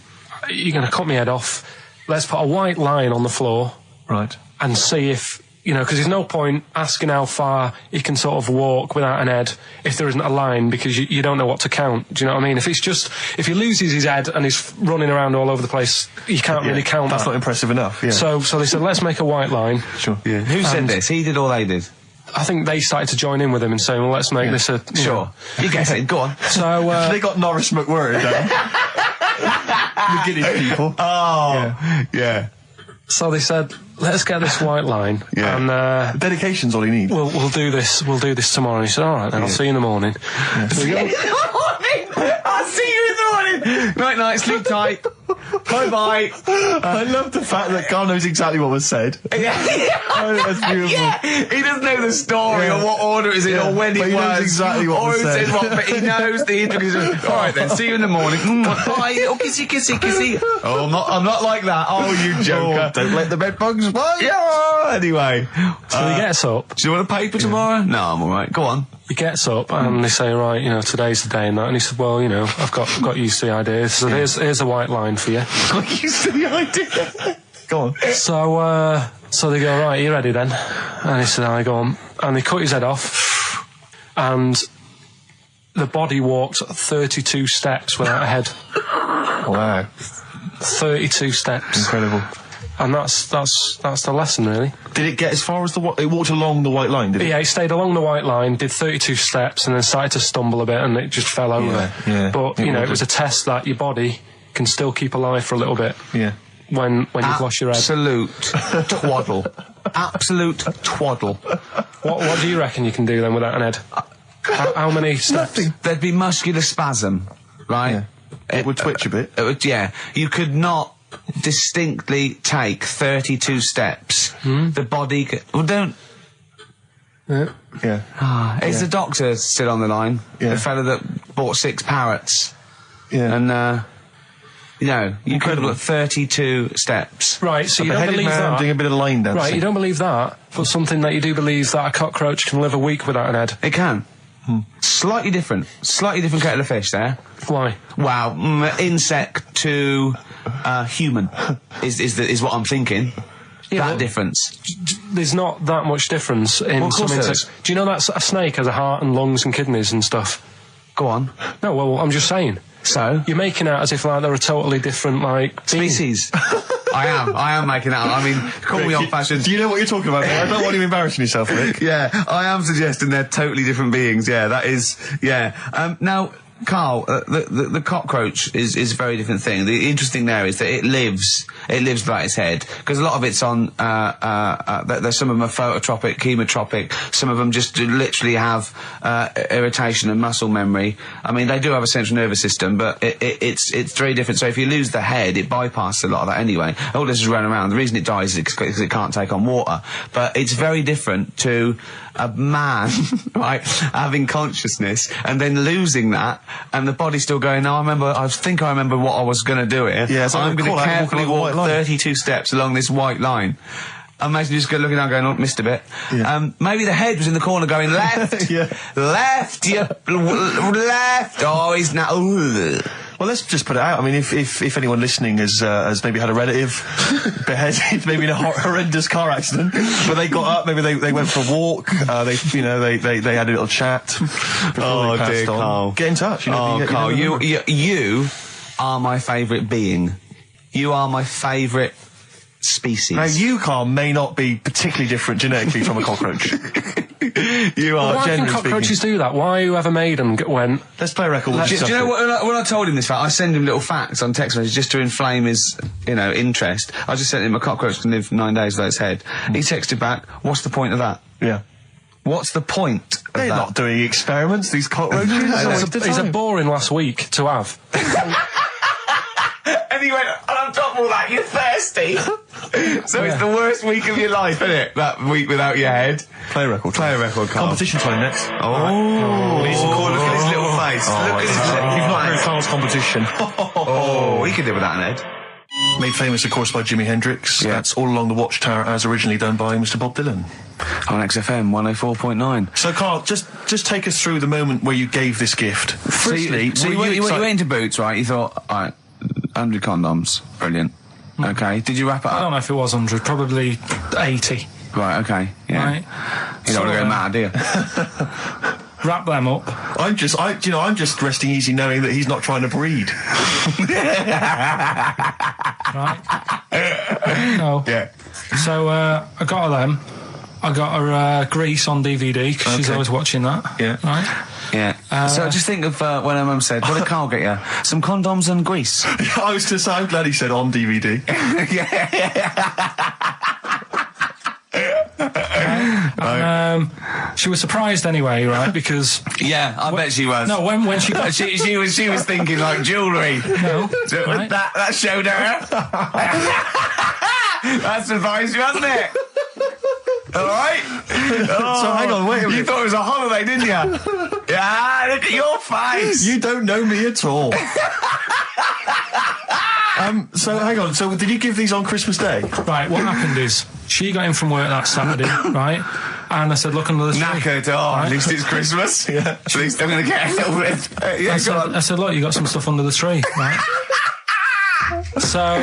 you're going to cut my head off. Let's put a white line on the floor. Right. and see if, you know, because there's no point asking how far he can sort of walk without an head if there isn't a line, because you don't know what to count. Do you know what I mean? If he loses his head and he's running around all over the place, you can't really count That's that. not impressive enough, yeah. So they said, let's make a white line. Sure. Yeah. Who said this? He did or they did? I think they started to join in with him and saying, well, let's make this a... Sure. You get it, go on. So... they got Norris McWhirter down. The Guinness people. Oh, yeah. So they said, let's get this white line. Yeah. And dedication's all you need. We'll do this tomorrow. And he said, all right, then I'll see you in the morning. I'll see you in the morning. Night, sleep tight. Bye. I love the fact that Carl knows exactly what was said. Yeah. Oh, that's beautiful. Yeah. He doesn't know the story or what order it is in or when it was. He knows exactly what was said. But he knows the introduction. All right then, see you in the morning. Bye. Oh, kissy. Oh, I'm not like that. Oh, you joker. Don't let the bed bugs bite. Yeah. Anyway. So he gets up. Do you want a paper tomorrow? No, I'm all right. Go on. He gets up and they say, right, you know, today's the day and that. And he said, well, you know, I've got used to the idea. So here's a white line for you. Got used to the idea. Go on. So they go, right, you ready then? And he said, I go on. And they cut his head off. And the body walked 32 steps without a head. Wow. 32 steps. Incredible. And that's the lesson, really. Did it get as far as it walked along the white line, did it? Yeah, it stayed along the white line, did 32 steps, and then started to stumble a bit, and it just fell over. Yeah. But, you know, it was a test that your body can still keep alive for a little bit. Yeah. When you've lost your head. Absolute twaddle. Absolute twaddle. What do you reckon you can do then without an head? How many steps? Nothing. There'd be muscular spasm, right? Yeah. It would twitch a bit. It would, yeah. You could not distinctly take 32 steps. The body could... Well, don't... Yeah. Is the doctor still on the line? Yeah. The fella that bought 6 parrots. Yeah. And, you know, you could have got 32 steps. Right, so you don't believe man that. doing a bit of line dancing. Right, you don't believe that, but something that you do believe that a cockroach can live a week without an head. It can. Slightly different kettle of fish there. Why? Wow, insect to human is what I'm thinking. Yeah, that difference. There's not that much difference in some insects. Do you know that a snake has a heart and lungs and kidneys and stuff? Go on. No, well, I'm just saying. So? You're making out as if like they're a totally different, like... species. I am making that up. I mean, call me old-fashioned. Do you know what you're talking about, mate? I don't want you embarrassing yourself, Rick. Yeah, I am suggesting they're totally different beings. Yeah, that is... Yeah. Now... Carl, the cockroach is a very different thing. The interesting there is that it lives without its head, because a lot of it's on, there's some of them are phototropic, chemotropic, some of them just literally have, irritation and muscle memory. I mean, they do have a central nervous system, but it's very different. So if you lose the head, it bypasses a lot of that anyway. All this is running around. The reason it dies is because it can't take on water. But it's very different to a man, right, having consciousness and then losing that, and the body's still going, no, I think I remember what I was going to do here. Yeah, so I'm going to carefully walk 32 steps along this white line. Imagine you just looking down going, oh, missed a bit. Yeah. Maybe the head was in the corner going, left, left, left, oh, he's now, Well, let's just put it out. I mean, if anyone listening has maybe had a relative beheaded, maybe in a horrendous car accident, but they got up, maybe they went for a walk, they had a little chat before they passed on. Carl. Get in touch. Carl, you are my favourite being. You are my favourite species. Now, you, Carl, may not be particularly different genetically from a cockroach. You are. Why can cockroaches do that? Why whoever made them went... Let's play a record. Do you know what, when I told him this fact, I send him little facts on text messages just to inflame his, interest. I just sent him a cockroach can live 9 days without its head. He texted back, what's the point of that? Yeah. What's the point of They're that? not doing experiments, these cockroaches. It's a boring last week to have. And he went, and on top of all that, you're thirsty. So it's the worst week of your life, isn't it? That week without your head. Play a record, Carl. Competition time next. Oh. He's cool. Look at his little face. Look at his little face. You've not heard Carl's competition. Oh, he could do without an head. Made famous, of course, by Jimi Hendrix. Yeah. That's All Along the Watchtower, as originally done by Mr. Bob Dylan. On XFM 104.9. So, Carl, just take us through the moment where you gave this gift. Firstly, so you went into Boots, right? You thought, all right, 100 condoms, brilliant. Okay. Did you wrap it up? I don't know if it was 100, probably 80. Right, okay. Yeah. Right. You don't want to go mad, do you? Wrap them up. I'm just resting easy knowing that he's not trying to breed. Right. No. Yeah. So I got her them. I got her Grease on DVD because she's always watching that. Yeah. Right. Yeah. So just think of when her mum said, "What did Carl get you? Some condoms and grease." I was just. I'm glad he said on DVD. She was surprised anyway, right? Because I bet she was. no, when she got she was thinking like jewellery. no, right? That showed her. That surprised you, hasn't it? All right. So hang on, wait a minute. You thought it was a holiday, didn't you? Yeah. Look at your face. You don't know me at all. So hang on. So did you give these on Christmas Day? Right. What happened is she got in from work that Saturday, right? And I said, "Look under the tree." Knackered. Oh, right? at least it's Christmas. Yeah. At least I'm going to get a little bit. Yeah. I said, "Look, you got some stuff under the tree, right?" So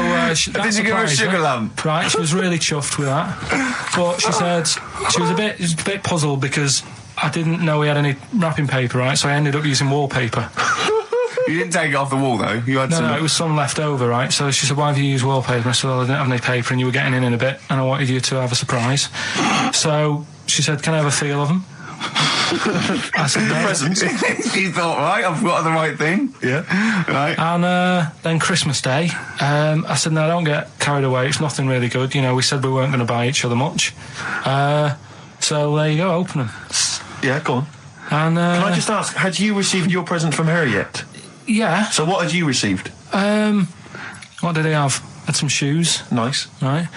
did you give her a sugar lump? Right, she was really chuffed with that. But she said she was a bit puzzled because I didn't know we had any wrapping paper, right? So I ended up using wallpaper. You didn't take it off the wall though. You had some. No, it was some left over, right? So she said, "Why have you used wallpaper?" I said, "Well, I didn't have any paper, and you were getting in a bit, and I wanted you to have a surprise." So she said, "Can I have a feel of them?" I said, the presents. You thought, right, I've got the right thing. Yeah. Right. And then Christmas Day, I said, "No, don't get carried away. It's nothing really good. You know, we said we weren't going to buy each other much. So there you go, open them." Yeah, go on. And can I just ask, had you received your present from her yet? Yeah. So what had you received? What did he have? Had some shoes. Nice. Right.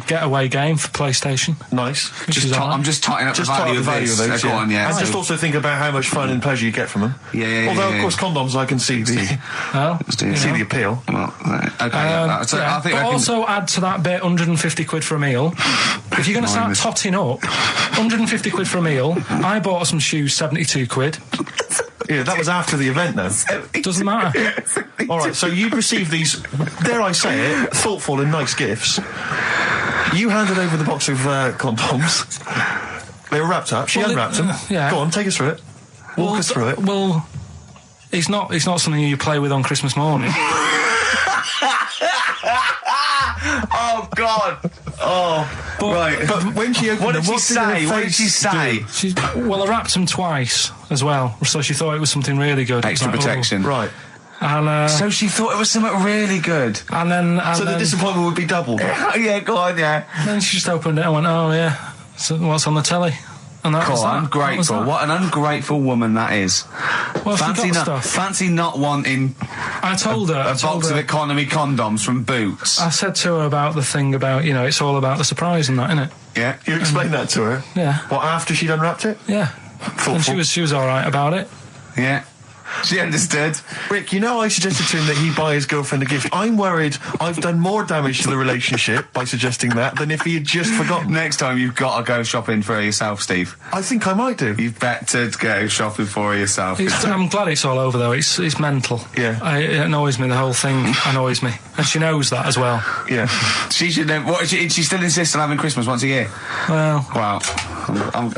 Getaway game for PlayStation. Nice. I'm just totting up the value of this. Go on, yeah. And just also think about how much fun and pleasure you get from them. Yeah. Although, of course, condoms, I can see the the appeal. Well, okay. So I think also add to that bit 150 quid for a meal. If you're going to start totting up, 150 quid for a meal. I bought her some shoes, 72 quid. Yeah, that was after the event, though. Doesn't matter. All right, so you received these, dare I say it, thoughtful and nice gifts. You handed over the box of condoms. They were wrapped up. She unwrapped them. Yeah. Go on, take us through it. Walk us through it. Well, it's not something you play with on Christmas morning. Oh God! Oh, but when she opened what did them, she say? What did she say? Well, I wrapped them twice as well, so she thought it was something really good. Extra protection, right? And so she thought it was something really good. And then, the disappointment would be doubled. Yeah, go on, yeah. Then she just opened it and went, "Oh yeah, so what's on the telly?" And that was that. Ungrateful. What an ungrateful woman that is. Well, fancy not wanting. I told her a box of economy condoms from Boots. I said to her about the thing about, you know, it's all about the surprise and that, innit? Yeah. You explained that to her? Yeah. What, after she'd unwrapped it? Yeah. Thoughtful. And she was all right about it. Yeah. She understood. Rick, you know I suggested to him that he buy his girlfriend a gift. I'm worried I've done more damage to the relationship by suggesting that than if he had just forgotten. Next time you've got to go shopping for her yourself, Steve. I think I might do. You've better go shopping for her yourself. I'm glad it's all over though. It's mental. Yeah. It annoys me. The whole thing annoys me, and she knows that as well. Yeah. She should know. What? She still insists on having Christmas once a year. Well. Wow.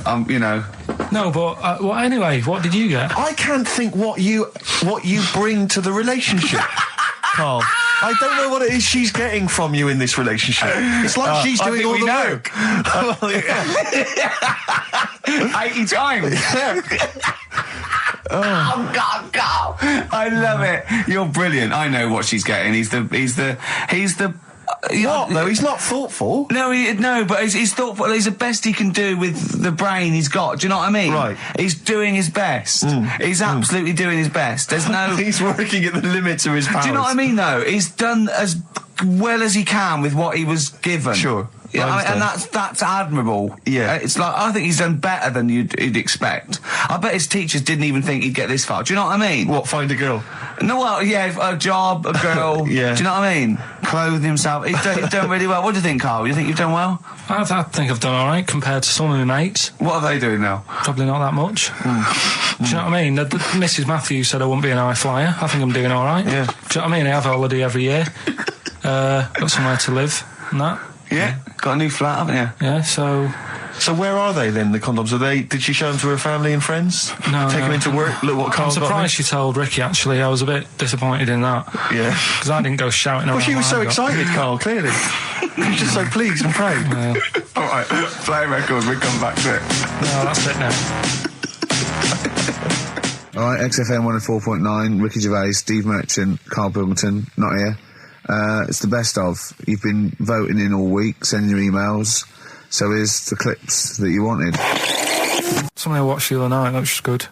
I'm you know. No, but well, anyway, what did you get? I can't think what you bring to the relationship, Carl. I don't know what it is she's getting from you in this relationship. It's like she's doing all the work. 80 times. Oh God, God! I love it. You're brilliant. I know what she's getting. He's the. What? No, he's not thoughtful. No, but he's thoughtful. He's the best he can do with the brain he's got. Do you know what I mean? Right. He's doing his best. He's absolutely doing his best. There's no. He's working at the limits of his powers. Do you know what I mean? Though he's done as well as he can with what he was given. Sure. Yeah, and that's admirable. Yeah, it's like I think he's done better than you'd expect. I bet his teachers didn't even think he'd get this far. Do you know what I mean? What, find a girl? No, well, yeah, a job, a girl. Yeah. Do you know what I mean? Clothe himself. He's done really well. What do you think, Carl? You think you've done well? I think I've done all right compared to some of my mates. What are they doing now? Probably not that much. Do you know what I mean? Mrs. Matthews said I wouldn't be an high flyer. I think I'm doing all right. Yeah. Do you know what I mean? I have a holiday every year. got somewhere to live and that. Yeah, got a new flat, haven't you? Yeah, so where are they then, the condoms? Did she show them to her family and friends? No. Take them into work? Look what Carl I'm surprised she told Ricky, actually. I was a bit disappointed in that. Yeah. Because I didn't go shouting around. Well, she was so excited, Carl, clearly. She was just so pleased and proud. Well, All right, play record, we come back to it. no, that's it now. All right, XFM 104.9, Ricky Gervais, Steve Merchant, Karl Pilkington, not here. It's the best of. You've been voting in all week, sending your emails. So here's the clips that you wanted. Something I watched the other night, that was just good.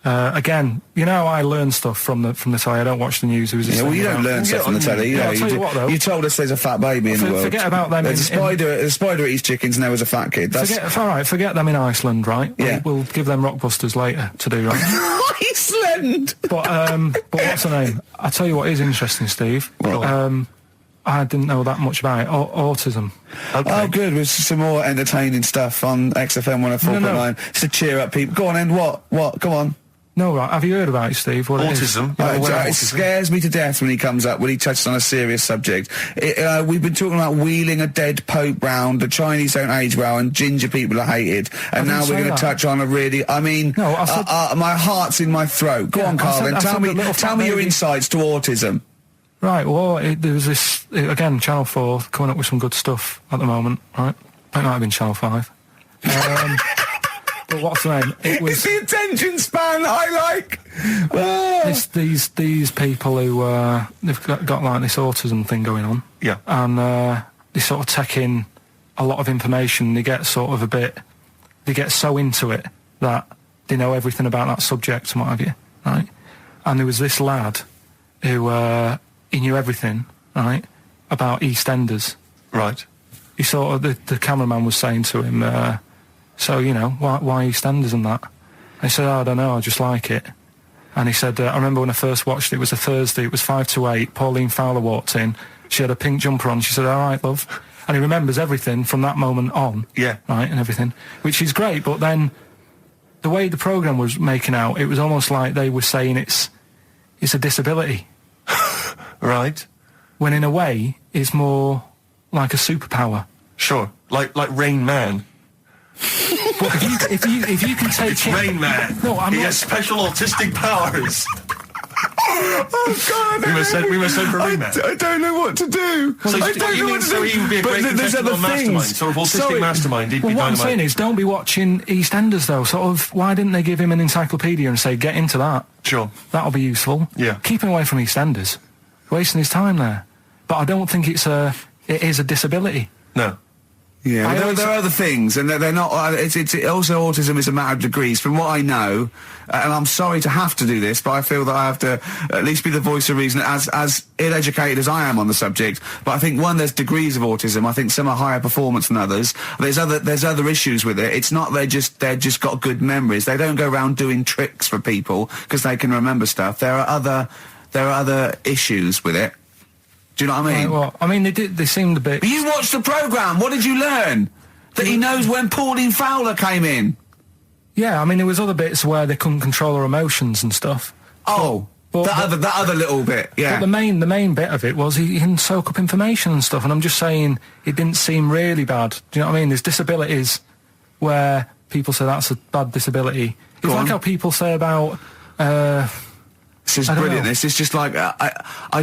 Again, you know, I learn stuff from the telly. I don't watch the news. Yeah, well, you don't learn stuff from the telly. I'll tell you what, though. You told us there's a fat baby in the world. Forget about them. There's a spider eats chickens and there was a fat kid. Forget them in Iceland, right? Yeah. We'll give them Rockbusters later to do, right? Iceland! But what's the name? I tell you what is interesting, Steve. What? I didn't know that much about it. Autism. Okay. Oh, good. With some more entertaining stuff on XFM 104.9. No. Just to cheer up people. Go on, then. What? Come on. No, right. Have you heard about it, Steve? What autism? It scares me to death when he comes up, when he touches on a serious subject. We've been talking about wheeling a dead pope round, the Chinese don't age well, and ginger people are hated. And now we're going to touch on a really, my heart's in my throat. Go on, Carl, then. Tell me your insights to autism. Right, well, there was this, again, Channel 4 coming up with some good stuff at the moment, right? That might have been Channel 5. But what's the name? It's the attention span I like. Oh. These people who they've got like this autism thing going on. Yeah. And they sort of take in a lot of information. They get sort of they get so into it that they know everything about that subject and what have you, right? And there was this lad who he knew everything, right, about EastEnders. Right. He sort of the cameraman was saying to him. So, you know, why EastEnders and that? And he said, I don't know, I just like it. And he said, I remember when I first watched it, it was a Thursday, it was 5 to 8, Pauline Fowler walked in, she had a pink jumper on, she said, all right, love. And he remembers everything from that moment on. Yeah. Right, and everything, which is great, but then the way the programme was making out, it was almost like they were saying it's a disability. Right. When in a way, it's more like a superpower. Sure, like Rain Man. But if you can take Rain Man. No, he has special autistic powers. Oh God! We must send for Rain Man. I don't know what to do. So he would be a great contestant mastermind, sort of autistic mastermind. He'd be what I'm saying is, don't be watching EastEnders though. Sort of, why didn't they give him an encyclopedia and say, get into that? Sure. That'll be useful. Yeah. Keep him away from EastEnders. Wasting his time there. But I don't think it is a disability. No. Yeah, there are other things, and they're not. It's also autism is a matter of degrees. From what I know, and I'm sorry to have to do this, but I feel that I have to at least be the voice of reason, as ill-educated as I am on the subject. But I think there's degrees of autism. I think some are higher performance than others. There's other issues with it. It's not they're just got good memories. They don't go around doing tricks for people because they can remember stuff. There are other issues with it. Do you know what I mean? Right, well, I mean, they seemed a bit... But you watched the programme, what did you learn? That he knows when Pauline Fowler came in? Yeah, I mean, there was other bits where they couldn't control their emotions and stuff. Oh, that other little bit, yeah. But the main bit of it was he can soak up information and stuff, and I'm just saying, it didn't seem really bad. Do you know what I mean? There's disabilities where people say that's a bad disability. It's like how people say about... This is brilliant. This is just like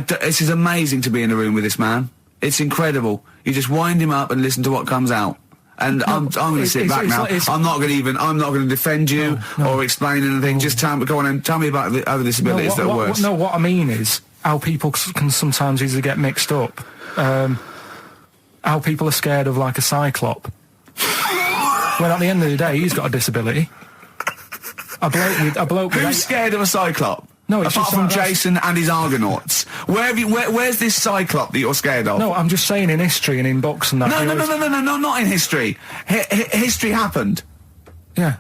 this is amazing to be in a room with this man. It's incredible. You just wind him up and listen to what comes out. And I'm going to sit back now. I'm not going to defend you or explain anything. Just go on and tell me about the other disabilities that are worse. What I mean is how people can sometimes easily get mixed up. How people are scared of like a cyclop. When at the end of the day, he's got a disability. A bloke. Who's scared of a cyclop? No, it's apart from Jason and his Argonauts. Where's this cyclop that you're scared of? No, I'm just saying in history and in books and that. No, not in history. History happened. Yeah.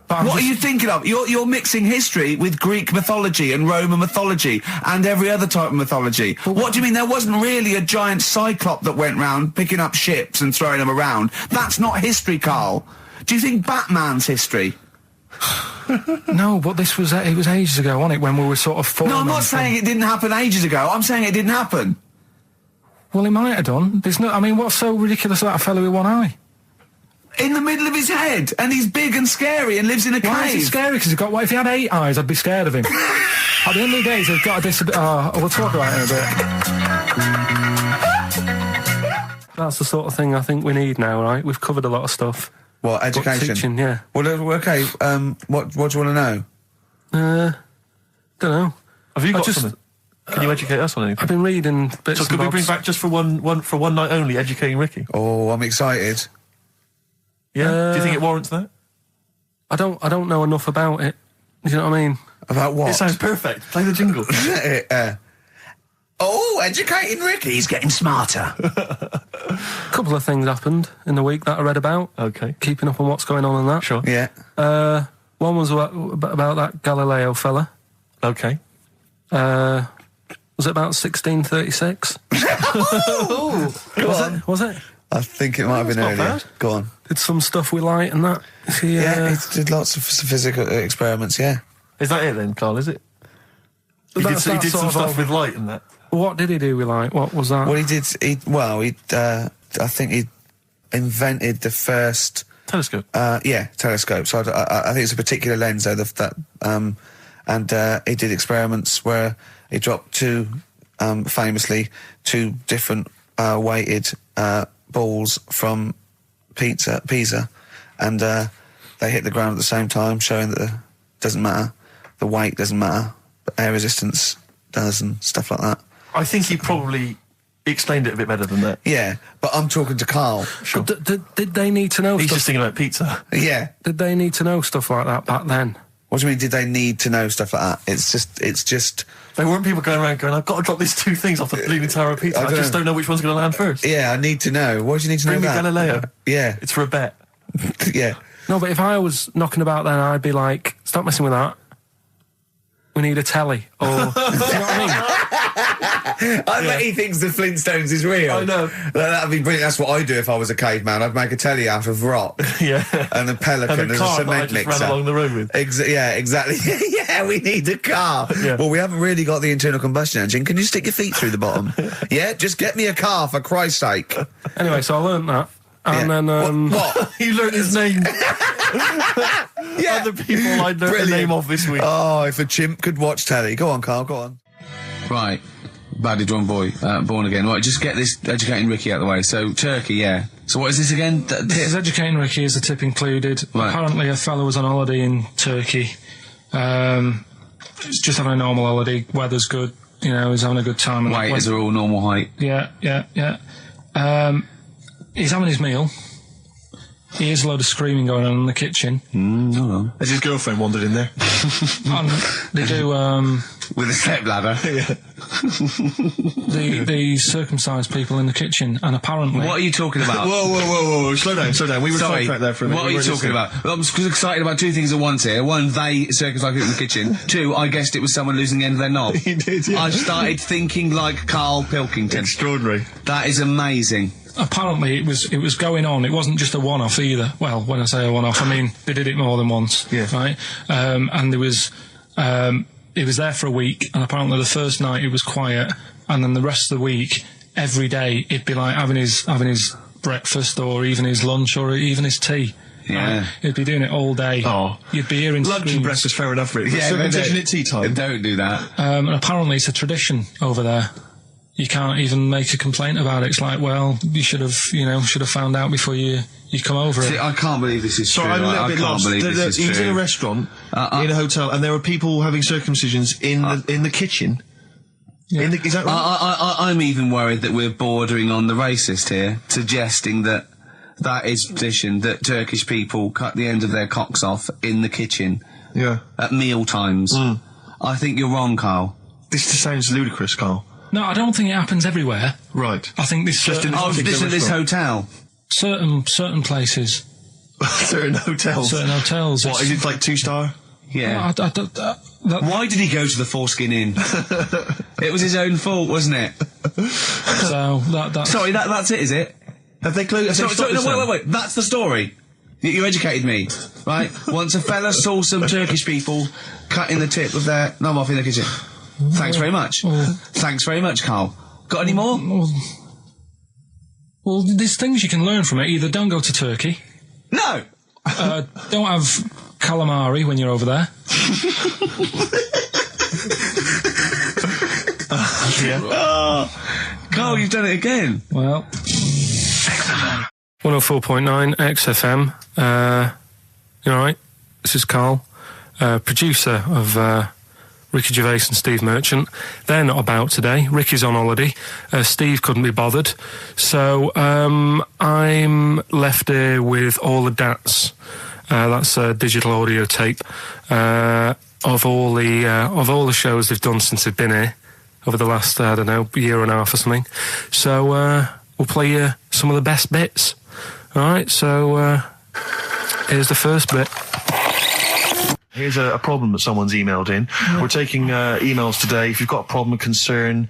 What are you thinking of? You're mixing history with Greek mythology and Roman mythology and every other type of mythology. What do you mean? There wasn't really a giant cyclop that went round picking up ships and throwing them around. That's not history, Carl. Do you think Batman's history? No, but it was ages ago, wasn't it, when we were sort of... No, I'm not saying it didn't happen ages ago. I'm saying it didn't happen. Well, he might have done. There's no. I mean, what's so ridiculous about a fellow with one eye? In the middle of his head, and he's big and scary and lives in a cave. Why is he scary? Because what if he had 8 eyes? I'd be scared of him. At the end of the day, he's got a disability. We'll talk about it in a bit. That's the sort of thing I think we need now, right? We've covered a lot of stuff. What, education? But teaching, yeah. Well, okay. What do you want to know? Don't know. Have you got something? Can you educate us on anything? I've been reading bits. So could we bring back just for one night only, educating Ricky? Oh, I'm excited. Yeah. Do you think it warrants that? I don't know enough about it. You know what I mean? About what? It sounds perfect. Play the jingle. Educating Ricky. He's getting smarter. A couple of things happened in the week that I read about. Okay. Keeping up on what's going on in that. Sure. Yeah. One was about that Galileo fella. Okay. Was it about 1636? Was it? I think it might have been earlier. Bad. Go on. Did some stuff with light and that. He did lots of physical experiments, yeah. Is that it then, Carl, is it? He did some stuff with light and that. What did he do with light? What was that? Well, I think he invented the first... Telescope? Telescope. So I think it's a particular lens, though, and he did experiments where he dropped famously two different weighted balls from Pisa, and they hit the ground at the same time, showing that it doesn't matter, the weight doesn't matter, but air resistance does and stuff like that. I think he probably explained it a bit better than that. Yeah, but I'm talking to Carl. Sure. Did they need to know He's stuff? just thinking about pizza. Yeah. Did they need to know stuff like that back then? What do you mean, did they need to know stuff like that? It's just... There weren't people going around going, I've got to drop these 2 things off the Bleeding Tower of Pizza. I just don't know which one's going to land first. Yeah, I need to know. What do you need to know about? Bring me Galileo. Yeah. It's for a bet. Yeah. No, but if I was knocking about then, I'd be like, stop messing with that. We need a telly. Or, do you know what I mean? I bet he thinks the Flintstones is real. I know. That'd be brilliant. That's what I'd do if I was a caveman. I'd make a telly out of rock. Yeah. And a pelican and a as car a cement that I just mixer. ran along the road with. Yeah, exactly. Yeah, we need a car. Yeah. Well, we haven't really got the internal combustion engine. Can you stick your feet through the bottom? Yeah, just get me a car, for Christ's sake. Anyway, so I learnt that. And then... What? You learned his name. Yeah. Other people I learned the name of this week. Oh, if a chimp could watch telly. Go on, Carl, go on. Right. Badly drawn boy, born again. Right, just get this educating Ricky out of the way. So, Turkey, yeah. So what is this again? This is educating Ricky, is the tip included. Right. Apparently a fellow was on holiday in Turkey. He's just having a normal holiday. Weather's good. You know, he's having a good time. Waiters are all normal height. Yeah. He's having his meal. He hears a load of screaming going on in the kitchen. Hold on. Has his girlfriend wandered in there? And they do, with a stepladder. Yeah. they circumcise people in the kitchen, and apparently... What are you talking about? Whoa. Slow down. We were sidetracked there for a minute. What are you talking about? I'm excited about 2 things at once here. One, they circumcised people in the kitchen. 2, I guessed it was someone losing the end of their knob. He did, yeah. I started thinking like Karl Pilkington. Extraordinary. That is amazing. Apparently it was going on. It wasn't just a one-off either. Well, when I say a one-off, I mean they did it more than once. Yeah. Right. And there was it was there for a week, and apparently the first night it was quiet, and then the rest of the week, every day it'd be like having his breakfast, or even his lunch, or even his tea. Yeah. Right? He'd be doing it all day. Oh. You'd be hearing lunch and breakfast, fair enough, really. Yeah, circumcision at tea time. Don't do that. And apparently it's a tradition over there. You can't even make a complaint about it. It's like, well, you should have found out before you come over. See, I can't believe this is true. I'm a little bit lost. He was in a restaurant, in a hotel, and there were people having circumcisions in the kitchen. Yeah. Is that right? I'm even worried that we're bordering on the racist here, suggesting that is tradition, that Turkish people cut the end of their cocks off in the kitchen. Yeah. At meal times. I think you're wrong, Carl. This just sounds ludicrous, Carl. No, I don't think it happens everywhere. Right. I think this just in this hotel. Certain places. Certain hotels. Certain hotels. What is it, like 2-star? Yeah. Why did he go to the Foreskin Inn? It was his own fault, wasn't it? So that's... Sorry, that's it, is it? Have they closed? Wait. That's the story. You educated me, right? Once a fella saw some Turkish people cutting the tip of their knob off in the kitchen. Thanks very much. Thanks very much, Carl. Got any more? Well, there's things you can learn from it. Either don't go to Turkey. No! Don't have calamari when you're over there. Carl, you've done it again. Well, 104.9 XFM. You alright? This is Karl, producer of Ricky Gervais and Steve Merchant. They're not about today. Ricky's on holiday. Steve couldn't be bothered. So I'm left here with all the DATs. That's a digital audio tape of all the shows they've done since they've been here over the last, I don't know, year and a half or something. So we'll play you some of the best bits. Alright, so here's the first bit. Here's a problem that someone's emailed in. Yeah. We're taking emails today. If you've got a problem, a concern,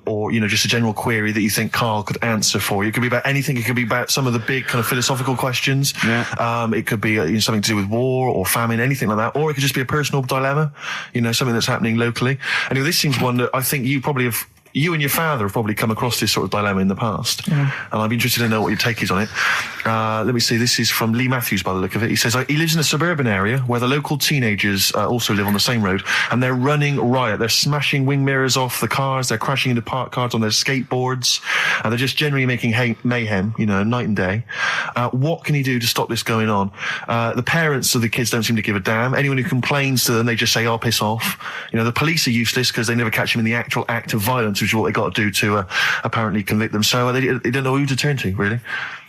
or, just a general query that you think Karl could answer for you. It could be about anything. It could be about some of the big kind of philosophical questions. Yeah. It could be something to do with war or famine, anything like that. Or it could just be a personal dilemma, something that's happening locally. Anyway, this seems one that I think you and your father have probably come across this sort of dilemma in the past. Yeah. And I'd be interested to know what your take is on it. Let me see, this is from Lee Matthews by the look of it. He says, he lives in a suburban area where the local teenagers also live on the same road, and they're running riot. They're smashing wing mirrors off the cars, they're crashing into parked cars on their skateboards, and they're just generally making mayhem, night and day. What can he do to stop this going on? The parents of the kids don't seem to give a damn. Anyone who complains to them, they just say, oh, piss off. The police are useless because they never catch them in the actual act of violence, which is what they got to do to apparently convict them. So they don't know who to turn to, really.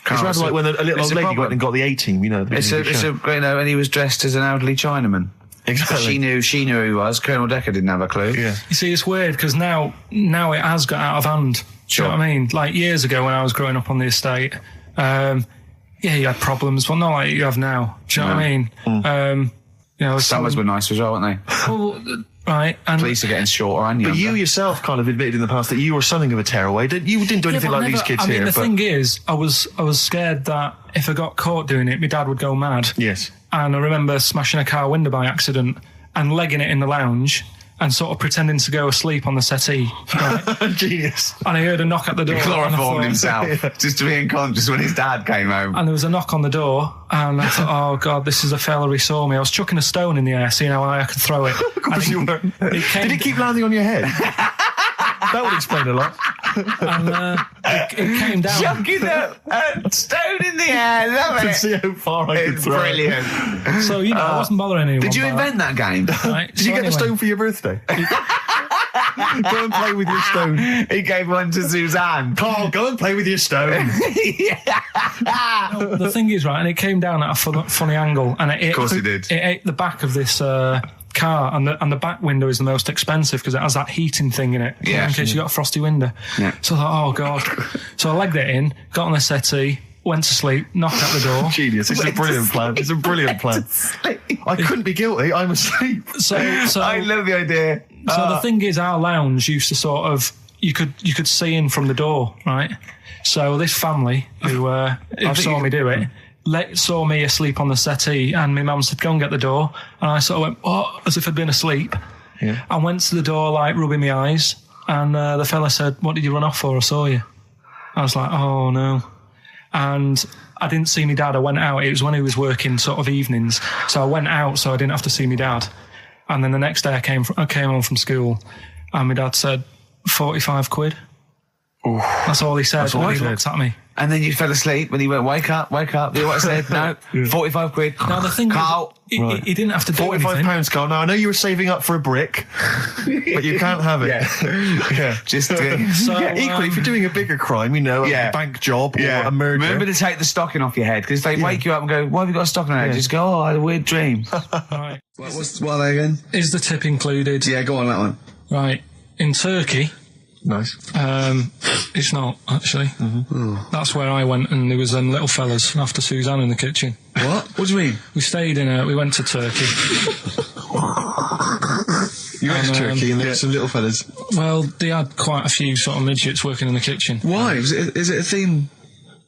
It's rather like when a little old lady went and got the A-team, It's a and he was dressed as an elderly Chinaman. Exactly. She knew who he was. Colonel Decker didn't have a clue. Yeah. You see, it's weird because now it has got out of hand. Sure. Do you know what I mean? Like years ago when I was growing up on the estate, you had problems, but not like you have now. Do you know what I mean? Summers were nice as well, weren't they? Well, right. And police are getting shorter and younger. But you yourself kind of admitted in the past that you were something of a tearaway. You didn't do anything like these kids here. The thing is, I was scared that if I got caught doing it, my dad would go mad. Yes. And I remember smashing a car window by accident and legging it in the lounge and sort of pretending to go asleep on the settee. Right? Genius. And I heard a knock at the door. He chloroformed himself just to be unconscious when his dad came home. And there was a knock on the door, and I thought, oh God, this is a fella, he saw me. I was chucking a stone in the air, seeing how high I could throw it. Of course you were. Did it keep landing on your head? That would explain a lot. And it came down. Chucking a stone in the air, love it. To see how far I could throw it. Brilliant. So, I wasn't bothering anyone. Did you invent that game? Right, Did you get the stone for your birthday? Go and play with your stone. He gave one to Suzanne. Karl, go and play with your stone. The thing is, right, and it came down at a funny angle, and of course it did. It ate the back of this car, and the back window is the most expensive because it has that heating thing in it. Yeah. In case you got a frosty window. Yeah. So I thought, oh God. So I legged it in, got on the settee, went to sleep, knocked at the door. Genius. It's a brilliant plan. It's a brilliant plan. I couldn't be guilty. I'm asleep. So I love the idea. So the thing is, our lounge used to sort of, you could see in from the door, right? So this family who saw me do it, saw me asleep on the settee, and my mum said, go and get the door. And I sort of went, oh, as if I'd been asleep. Yeah. I went to the door, rubbing my eyes, and the fella said, what did you run off for? I saw you. I was like, oh no. And I didn't see my dad. I went out. It was when he was working sort of evenings. So I went out so I didn't have to see my dad. And then the next day I came home from school, and my dad said, 45 quid. Ooh. That's all he said. That's all he looked at me. And then you fell asleep when he went, wake up. You know what I said? No, 45 quid. Now the thing Karl. He didn't have to do £45, Karl. Now I know you were saving up for a brick, but you can't have it. Yeah. Just so, equally, if you're doing a bigger crime, a bank job or a murder. Remember to take the stocking off your head, because if they wake you up and go, why have you got a stocking on your head? Just go, oh, I had a weird dream. Right. What are they again? Is the tip included? Yeah, go on that one. Right. In Turkey. Nice. It's not, actually. Mm-hmm. That's where I went, and there was little fellas after Suzanne in the kitchen. What? What do you mean? We went to Turkey. You went to Turkey and there were some little fellas? Well, they had quite a few sort of midgets working in the kitchen. Why? Is it a theme?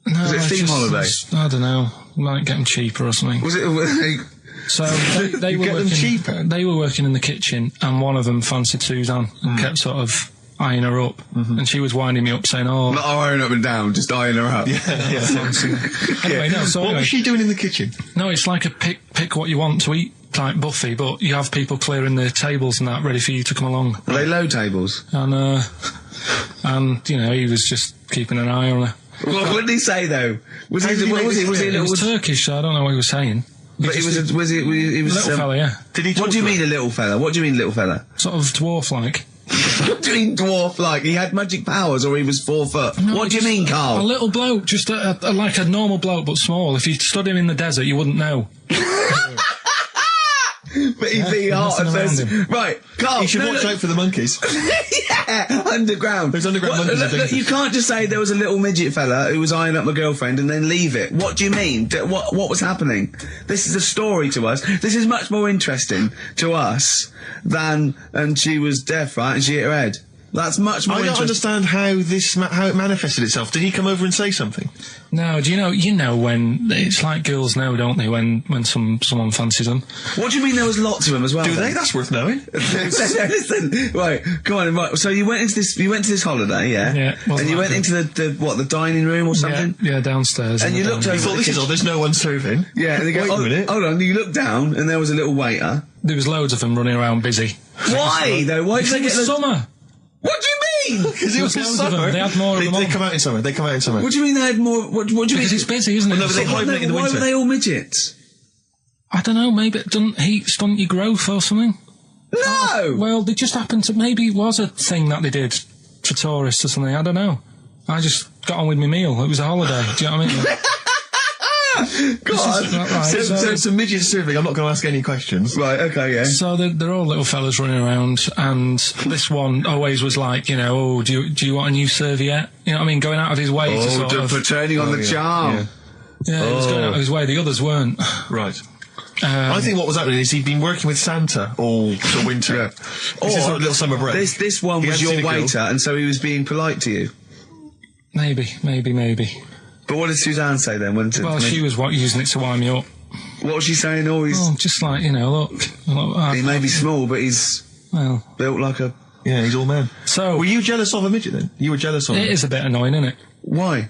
No, was it a theme holiday? I don't know. Might get them cheaper or something. Was it... So they were working. They were working in the kitchen, and one of them fancied Suzanne and kept sort of eyeing her up, and she was winding me up saying, "Oh, Not iron up and down, just eyeing her up. anyway, no." So What anyway, was she doing in the kitchen? no, it's like a pick what you want to eat type buffet, but you have people clearing the tables and that ready for you to come along. Are they low tables? And you know, he was just keeping an eye on her. What did he say though? Was he? Was he? It was Turkish, so I don't know what he was saying. But he was a Little fella, yeah. Did he? What do you mean a little fella? What do you mean little fella? Sort of dwarf-like. What do you mean dwarf like? He had magic powers or he was 4 foot? No, What do you mean, A Carl? little bloke, just like a normal bloke, but small. If you stood him in the desert, you wouldn't know. But he'd be hot and messing thirsty. around Right, Carl. You should watch out for the monkeys. Yeah, underground. Those underground monkeys are dangerous. You can't just say there was a little midget fella who was eyeing up my girlfriend and then leave it. What do you mean? What was happening? This is a story to us. This is much more interesting to us than, and she was deaf, right, and she hit her head. That's much more I don't interesting. understand how it manifested itself. Did he come over and say something? No, do you know when it's like girls know, don't they? When someone fancies them. What do you mean there was lots of them as well? Do then? they? That's worth knowing. Listen, right, come on, right. So you went into this holiday, yeah? Yeah, And wasn't you like went into the dining room or something? Yeah, downstairs. And in you the looked dining over room. Thought, this is odd, there's no one serving. Yeah, and they go, Wait a minute. hold on, you looked down and there was a little waiter. There was loads of them running around busy. Why, though? Why did they It get was those... summer. What do you mean? Because it was in loads of them. summer. They had more of them They on. come out in summer. They come out in summer. What do you mean they had more... What do you mean? Because it's busy, isn't it? Well, no, but they hibernate in the Why winter. were they all midgets? I don't know, maybe it doesn't heat stunt your growth or something. No! Well, they just happened to, maybe it was a thing that they did for tourists or something, I don't know. I just got on with my meal. It was a holiday, do you know what I mean? God! Right, So it's a midget serving. I'm not going to ask any questions. Right, okay, yeah. So they're all little fellas running around, and this one always was like, you know, oh, do you want a new serviette? You know what I mean? Going out of his way to sort of... turning on the charm. Yeah, he was going out of his way. The others weren't. Right. I think what was happening is he'd been working with Santa all the winter. Yeah. This is sort of little summer break. This one He was hadn't your seen a girl. waiter, and so he was being polite to you. Maybe. But what did Suzanne say then? Well, she was using it to wind me up. What was she saying? Oh, he's... Oh, just like, you know, look he may be small, but he's well, built like a... Yeah, he's all man. So... Were you jealous of a midget then? You were jealous of him? It is a bit annoying, isn't it? Why?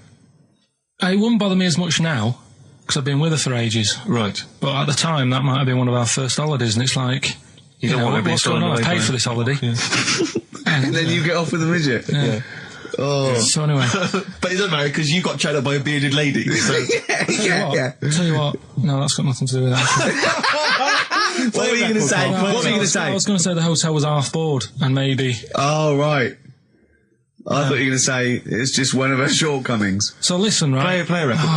It wouldn't bother me as much now, because I've been with her for ages. Right. But at the time, that might have been one of our first holidays, and it's like, you don't know, want to be what's going on? I paid for this holiday. Yeah. And then you get off with a midget? Yeah. Oh. So anyway. But it doesn't matter because you got chatted up by a bearded lady. So. Tell you what, no, that's got nothing to do with that. What were you going to say? What were you going to say? I was going to say the hotel was half board, and maybe... Oh, right. I thought you were going to say it's just one of her shortcomings. So listen, right? Play a record.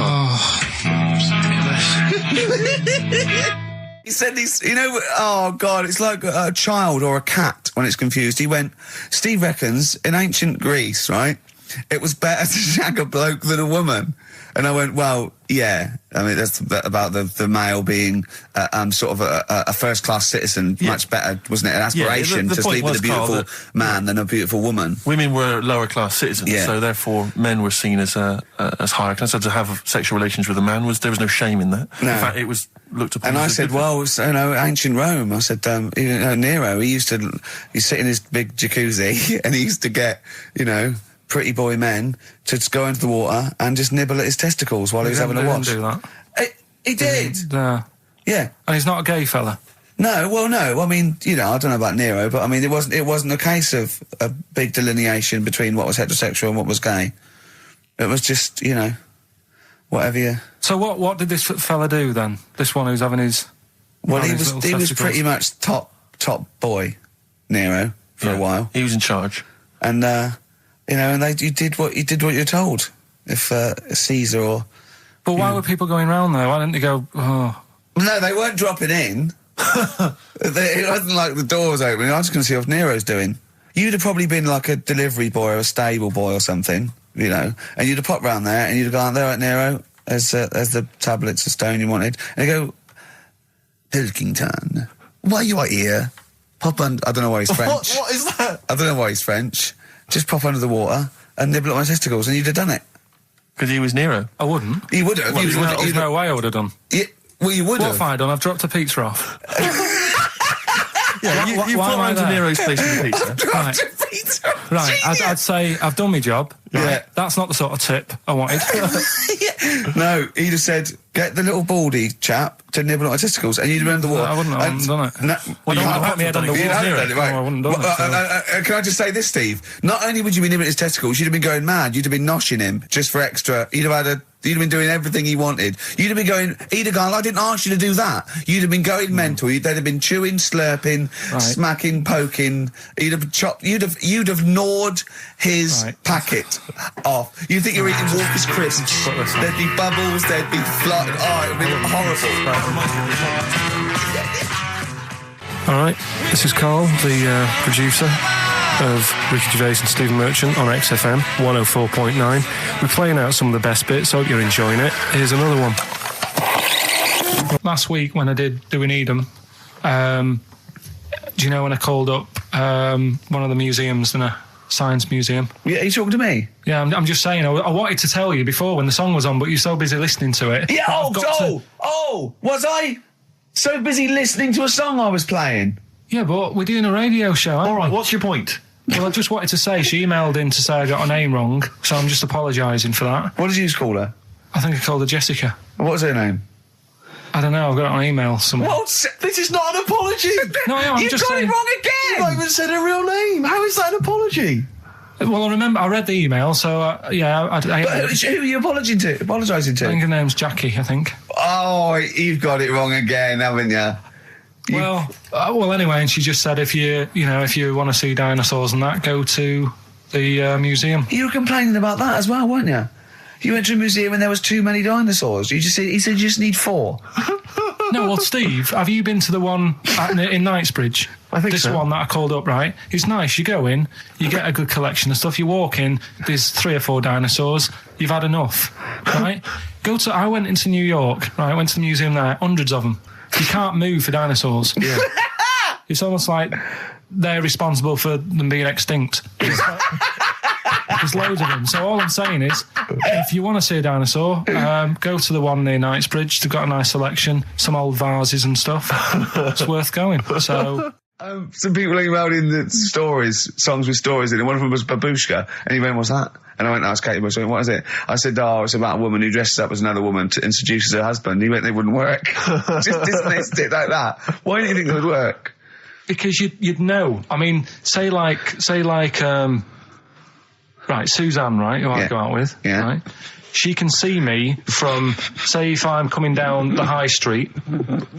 He said these, you know, oh God, it's like a child or a cat when it's confused. He went, Steve reckons in ancient Greece, right, it was better to shag a bloke than a woman. And I went, well, yeah. I mean, that's about the male being sort of a first-class citizen, much better, wasn't it? An aspiration the to sleep with a beautiful man than a beautiful woman. Women were lower-class citizens, so therefore men were seen as higher class. So to have sexual relations with a man there was no shame in that. No. In fact, it was looked upon. And as I a said, good well, you know, ancient Rome. I said, Nero, he'd sit in his big jacuzzi and he used to get, you know, pretty boy men to just go into the water and just nibble at his testicles while he was having a watch. He didn't do that. He did. Yeah. And he's not a gay fella. No, well, no. I mean, you know, I don't know about Nero, but I mean, it wasn't a case of a big delineation between what was heterosexual and what was gay. It was just, you know, whatever you... So what did this fella do then? This one who's having his... Well, he was pretty much top boy, Nero, for a while. He was in charge. And, you know, and you did what you're told. If Caesar or... But why were people going round there? Why didn't they go, oh... No, they weren't dropping in. It wasn't like the doors opening. I was going to see what Nero's doing. You'd have probably been like a delivery boy or a stable boy or something, you know, and you'd have popped round there and you'd have gone, there at Nero, there's the tablets of stone you wanted. And they go, Pilkington, why you are here? Pop under... I don't know why he's French. What is that? I don't know why he's French. Just pop under the water and nibble at my testicles, and you'd have done it. Because he was Nero. I wouldn't. You would have. Well, there's no way I would have done. Well, you would What have. have I done? I've dropped a pizza off. Yeah, you why put am I around to there? Nero's place with the pizza. Dropped a pizza. Right, I'd say I've done my job. Right? Yeah. That's not the sort of tip I wanted. No, he'd have said, get the little baldy chap to nibble on my testicles, and you'd remember what? I wouldn't have done it. No, Well, you you hadn't put me head on the done it. wall You hadn't near done it. right? No, I wouldn't have done Well, can I just say this, Steve? Not only would you be nibbling his testicles, you'd have been going mad. You'd have been noshing him just for extra. You'd have been doing everything he wanted. You'd have been going, he'd have gone, I didn't ask you to do that. You'd have been going mental. They'd have been chewing, slurping, smacking, poking. You'd have chopped, you'd have gnawed his packet off. You'd think you're eating Walker's crisps. There'd be bubbles, there'd be flood. Oh, it would be horrible. Alright, this is Karl, the producer of Ricky Gervais and Stephen Merchant on XFM 104.9. We're playing out some of the best bits, hope you're enjoying it. Here's another one. Last week when I did Do We Need 'Em, do you know when I called up one of the museums in a science museum? Yeah, are you talking to me? Yeah, I'm just saying, I wanted to tell you before when the song was on, but you're so busy listening to it. Yeah, was I so busy listening to a song I was playing? Yeah, but we're doing a radio show, aren't we? All right, what's your point? Well, I just wanted to say, she emailed in to say I got her name wrong, so I'm just apologising for that. What did you call her? I think I called her Jessica. What was her name? I don't know, I've got it on email somewhere. This is not an apology. No, I'm You've just got saying. it wrong again! You've not even said her real name. How is that an apology? Well, I remember, I read the email, so, But who are you apologising to? I think her name's Jackie, I think. Oh, you've got it wrong again, haven't you? Well, anyway, and she just said if you want to see dinosaurs and that, go to the museum. You were complaining about that as well, weren't you? You went to a museum and there was too many dinosaurs. He said you just need 4. No, well, Steve, have you been to the one in Knightsbridge? I think this so. one that I called up, right? It's nice. You go in, you get a good collection of stuff. You walk in, there's 3 or 4 dinosaurs. You've had enough, right? I went into New York, right? I went to the museum there, hundreds of them. You can't move for dinosaurs. Yeah. It's almost like they're responsible for them being extinct. There's loads of them. So all I'm saying is, if you want to see a dinosaur, go to the one near Knightsbridge. They've got a nice selection, some old vases and stuff. It's worth going. So. Some people emailed in the songs with stories in it. One of them was Babushka, and he went, "What's that?" And I went, "That's Katie Bush." I went, "What is it?" I said, "Oh, it's about a woman who dresses up as another woman and seduces her husband." He went, "They wouldn't work." Just dismissed it like that. Why do you think they would work? Because you'd know. I mean, say like, right, Suzanne, right, who I go out with, right? She can see me from, say, if I'm coming down the high street.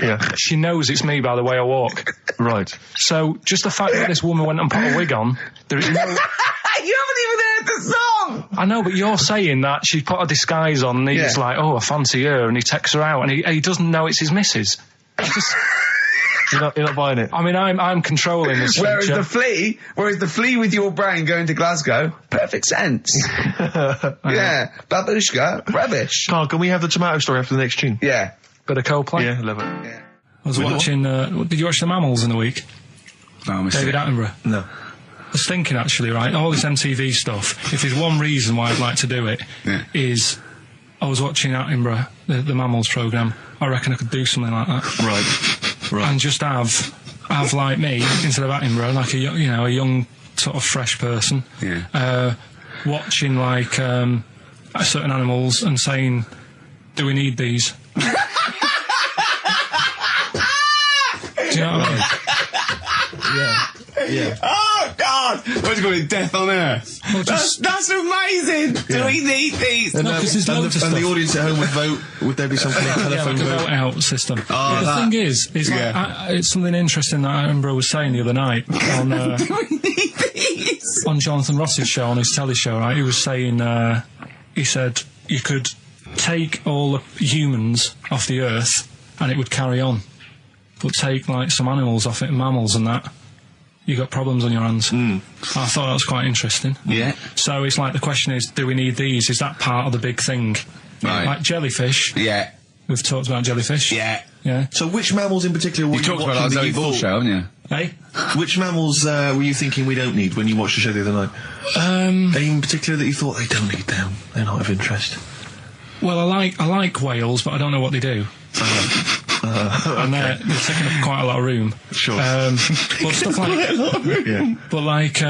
Yeah. She knows it's me by the way I walk. Right. So just the fact that this woman went and put a wig on, there is no. You haven't even heard the song. I know, but you're saying that she put a disguise on, and he's like, "Oh, I fancy her," and he takes her out, and he doesn't know it's his missus. You're not buying it. I mean, I'm controlling this. Whereas the flea with your brain going to Glasgow, perfect sense. Yeah, Babushka, rubbish. Carl, can we have the tomato story after the next tune? Yeah. Bit of Coldplay. Yeah, love it. Yeah. I was watching. Did you watch The Mammals in the week? No, David Attenborough. No. I was thinking actually, right, all this MTV stuff. If there's one reason why I'd like to do it, is I was watching Attenborough, the Mammals programme. I reckon I could do something like that. Right. And just have like me instead of Attenborough, like a young sort of fresh person, watching like certain animals and saying, "Do we need these?" Do you know what I mean? Yeah. Oh God! What do you call it? Death on Earth. Well, that's amazing. Do we need these? And, No, 'cause there's loads of and the stuff. audience at home would vote. Would there be some kind of telephone like a vote? vote out system. Oh, But the thing is like, Yeah. it's something interesting that Attenborough was saying the other night on on Jonathan Ross's show, on his telly show. Right, he was saying, he said you could take all the humans off the earth and it would carry on, but take like some animals off it, mammals and that, you got problems on your hands. I thought that was quite interesting. Yeah. So it's like the question is, do we need these? Is that part of the big thing? Right. Like jellyfish. Yeah. We've talked about jellyfish. Yeah. Yeah. So which mammals in particular were you talked about watching our that Zoe you Ball thought- show, haven't you? Hey? Which mammals were you thinking we don't need when you watched the show the other night? Any in particular that you thought they don't need them? They're not of interest. Well, I like whales, but I don't know what they do. And they're taking up quite a lot of room. Sure. But stuff like, Yeah. but like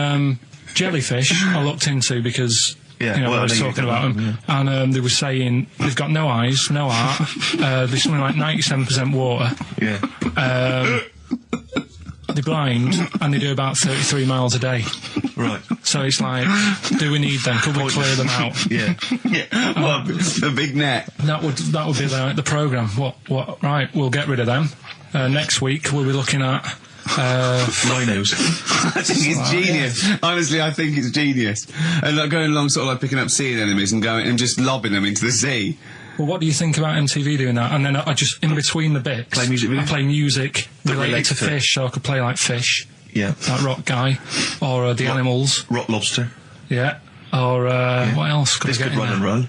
jellyfish I looked into because I was talking about them, and they were saying they've got no eyes, no heart. There's something like 97% water. Yeah. They're blind and they do about 33 miles a day. Right. So it's like, do we need them? Could we clear them out? Yeah. Well, the big net. That would be the programme. What? Right, we'll get rid of them. Next week we'll be looking at rhinos. I think it's genius. Yeah. Honestly, I think it's genius. And like going along, sort of like picking up sea anemones and going and just lobbing them into the sea. Well, what do you think about MTV doing that? And then I just, in between the bits, play music videos? I play music related to fish, so I could play like Fish. Yeah. That Rock Guy. Or the Animals. Rock Lobster. Yeah. Or what else could This I get could in Run there? and Run.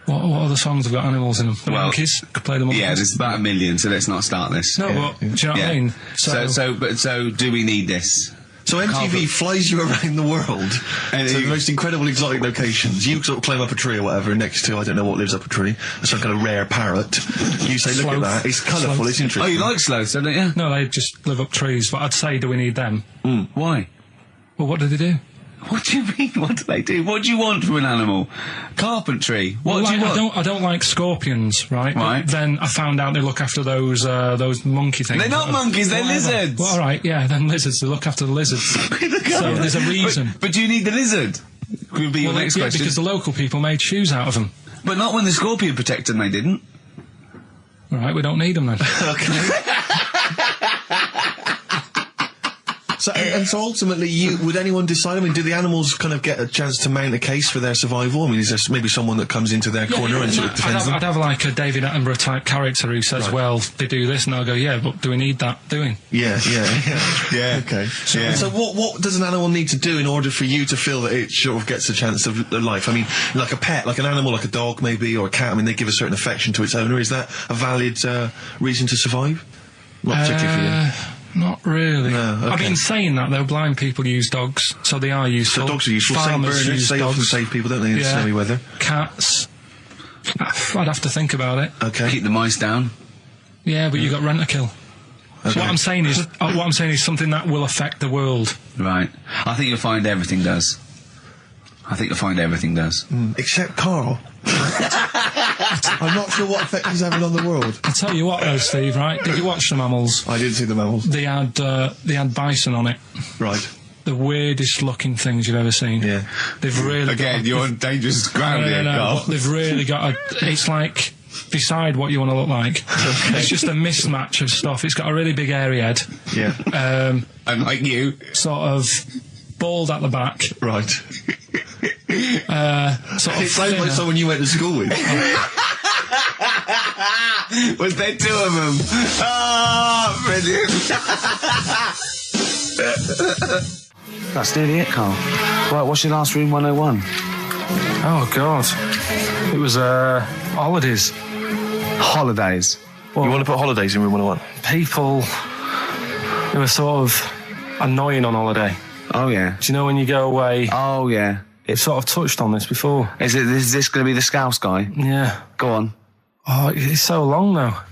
What other songs have got animals in them? The Monkeys? Could play the Monkeys. Yeah, there's about 1 million, so let's not start this. No, but do you know what I mean? So do we need this? So MTV flies you around the world to the most incredible exotic locations. You sort of climb up a tree or whatever next to, I don't know what lives up a tree, some kind of rare parrot. You say, look at that, it's colourful, it's interesting. Oh, you like sloths, don't you? No, they just live up trees, but I'd say, do we need them? Why? Well, what do they do? What do you mean? What do they do? What do you want from an animal? Carpentry. What do you want? I don't like scorpions, right? Right. But then I found out they look after those monkey things. They're not monkeys, they're lizards. Well, all right, yeah, then lizards. They look after the lizards. So there's a reason. But do you need the lizard? Could be your next question. Because the local people made shoes out of them. But not when the scorpion protected them, they didn't. All right, we don't need them then. Okay. So ultimately, would anyone decide? I mean, do the animals kind of get a chance to mount a case for their survival? I mean, is there maybe someone that comes into their corner and sort of defends them? I'd have like a David Attenborough type character who says, well, they do this, and I'll go, yeah, but do we need that doing? Yeah. Okay. So what does an animal need to do in order for you to feel that it sort of gets a chance of life? I mean, like a pet, like an animal, like a dog maybe, or a cat, I mean, they give a certain affection to its owner. Is that a valid reason to survive? Not particularly for you. Not really. No, okay. I've been saying that though. Blind people use dogs, so they are useful. So dogs are useful. Farmers Saint Bernards, they often save people, don't they, in snowy weather? Cats. I'd have to think about it. Okay. Keep the mice down. Yeah, but you got rent-a-kill. Okay. So what I'm saying is something that will affect the world. Right. I think you'll find everything does. Except Karl. I'm not sure what effect he's having on the world. I'll tell you what though, Steve, right? Did you watch the Mammals? I didn't see the Mammals. They had bison on it. Right. The weirdest looking things you've ever seen. Yeah. They've really you're on dangerous ground here, Karl. They've really got it's like, decide what you want to look like. It's just a mismatch of stuff. It's got a really big airy head. Yeah. And like you. Sort of bald at the back. Right. It sounds like someone you went to school with. Was there two of them? Oh, brilliant. That's nearly it, Karl. Right, what's your last room 101? Oh, God. It was, holidays. Holidays. Well, you want to put holidays in room 101? People who are sort of annoying on holiday. Oh, yeah. Do you know when you go away? Oh, yeah. It's sort of touched on this before. Is this going to be the Scouse guy? Yeah. Go on. Oh, it's so long now.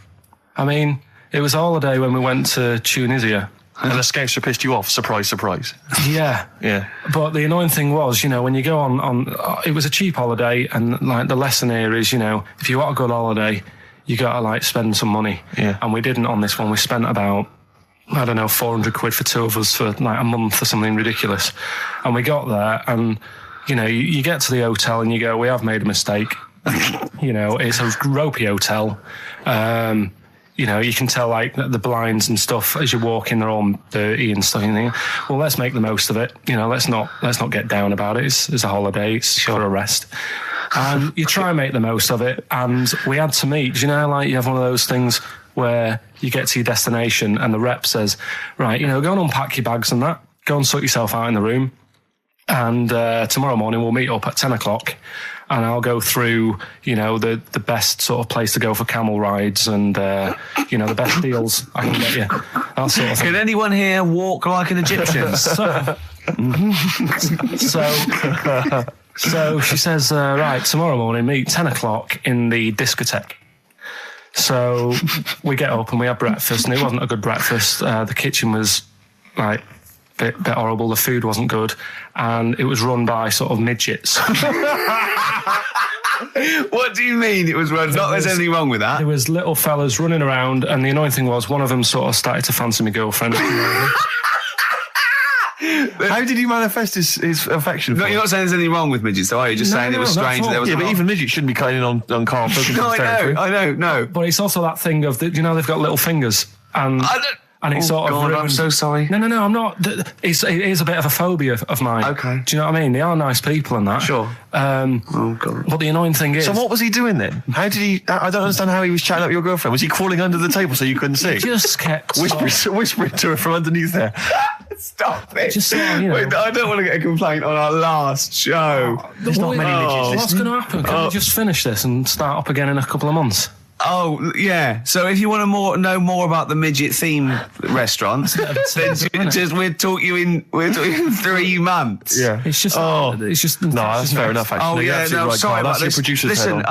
I mean, it was a holiday when we went to Tunisia. And the Scouser pissed you off, surprise, surprise. Yeah. Yeah. But the annoying thing was, when you go on it was a cheap holiday, and like the lesson here is, if you want a good holiday, you got to like spend some money. Yeah. And we didn't on this one. We spent about, I don't know, 400 quid for two of us for like a month or something ridiculous. And we got there and, you get to the hotel and you go, we have made a mistake. It's a ropey hotel. You can tell like the blinds and stuff as you walk in, they're all dirty and stuff. And you think, well, let's make the most of it. Let's not get down about it. It's a holiday. It's for a rest. And you try and make the most of it. And we had to meet. Like you have one of those things where you get to your destination and the rep says, right, go and unpack your bags and that. Go and sort yourself out in the room. And tomorrow morning we'll meet up at 10 o'clock. And I'll go through, the best sort of place to go for camel rides and, the best deals I can get you. That sort of thing. Can anyone here walk like an Egyptian? So she says, right, tomorrow morning, meet 10 o'clock in the discotheque. So we get up and we have breakfast, and it wasn't a good breakfast. The kitchen was, like, bit horrible. The food wasn't good, and it was run by sort of midgets. What do you mean it was run? Not there's anything wrong with that. There was little fellas running around, and the annoying thing was one of them sort of started to fancy my girlfriend. How did he manifest his affection for No, you're not saying there's anything wrong with midgets, though, are you? Just saying it was strange. There was but even midgets shouldn't be cutting in on Karl Pilkington's territory. I know. But it's also that thing of, they've got little fingers, and it's sort of ruined. I'm so sorry. No, I'm not. It is a bit of a phobia of mine. Okay. Do you know what I mean? They are nice people and that. Sure. Oh, God. But the annoying thing is... So what was he doing then? How did he... I don't understand how he was chatting up your girlfriend. Was he crawling under the table so you couldn't see? Just kept... Whispering to her from underneath there. Stop it. Just sort of, Wait, I don't want to get a complaint on our last show. There's not many midgets. What's going to happen? Can we just finish this and start up again in a couple of months? Oh, yeah. So if you want to know more about the midget theme restaurants, then we'll talk you in 3 months. Yeah. It's just... No, that's fair enough, actually. Oh, yeah, no, sorry about this. Listen,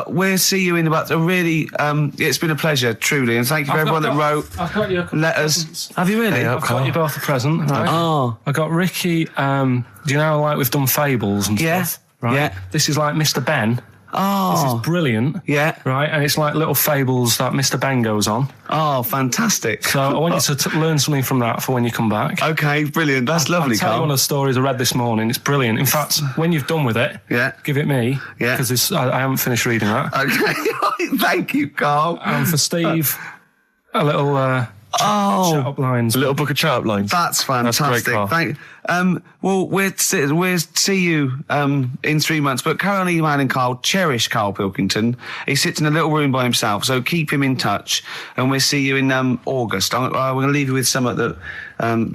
we'll see you in about a really... it's been a pleasure, truly, and thank you for everyone that wrote I've got you letters. Have you really? I've got you both a present, right? Oh. I got Ricky, do you know, like, we've done fables and stuff? Right? Yeah. This is like Mr. Ben. Oh. This is brilliant. Yeah. Right, and it's like little fables that Mr. Ben goes on. Oh, fantastic. So I want you to learn something from that for when you come back. Okay, brilliant. That's lovely, I'll tell you Karl. one of the stories I read this morning. It's brilliant. In fact, when you've done with it, give it me. Yeah. Because I haven't finished reading that. Okay. Thank you, Karl. And for Steve, a little... chat-up lines. A little book of chat-up lines. That's fantastic. That's great, Karl. Well, we'll see you in 3 months. But carry on emailing Karl. Cherish Karl Pilkington. He sits in a little room by himself, so keep him in touch. And we'll see you in August. We're going to leave you with something that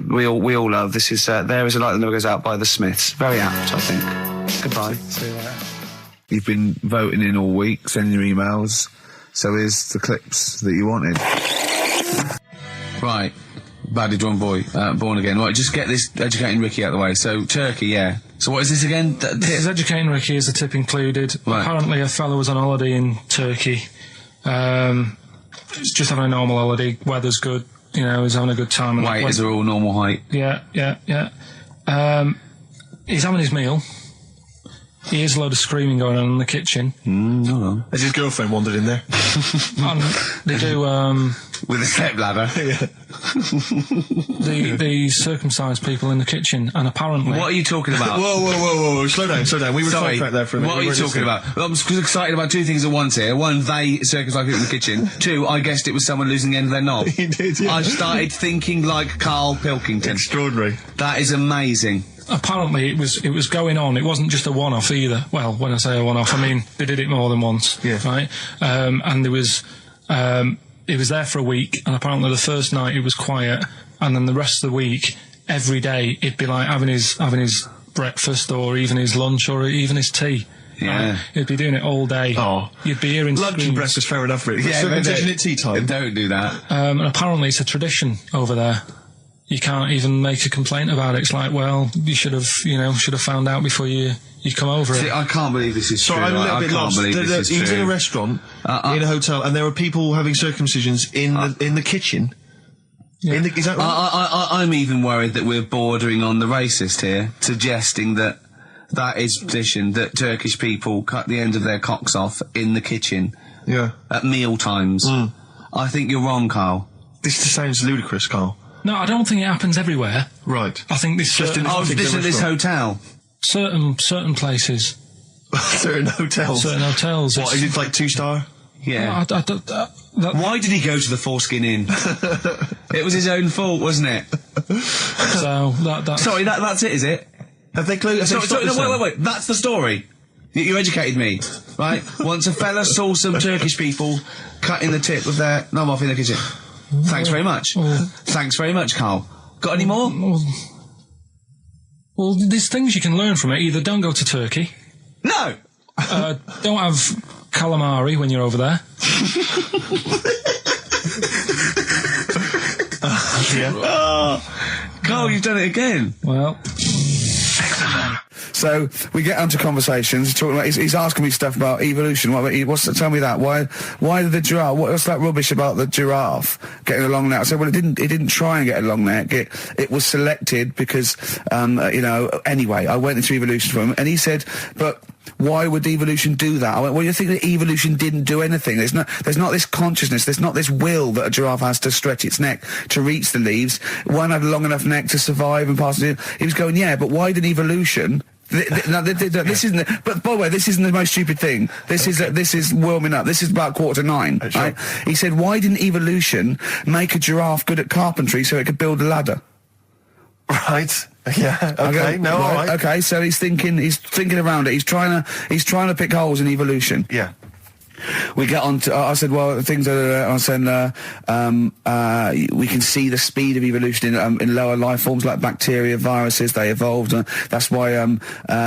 we all love. This is There Is a Light That Never Goes Out by the Smiths. Very apt, I think. Goodbye. See you later. You've been voting in all week, sending your emails. So here's the clips that you wanted. Right, Badly Drawn Boy, Born Again. Right, just get this Educating Ricky out of the way. So, Turkey, yeah. So what is this again? This is Educating Ricky, is the tip included. Right. Apparently a fellow was on holiday in Turkey. He's just having a normal holiday, weather's good, you know, he's having a good time. Weight is all normal height. Yeah. He's having his meal. He hears a load of screaming going on in the kitchen. Hold on. Has his girlfriend wandered in there? They do, with a stepladder. Yeah. the circumcised people in the kitchen, and apparently... What are you talking about? Whoa. Slow down. We were sidetracked there for a minute. What are you talking about? I'm excited about 2 things at once here. One, they circumcised people in the kitchen. 2, I guessed it was someone losing the end of their knob. He did, yeah. I started thinking like Karl Pilkington. Extraordinary. That is amazing. Apparently it was going on. It wasn't just a one-off either. Well, when I say a one-off, I mean they did it more than once. Yeah. Right. And there was it was there for a week, and apparently the first night it was quiet, and then the rest of the week, every day it'd be like having his breakfast, or even his lunch, or even his tea. Yeah. Right? He'd be doing it all day. Oh. You'd be hearing lunch and breakfast, fair enough, really. Yeah, circumcision at tea time. Don't do that. And apparently it's a tradition over there. You can't even make a complaint about it. It's like, well, you should have found out before you come over. See, it. I can't believe this is true. I'm a little bit lost. He was in a restaurant, in a hotel, and there were people having circumcisions in the kitchen. Yeah. Is that right? I'm even worried that we're bordering on the racist here, suggesting that is tradition, that Turkish people cut the end of their cocks off in the kitchen. Yeah. At meal times. I think you're wrong, Karl. This just sounds ludicrous, Karl. No, I don't think it happens everywhere. Right. I think this just in this hotel. Certain places. Certain hotels. Certain hotels. What is it, like 2-star? Yeah. Why did he go to the Foreskin Inn? It was his own fault, wasn't it? So that's sorry. That's it, is it? Have they closed? Wait. That's the story. You educated me, right? Once a fella saw some Turkish people cutting the tip of their knob off in the kitchen. Thanks very much. Thanks very much, Karl. Got any more? Well, there's things you can learn from it. Either don't go to Turkey. No! Don't have calamari when you're over there. Karl, you've done it again. Well... So we get onto conversations. He's asking me stuff about evolution. Tell me that. Why did the giraffe? What's that rubbish about the giraffe getting a long neck? I said, well, it didn't try and get a long neck. It was selected because, anyway, I went into evolution for him, and he said, but why would evolution do that? I went, well, you think that evolution didn't do anything. There's not this consciousness, there's not this will that a giraffe has to stretch its neck to reach the leaves. One had a long enough neck to survive and pass it. He was going, yeah, but why did evolution... this isn't. But by the way, this isn't the most stupid thing. This is warming up. This is about 8:45. Sure. Right? He said, why didn't evolution make a giraffe good at carpentry so it could build a ladder? Right. Yeah. Okay. No. All right. Okay. So he's thinking around it. He's trying to pick holes in evolution. Yeah. We get on to. I said, well, things are. I said, we can see the speed of evolution in lower life forms like bacteria, viruses. They evolved. That's why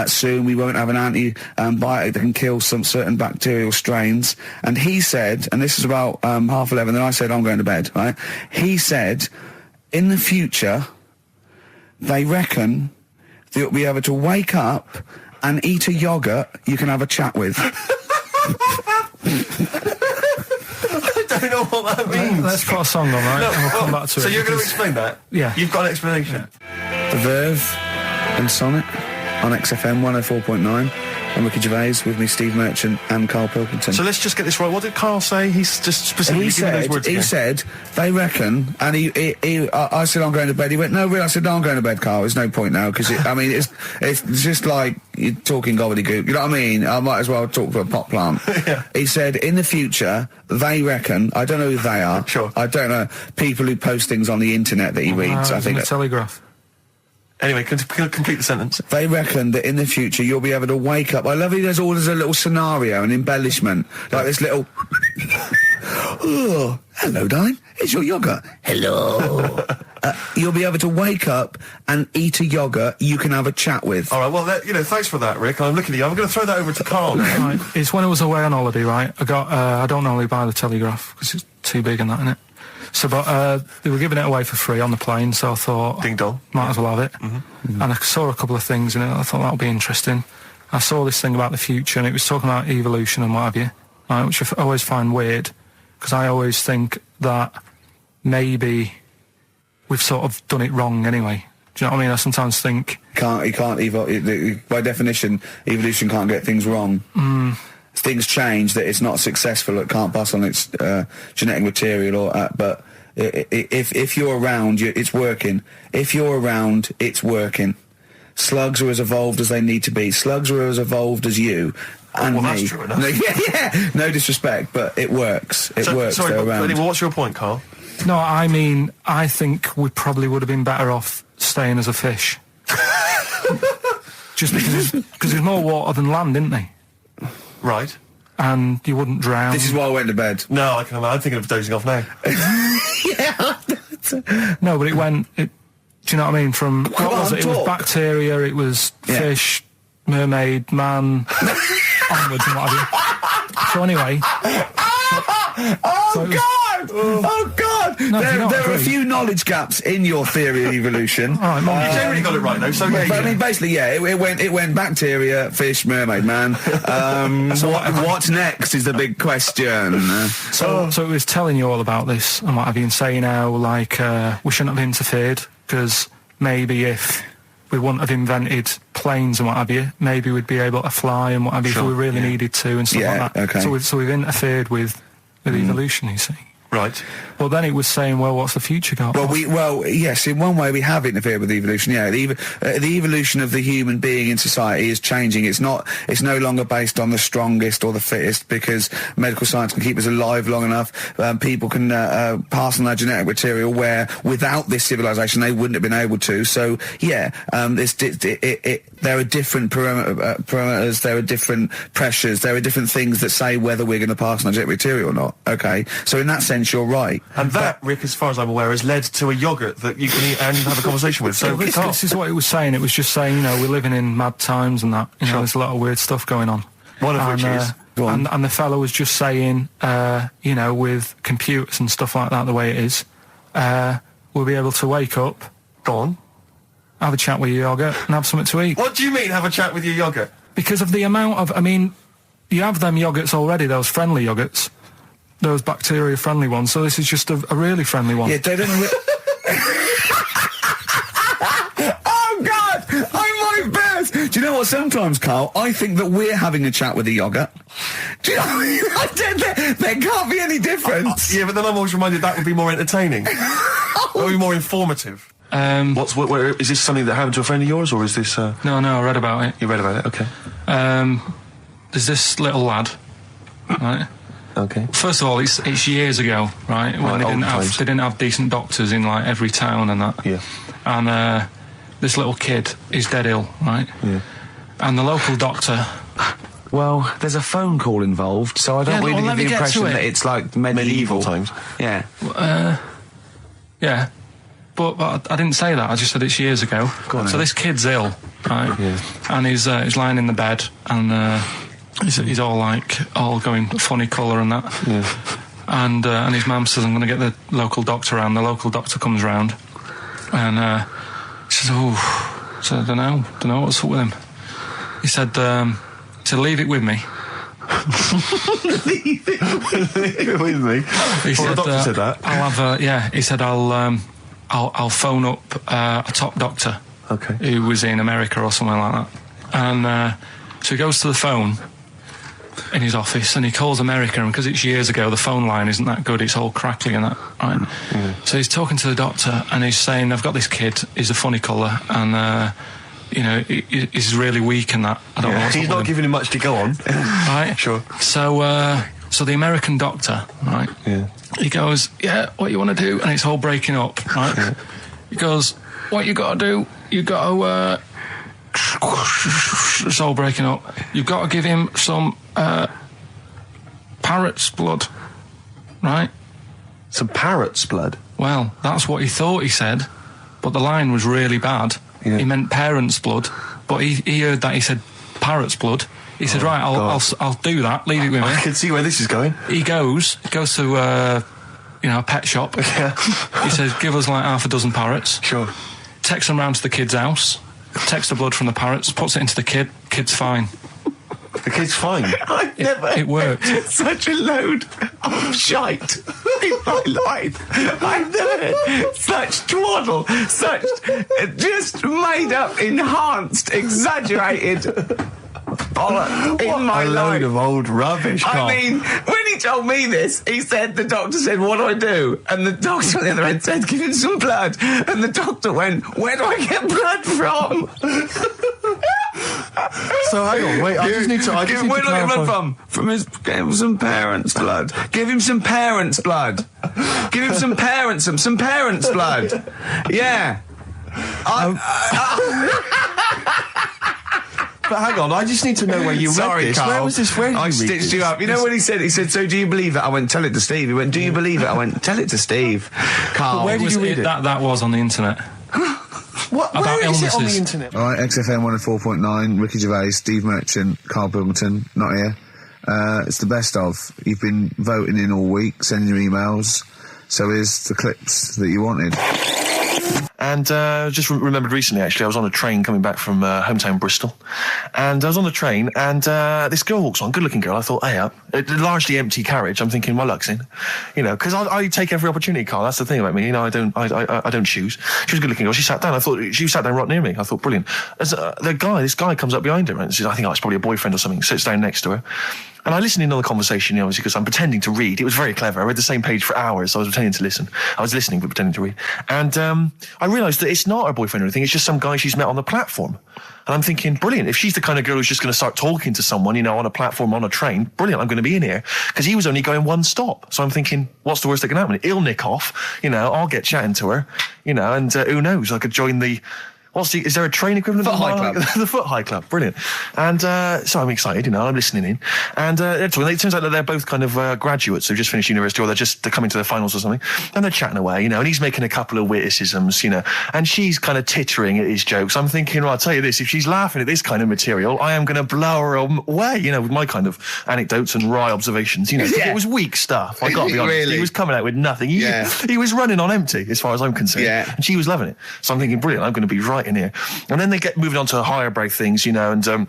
soon we won't have an antibiotic that can kill some certain bacterial strains. And he said, and this is about 11:30. Then I said, I'm going to bed. Right? He said, in the future, they reckon that you'll be able to wake up and eat a yogurt you can have a chat with. I don't know what that means. Let's put a song on, right? No, and we'll come back to it. So you're going to explain that? Yeah. You've got an explanation? The Verve and Sonic on XFM 104.9. I'm Ricky Gervais, with me Steve Merchant and Karl Pilkington. So let's just get this right. What did Carl say? He's just specifically giving those words again. He said, they reckon, and I said, I'm going to bed. He went, no, really? I said, no, I'm going to bed, Carl. There's no point now, because, it's just like you're talking gobbledygook. You know what I mean? I might as well talk to a pot plant. Yeah. He said, in the future, they reckon, I don't know who they are. Sure. I don't know, people who post things on the internet that he reads. I think the Telegraph. Anyway, complete the sentence. They reckon that in the future you'll be able to wake up. I love it. There's a little scenario, an embellishment, like this little. Oh, hello, darling. It's your yogurt. Hello. You'll be able to wake up and eat a yogurt you can have a chat with. All right. Well, thanks for that, Rick. I'm looking at you. I'm going to throw that over to Carl now. Right. It's when I was away on holiday, right? I got. I don't normally buy the Telegraph because it's too big and that, innit? So, but they were giving it away for free on the plane, so I thought, ding dong, might as well have it. Mm-hmm. And I saw a couple of things in it. I thought that would be interesting. I saw this thing about the future, and it was talking about evolution and what have you, right, which I always find weird, because I always think that maybe we've sort of done it wrong anyway. Do you know what I mean? I sometimes think you can't evolve. By definition, evolution can't get things wrong. Things change, that it's not successful, it can't pass on its genetic material, but if you're around, it's working. If you're around, it's working. Slugs are as evolved as they need to be. Slugs are as evolved as you and me. That's true enough. Yeah. No disrespect, but it works. It works. Sorry, they're around. Anyway, what's your point, Carl? No, I mean, I think we probably would have been better off staying as a fish. Just because there's more water than land, isn't there? Right. And you wouldn't drown. This is why I went to bed. No, I'm thinking of dozing off now. Yeah. No, but do you know what I mean? From, what was it? It was bacteria, it was fish, mermaid, man, onwards and what have you. So anyway. Oh God! No, there are a few knowledge gaps in your theory of evolution. All right, you generally got it right though. So yeah, I mean, basically, it went bacteria, fish, mermaid, man. What's next is the big question. So it was telling you all about this and what have you, and saying how we shouldn't have interfered, because maybe if we wouldn't have invented planes and what have you, maybe we'd be able to fly and what have you if we really needed to and stuff like that. Okay. So we've interfered with evolution, you see. Right. Well, then it was saying, well, what's the future got? Yes, in one way we have interfered with evolution. Yeah, the evolution of the human being in society is changing. It's no longer based on the strongest or the fittest, because medical science can keep us alive long enough. People can pass on their genetic material where without this civilization they wouldn't have been able to. So yeah, there are different parameters, there are different pressures, there are different things that say whether we're going to pass on our genetic material or not. Okay, so in that sense you're right. And that, Rick, as far as I'm aware, has led to a yogurt that you can eat and have a conversation with. So this is what it was saying. It was just saying, we're living in mad times and that. There's a lot of weird stuff going on. One of which is... And the fellow was just saying, with computers and stuff like that, the way it is, we'll be able to wake up. Go on. have a chat with your yogurt and have something to eat. What do you mean, have a chat with your yogurt? Because of the amount of, I mean, you have them yogurts already, those friendly yogurts, those bacteria-friendly ones, so this is just a really friendly one. Yeah, they don't... Oh, God! I might burst! Do you know what, sometimes, Carl, I think that we're having a chat with a yogurt. Do you know, there can't be any difference. Yeah, but then I'm always reminded that would be more entertaining. That would be more informative. Is this something that happened to a friend of yours, or is this... No, I read about it. You read about it, okay. There's this little lad, right? Okay. First of all, it's years ago, right? When they didn't have decent doctors in, like, every town and that. Yeah. And, this little kid is dead ill, right? Yeah. And the local doctor... Well, there's a phone call involved, so I don't really get the impression that it's like medieval times. Yeah. Yeah. But I didn't say that, I just said it's years ago. So this kid's ill, right? Yeah. And he's lying in the bed, and he's all going funny colour and that. Yeah. And his mum says, I'm going to get the local doctor round. The local doctor comes round, and she says, I don't know what's up with him. He said, leave it with me. Leave it with me? He said, the doctor said that? I'll have he said, I'll phone up a top doctor. Okay. Who was in America or somewhere like that. And so he goes to the phone in his office and he calls America, and because it's years ago, the phone line isn't that good, it's all crackly and that, right? Yeah. So he's talking to the doctor and he's saying, I've got this kid, he's a funny colour, and he's really weak and that. I don't know what's he's not giving him much to go on. Right? Sure. So the American doctor, right? Yeah. He goes, yeah, what you want to do? And it's all breaking up, right? Yeah. He goes, what you got to do? You got to, it's all breaking up. You've got to give him some parrot's blood, right? Some parrot's blood? Well, that's what he thought he said, but the line was really bad. Yeah. He meant parent's blood, but he heard that he said parrot's blood. He said, right, I'll do that, leave it with me. I can see where this is going. He goes to a pet shop. Yeah. He says, give us like half a dozen parrots. Sure. Takes them round to the kid's house, takes the blood from the parrots, puts it into the kid's fine. The kid's fine? It worked. Such a load of shite in my life. I've never heard such twaddle, such just made up, enhanced, exaggerated bollock in my life. A load of old rubbish, Carl. I mean, when he told me this, the doctor said, what do I do? And the doctor on the other end said, give him some blood. And the doctor went, where do I get blood from? So hang on, wait, I just need to where do I get blood from? Give him some parents' blood. Give him some parents' blood. Give him some parents' blood. Yeah. But hang on, I just need to know where you read this. Carl. Where was this? Where did I stitched you up. You know what he said? He said, so do you believe it? I went, tell it to Steve. He went, do you believe it? I went, tell it to Steve. Carl. But where did you read it? That was on the internet. What? Where is it on the internet? All right, XFM 104.9, Ricky Gervais, Steve Merchant, Karl Pilkington, not here. It's the best of. You've been voting in all week, sending your emails. So here's the clips that you wanted. And just remembered recently, actually, I was on a train coming back from hometown Bristol, and I was on the train, and this girl walks on, good-looking girl. I thought, hey, a largely empty carriage. I'm thinking, my luck's in, because I take every opportunity, Carl. That's the thing about me, I don't choose. She was a good-looking girl. She sat down. I thought she sat down right near me. I thought, brilliant. As this guy comes up behind her, and says, I think it's probably a boyfriend or something. Sits down next to her. And I listened in on the conversation, obviously, because I'm pretending to read. It was very clever. I read the same page for hours, so I was pretending to listen. I was listening, but pretending to read. And I realised that it's not her boyfriend or anything. It's just some guy she's met on the platform. And I'm thinking, brilliant. If she's the kind of girl who's just going to start talking to someone, on a platform, on a train, brilliant, I'm going to be in here. Because he was only going one stop. So I'm thinking, what's the worst that can happen? He'll nick off, I'll get chatting to her, and who knows, I could join the... is there a train equivalent? Foot High Club. The Foot High Club, brilliant. And so I'm excited, I'm listening in. And it turns out that they're both kind of graduates who've just finished university, or they're coming to their finals or something. And they're chatting away, and he's making a couple of witticisms, and she's kind of tittering at his jokes. I'm thinking, I'll tell you this, if she's laughing at this kind of material, I am going to blow her away, with my kind of anecdotes and wry observations, Yeah. It was weak stuff, I got to be honest. Really? He was coming out with nothing. He was running on empty, as far as I'm concerned. Yeah. And she was loving it. So I'm thinking, brilliant, I'm going to be right in here. And then they get moving on to higher brow things, you know, and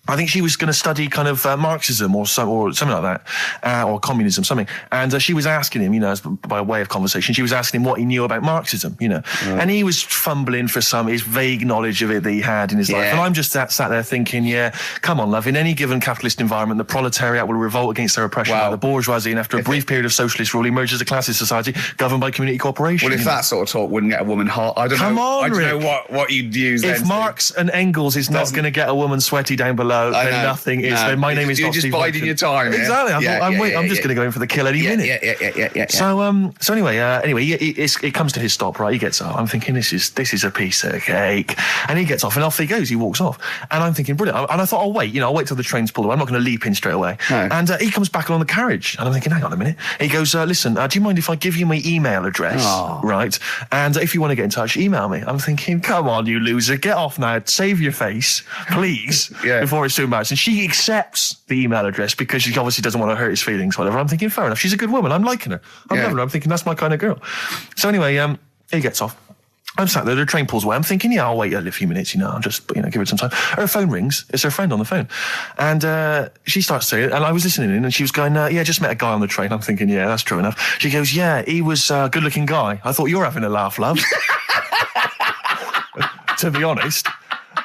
I think she was going to study kind of Marxism or something like that, or communism, something. And she was asking him, you know, by way of conversation, she was asking him what he knew about Marxism, you know. And he was fumbling for his vague knowledge of it that he had in his life. And I'm just sat there thinking, come on, love, in any given capitalist environment, the proletariat will revolt against their oppression by the bourgeoisie, and after a brief period of socialist rule, emerges a classist society governed by community cooperation. Well, if that sort of talk wouldn't get a woman hot, I don't know what you'd use. If Marx and Engels is not going to get a woman sweaty down below, then nothing is. Then my name is You're not just Steve biding your time. Exactly. I'm just going to go in for the kill any minute. Yeah. So anyway, it comes to his stop. Right, he gets off. I'm thinking this is a piece of cake, and he gets off, and off he goes. He walks off, and I'm thinking brilliant. And I thought, I'll wait. You know, I'll wait till the train's pulled away. I'm not going to leap in straight away. No. And he comes back along the carriage, and I'm thinking, hang on a minute. He goes, listen, do you mind if I give you my email address? Right, and if you want to get in touch, email me. I'm thinking, come on, you loser, get off now. Save your face, please, before it's too much. And she accepts the email address because she obviously doesn't want to hurt his feelings, whatever. I'm thinking, fair enough. She's a good woman. I'm liking her. I'm loving her. I'm thinking that's my kind of girl. So anyway, he gets off. I'm sat there, the train pulls away. I'm thinking, I'll wait a few minutes, I'll just, give it some time. Her phone rings. It's her friend on the phone. And she starts saying it, and I was listening in, and she was going, just met a guy on the train. I'm thinking, that's true enough. She goes, he was a good-looking guy. I thought, you're having a laugh, love. To be honest.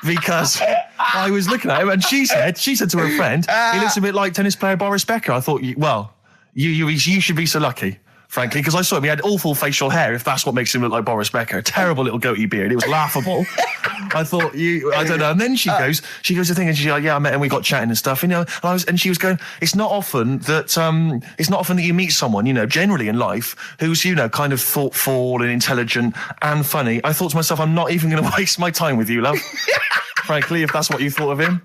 Because I was looking at him, and she said to her friend, he looks a bit like tennis player Boris Becker. I thought, you should be so lucky, frankly, because I saw him. He had awful facial hair, if that's what makes him look like Boris Becker. Terrible little goatee beard. It was laughable. I thought, I don't know. And then she goes to thing, and she's like, I met him, we got chatting and stuff, and she was going, it's not often that you meet someone, generally in life, who's, kind of thoughtful and intelligent and funny. I thought to myself, I'm not even going to waste my time with you, love. Frankly, if that's what you thought of him.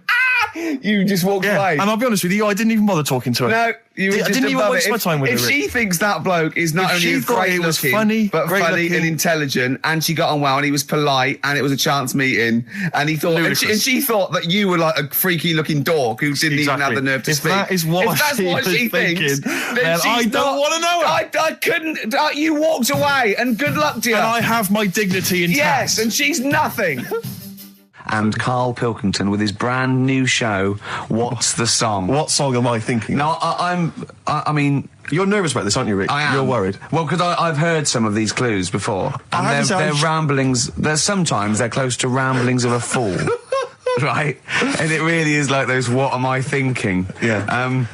You just walked away. And I'll be honest with you, I didn't even bother talking to her. No, you were just I didn't even waste my time with her. If she thinks that bloke is not only great looking, but funny and intelligent, and she got on well, and he was polite, and it was a chance meeting, and he thought, and she thought that you were like a freaky looking dork who didn't even have the nerve to speak. That is what she thinks, then I don't want to know her. I couldn't. You walked away, and good luck to you. And I have my dignity intact. Yes, and she's nothing. And Karl Pilkington with his brand new show, What's the Song? What song am I thinking? No, I mean... You're nervous about this, aren't you, Rick? I am. You're worried. Well, because I've heard some of these clues before. And they're ramblings... Sometimes they're close to ramblings of a fool. Right? And it really is like those, what am I thinking? Yeah.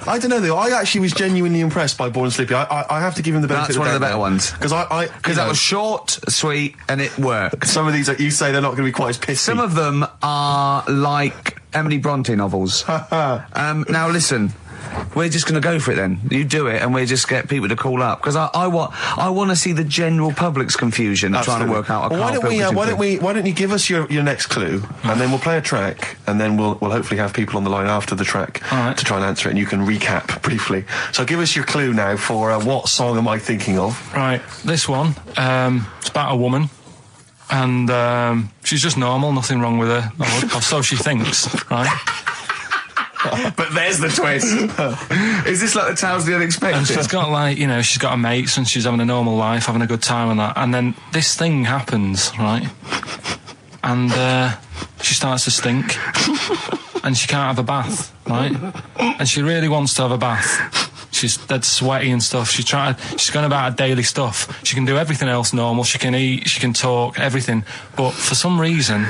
I don't know, though. I actually was genuinely impressed by Born Sleepy. I have to give him the benefit of the doubt. That's one of the better ones. Because that was short, sweet, and it worked. Some of these, like you say, they're not going to be quite as pissy. Some of them are like Emily Bronte novels. Now, listen... We're just going to go for it then. You do it, and we'll just get people to call up because I want to see the general public's confusion of trying to work out. Why don't you give us your next clue, and then we'll play a track, and then we'll hopefully have people on the line after the track to try and answer it, and you can recap briefly. So give us your clue now for what song am I thinking of? Right, this one. It's about a woman. And she's just normal, nothing wrong with her, or so she thinks, right? But there's the twist. Is this like the Tales of the Unexpected? And she's got she's got her mates and she's having a normal life, having a good time and that. And then this thing happens, right? And she starts to stink. And she can't have a bath, right? And she really wants to have a bath. She's dead sweaty and stuff. She's going about her daily stuff. She can do everything else normal. She can eat, she can talk, everything. But for some reason...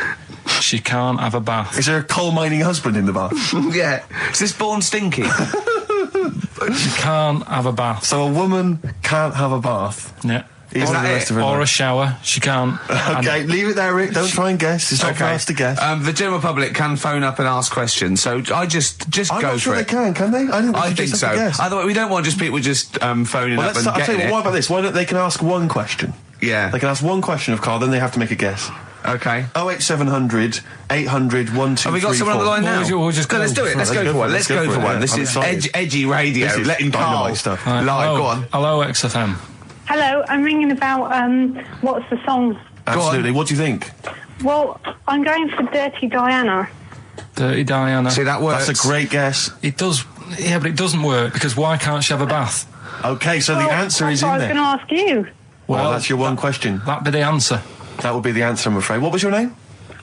she can't have a bath. Is there a coal mining husband in the bath? Yeah. Is this Born Stinky? She can't have a bath. So a woman can't have a bath? Yeah. Or a shower. She can't. Okay, leave it there, Rick. Don't try and guess. It's not for us to guess. The general public can phone up and ask questions, so I just go for it. I'm not sure they can they? I think so. Otherwise, we don't want just people just phoning up and getting it. What about this? Why don't they can ask one question? Yeah. They can ask one question of Karl, then they have to make a guess. Okay. 08700 800 1234. Have we got someone on the line now? We'll just let's do it. Let's go for one. Let's go for one. This is edgy radio. This is letting Karl stuff. live. Go on. Hello, XFM. Hello, I'm ringing about what's the song? Absolutely. What do you think? Well, I'm going for Dirty Diana. Dirty Diana. See, that works. That's a great guess. It does. Yeah, but it doesn't work because why can't she have a bath? Okay, so the answer is in there. I was going to ask you. Well, that's your one question. That'd be the answer. That would be the answer, I'm afraid. What was your name?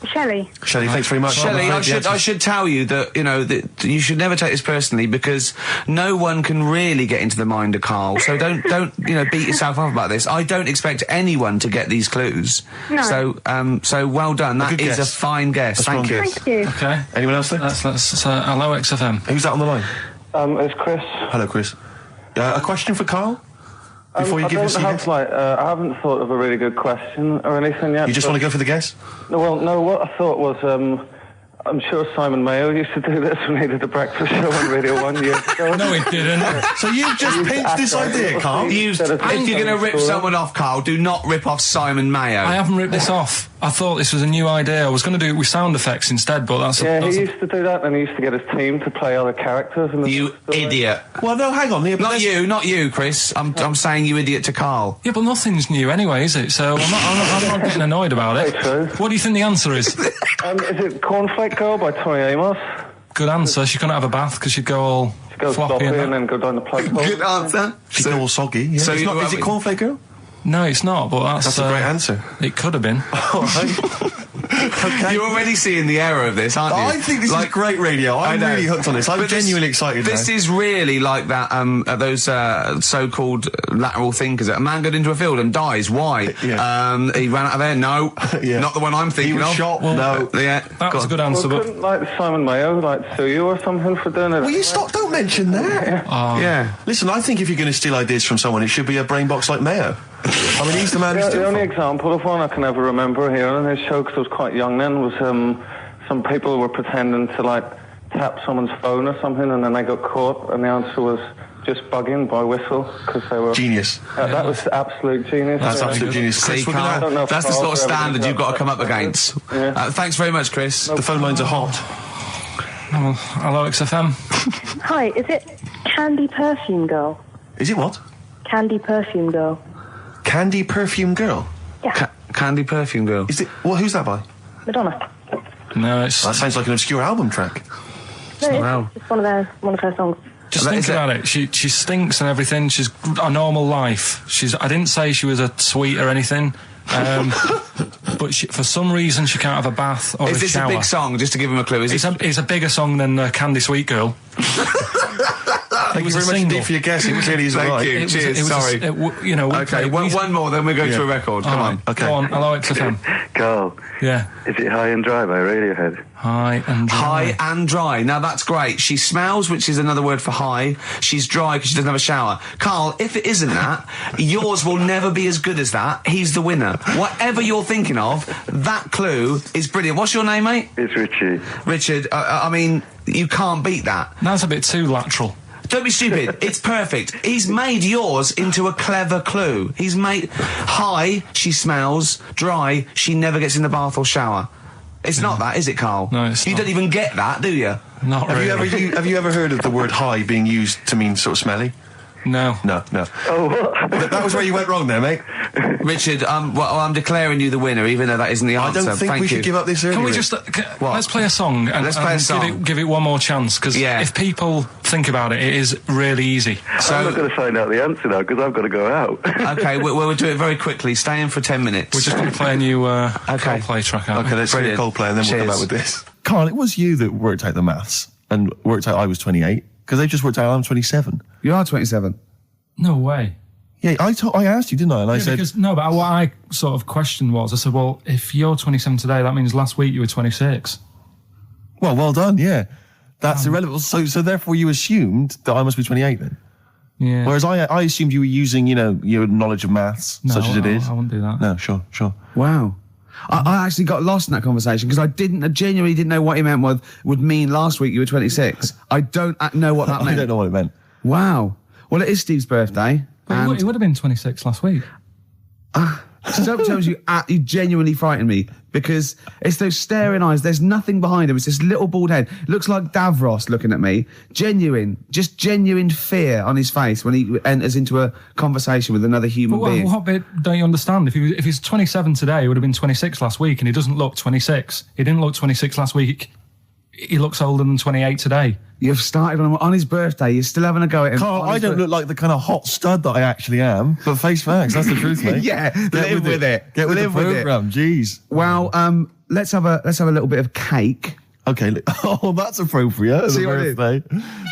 Shelley. Shelley, thanks very much. Shelley, I should tell you that, you know, that you should never take this personally because no one can really get into the mind of Karl. So don't, you know, beat yourself up about this. I don't expect anyone to get these clues. No. So well done. That is a fine guess. Thank you. Thank you. Okay. Anyone else there? Let's hello XFM. Who's that on the line? It's Chris. Hello, Chris. A question for Karl? Before you give us I haven't thought of a really good question or anything yet. You just want to go for the guess? No, what I thought was, I'm sure Simon Mayo used to do this when he did the breakfast show on Radio 1 years ago. No, he didn't. So you've just pinched this idea, Karl? If you're going to rip someone off, Karl, do not rip off Simon Mayo. I haven't ripped this off. I thought this was a new idea. I was going to do it with sound effects instead, but that's... he used to do that, and he used to get his team to play other characters. You idiot. Well, no, hang on. Not you, Chris. I'm saying you idiot to Karl. Yeah, but nothing's new anyway, is it? So I'm not getting annoyed about it. True. What do you think the answer is? Is it Cornflake Girl by Tonny Amos? Good answer. She couldn't have a bath because she'd go all floppy and then go down the plug hole. Good answer. She'd go all soggy. Yeah. So is it Cornflake Girl? No, it's not, but that's a great answer. It could have been. All right. Okay. You're already seeing the error of this, aren't you? I think this is great radio. I'm really hooked on this. I'm genuinely excited This is really like that, those so-called lateral thinkers. A man got into a field and dies. Why? Yeah. He ran out of air. No. Not the one I'm thinking of. He was of. shot. No. Yeah. That was a good answer, Well, but... couldn't, Simon Mayo, sue you or something for doing it? Will you stop? Don't mention that. Yeah. Listen, I think if you're going to steal ideas from someone, it should be a brain box like Mayo. I mean, he's the man who's The only example of one I can ever remember hearing on his show, because I was quite young then, was some people were pretending to, tap someone's phone or something, and then they got caught, and the answer was just bugging by whistle, because they were... Genius. That was absolute genius. That's absolute genius. See, Karl, that's the sort of standard you've got to come up against. Thanks very much, Chris. The phone lines are hot. Well, hello, XFM. Hi, is it Candy Perfume Girl? Is it what? Candy Perfume Girl. Candy Perfume Girl? Yeah. Candy Perfume Girl. Is it? Well, who's that by? Madonna. No, it's... That sounds like an obscure album track. No, it's one of her songs. Just think about it. She stinks and everything. She's a normal life. I didn't say she was a sweet or anything. But for some reason she can't have a bath or a shower. Is this a big song? Just to give him a clue, it's a bigger song than Candy Sweet Girl. Thank you very much indeed for your guess. It clearly is right. Thank you. Cheers. Sorry. Okay, one more, then we go to a record. Come on. Okay. Go on. Hello, XFM. Carl. Yeah. Is it High and Dry by Radiohead? High and dry. High and dry. Now that's great. She smells, which is another word for high. She's dry because she doesn't have a shower. Karl, if it isn't that, yours will never be as good as that. He's the winner. Whatever you're thinking of, that clue is brilliant. What's your name, mate? It's Richie. Richard, I mean, you can't beat that. That's a bit too lateral. Don't be stupid. It's perfect. He's made yours into a clever clue. He's made high, she smells, dry, she never gets in the bath or shower. It's not that, is it, Karl? No, it's not. You don't even get that, do you? Not really. Have you ever heard of the word high being used to mean sort of smelly? No. No. Oh, what? That was where you went wrong there, mate. Richard, I'm declaring you the winner, even though that isn't the answer. I don't think we should give up this early. Can we just let's play a song and give it one more chance, because if people think about it, it is really easy. So I'm not going to find out the answer now because I've got to go out. Okay, we'll do it very quickly. Stay in for 10 minutes. We're just going to play a new Coldplay track out. Okay, let's play Coldplay and then we'll come back with this. Karl, it was you that worked out the maths and worked out I was 28, because they just worked out I'm 27. You are 27. No way. Yeah, I asked you, didn't I? And I said... But what I sort of questioned was, I said, well, if you're 27 today, that means last week you were 26. Well done, yeah. That's irrelevant. So therefore you assumed that I must be 28 then? Yeah. Whereas I assumed you were using, your knowledge of maths, such as it is. I wouldn't do that. No, sure. Wow. I actually got lost in that conversation because I genuinely didn't know what he meant would mean last week you were 26. I don't know what that meant. I don't know what it meant. Wow. Well, it is Steve's birthday. But he would have been 26 last week. Sometimes you genuinely frighten me because it's those staring eyes. There's nothing behind him. It's this little bald head. It looks like Davros looking at me. Genuine fear on his face when he enters into a conversation with another human being. What bit don't you understand? If he's 27 today, he would have been 26 last week, and he doesn't look 26. He didn't look 26 last week. He looks older than 28 today. You've started on his birthday. You're still having a go at him. Karl, I don't look like the kind of hot stud that I actually am, but face facts, that's the truth, mate. Yeah, live with it. Get with the programme, jeez. Well, let's have a little bit of cake. Okay. Oh, that's appropriate. See what I did? But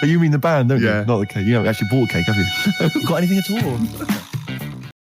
you mean the band, don't you? Not the cake. You haven't actually bought a cake, have you? Got anything at all?